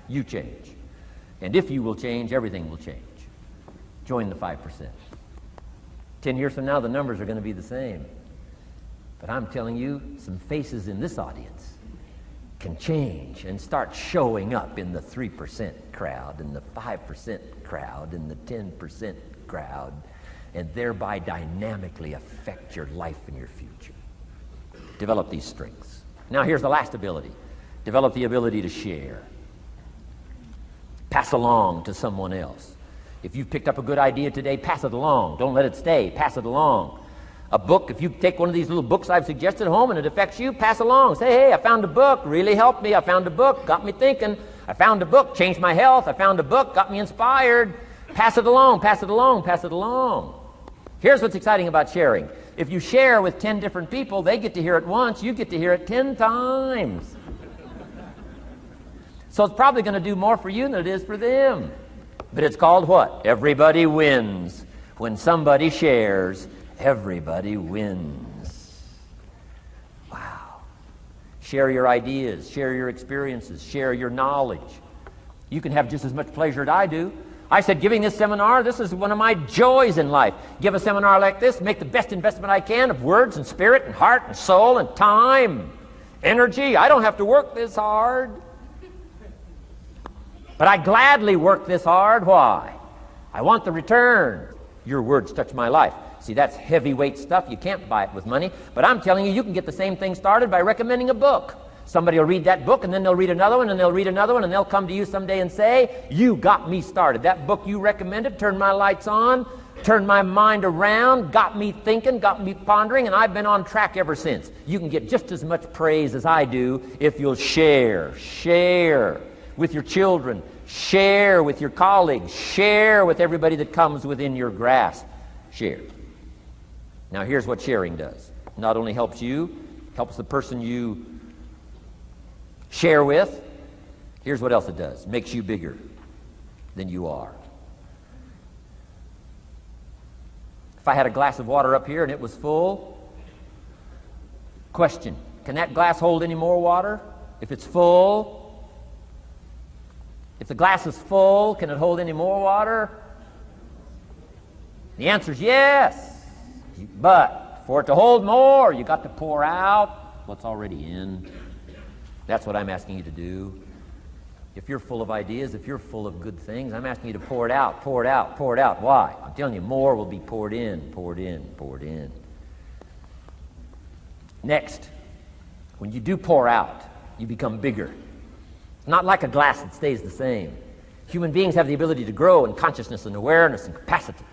you change. And if you will change, everything will change. Join the 5%. 10 years from now, the numbers are going to be the same. But I'm telling you, some faces in this audience can change and start showing up in the 3% crowd, in the 5% crowd, in the 10% crowd, and thereby dynamically affect your life and your future. Develop these strengths. Now here's the last ability. Develop the ability to share. Pass along to someone else. If you've picked up a good idea today, pass it along. Don't let it stay. Pass it along. A book, if you take one of these little books I've suggested home and it affects you, pass along. Say, hey, I found a book, really helped me. I found a book, got me thinking. I found a book, changed my health. I found a book, got me inspired. Pass it along, pass it along, pass it along. Here's what's exciting about sharing. If you share with 10 different people, they get to hear it once, you get to hear it 10 times. So it's probably going to do more for you than it is for them. But it's called what? Everybody wins. When somebody shares, everybody wins. Wow. Share your ideas, share your experiences, share your knowledge. You can have just as much pleasure as I do. I said, giving this seminar, this is one of my joys in life. Give a seminar like this, make the best investment I can of words and spirit and heart and soul and time, energy. I don't have to work this hard. But I gladly work this hard. Why? I want the return. Your words touch my life. See, that's heavyweight stuff. You can't buy it with money. But I'm telling you, you can get the same thing started by recommending a book. Somebody will read that book, and then they'll read another one, and they'll read another one, and they'll come to you someday and say, you got me started. That book you recommended turned my lights on, turned my mind around, got me thinking, got me pondering, and I've been on track ever since. You can get just as much praise as I do if you'll share. Share with your children. Share with your colleagues. Share with everybody that comes within your grasp. Share. Now here's what sharing does. It not only helps you, helps the person you share with. Here's what else it does. Makes you bigger than you are. If I had a glass of water up here and it was full, question, can that glass hold any more water? If it's full, if the glass is full, can it hold any more water? The answer is yes. But for it to hold more, you got to pour out what's already in. That's what I'm asking you to do. If you're full of ideas, if you're full of good things, I'm asking you to pour it out, pour it out, pour it out. Why? I'm telling you, more will be poured in, poured in, poured in. Next, when you do pour out, you become bigger. It's not like a glass that stays the same. Human beings have the ability to grow in consciousness and awareness and capacity.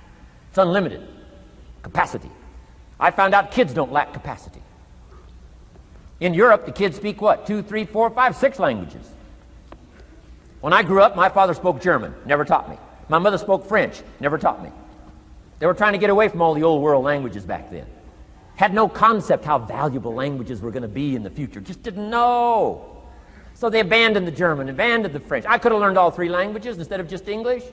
It's unlimited capacity. I found out kids don't lack capacity. In Europe, the kids speak what? 2, 3, 4, 5, 6 languages. When I grew up, my father spoke German, never taught me. My mother spoke French, never taught me. They were trying to get away from all the old world languages back then. Had no concept how valuable languages were going to be in the future. Just didn't know. So they abandoned the German, abandoned the French. I could have learned all 3 languages instead of just English.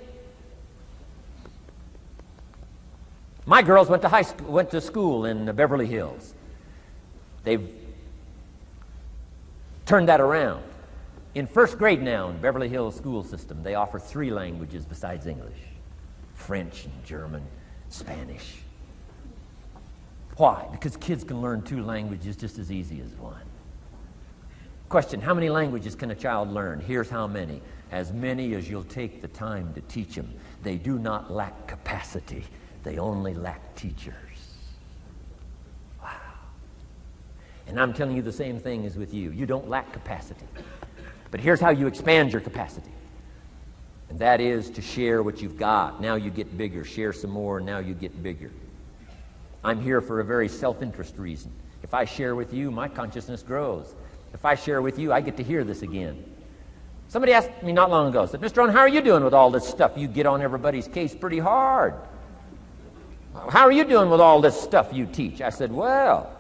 My girls went to school in Beverly Hills. They've turned that around. In first grade now in Beverly Hills school system, they offer 3 languages besides English. French and German, Spanish. Why? Because kids can learn 2 languages just as easy as 1. Question, how many languages can a child learn? Here's how many. As many as you'll take the time to teach them. They do not lack capacity. They only lack teachers. Wow. And I'm telling you the same thing is with you. You don't lack capacity. But here's how you expand your capacity. And that is to share what you've got. Now you get bigger. Share some more, now you get bigger. I'm here for a very self-interest reason. If I share with you, my consciousness grows. If I share with you, I get to hear this again. Somebody asked me not long ago, said, Mr. Rohn, how are you doing with all this stuff? You get on everybody's case pretty hard. How are you doing with all this stuff you teach? I said, well,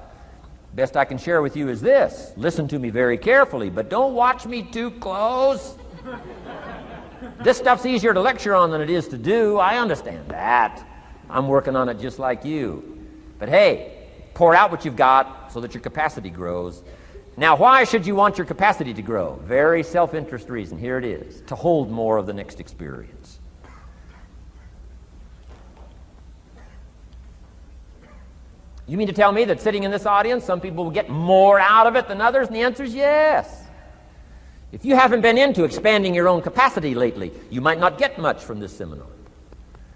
best I can share with you is this. Listen to me very carefully, but don't watch me too close. This stuff's easier to lecture on than it is to do. I understand that. I'm working on it just like you. But hey, pour out what you've got so that your capacity grows. Now, why should you want your capacity to grow? Very self-interest reason. Here it is. To hold more of the next experience. You mean to tell me that sitting in this audience, some people will get more out of it than others? And the answer is yes. If you haven't been into expanding your own capacity lately, you might not get much from this seminar.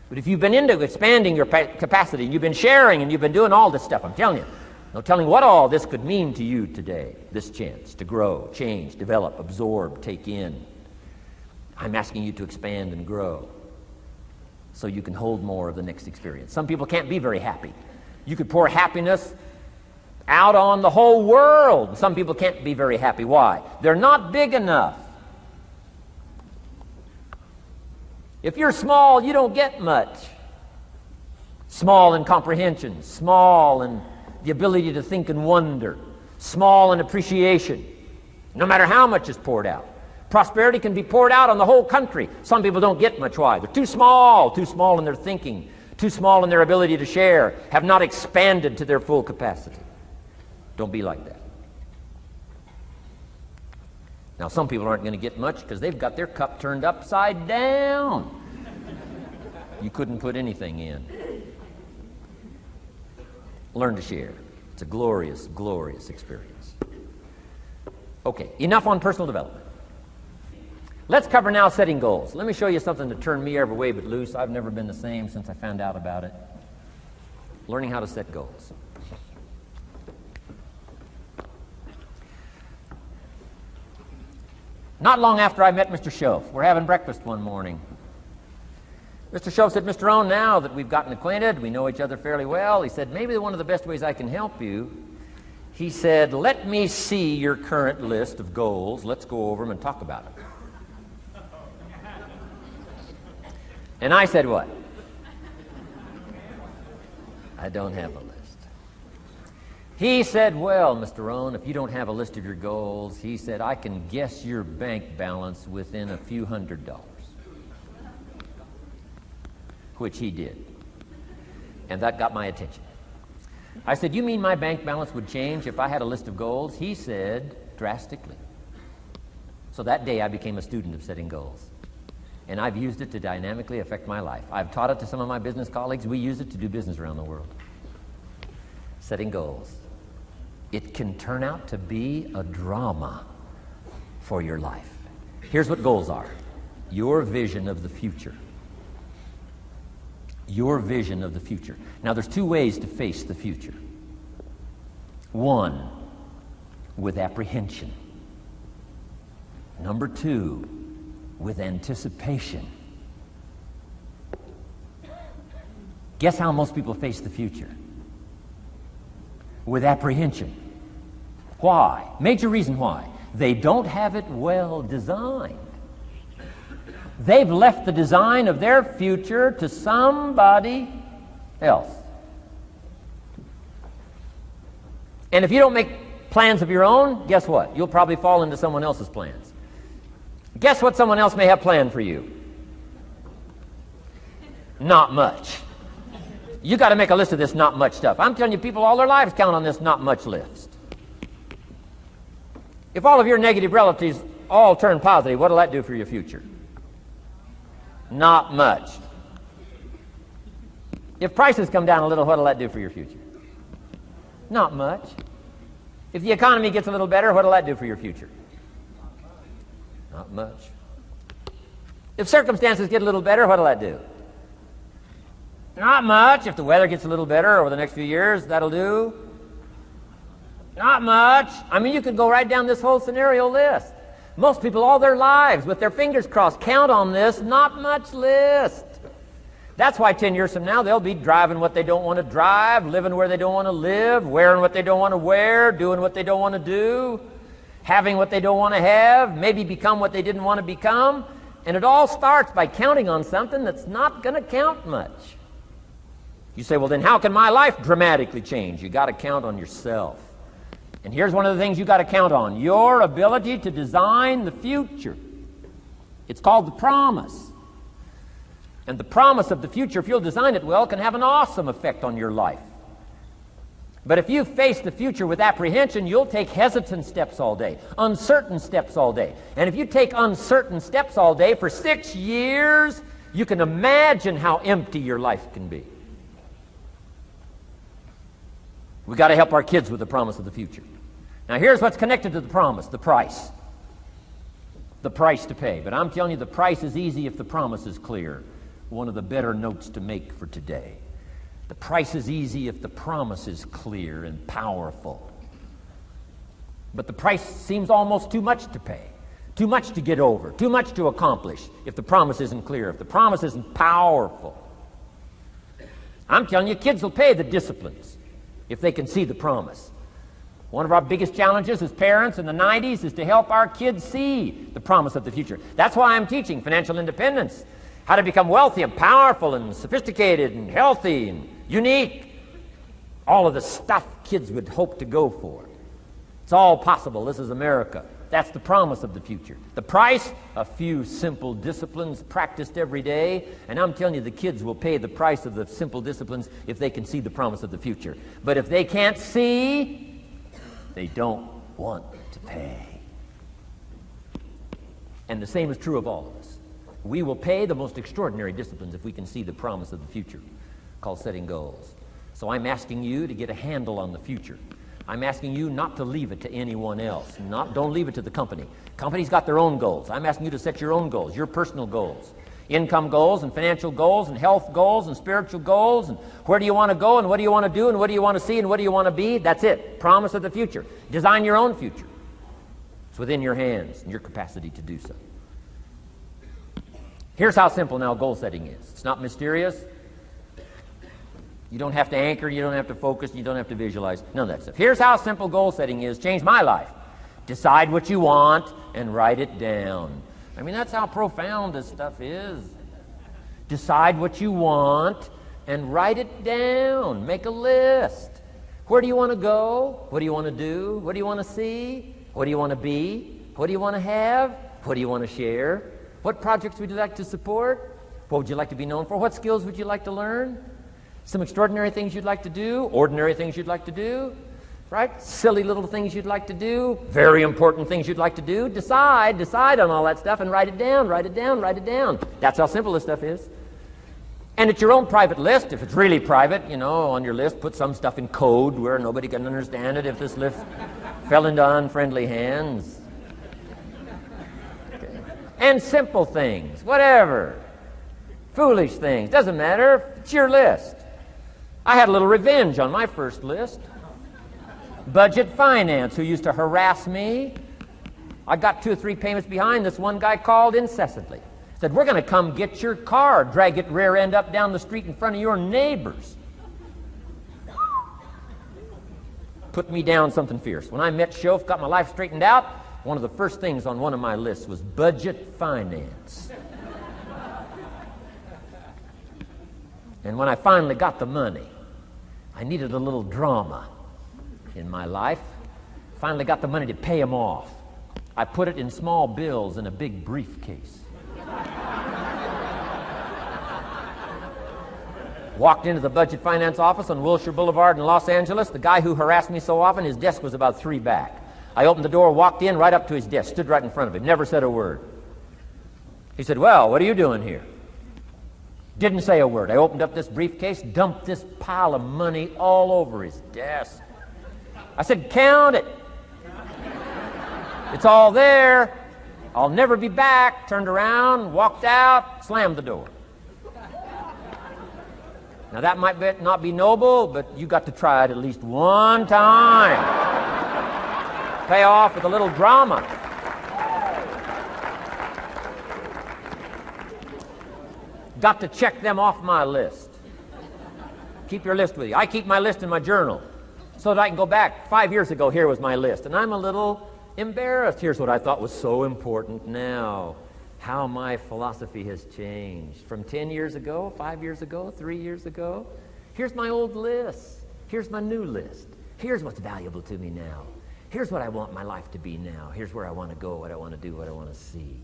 But if you've been into expanding your capacity, and you've been sharing, and you've been doing all this stuff, I'm telling you, no telling what all this could mean to you today, this chance to grow, change, develop, absorb, take in. I'm asking you to expand and grow so you can hold more of the next experience. Some people can't be very happy. You could pour happiness out on the whole world. Some people can't be very happy. Why? They're not big enough. If you're small, you don't get much. Small in comprehension, small in the ability to think and wonder, small in appreciation, no matter how much is poured out. Prosperity can be poured out on the whole country. Some people don't get much. Why? They're too small in their thinking, too small in their ability to share, have not expanded to their full capacity. Don't be like that. Now, some people aren't going to get much because they've got their cup turned upside down. You couldn't put anything in. Learn to share. It's a glorious, glorious experience. Okay, enough on personal development. Let's cover now setting goals. Let me show you something to turn me every way but loose. I've never been the same since I found out about it. Learning how to set goals. Not long after I met Mr. Schoaf, we're having breakfast one morning. Mr. Schoaf said, Mr. Rohn, now that we've gotten acquainted, we know each other fairly well, he said, maybe one of the best ways I can help you, he said, let me see your current list of goals. Let's go over them and talk about it. And I said, what? I don't have a list. He said, well, Mr. Rohn, if you don't have a list of your goals, he said, I can guess your bank balance within a few $100s. Which he did. And that got my attention. I said, you mean my bank balance would change if I had a list of goals? He said, drastically. So that day I became a student of setting goals. And I've used it to dynamically affect my life. I've taught it to some of my business colleagues. We use it to do business around the world. Setting goals. It can turn out to be a drama for your life. Here's what goals are. Your vision of the future. Your vision of the future. Now, there's 2 ways to face the future. 1, with apprehension. Number 2, with anticipation. Guess how most people face the future? With apprehension. Why? Major reason why. They don't have it well designed. They've left the design of their future to somebody else. And if you don't make plans of your own, guess what? You'll probably fall into someone else's plans. Guess what someone else may have planned for you? Not much. You got to make a list of this not much stuff. I'm telling you, people all their lives count on this not much list. If all of your negative relatives all turn positive, what will that do for your future? Not much. If prices come down a little, what will that do for your future? Not much. If the economy gets a little better, what'll that do for your future? Not much. If circumstances get a little better, what'll that do? Not much. If the weather gets a little better over the next few years, that'll do. Not much. I mean, you could go right down this whole scenario list. Most people all their lives, with their fingers crossed, count on this not much list. That's why 10 years from now, they'll be driving what they don't want to drive, living where they don't want to live, wearing what they don't want to wear, doing what they don't want to do, having what they don't want to have, maybe become what they didn't want to become. And it all starts by counting on something that's not going to count much. You say, well, then how can my life dramatically change? You got to count on yourself. And here's one of the things you got to count on: your ability to design the future. It's called the promise. And the promise of the future, if you'll design it well, can have an awesome effect on your life. But if you face the future with apprehension, you'll take hesitant steps all day, uncertain steps all day. And if you take uncertain steps all day for 6 years, you can imagine how empty your life can be. We've got to help our kids with the promise of the future. Now here's what's connected to the promise: the price. The price to pay. But I'm telling you, the price is easy if the promise is clear. One of the better notes to make for today. The price is easy if the promise is clear and powerful. But the price seems almost too much to pay, too much to get over, too much to accomplish if the promise isn't clear, if the promise isn't powerful. I'm telling you, kids will pay the disciplines if they can see the promise. One of our biggest challenges as parents in the 90s is to help our kids see the promise of the future. That's why I'm teaching financial independence, how to become wealthy and powerful and sophisticated and healthy and unique. All of the stuff kids would hope to go for. It's all possible. This is America. That's the promise of the future. The price, a few simple disciplines practiced every day. And I'm telling you, the kids will pay the price of the simple disciplines if they can see the promise of the future. But if they can't see, they don't want to pay. And the same is true of all of us. We will pay the most extraordinary disciplines if we can see the promise of the future, called setting goals. So I'm asking you to get a handle on the future. I'm asking you not to leave it to anyone else. Don't leave it to the company. Company's got their own goals. I'm asking you to set your own goals, your personal goals. Income goals and financial goals and health goals and spiritual goals, and where do you want to go and what do you want to do and what do you want to see and what do you want to be. That's it. Promise of the future. Design your own future. It's within your hands and your capacity to do so. Here's how simple now goal setting is. It's not mysterious. You don't have to anchor, you don't have to focus, you don't have to visualize, none of that stuff. Here's how simple goal setting is. Changed my life. Decide what you want and write it down. I mean, that's how profound this stuff is. Decide what you want and write it down. Make a list. Where do you want to go? What do you want to do? What do you want to see? What do you want to be? What do you want to have? What do you want to share? What projects would you like to support? What would you like to be known for? What skills would you like to learn? Some extraordinary things you'd like to do, ordinary things you'd like to do, right? Silly little things you'd like to do, very important things you'd like to do. Decide on all that stuff and write it down, write it down, write it down. That's how simple this stuff is. And it's your own private list. If it's really private, on your list, put some stuff in code where nobody can understand it if this list fell into unfriendly hands. Okay. And simple things, whatever. Foolish things, doesn't matter. It's your list. I had a little revenge on my first list. Budget finance, who used to harass me. I got 2 or 3 payments behind. This one guy called incessantly. Said, we're going to come get your car, drag it rear end up down the street in front of your neighbors. Put me down something fierce. When I met Shof, got my life straightened out, one of the first things on one of my lists was budget finance. And when I finally got the money, I needed a little drama in my life. Finally got the money to pay him off. I put it in small bills in a big briefcase. Walked into the budget finance office on Wilshire Boulevard in Los Angeles. The guy who harassed me so often, his desk was about 3 back. I opened the door, walked in, right up to his desk, stood right in front of him, never said a word. He said, well, what are you doing here? Didn't say a word. I opened up this briefcase, dumped this pile of money all over his desk. I said, count it. It's all there. I'll never be back. Turned around, walked out, slammed the door. Now that might not be noble, but you got to try it at least one time. Pay off with a little drama. Got to check them off my list. Keep your list with you. I keep my list in my journal so that I can go back. 5 years ago, here was my list. And I'm a little embarrassed. Here's what I thought was so important now. How my philosophy has changed. From 10 years ago, 5 years ago, 3 years ago. Here's my old list. Here's my new list. Here's what's valuable to me now. Here's what I want my life to be now. Here's where I want to go, what I want to do, what I want to see.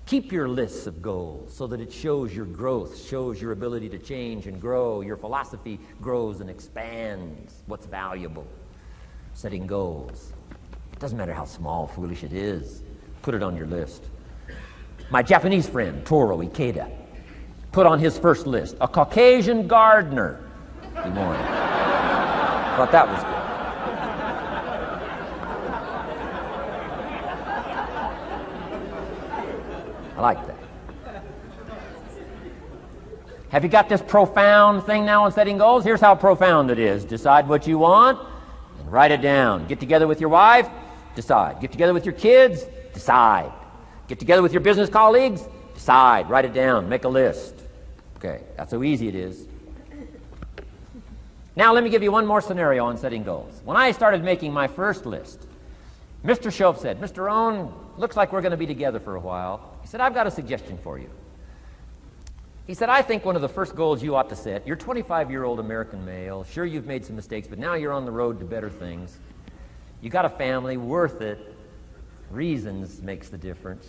Keep your lists of goals so that it shows your growth, shows your ability to change and grow. Your philosophy grows and expands what's valuable. Setting goals. It doesn't matter how small, foolish it is. Put it on your list. My Japanese friend, Toro Ikeda, put on his first list, a Caucasian gardener. He wanted. Thought that was good. I like that. Have you got this profound thing now on setting goals? Here's how profound it is. Decide what you want and write it down. Get together with your wife, decide. Get together with your kids, decide. Get together with your business colleagues, decide. Write it down. Make a list. Okay, that's how easy it is. Now let me give you one more scenario on setting goals. When I started making my first list, Mr. Shope said, Mr. Rohn, looks like we're going to be together for a while. He said, I've got a suggestion for you. He said, I think one of the first goals you ought to set, you're a 25-year-old American male. Sure, you've made some mistakes, but now you're on the road to better things. You got a family, worth it. Reasons makes the difference.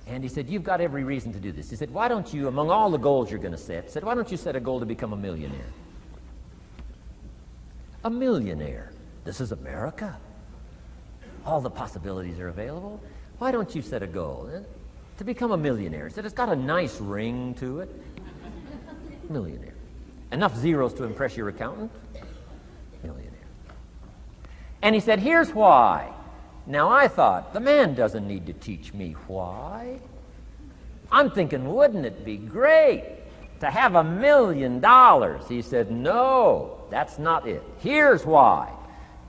And he said, you've got every reason to do this. He said, why don't you, among all the goals you're going to set, said, why don't you set a goal to become a millionaire? A millionaire. This is America. All the possibilities are available. Why don't you set a goal to become a millionaire? He said, it's got a nice ring to it. Millionaire. Enough zeros to impress your accountant? Millionaire. And he said, here's why. Now I thought, the man doesn't need to teach me why. I'm thinking, wouldn't it be great to have $1 million? He said, no, that's not it. Here's why.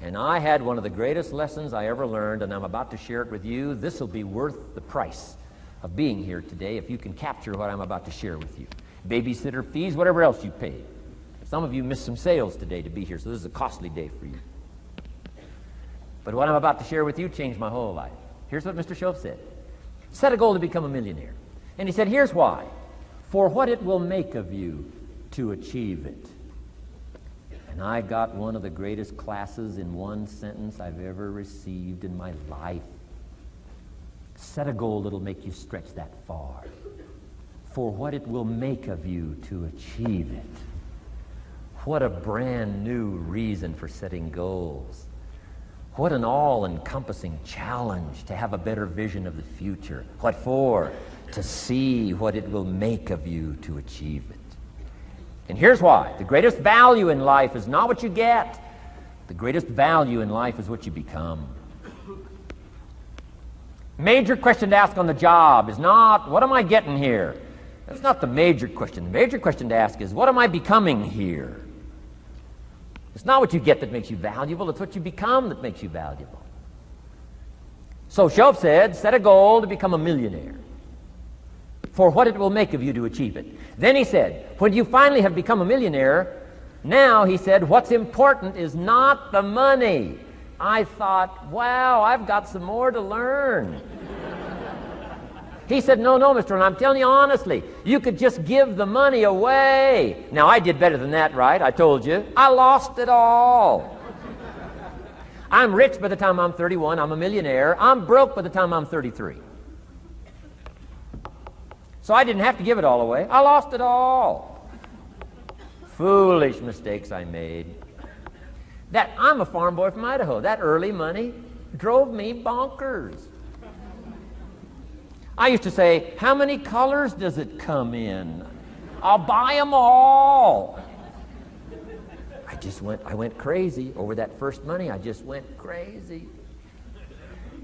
And I had one of the greatest lessons I ever learned, and I'm about to share it with you. This will be worth the price of being here today if you can capture what I'm about to share with you. Babysitter fees, whatever else you paid. Some of you missed some sales today to be here, so this is a costly day for you. But what I'm about to share with you changed my whole life. Here's what Mr. Shope said. Set a goal to become a millionaire. And he said, here's why. For what it will make of you to achieve it. And I got one of the greatest classes in one sentence I've ever received in my life. Set a goal that'll make you stretch that far. For what it will make of you to achieve it. What a brand new reason for setting goals. What an all-encompassing challenge to have a better vision of the future. What for? To see what it will make of you to achieve it. And here's why. The greatest value in life is not what you get. The greatest value in life is what you become. Major question to ask on the job is not, what am I getting here? That's not the major question. The major question to ask is, what am I becoming here? It's not what you get that makes you valuable. It's what you become that makes you valuable. So Shope said, set a goal to become a millionaire. For what it will make of you to achieve it. Then he said, when you finally have become a millionaire, now, he said, what's important is not the money. I thought, wow, I've got some more to learn. He said, no, Mr. Rohn, I'm telling you honestly, you could just give the money away. Now, I did better than that, right? I told you. I lost it all. I'm rich by the time I'm 31. I'm a millionaire. I'm broke by the time I'm 33. So I didn't have to give it all away. I lost it all. Foolish mistakes I made. I'm a farm boy from Idaho. That early money drove me bonkers. I used to say, how many colors does it come in? I'll buy them all. I went crazy over that first money. I just went crazy.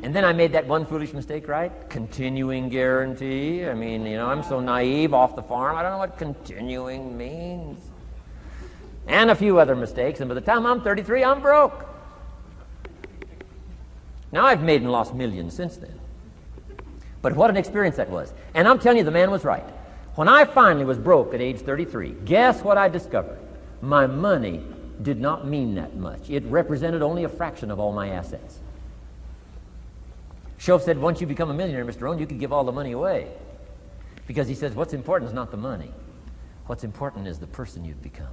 And then I made that one foolish mistake, right? Continuing guarantee. I mean, I'm so naive off the farm. I don't know what continuing means. And a few other mistakes. And by the time I'm 33, I'm broke. Now I've made and lost millions since then. But what an experience that was. And I'm telling you, the man was right. When I finally was broke at age 33, guess what I discovered? My money did not mean that much. It represented only a fraction of all my assets. Shoaff said, once you become a millionaire, Mr. Rohn, you can give all the money away. Because he says, what's important is not the money. What's important is the person you've become.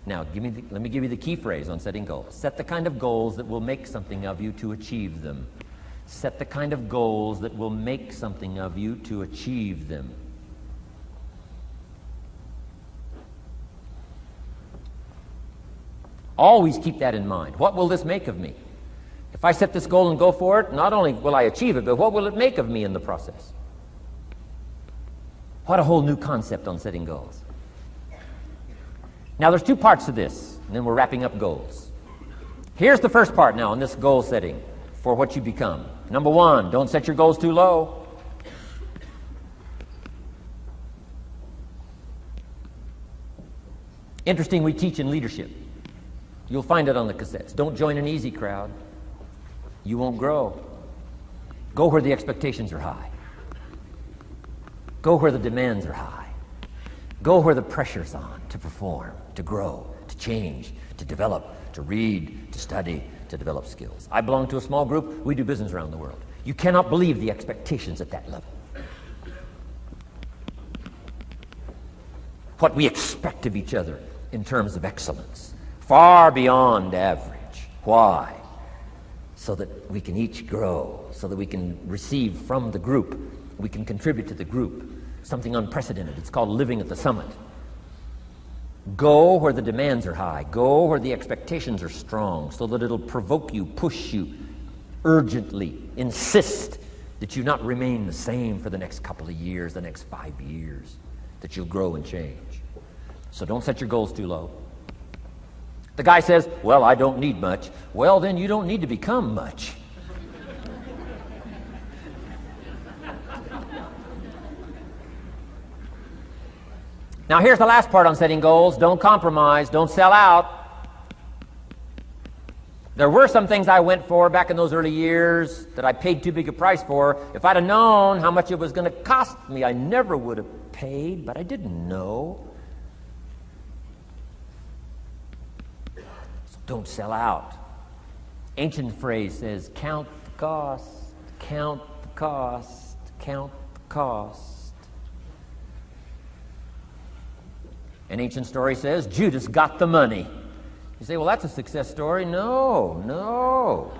Now, let me give you the key phrase on setting goals. Set the kind of goals that will make something of you to achieve them. Set the kind of goals that will make something of you to achieve them. Always keep that in mind. What will this make of me? If I set this goal and go for it, not only will I achieve it, but what will it make of me in the process? What a whole new concept on setting goals. Now, there's two parts to this, and then we're wrapping up goals. Here's the first part now in this goal setting for what you become. Number one, don't set your goals too low. Interesting, we teach in leadership. You'll find it on the cassettes. Don't join an easy crowd. You won't grow. Go where the expectations are high. Go where the demands are high. Go where the pressure's on to perform, to grow, to change, to develop, to read, to study, to develop skills. I belong to a small group. We do business around the world. You cannot believe the expectations at that level. What we expect of each other in terms of excellence, far beyond average. Why? So that we can each grow, so that we can receive from the group, we can contribute to the group, something unprecedented. It's called living at the summit. Go where the demands are high. Go where the expectations are strong, so that it'll provoke you, push you, urgently insist that you not remain the same for the next couple of years, the next 5 years, that you'll grow and change. So don't set your goals too low. The guy says, well, I don't need much. Well, then you don't need to become much. Now, here's the last part on setting goals. Don't compromise. Don't sell out. There were some things I went for back in those early years that I paid too big a price for. If I'd have known how much it was going to cost me, I never would have paid, but I didn't know. Don't sell out. Ancient phrase says, count the cost, count the cost, count the cost. An ancient story says, Judas got the money. You say, well, that's a success story. No.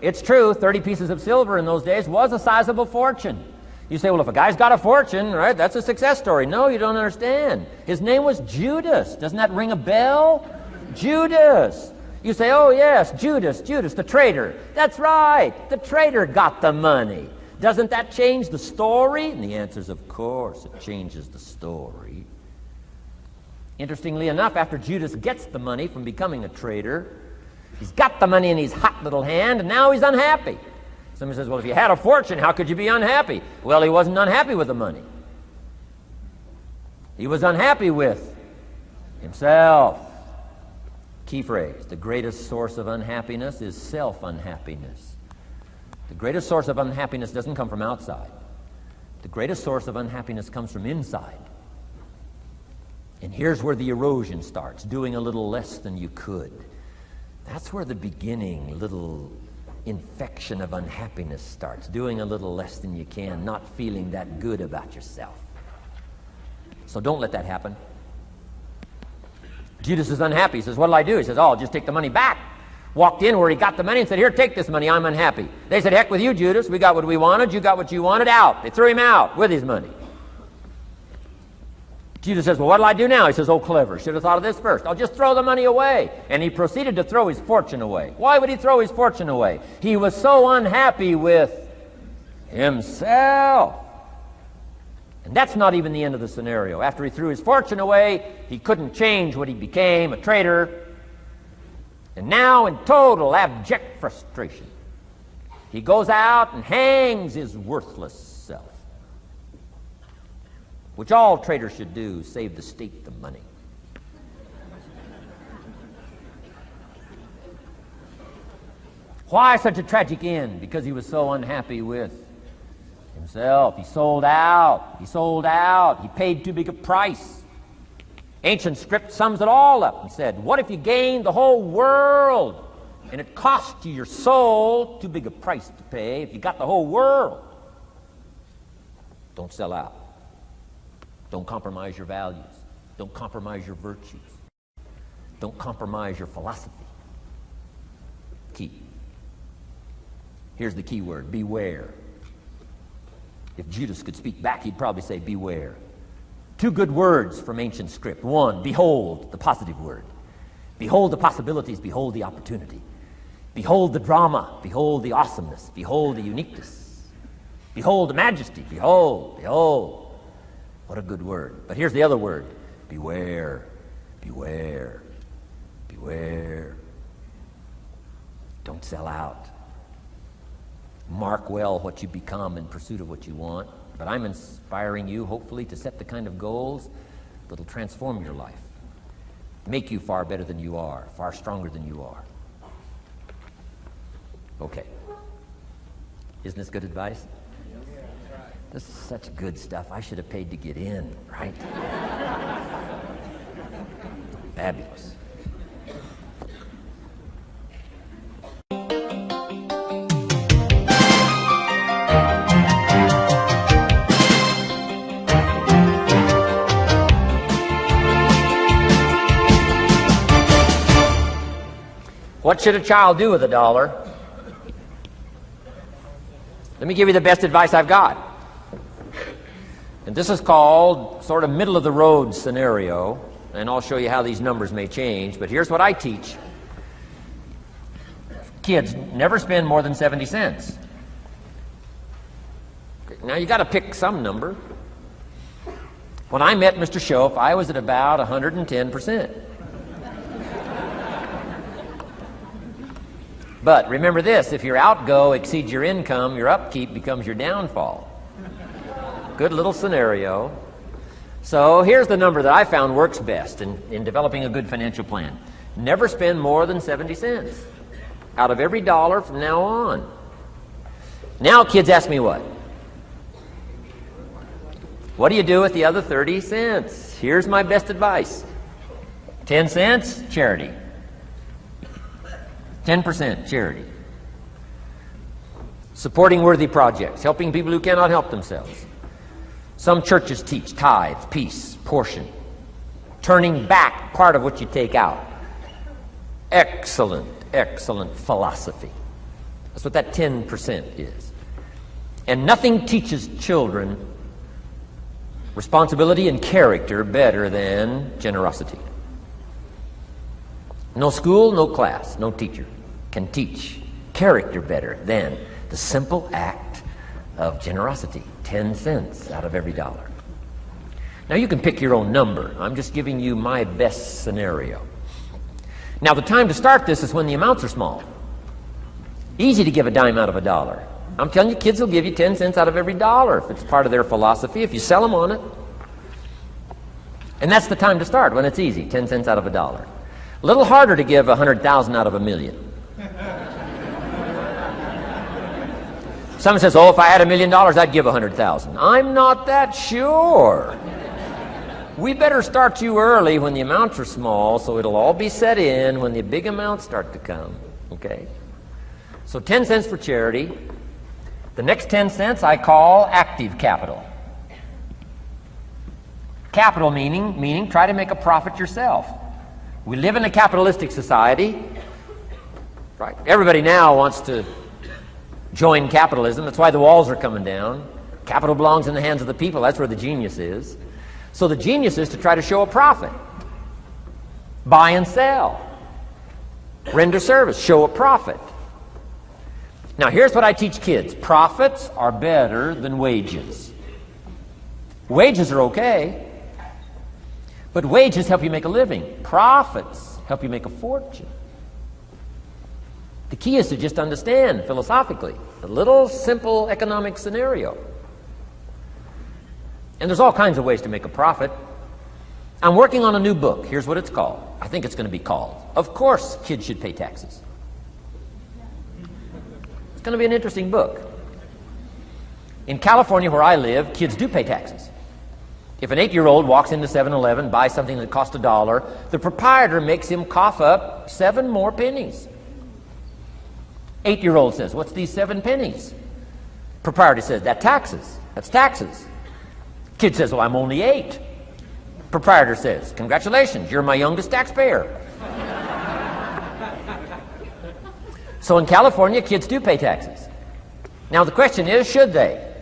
It's true, 30 pieces of silver in those days was a sizable fortune. You say, well, if a guy's got a fortune, right, that's a success story. No, you don't understand. His name was Judas. Doesn't that ring a bell? Judas. You say, oh yes, Judas, the traitor. That's right, the traitor got the money. Doesn't that change the story? And the answer is, of course, it changes the story. Interestingly enough, after Judas gets the money from becoming a traitor, he's got the money in his hot little hand, and now he's unhappy. Somebody says, well, if you had a fortune, how could you be unhappy? Well, he wasn't unhappy with the money. He was unhappy with himself. Key phrase, the greatest source of unhappiness is self-unhappiness. The greatest source of unhappiness doesn't come from outside. The greatest source of unhappiness comes from inside. And here's where the erosion starts, doing a little less than you could. That's where the beginning little infection of unhappiness starts, doing a little less than you can, not feeling that good about yourself. So don't let that happen. Judas is unhappy. He says, what'll I do? He says, oh, I'll just take the money back. Walked in where he got the money and said, here, take this money. I'm unhappy. They said, heck with you, Judas. We got what we wanted. You got what you wanted. Out. They threw him out with his money. Judas says, well, what'll I do now? He says, oh, clever. Should have thought of this first. I'll just throw the money away. And he proceeded to throw his fortune away. Why would he throw his fortune away? He was so unhappy with himself. And that's not even the end of the scenario. After he threw his fortune away, he couldn't change what he became, a trader. And now, in total abject frustration, he goes out and hangs his worthless self, which all traders should do, save the state the money. Why such a tragic end? Because he was so unhappy with himself. He sold out. He sold out. He paid too big a price. Ancient script sums it all up and said, what if you gained the whole world and it cost you your soul? Too big a price to pay if you got the whole world. Don't sell out. Don't compromise your values. Don't compromise your virtues. Don't compromise your philosophy. Key. Here's the key word, beware. If Judas could speak back, he'd probably say beware. Two good words from ancient script. One, behold, the positive word. Behold the possibilities, behold the opportunity. Behold the drama, behold the awesomeness, behold the uniqueness. Behold the majesty, behold, behold. What a good word. But here's the other word, beware, beware, beware. Don't sell out. Mark well what you become in pursuit of what you want. But I'm inspiring you, hopefully, to set the kind of goals that will transform your life, make you far better than you are, far stronger than you are. Okay. Isn't this good advice? This is such good stuff. I should have paid to get in, right? Fabulous. What should a child do with $1? Let me give you the best advice I've got. And this is called sort of middle of the road scenario, and I'll show you how these numbers may change, but here's what I teach. Kids, never spend more than 70 cents. Okay, now you got to pick some number. When I met Mr. Schoaf, I was at about 110%. But remember this, if your outgo exceeds your income, your upkeep becomes your downfall. Good little scenario. So here's the number that I found works best in developing a good financial plan. Never spend more than 70 cents out of every dollar from now on. Now kids ask me what? What do you do with the other 30 cents? Here's my best advice. 10 cents, charity. 10% charity. Supporting worthy projects, helping people who cannot help themselves. Some churches teach tithe, peace, portion. Turning back part of what you take out. Excellent, excellent philosophy. That's what that 10% is. And nothing teaches children responsibility and character better than generosity. No school, no class, no teacher can teach character better than the simple act of generosity. 10 cents out of every dollar. Now you can pick your own number. I'm just giving you my best scenario. Now the time to start this is when the amounts are small. Easy to give a dime out of $1. I'm telling you, kids will give you 10 cents out of every dollar if it's part of their philosophy, if you sell them on it. And that's the time to start, when it's easy, 10 cents out of $1. A little harder to give 100,000 out of 1,000,000. Someone says, oh, if I had $1 million, I'd give 100,000. I'm not that sure. We better start you early when the amounts are small, so it'll all be set in when the big amounts start to come. Okay? So 10 cents for charity. The next 10 cents I call active capital. Capital meaning try to make a profit yourself. We live in a capitalistic society. Right? Everybody now wants to join capitalism. That's why the walls are coming down. Capital belongs in the hands of the people. That's where the genius is. So the genius is to try to show a profit. Buy and sell. Render service. Show a profit. Now here's what I teach kids. Profits are better than wages. Wages are okay, but wages help you make a living. Profits help you make a fortune. The key is to just understand philosophically a little simple economic scenario. And there's all kinds of ways to make a profit. I'm working on a new book. Here's what it's called. I think it's going to be called, Of Course Kids Should Pay Taxes. It's going to be an interesting book. In California, where I live, kids do pay taxes. If an 8-year-old walks into 7-Eleven, buys something that costs $1, the proprietor makes him cough up 7 more pennies. 8-year-old says, "What's these 7 pennies?" Proprietor says, "That's taxes. That's taxes." Kid says, "Well, I'm only 8. Proprietor says, "Congratulations, you're my youngest taxpayer." So in California, kids do pay taxes. Now the question is, should they?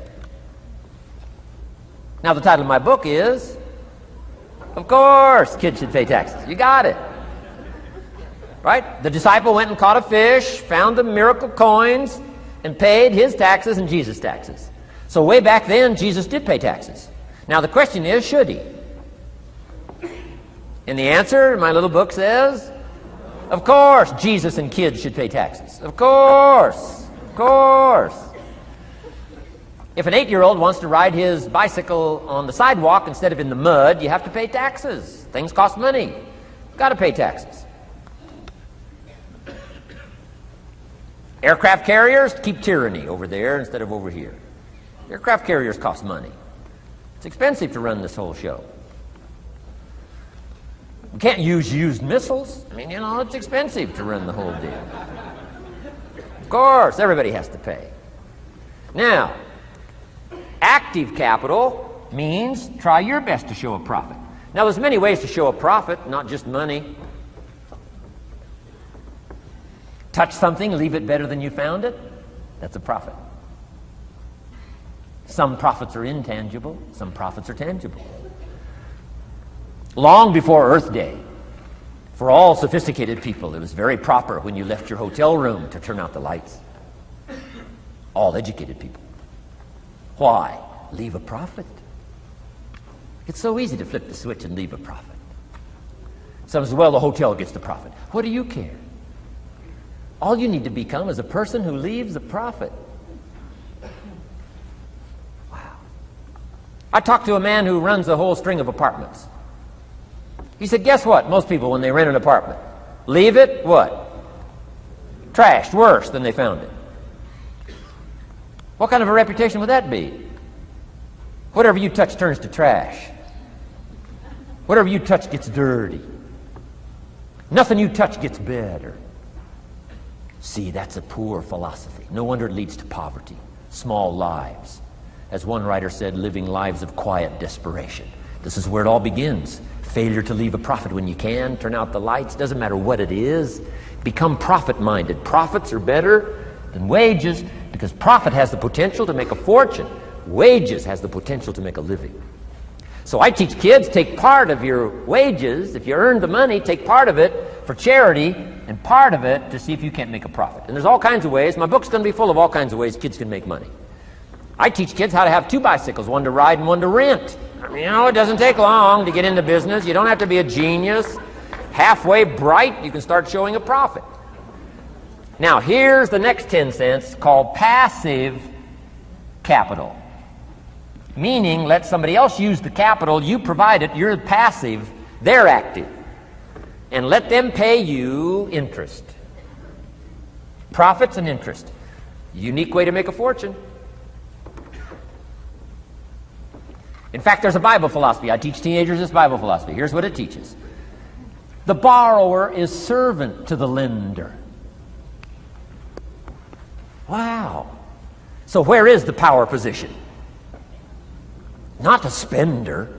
Now the title of my book is, Of Course Kids Should Pay Taxes. You got it. Right? The disciple went and caught a fish, found the miracle coins, and paid his taxes and Jesus' taxes. So way back then, Jesus did pay taxes. Now the question is, should he? And the answer, my little book says, of course Jesus and kids should pay taxes. Of course. Of course. If an 8-year-old wants to ride his bicycle on the sidewalk instead of in the mud, you have to pay taxes. Things cost money. Got to pay taxes. Aircraft carriers keep tyranny over there instead of over here. Aircraft carriers cost money. It's expensive to run this whole show. We can't use used missiles. I mean, it's expensive to run the whole deal. Of course, everybody has to pay. Now, active capital means try your best to show a profit. Now, there's many ways to show a profit, not just money. Touch something, leave it better than you found it. That's a profit. Some profits are intangible, some profits are tangible. Long before Earth Day, for all sophisticated people, it was very proper when you left your hotel room to turn out the lights. All educated people. Why? Leave a profit. It's so easy to flip the switch and leave a profit. Some say, well, the hotel gets the profit. What do you care? All you need to become is a person who leaves a profit. Wow. I talked to a man who runs a whole string of apartments. He said, guess what? Most people, when they rent an apartment, leave it, what? Trashed, worse than they found it. What kind of a reputation would that be? Whatever you touch turns to trash. Whatever you touch gets dirty. Nothing you touch gets better. See, that's a poor philosophy. No wonder it leads to poverty, small lives. As one writer said, living lives of quiet desperation. This is where it all begins. Failure to leave a profit when you can, turn out the lights, doesn't matter what it is. Become profit-minded. Profits are better than wages because profit has the potential to make a fortune. Wages has the potential to make a living. So I teach kids, take part of your wages. If you earn the money, take part of it for charity and part of it to see if you can't make a profit. And there's all kinds of ways. My book's going to be full of all kinds of ways kids can make money. I teach kids how to have 2 bicycles, one to ride and one to rent. I mean, it doesn't take long to get into business. You don't have to be a genius. Halfway bright, you can start showing a profit. Now, here's the next 10 cents called passive capital. Meaning, let somebody else use the capital, you provide it, you're passive, they're active. And let them pay you interest. Profits and interest. Unique way to make a fortune. In fact, there's a Bible philosophy. I teach teenagers this Bible philosophy. Here's what it teaches. The borrower is servant to the lender. Wow. So where is the power position? Not a spender,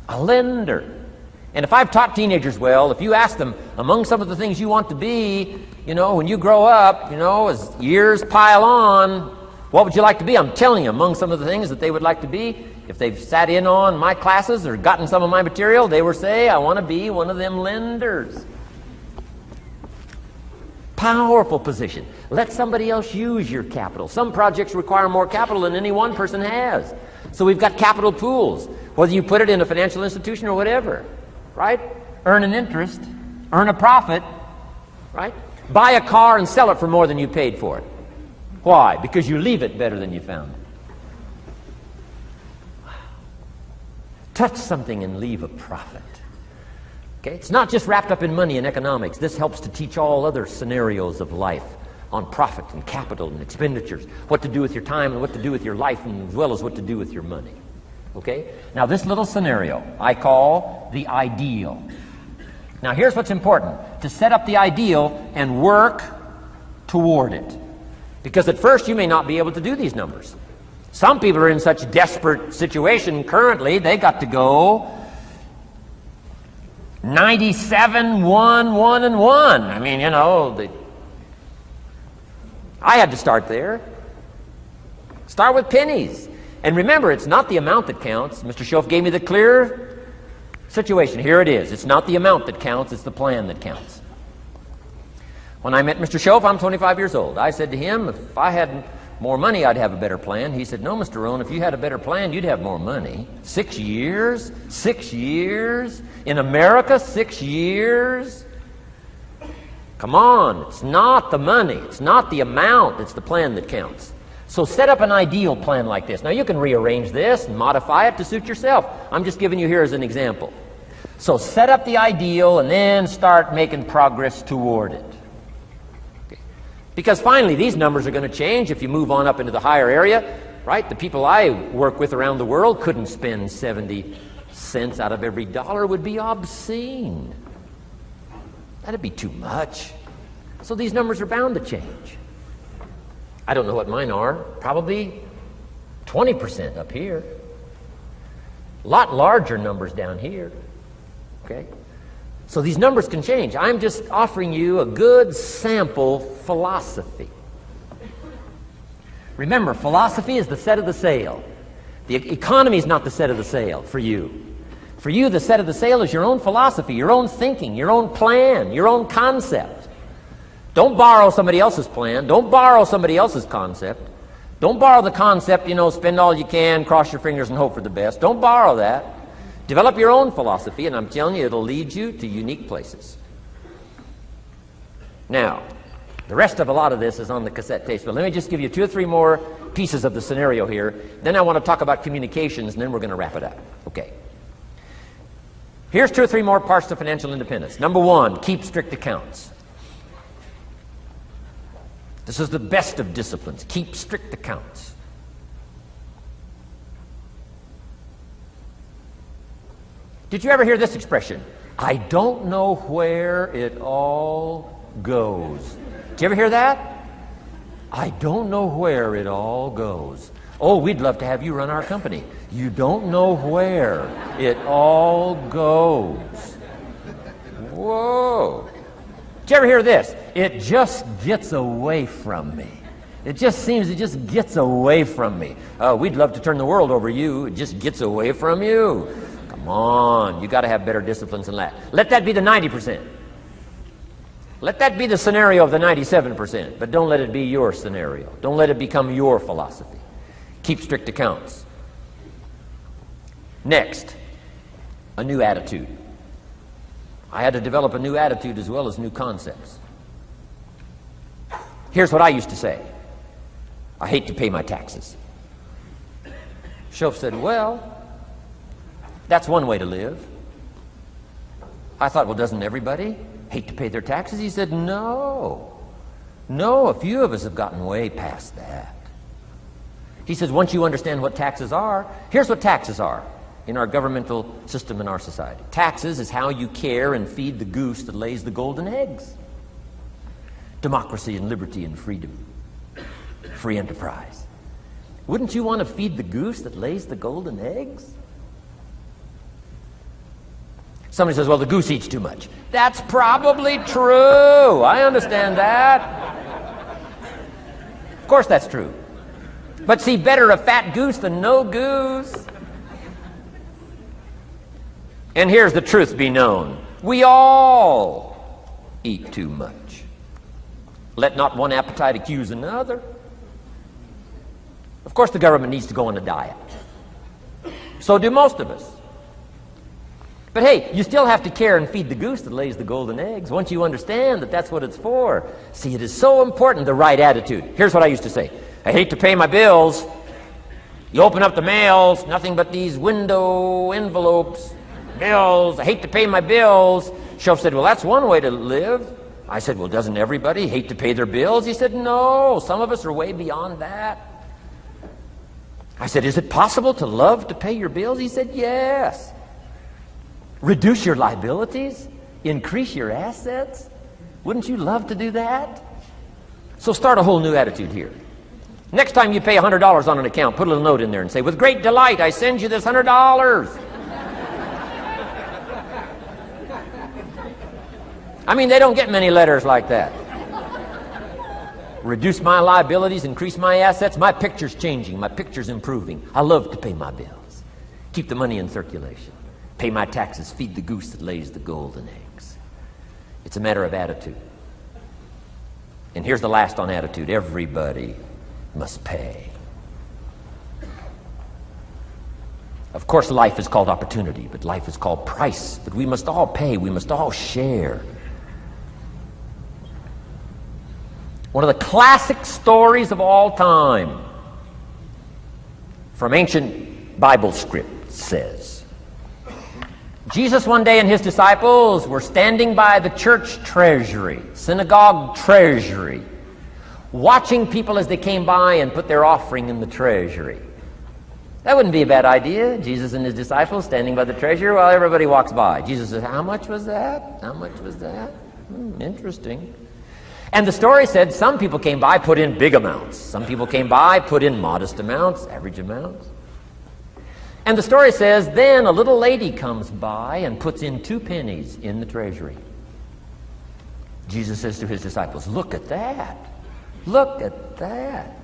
a lender. And if I've taught teenagers well, if you ask them, among some of the things you want to be, when you grow up, as years pile on, what would you like to be? I'm telling you, among some of the things that they would like to be, if they've sat in on my classes or gotten some of my material, they will say, I want to be one of them lenders. Powerful position. Let somebody else use your capital. Some projects require more capital than any one person has. So we've got capital pools, whether you put it in a financial institution or whatever, right? Earn an interest, earn a profit, right? Buy a car and sell it for more than you paid for it. Why? Because you leave it better than you found it. Touch something and leave a profit. Okay? It's not just wrapped up in money and economics. This helps to teach all other scenarios of life on profit and capital and expenditures, what to do with your time and what to do with your life, and as well as what to do with your money. Okay? Now this little scenario I call the ideal. Now here's what's important: to set up the ideal and work toward it. Because at first you may not be able to do these numbers. Some people are in such desperate situation currently, they got to go 97, 1, 1, and 1. I mean, you know, I had to start there. Start with pennies. And remember, it's not the amount that counts. Mr. Schoaf gave me the clear situation. Here it is. It's not the amount that counts, it's the plan that counts. When I met Mr. Schoaf, I'm 25 years old. I said to him, if I had more money, I'd have a better plan. He said, no, Mr. Rohn, if you had a better plan, you'd have more money. 6 years? 6 years? In America, 6 years? Come on, it's not the money, it's not the amount, it's the plan that counts. So set up an ideal plan like this. Now you can rearrange this and modify it to suit yourself. I'm just giving you here as an example. So set up the ideal and then start making progress toward it. Because finally, these numbers are going to change if you move on up into the higher area, right? The people I work with around the world couldn't spend 70 cents out of every dollar. It would be obscene. That'd be too much. So these numbers are bound to change. I don't know what mine are. Probably 20% up here. A lot larger numbers down here. Okay? So these numbers can change. I'm just offering you a good sample philosophy. Remember, philosophy is the set of the sail. The economy is not the set of the sail for you. For you, the set of the sail is your own philosophy, your own thinking, your own plan, your own concept. Don't borrow somebody else's plan. Don't borrow somebody else's concept. Don't borrow the concept, spend all you can, cross your fingers and hope for the best. Don't borrow that. Develop your own philosophy, and I'm telling you, it'll lead you to unique places. Now, the rest of a lot of this is on the cassette tapes, but let me just give you 2 or 3 more pieces of the scenario here. Then I want to talk about communications, and then we're going to wrap it up. Okay. Here's 2 or 3 more parts to financial independence. Number 1, keep strict accounts. This is the best of disciplines. Keep strict accounts. Did you ever hear this expression? I don't know where it all goes. Did you ever hear that? I don't know where it all goes. Oh, we'd love to have you run our company. You don't know where it all goes. Whoa. Did you ever hear this? It just gets away from me. It just seems it just gets away from me. Oh, we'd love to turn the world over you. It just gets away from you. Come on, you got to have better disciplines than that. Let that be the 90%. Let that be the scenario of the 97%, but don't let it be your scenario. Don't let it become your philosophy. Keep strict accounts. Next, a new attitude. I had to develop a new attitude as well as new concepts. Here's what I used to say. I hate to pay my taxes. Schoaf said, well, that's one way to live. I thought, well, doesn't everybody hate to pay their taxes? He said, no. No, a few of us have gotten way past that. He says, once you understand what taxes are, here's what taxes are in our governmental system in our society. Taxes is how you care and feed the goose that lays the golden eggs. Democracy and liberty and freedom. Free enterprise. Wouldn't you want to feed the goose that lays the golden eggs? Somebody says, well, the goose eats too much. That's probably true. I understand that. Of course that's true. But see, better a fat goose than no goose. And here's the truth be known. We all eat too much. Let not one appetite accuse another. Of course the government needs to go on a diet. So do most of us. But hey, you still have to care and feed the goose that lays the golden eggs once you understand that that's what it's for. See, it is so important, the right attitude. Here's what I used to say. I hate to pay my bills. You open up the mails, nothing but these window envelopes, bills. I hate to pay my bills. Shoaff said, well, that's one way to live. I said, well, doesn't everybody hate to pay their bills? He said, no, some of us are way beyond that. I said, is it possible to love to pay your bills? He said, yes. Reduce your liabilities? Increase your assets? Wouldn't you love to do that? So start a whole new attitude here. Next time you pay $100 on an account, put a little note in there and say, with great delight, I send you this $100. I mean, they don't get many letters like that. Reduce my liabilities, increase my assets. My picture's changing. My picture's improving. I love to pay my bills. Keep the money in circulation. Pay my taxes. Feed the goose that lays the golden eggs. It's a matter of attitude. And here's the last on attitude. Everybody must pay. Of course, life is called opportunity, but life is called price. But we must all pay. We must all share. One of the classic stories of all time from ancient Bible script says, Jesus one day and his disciples were standing by the church treasury, synagogue treasury, watching people as they came by and put their offering in the treasury. That wouldn't be a bad idea. Jesus and his disciples standing by the treasury while everybody walks by. Jesus says, how much was that? How much was that? Interesting. And the story said some people came by, put in big amounts. Some people came by, put in modest amounts, average amounts. And the story says, then a little lady comes by and puts in 2 pennies in the treasury. Jesus says to his disciples, look at that. Look at that.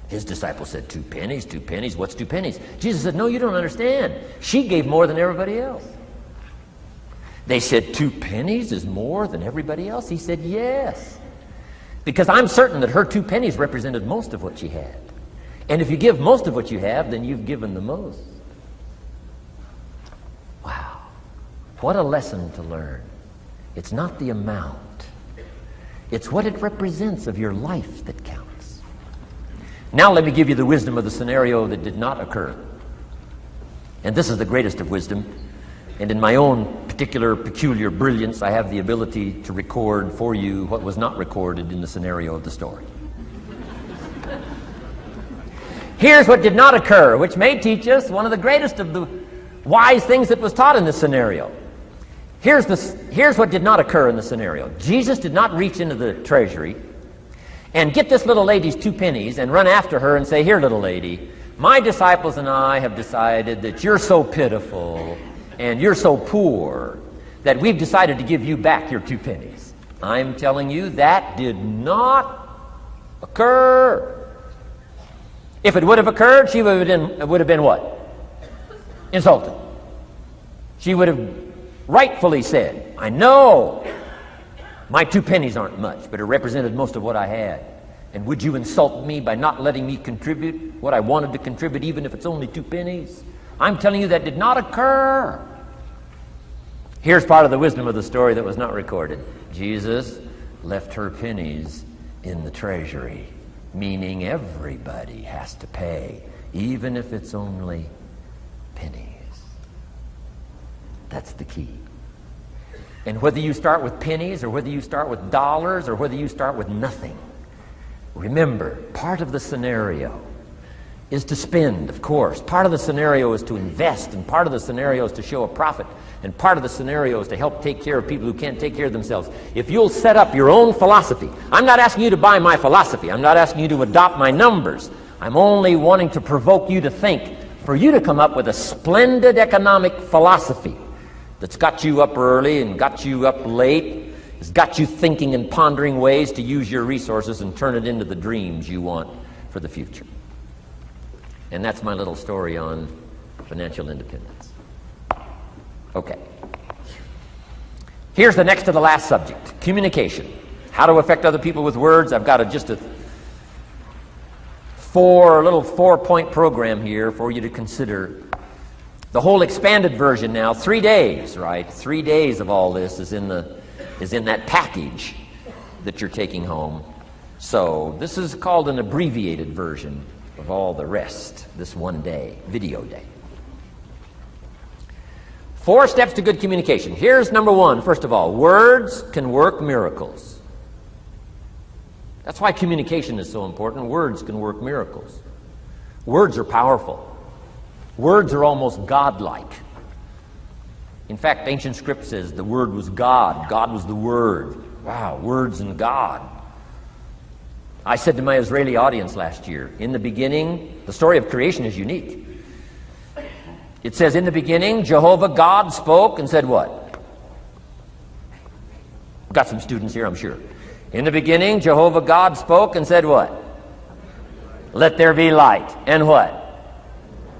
His disciples said, 2 pennies, 2 pennies, what's 2 pennies? Jesus said, no, you don't understand. She gave more than everybody else. They said, 2 pennies is more than everybody else? He said, yes. Because I'm certain that her 2 pennies represented most of what she had. And if you give most of what you have, then you've given the most. Wow. What a lesson to learn. It's not the amount. It's what it represents of your life that counts. Now let me give you the wisdom of the scenario that did not occur. And this is the greatest of wisdom. And in my own particular peculiar brilliance, I have the ability to record for you what was not recorded in the scenario of the story. Here's what did not occur, which may teach us one of the greatest of the wise things that was taught in this scenario. Here's what did not occur in the scenario. Jesus did not reach into the treasury and get this little lady's 2 pennies and run after her and say, here, little lady, my disciples and I have decided that you're so pitiful and you're so poor that we've decided to give you back your 2 pennies. I'm telling you, that did not occur. If it would have occurred, she would have been what? Insulted. She would have rightfully said, I know my 2 pennies aren't much, but it represented most of what I had. And would you insult me by not letting me contribute what I wanted to contribute, even if it's only 2 pennies? I'm telling you, that did not occur. Here's part of the wisdom of the story that was not recorded. Jesus left her pennies in the treasury, meaning everybody has to pay, even if it's only pennies. That's the key. And whether you start with pennies or whether you start with dollars or whether you start with nothing, remember, part of the scenario is to spend, of course. Part of the scenario is to invest, and part of the scenario is to show a profit, and part of the scenario is to help take care of people who can't take care of themselves. If you'll set up your own philosophy, I'm not asking you to buy my philosophy. I'm not asking you to adopt my numbers. I'm only wanting to provoke you to think, for you to come up with a splendid economic philosophy that's got you up early and got you up late, has got you thinking and pondering ways to use your resources and turn it into the dreams you want for the future. And that's my little story on financial independence. Okay. Here's the next to the last subject, communication. How to affect other people with words. I've got just a little 4-point program here for you to consider The whole expanded version now, 3 days, right? 3 days of all this is in that package that you're taking home. So this is called an abbreviated version of all the rest, this one day, video day. 4 steps to good communication. Here's number 1, first of all. Words can work miracles. That's why communication is so important. Words can work miracles. Words are powerful. Words are almost godlike. In fact, ancient script says the Word was God. God was the Word. Wow, words and God. I said to my Israeli audience last year, in the beginning, the story of creation is unique. It says, in the beginning, Jehovah God spoke and said what? Got some students here, I'm sure. In the beginning, Jehovah God spoke and said what? Let there be light. And what?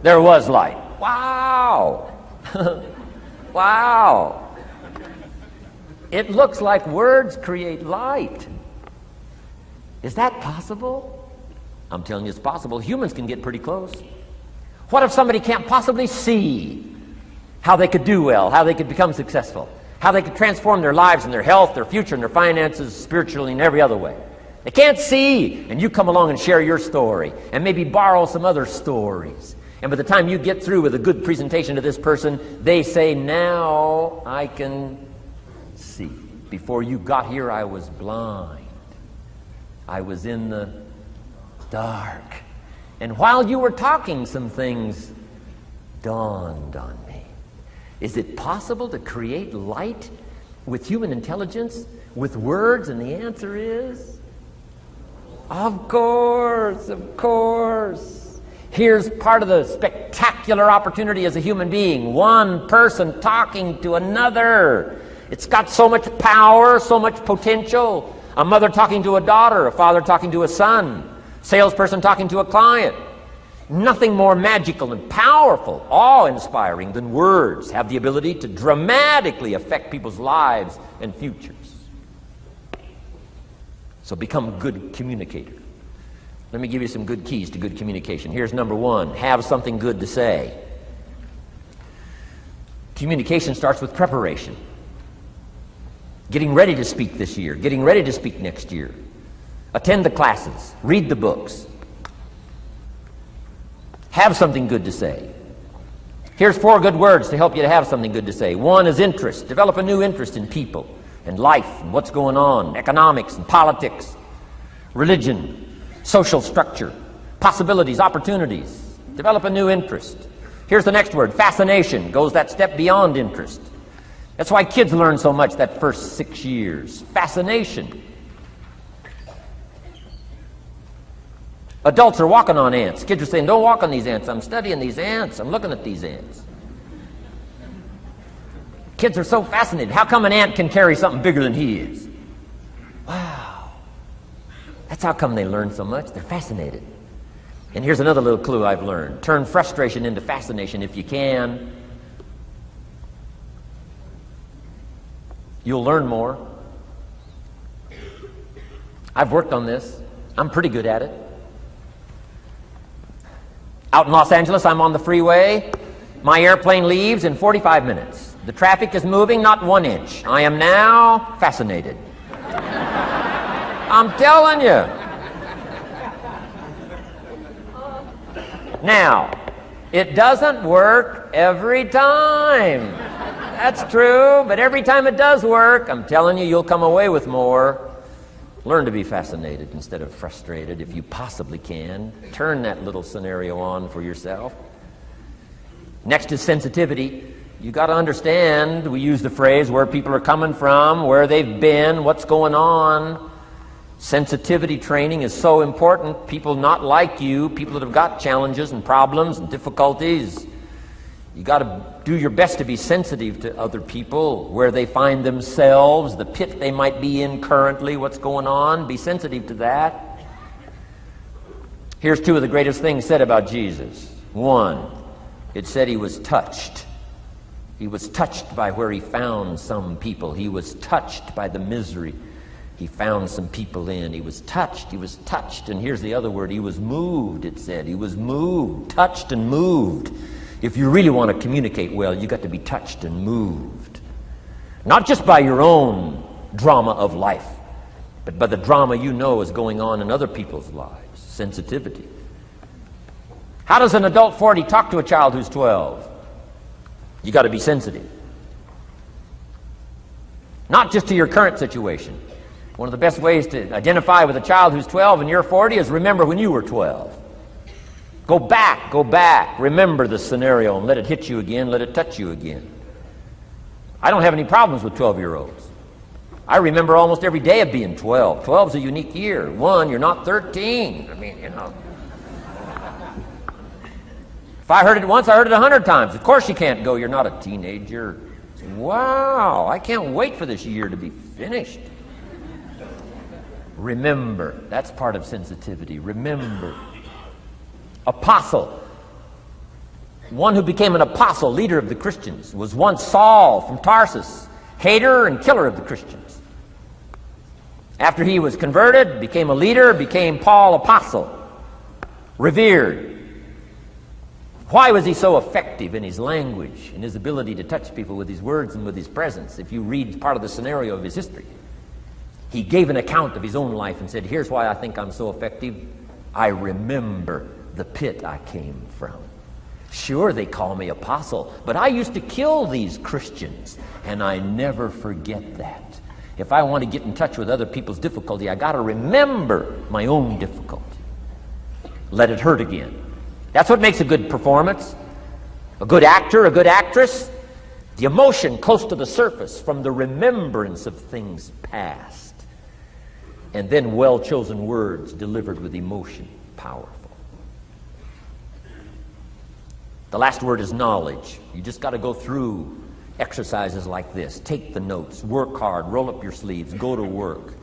There was light. Wow! Wow! It looks like words create light. Is that possible? I'm telling you it's possible. Humans can get pretty close. What if somebody can't possibly see how they could do well, how they could become successful, how they could transform their lives and their health, their future, and their finances, spiritually, and every other way? They can't see, and you come along and share your story, and maybe borrow some other stories. And by the time you get through with a good presentation to this person, they say, now I can see. Before you got here, I was blind. I was in the dark. And while you were talking, some things dawned on me. Is it possible to create light with human intelligence, with words? And the answer is, of course, of course. Here's part of the spectacular opportunity as a human being. One person talking to another. It's got so much power, so much potential. A mother talking to a daughter, a father talking to a son, salesperson talking to a client. Nothing more magical and powerful, awe-inspiring than words have the ability to dramatically affect people's lives and futures. So become a good communicator. Let me give you some good keys to good communication. Here's number 1, have something good to say. Communication starts with preparation. Getting ready to speak this year, getting ready to speak next year. Attend the classes, read the books. Have something good to say. Here's 4 good words to help you to have something good to say. 1 is interest. Develop a new interest in people and life and what's going on, economics and politics, religion, social structure, possibilities, opportunities. Develop a new interest. Here's the next word, fascination. Goes that step beyond interest. That's why kids learn so much that first 6 years. Fascination. Adults are walking on ants. Kids are saying, don't walk on these ants. I'm studying these ants. I'm looking at these ants. Kids are so fascinated. How come an ant can carry something bigger than he is? Wow. That's how come they learn so much. They're fascinated. And here's another little clue I've learned. Turn frustration into fascination if you can. You'll learn more. I've worked on this. I'm pretty good at it. Out in Los Angeles, I'm on the freeway. My airplane leaves in 45 minutes. The traffic is moving not 1 inch. I am now fascinated. I'm telling you. Now, it doesn't work every time. That's true, but every time it does work, I'm telling you, you'll come away with more. Learn to be fascinated instead of frustrated if you possibly can. Turn that little scenario on for yourself. Next is sensitivity. You got to understand, we use the phrase, where people are coming from, where they've been, what's going on. Sensitivity training is so important. People not like you, people that have got challenges and problems and difficulties, you got to do your best to be sensitive to other people, where they find themselves, the pit they might be in currently, what's going on. Be sensitive to that. Here's 2 of the greatest things said about Jesus. 1, it said he was touched. He was touched by where he found some people. He was touched by the misery he found some people in. He was touched. And here's the other word, he was moved, it said. He was moved, touched and moved. If you really want to communicate well, you got to be touched and moved. Not just by your own drama of life, but by the drama you know is going on in other people's lives. Sensitivity. How does an adult 40 talk to a child who's 12? You got to be sensitive. Not just to your current situation. One of the best ways to identify with a child who's 12 and you're 40 is remember when you were 12. Go back, remember the scenario and let it hit you again, let it touch you again. I don't have any problems with 12-year-olds. I remember almost every day of being 12. 12's a unique year. One, you're not 13. I mean, you know. If I heard it once, I heard it 100 times. Of course you can't go, you're not a teenager. Wow, I can't wait for this year to be finished. Remember, that's part of sensitivity. Remember. Apostle. One who became an apostle, leader of the Christians, was once Saul from Tarsus, hater and killer of the Christians. After he was converted, became a leader, became Paul apostle, revered. Why was he so effective in his language, in his ability to touch people with his words and with his presence? If you read part of the scenario of his history, he gave an account of his own life and said, here's why I think I'm so effective. I remember the pit I came from. Sure, they call me apostle, but I used to kill these Christians, and I never forget that. If I want to get in touch with other people's difficulty, I got to remember my own difficulty. Let it hurt again. That's what makes a good performance. A good actor, a good actress. The emotion close to the surface from the remembrance of things past. And then well-chosen words delivered with emotion. Powerful. The last word is knowledge. You just got to go through exercises like this. Take the notes, work hard, roll up your sleeves, go to work.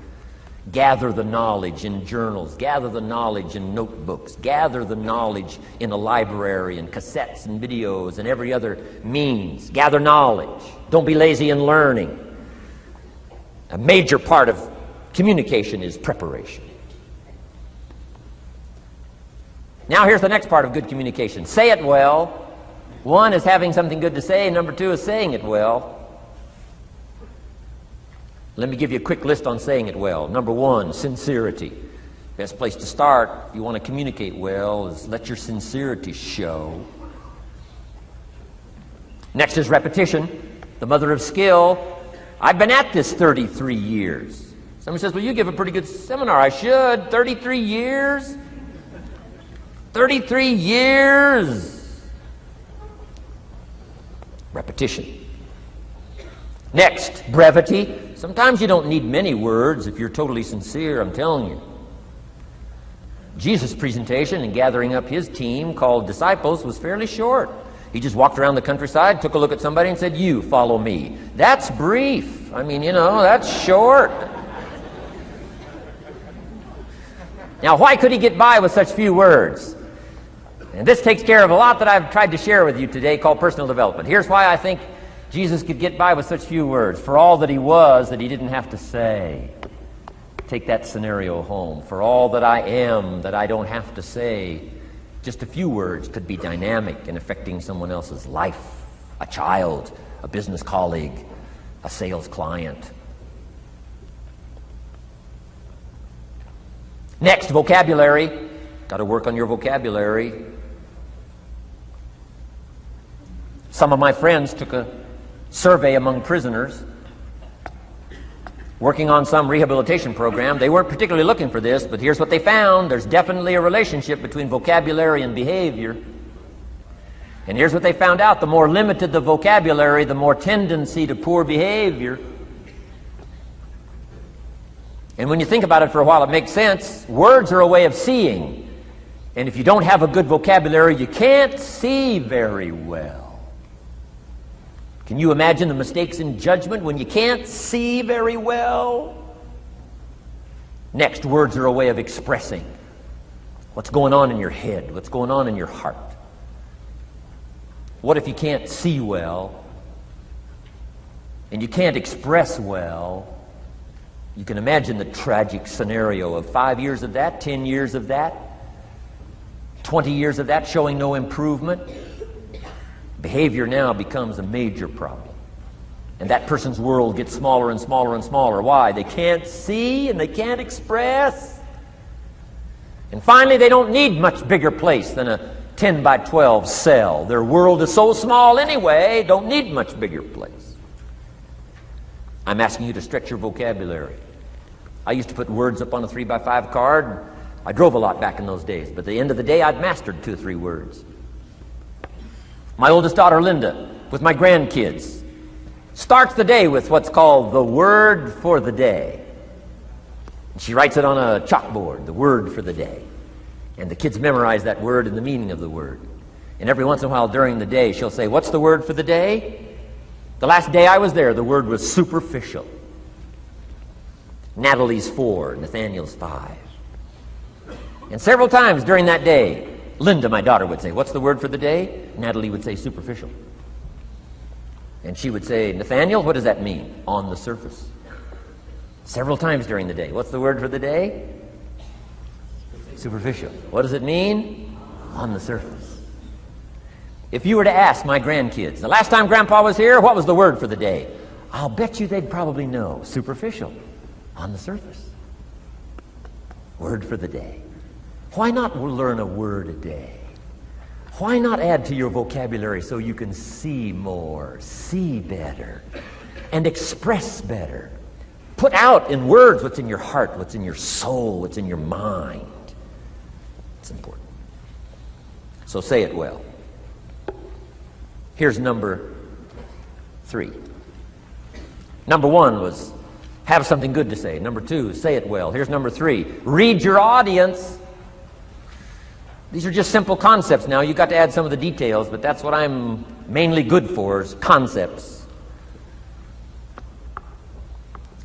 Gather the knowledge in journals, gather the knowledge in notebooks, gather the knowledge in a library and cassettes and videos and every other means. Gather knowledge. Don't be lazy in learning. A major part of communication is preparation. Now here's the next part of good communication. Say it well. One is having something good to say. Number two is saying it well. Let me give you a quick list on saying it well. Number one, sincerity. Best place to start if you want to communicate well is let your sincerity show. Next is repetition, the mother of skill. I've been at this 33 years. Someone says, well, you give a pretty good seminar. I should. 33 years? 33 years. Repetition. Next, brevity. Sometimes you don't need many words if you're totally sincere, I'm telling you. Jesus' presentation in gathering up his team called disciples was fairly short. He just walked around the countryside, took a look at somebody and said, you follow me. That's brief. I mean, you know, that's short. Now, why could he get by with such few words? And this takes care of a lot that I've tried to share with you today called personal development. Here's why I think Jesus could get by with such few words. For all that he was, that he didn't have to say. Take that scenario home. For all that I am, that I don't have to say. Just a few words could be dynamic in affecting someone else's life. A child, a business colleague, a sales client. Next, vocabulary. Got to work on your vocabulary. Some of my friends took a survey among prisoners working on some rehabilitation program. They weren't particularly looking for this, but here's what they found. There's definitely a relationship between vocabulary and behavior. And here's what they found out. The more limited the vocabulary, the more tendency to poor behavior. And when you think about it for a while, it makes sense. Words are a way of seeing. And if you don't have a good vocabulary, you can't see very well. Can you imagine the mistakes in judgment when you can't see very well? Next, words are a way of expressing what's going on in your head, what's going on in your heart. What if you can't see well and you can't express well? You can imagine the tragic scenario of 5 years of that, 10 years of that, 20 years of that showing no improvement. behavior now becomes a major problem. And that person's world gets smaller and smaller and smaller. Why? They can't see and they can't express. And finally, they don't need much bigger place than a 10 by 12 cell. Their world is so small anyway, don't need much bigger place. I'm asking you to stretch your vocabulary. I used to put words up on a 3 by 5 card. I drove a lot back in those days, but at the end of the day, I'd mastered 2 or 3 words. My oldest daughter, Linda, with my grandkids, starts the day with what's called the word for the day. She writes it on a chalkboard, the word for the day. And the kids memorize that word and the meaning of the word. And every once in a while during the day, she'll say, "What's the word for the day?" The last day I was there, the word was superficial. Natalie's 4, Nathaniel's 5. And several times during that day, Linda, my daughter, would say, "What's the word for the day?" Natalie would say, "Superficial." And she would say, "Nathaniel, what does that mean?" "On the surface." Several times during the day. "What's the word for the day?" Superficial. "What does it mean?" "On the surface." If you were to ask my grandkids, "The last time Grandpa was here, what was the word for the day?" I'll bet you they'd probably know. Superficial. On the surface. Word for the day. Why not learn a word a day? Why not add to your vocabulary so you can see more, see better, and express better? Put out in words what's in your heart, what's in your soul, what's in your mind. It's important. So say it well. Here's number 3. Number 1 was have something good to say. Number 2, say it well. Here's number 3. Read your audience. These are just simple concepts now. You've got to add some of the details, but that's what I'm mainly good for, is concepts.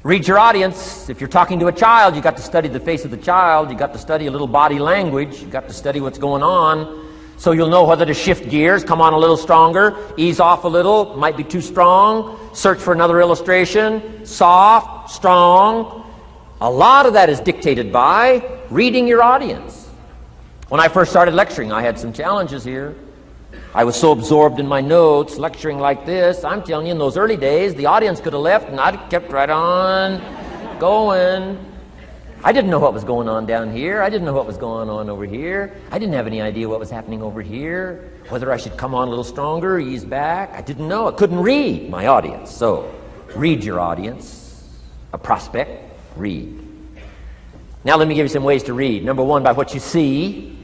Read your audience. If you're talking to a child, you've got to study the face of the child. You've got to study a little body language. You've got to study what's going on. So you'll know whether to shift gears, come on a little stronger, ease off a little, might be too strong, search for another illustration, soft, strong. A lot of that is dictated by reading your audience. When I first started lecturing, I had some challenges here. I was so absorbed in my notes, lecturing like this. I'm telling you, in those early days, the audience could have left and I'd kept right on going. I didn't know what was going on down here. I didn't know what was going on over here. I didn't have any idea what was happening over here, whether I should come on a little stronger, ease back. I didn't know. I couldn't read my audience. So, read your audience. A prospect, read. Now let me give you some ways to read. Number 1, by what you see.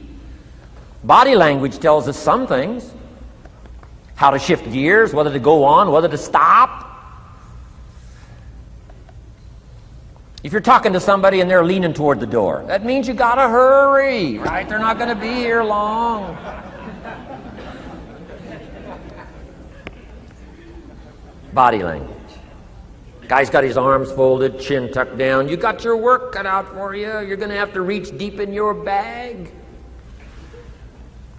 Body language tells us some things. How to shift gears, whether to go on, whether to stop. If you're talking to somebody and they're leaning toward the door, that means you gotta hurry, right? They're not gonna be here long. Body language. Guy's got his arms folded, chin tucked down. You got your work cut out for you. You're gonna have to reach deep in your bag.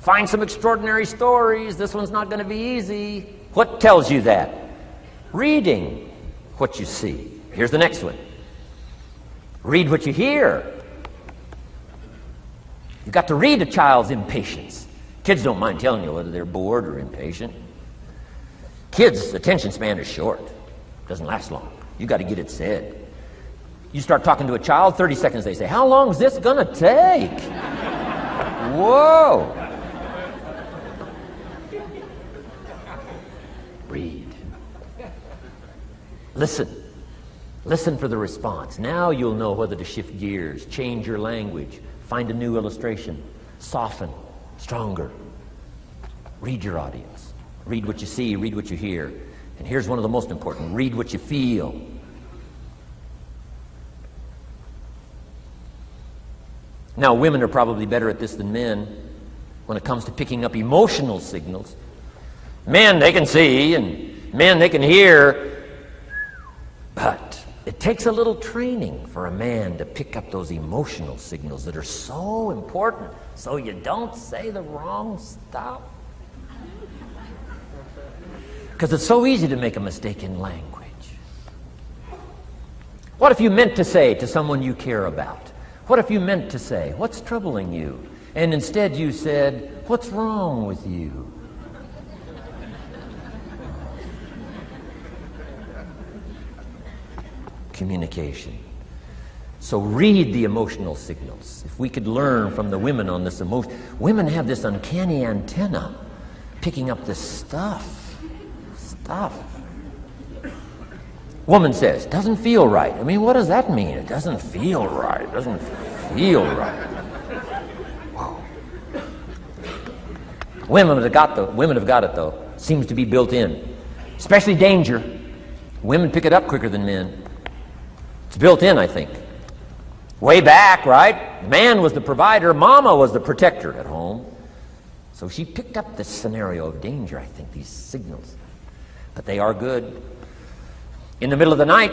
Find some extraordinary stories. This one's not gonna be easy. What tells you that? Reading what you see. Here's the next one. Read what you hear. You've got to read a child's impatience. Kids don't mind telling you whether they're bored or impatient. Kids' attention span is short. Doesn't last long. You've got to get it said. You start talking to a child, 30 seconds they say, "How long is this going to take?" Whoa. Read. Listen. Listen for the response. Now you'll know whether to shift gears, change your language, find a new illustration, soften, stronger. Read your audience. Read what you see, read what you hear. And here's one of the most important. Read what you feel. Now, women are probably better at this than men when it comes to picking up emotional signals. Men, they can see, and men, they can hear, but it takes a little training for a man to pick up those emotional signals that are so important so you don't say the wrong stuff. Because it's so easy to make a mistake in language. What if you meant to say to someone you care about? What if you meant to say, "What's troubling you?" And instead you said, "What's wrong with you?" communication. So read the emotional signals. If we could learn from the women on this emotion. Women have this uncanny antenna picking up this stuff. Woman says, doesn't feel right. I mean, what does that mean? It doesn't feel right. It doesn't feel right. Whoa. Women have got it, though. Seems to be built in. Especially danger. Women pick it up quicker than men. It's built in, I think. Way back, right? Man was the provider. Mama was the protector at home. So she picked up this scenario of danger, I think, these signals. But they are good. In the middle of the night,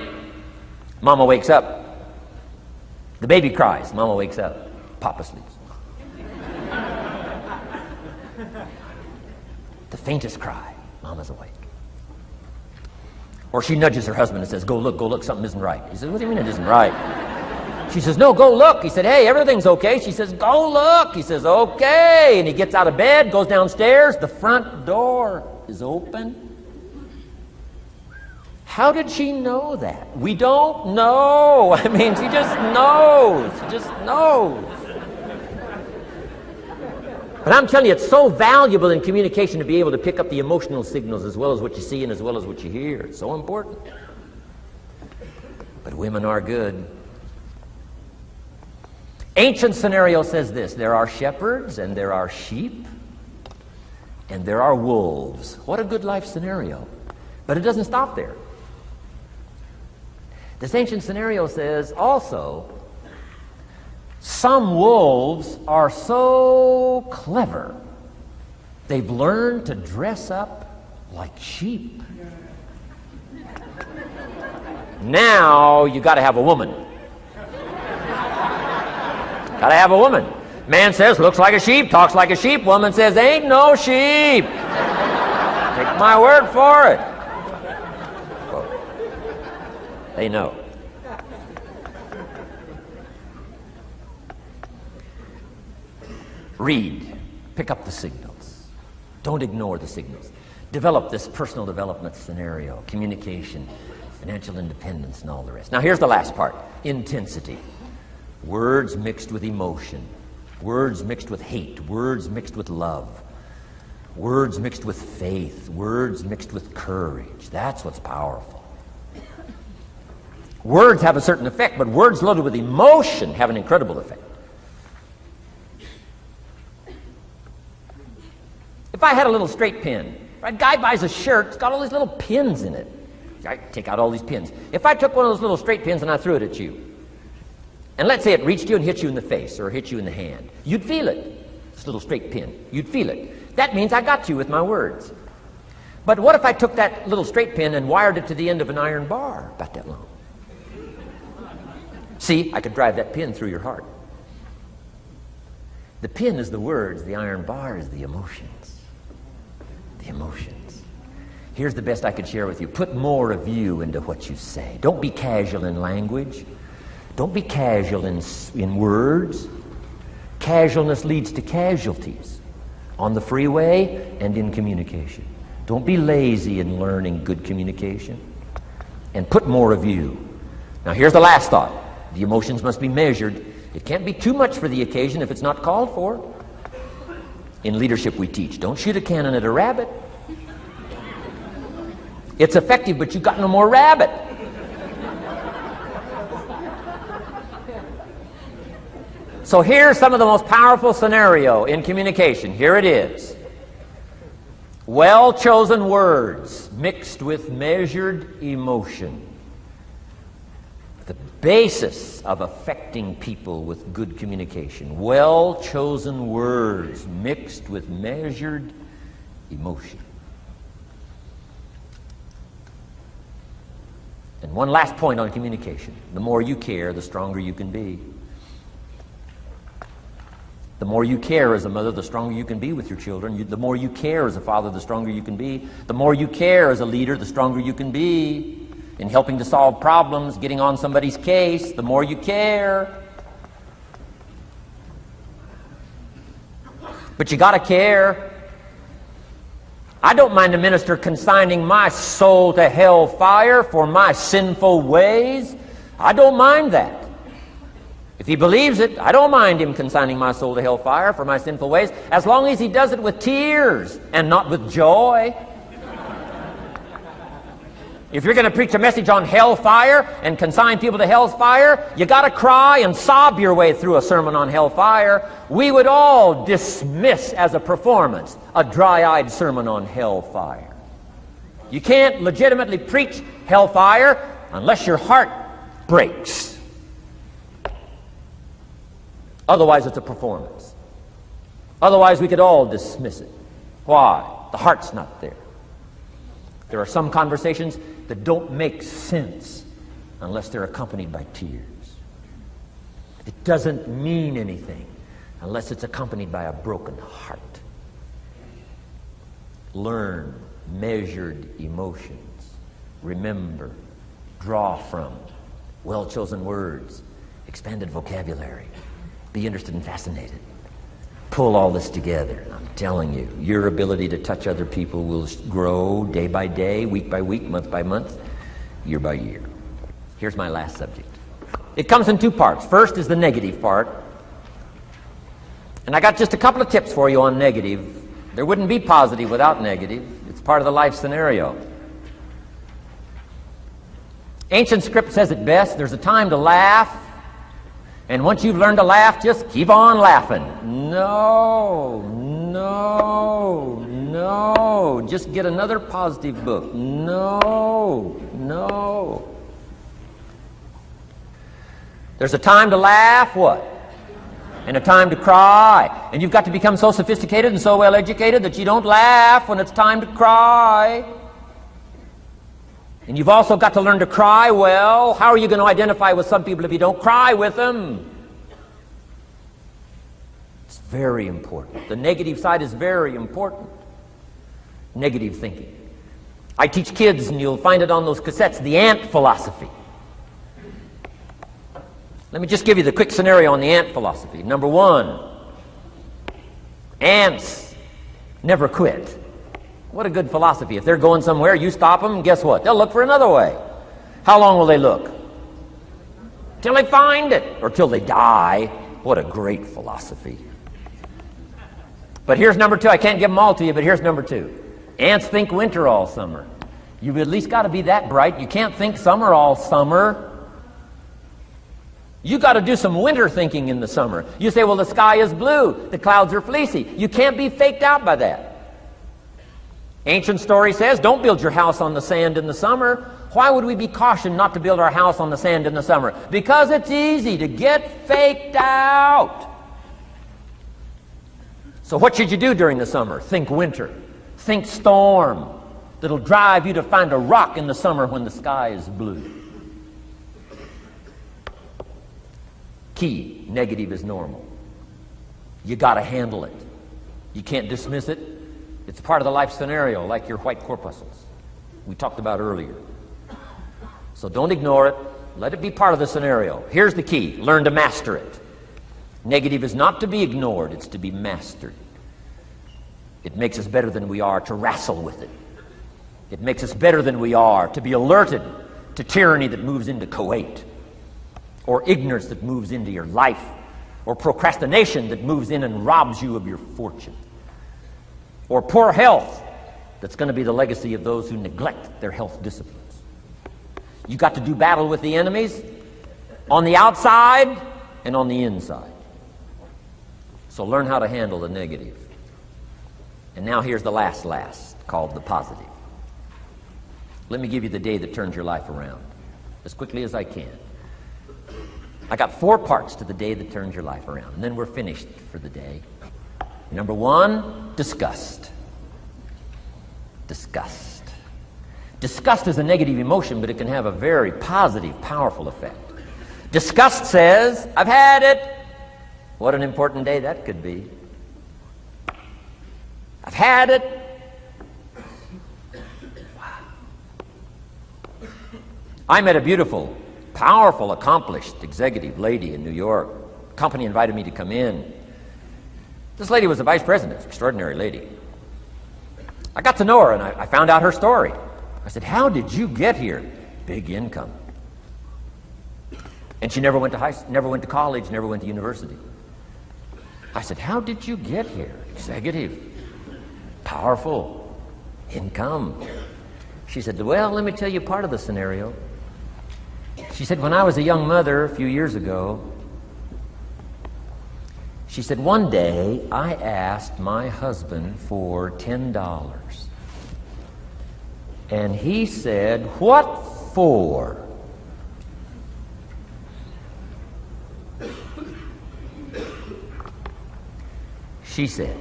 Mama wakes up. The baby cries. Mama wakes up. Papa sleeps. The faintest cry. Mama's awake. Or she nudges her husband and says, go look, something isn't right. He says, what do you mean it isn't right? She says, no, go look. He said, hey, everything's okay. She says, go look. He says, okay. And he gets out of bed, goes downstairs. The front door is open. How did she know that? We don't know. I mean, she just knows. She just knows. But I'm telling you, it's so valuable in communication to be able to pick up the emotional signals as well as what you see and as well as what you hear. It's so important. But women are good. Ancient scenario says this: there are shepherds and there are sheep and there are wolves. What a good life scenario. But it doesn't stop there. This ancient scenario says also, some wolves are so clever, they've learned to dress up like sheep. Now you got to have a woman. Got to have a woman. Man says, looks like a sheep, talks like a sheep. Woman says, ain't no sheep. Take my word for it. They know. Read. Pick up the signals. Don't ignore the signals. Develop this personal development scenario, communication, financial independence, and all the rest. Now here's the last part. Intensity. Words mixed with emotion. Words mixed with hate. Words mixed with love. Words mixed with faith. Words mixed with courage. That's what's powerful. Words have a certain effect, but words loaded with emotion have an incredible effect. If I had a little straight pin, a guy buys a shirt, it's got all these little pins in it. I take out all these pins. If I took one of those little straight pins and I threw it at you, and let's say it reached you and hit you in the face or hit you in the hand, you'd feel it. This little straight pin, you'd feel it. That means I got you with my words. But what if I took that little straight pin and wired it to the end of an iron bar, about that long? See, I could drive that pin through your heart. The pin is the words, the iron bar is the emotions. The emotions. Here's the best I could share with you. Put more of you into what you say. Don't be casual in language. Don't be casual in words. Casualness leads to casualties on the freeway and in communication. Don't be lazy in learning good communication. And put more of you. Now here's the last thought. The emotions must be measured. It can't be too much for the occasion if it's not called for. In leadership we teach, don't shoot a cannon at a rabbit. It's effective, but you've got no more rabbit. So here's some of the most powerful scenario in communication. Here it is. Well-chosen words mixed with measured emotion. The basis of affecting people with good communication. Well-chosen words mixed with measured emotion. And one last point on communication. The more you care, the stronger you can be. The more you care as a mother, the stronger you can be with your children. The more you care as a father, the stronger you can be. The more you care as a leader, the stronger you can be in helping to solve problems, getting on somebody's case. The more you care. But you got to care. I don't mind a minister consigning my soul to hell fire for my sinful ways, I don't mind that. If he believes it, I don't mind him consigning my soul to hellfire for my sinful ways, as long as he does it with tears and not with joy. If you're going to preach a message on hellfire and consign people to hell's fire, you got to cry and sob your way through a sermon on hellfire. We would all dismiss as a performance a dry-eyed sermon on hellfire. You can't legitimately preach hellfire unless your heart breaks. Otherwise, it's a performance. Otherwise, we could all dismiss it. Why? The heart's not there. There are some conversations that don't make sense unless they're accompanied by tears. It doesn't mean anything unless it's accompanied by a broken heart. Learn measured emotions. Remember, draw from well-chosen words, expanded vocabulary. Be interested and fascinated. Pull all this together. I'm telling you, your ability to touch other people will grow day by day, week by week, month by month, year by year. Here's my last subject. It comes in two parts. First is the negative part. And I got just a couple of tips for you on negative. There wouldn't be positive without negative. It's part of the life scenario. Ancient script says it best. There's a time to laugh. And once you've learned to laugh, just keep on laughing. No. Just get another positive book. No. There's a time to laugh, what? And a time to cry. And you've got to become so sophisticated and so well educated that you don't laugh when it's time to cry. And you've also got to learn to cry well. How are you going to identify with some people if you don't cry with them? It's very important. The negative side is very important. Negative thinking. I teach kids, and you'll find it on those cassettes, the ant philosophy. Let me just give you the quick scenario on the ant philosophy. Number one, ants never quit. What a good philosophy. If they're going somewhere, you stop them, and guess what? They'll look for another way. How long will they look? Till they find it, or till they die. What a great philosophy. But here's number two. I can't give them all to you, but here's number two. Ants think winter all summer. You've at least got to be that bright. You can't think summer all summer. You got to do some winter thinking in the summer. You say, well, the sky is blue, the clouds are fleecy. You can't be faked out by that. Ancient story says, don't build your house on the sand in the summer. Why would we be cautioned not to build our house on the sand in the summer? Because it's easy to get faked out. So what should you do during the summer? Think winter. Think storm. That'll drive you to find a rock in the summer when the sky is blue. Key, negative is normal. You got to handle it. You can't dismiss it. It's part of the life scenario, like your white corpuscles we talked about earlier. So don't ignore it. Let it be part of the scenario. Here's the key. Learn to master it. Negative is not to be ignored. It's to be mastered. It makes us better than we are to wrestle with it. It makes us better than we are to be alerted to tyranny that moves into Kuwait, or ignorance that moves into your life, or procrastination that moves in and robs you of your fortune, or poor health that's going to be the legacy of those who neglect their health disciplines. You've got to do battle with the enemies on the outside and on the inside. So learn how to handle the negative. And now here's the last, called the positive. Let me give you the day that turns your life around, as quickly as I can. I got 4 parts to the day that turns your life around, and then we're finished for the day. Number 1, disgust. Disgust. Disgust is a negative emotion, but it can have a very positive, powerful effect. Disgust says, I've had it. What an important day that could be. I've had it. Wow. I met a beautiful, powerful, accomplished executive lady in New York. The company invited me to come in. This lady was the vice president, extraordinary lady. I got to know her, and I found out her story. I said, how did you get here? Big income. And she never went to college, never went to university. I said, how did you get here? Executive, powerful, income. She said, well, let me tell you part of the scenario. She said, when I was a young mother a few years ago, she said, one day I asked my husband for $10. And he said, what for? She said,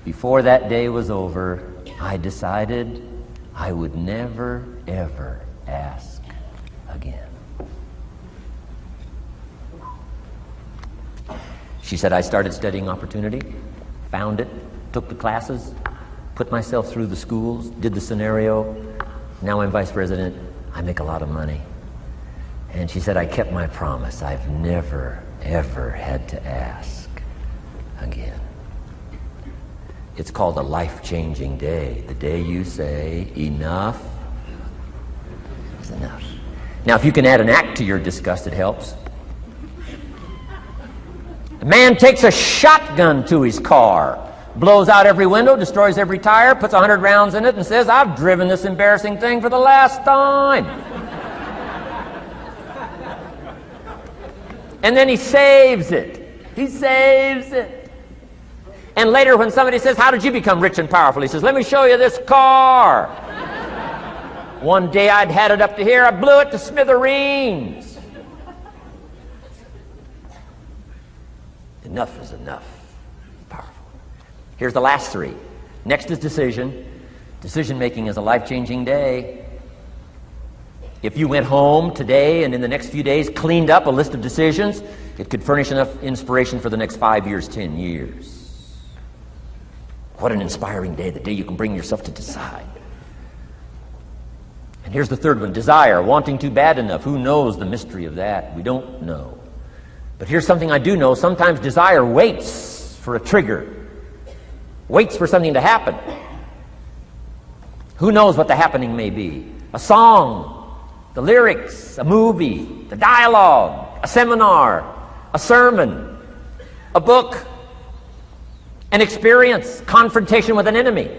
before that day was over, I decided I would never, ever ask again. She said, I started studying opportunity, found it, took the classes, put myself through the schools, did the scenario. Now I'm vice president. I make a lot of money. And she said, I kept my promise. I've never, ever had to ask again. It's called a life-changing day. The day you say, enough is enough. Now, if you can add an act to your disgust, it helps. A man takes a shotgun to his car, blows out every window, destroys every tire, puts 100 rounds in it, and says, I've driven this embarrassing thing for the last time. And then he saves it. He saves it. And later when somebody says, how did you become rich and powerful? He says, let me show you this car. One day I'd had it up to here, I blew it to smithereens. Enough is enough. Powerful. Here's the last three. Next is decision. Decision making is a life-changing day. If you went home today and in the next few days cleaned up a list of decisions, it could furnish enough inspiration for the next 5 years, 10 years. What an inspiring day, the day you can bring yourself to decide. And here's the third one, desire, wanting to bad enough. Who knows the mystery of that? We don't know. But here's something I do know. Sometimes desire waits for a trigger, waits for something to happen. Who knows what the happening may be? A song, the lyrics, a movie, the dialogue, a seminar, a sermon, a book, an experience, confrontation with an enemy,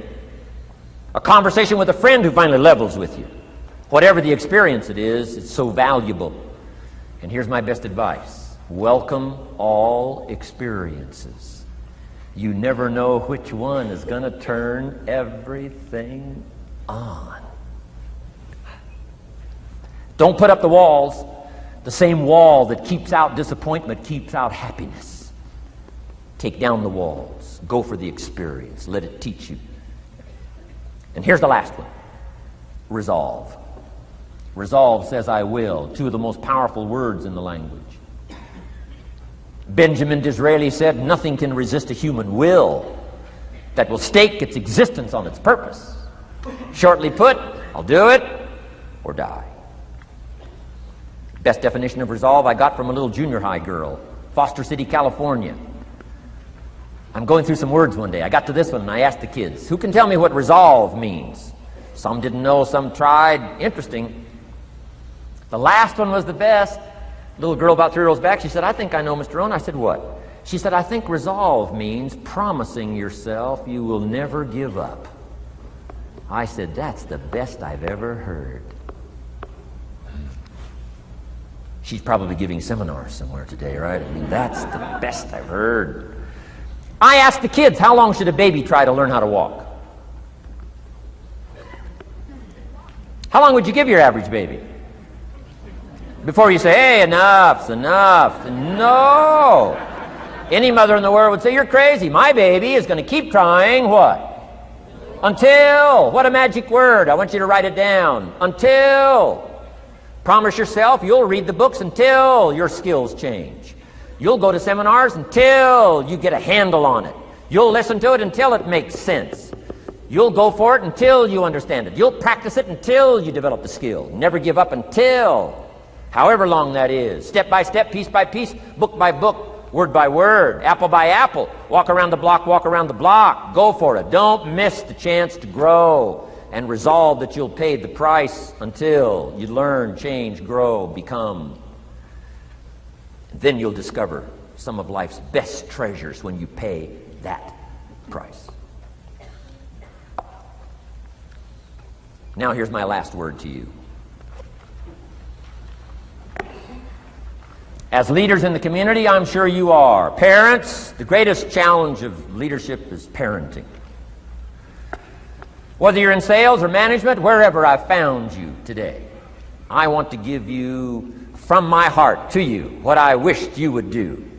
a conversation with a friend who finally levels with you. Whatever the experience it is, it's so valuable. And here's my best advice. Welcome all experiences. You never know which one is going to turn everything on. Don't put up the walls. The same wall that keeps out disappointment keeps out happiness. Take down the walls. Go for the experience. Let it teach you. And here's the last one. Resolve. Resolve says I will. Two of the most powerful words in the language. Benjamin Disraeli said, nothing can resist a human will that will stake its existence on its purpose. Shortly put, I'll do it or die. Best definition of resolve I got from a little junior high girl, Foster City, California. I'm going through some words one day. I got to this one and I asked the kids, who can tell me what resolve means? Some didn't know, some tried. Interesting. The last one was the best. Little girl about 3 rows back, she said, I think I know, Mr. Rohn. I said, what? She said, I think resolve means promising yourself you will never give up. I said, that's the best I've ever heard. She's probably giving seminars somewhere today, right? I mean, that's the best I've heard. I asked the kids, how long should a baby try to learn how to walk? How long would you give your average baby? Before you say, hey, enough's enough. No. Any mother in the world would say, you're crazy. My baby is going to keep trying what? Until. What a magic word. I want you to write it down. Until. Promise yourself you'll read the books until your skills change. You'll go to seminars until you get a handle on it. You'll listen to it until it makes sense. You'll go for it until you understand it. You'll practice it until you develop the skill. Never give up until. However long that is, step by step, piece by piece, book by book, word by word, apple by apple, walk around the block, go for it. Don't miss the chance to grow. and resolve that you'll pay the price until you learn, change, grow, become. Then you'll discover some of life's best treasures when you pay that price. Now here's my last word to you. As leaders in the community, I'm sure you are. Parents, the greatest challenge of leadership is parenting. Whether you're in sales or management, wherever I've found you today, I want to give you, from my heart to you, what I wished you would do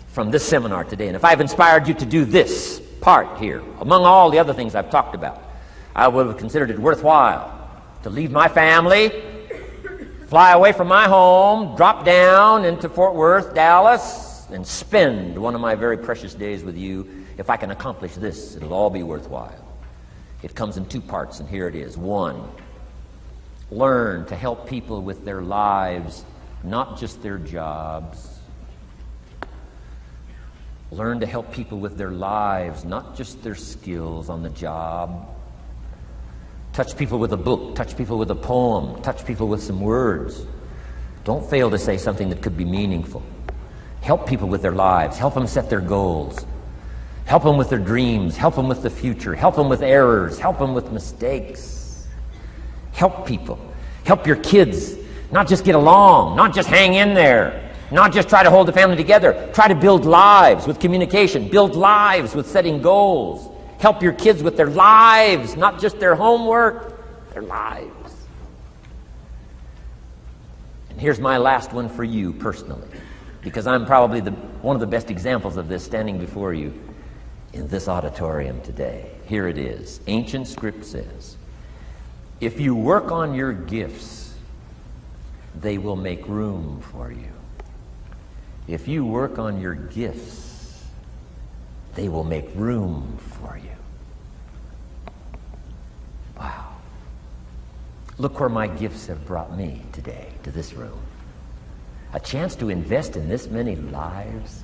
from this seminar today. And if I've inspired you to do this part here, among all the other things I've talked about, I would have considered it worthwhile to leave my family, fly away from my home, drop down into Fort Worth, Dallas, and spend one of my very precious days with you. If I can accomplish this, it'll all be worthwhile. It comes in two parts, and here it is. One, learn to help people with their lives, not just their jobs. Learn to help people with their lives, not just their skills on the job. Touch people with a book, touch people with a poem, touch people with some words. Don't fail to say something that could be meaningful. Help people with their lives, help them set their goals. Help them with their dreams, help them with the future, help them with errors, help them with mistakes. Help people. Help your kids not just get along, not just hang in there, not just try to hold the family together. Try to build lives with communication, build lives with setting goals. Help your kids with their lives, not just their homework, their lives. And here's my last one for you personally, because I'm probably one of the best examples of this standing before you in this auditorium today. Here it is. Ancient script says, if you work on your gifts, they will make room for you. If you work on your gifts, they will make room for you. Wow. Look where my gifts have brought me today, to this room. A chance to invest in this many lives.